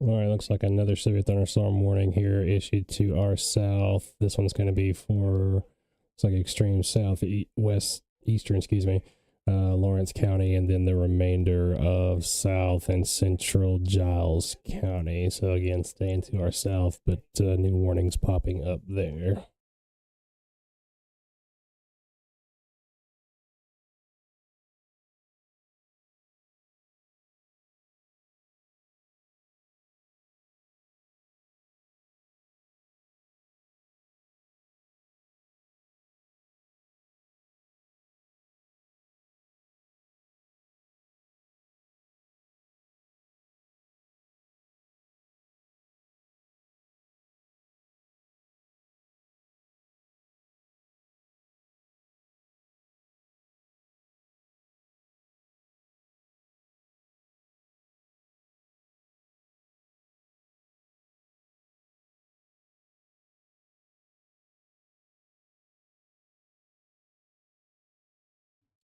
All right, looks like another severe thunderstorm warning here issued to our south. This one's going to be for, it's like extreme west eastern, Lawrence County, and then the remainder of south and central Giles County. So again, staying to our south, but new warnings popping up there.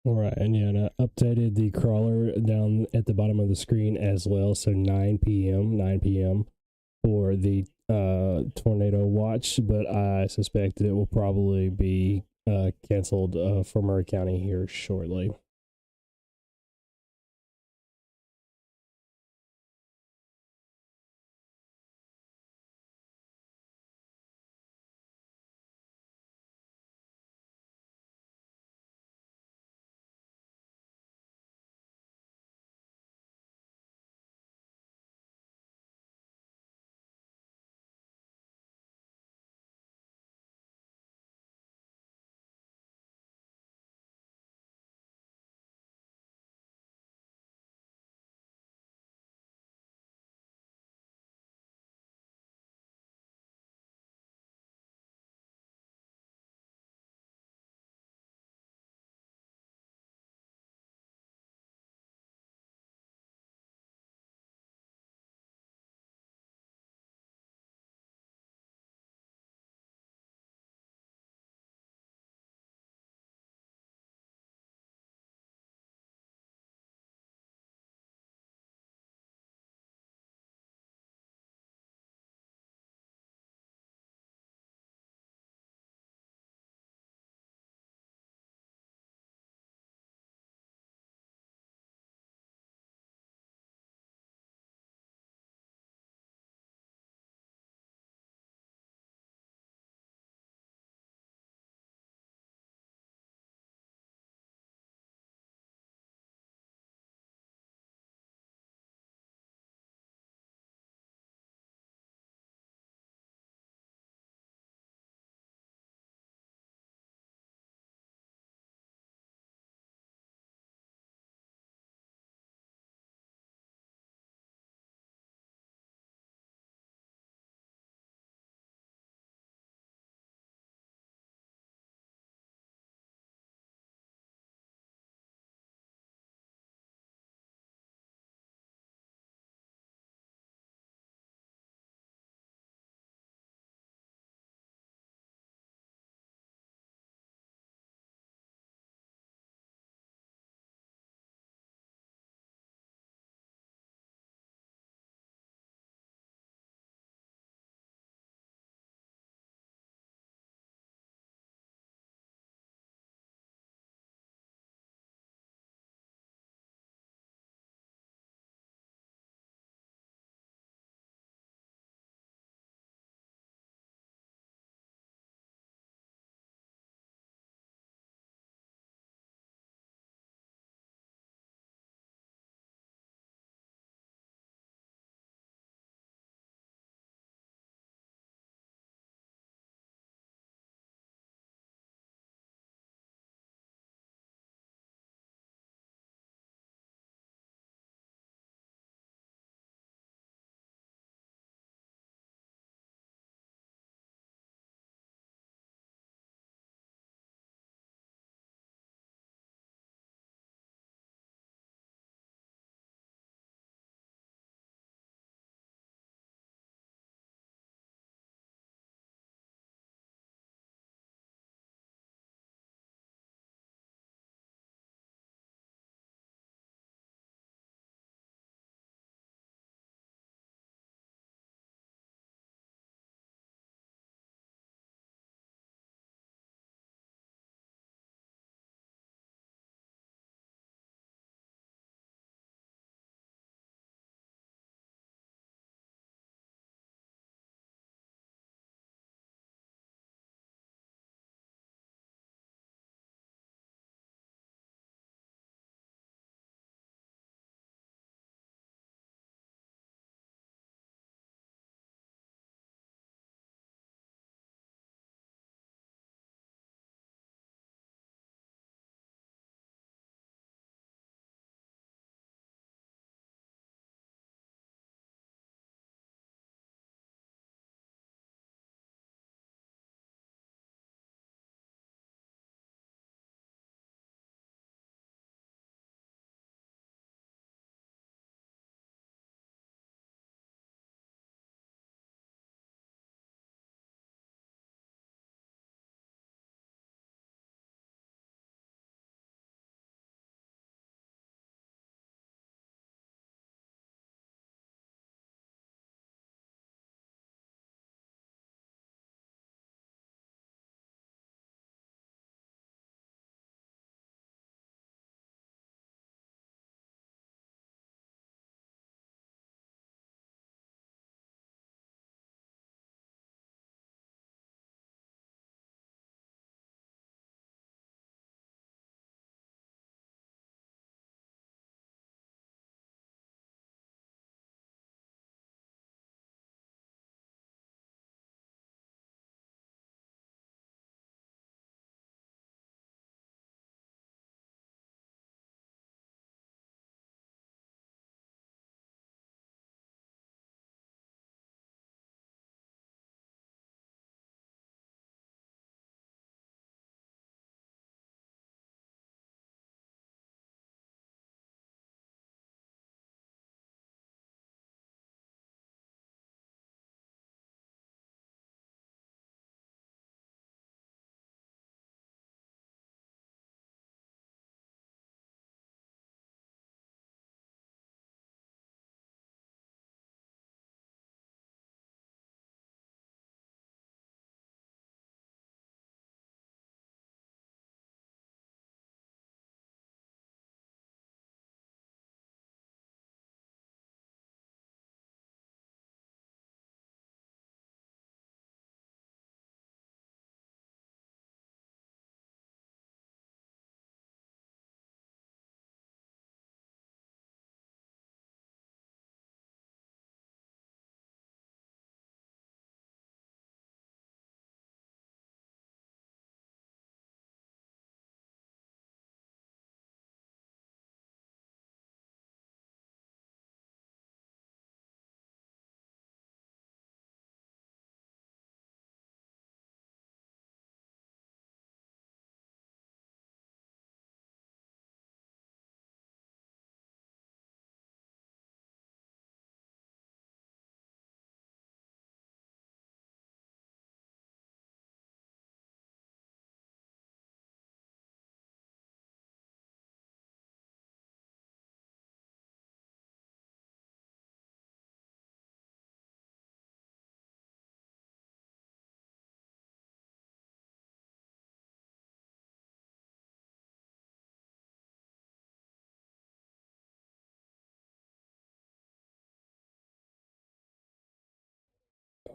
All right, and yeah, and I updated the crawler down at the bottom of the screen as well. So 9 p.m. for the tornado watch, but I suspect it will probably be canceled for Murray County here shortly.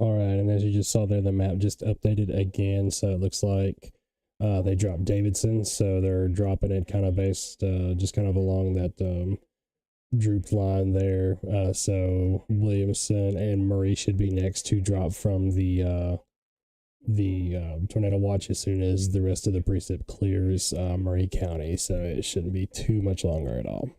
All right, and as you just saw there, the map just updated again, so it looks like they dropped Davidson, so they're dropping it kind of based just kind of along that drooped line there. So Williamson and Murray should be next to drop from the tornado watch as soon as the rest of the precip clears Murray County, so it shouldn't be too much longer at all.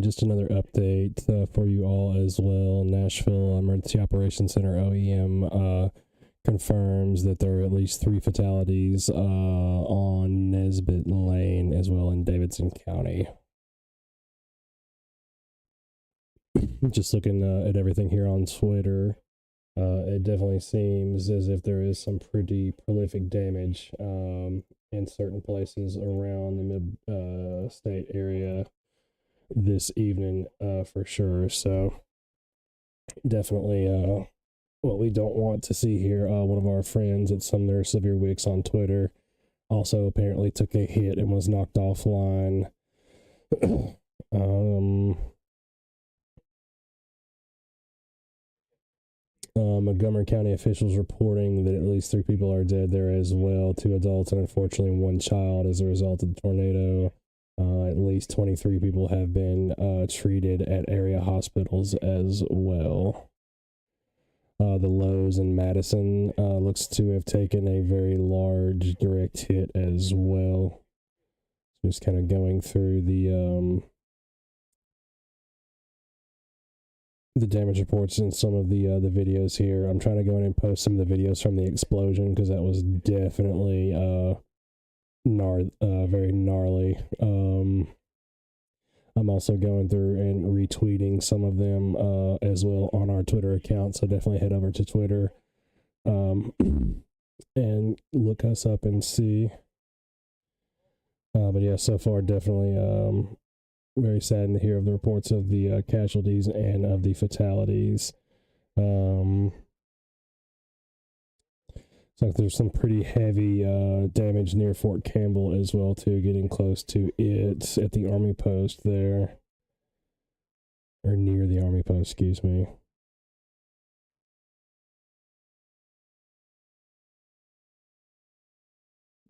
And just another update for you all as well. Nashville Emergency Operations Center, OEM, confirms that there are at least 3 fatalities on Nesbitt Lane as well in Davidson County. Just looking at everything here on Twitter, it definitely seems as if there is some pretty prolific damage in certain places around the mid-state area this evening for sure. So definitely what we don't want to see here. One of our friends at Sumner Severe Wicks on Twitter also apparently took a hit and was knocked offline. Montgomery County officials reporting that at least 3 people are dead there as well, 2 adults and unfortunately 1 child as a result of the tornado. At least 23 people have been treated at area hospitals as well. The Lowe's in Madison looks to have taken a very large direct hit as well. Just kind of going through the damage reports in some of the videos here. I'm trying to go in and post some of the videos from the explosion because that was definitely very gnarly. I'm also going through and retweeting some of them as well on our Twitter account, so definitely head over to Twitter and look us up and see. But yeah, so far definitely very saddened to hear of the reports of the casualties and of the fatalities. It's like there's some pretty heavy damage near Fort Campbell as well too, getting close to it at the Army post there. Or near the Army post, excuse me.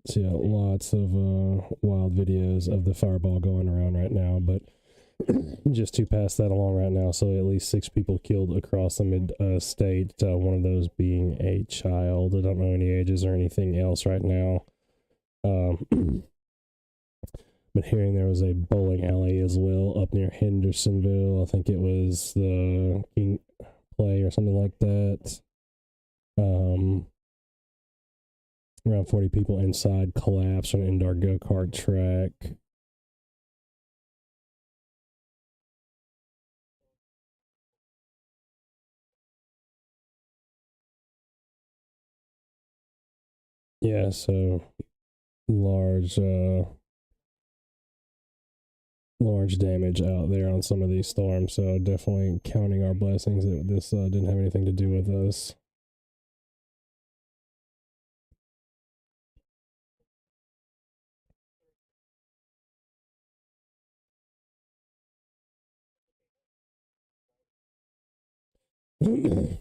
So yeah, lots of wild videos of the fireball going around right now, but just to pass that along right now, so at least 6 people killed across the mid-state, one of those being a child. I don't know any ages or anything else right now. But hearing there was a bowling alley as well up near Hendersonville. I think it was the King Play or something like that. Around 40 people inside collapsed on an indoor go-kart track. Yeah, so large damage out there on some of these storms. So definitely counting our blessings that this didn't have anything to do with us.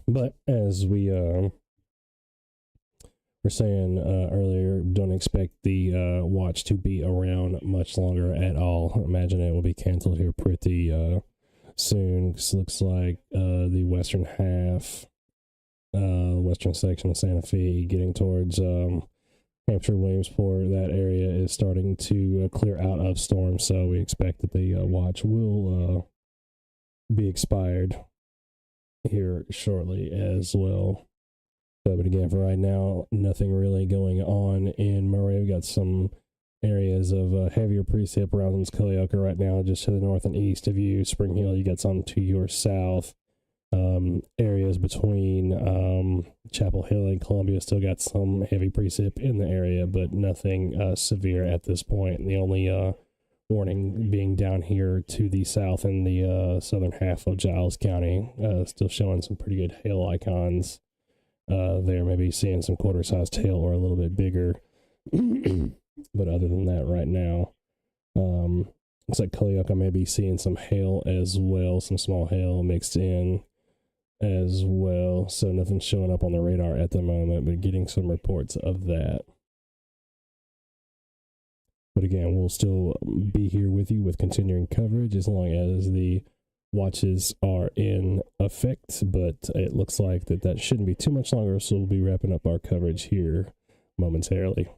But as we were saying earlier, don't expect the watch to be around much longer at all. Imagine it will be canceled here pretty soon. This looks like the western half, western section of Santa Fe, getting towards Hampshire, Williamsport, that area is starting to clear out of storms. So we expect that the watch will be expired here shortly as well. So, but again, for right now, nothing really going on in Murray. We've got some areas of heavier precip around Culleoka right now, just to the north and east of you. Spring Hill, you got some to your south. Areas between Chapel Hill and Columbia still got some heavy precip in the area, but nothing severe at this point. The only warning being down here to the south in the southern half of Giles County, still showing some pretty good hail icons. There, maybe seeing some quarter-sized hail or a little bit bigger. But other than that, right now, looks like Culleoka may be seeing some hail as well, some small hail mixed in as well. So nothing's showing up on the radar at the moment, but getting some reports of that. But again, we'll still be here with you with continuing coverage as long as the watches are in effect, but it looks like that shouldn't be too much longer, so we'll be wrapping up our coverage here momentarily.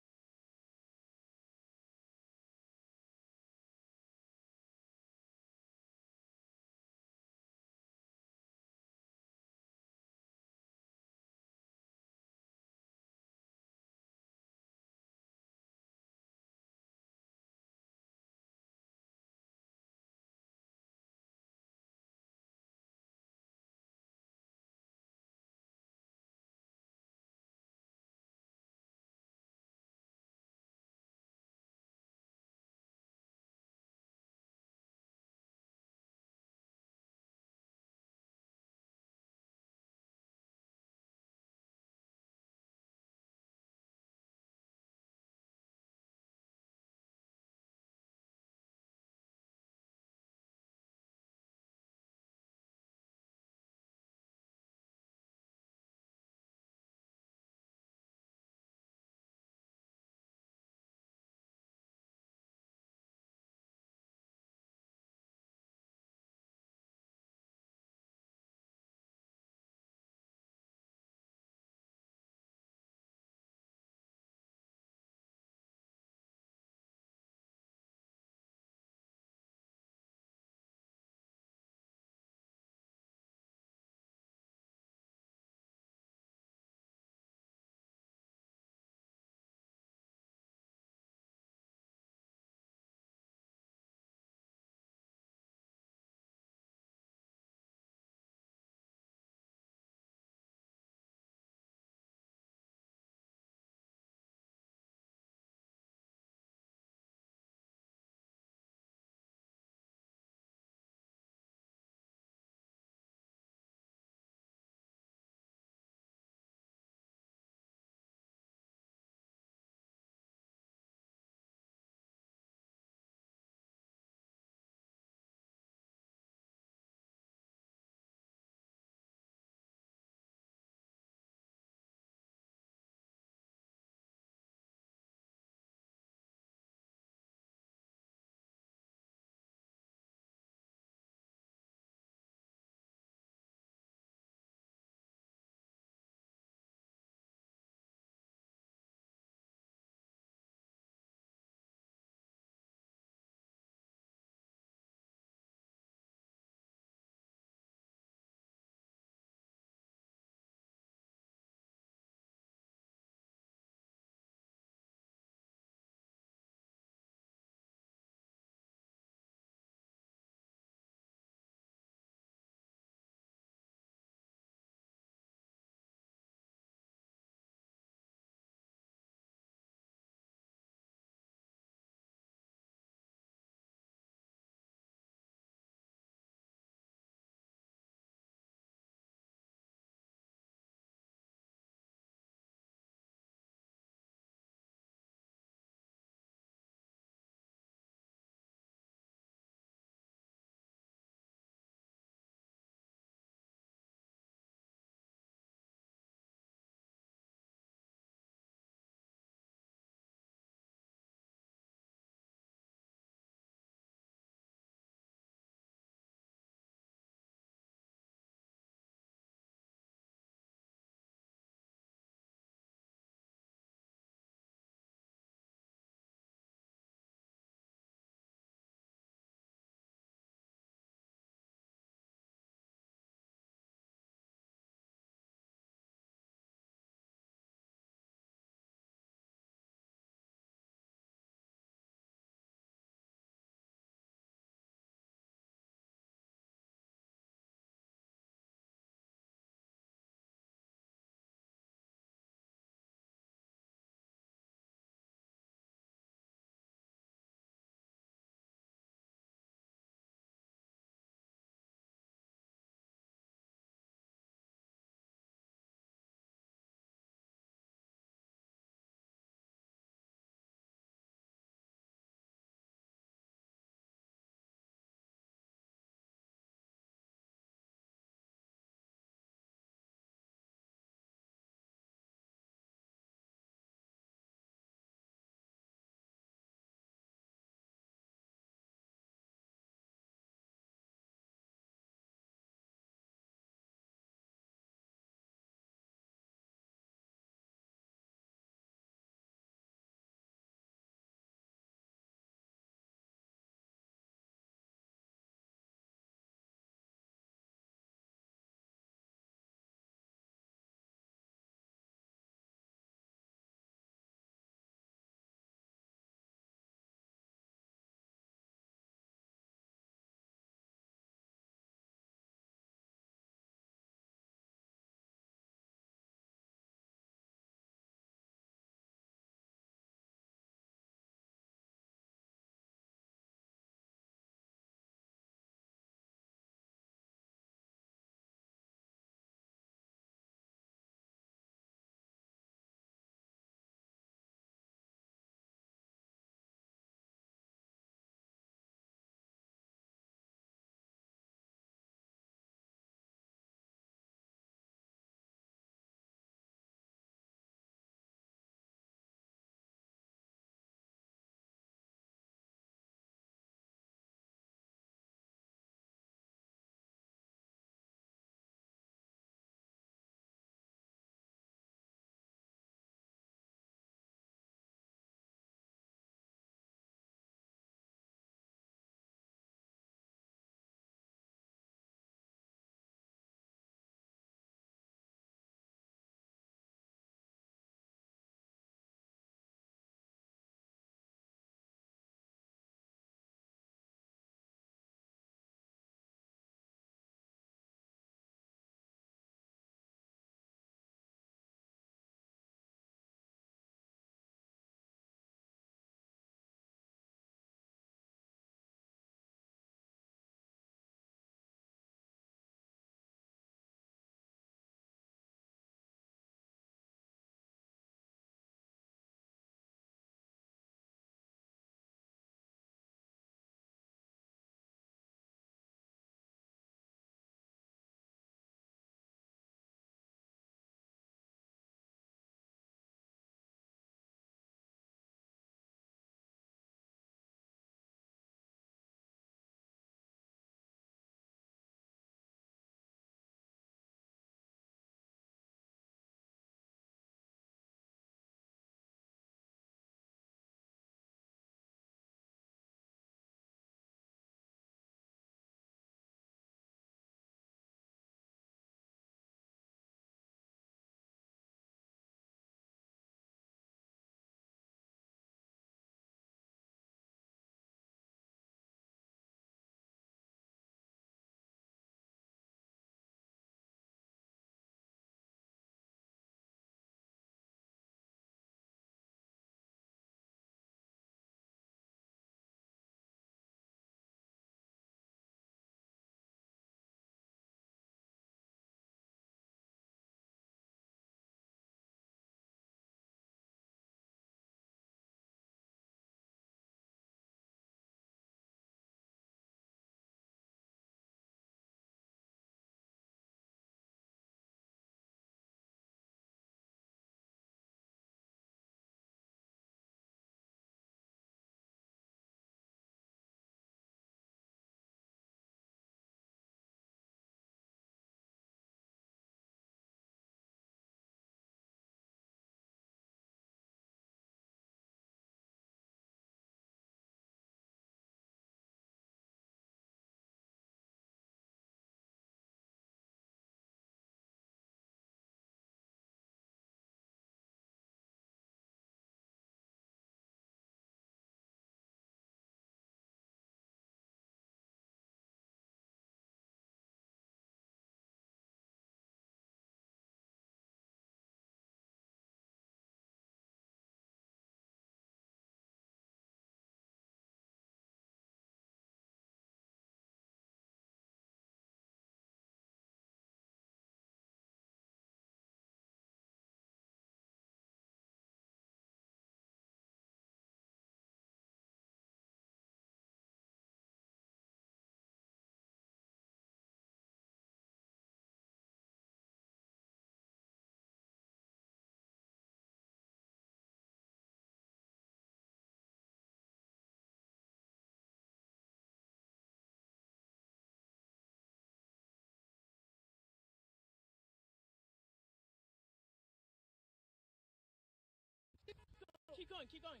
keep going, keep going.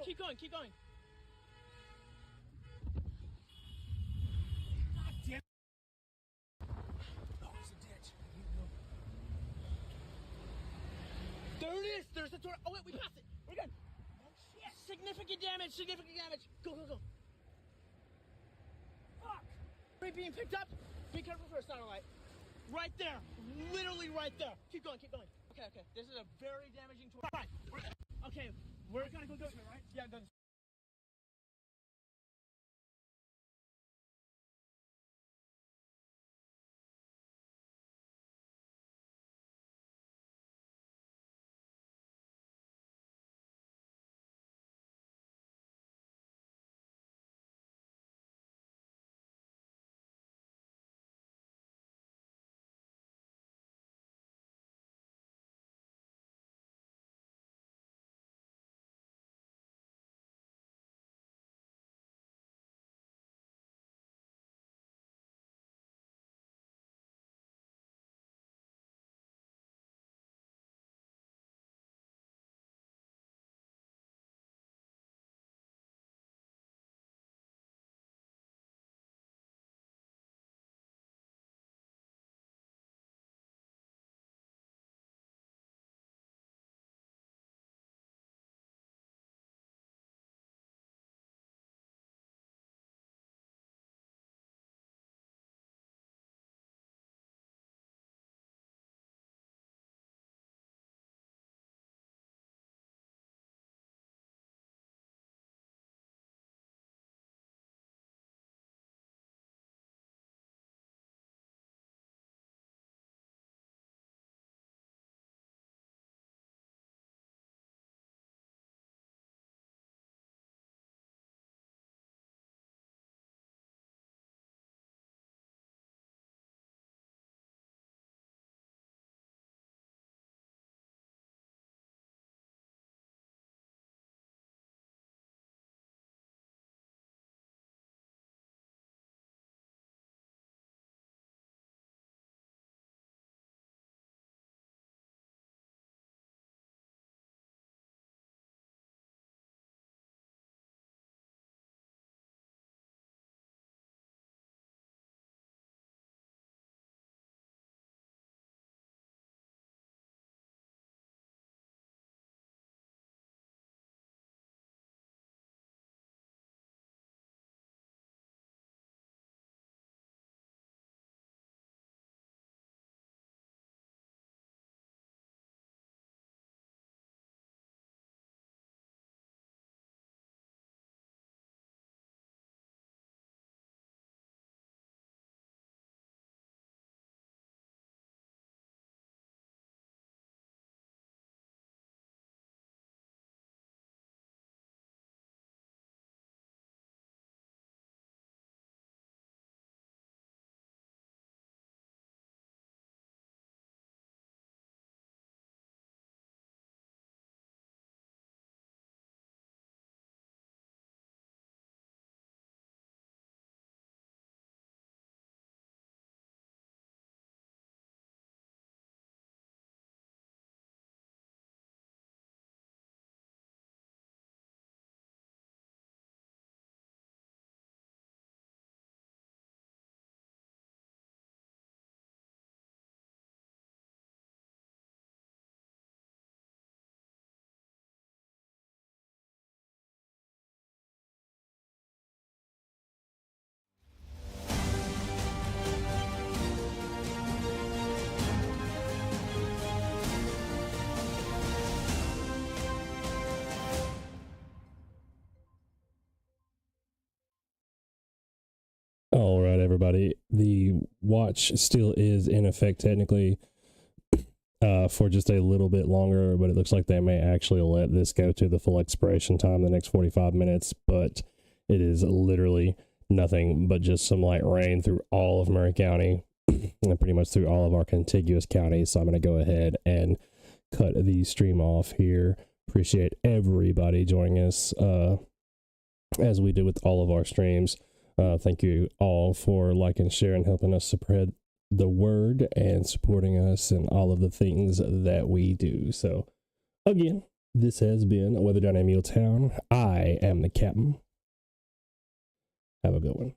Keep going, keep going. God damn. Oh, there's a ditch. There it is. There's the tornado. Oh wait, we passed it. We're good. Oh shit. Significant damage. Significant damage. Go, go, go. Fuck. Right, being picked up. Be careful for a satellite. Right there. Literally right there. Keep going, keep going. Okay, okay. This is a very damaging tornado. Right. Okay, we're gonna go this way, right? Yeah, go this way. All right, everybody. The watch still is in effect technically for just a little bit longer, but it looks like they may actually let this go to the full expiration time the next 45 minutes. But it is literally nothing but just some light rain through all of Murray County and pretty much through all of our contiguous counties. So I'm going to go ahead and cut the stream off here. Appreciate everybody joining us as we do with all of our streams. Thank you all for liking, sharing, helping us the word and supporting us and all of the things that we do. So, again, this has been WeatherDown in MuleTown. I am the captain. Have a good one.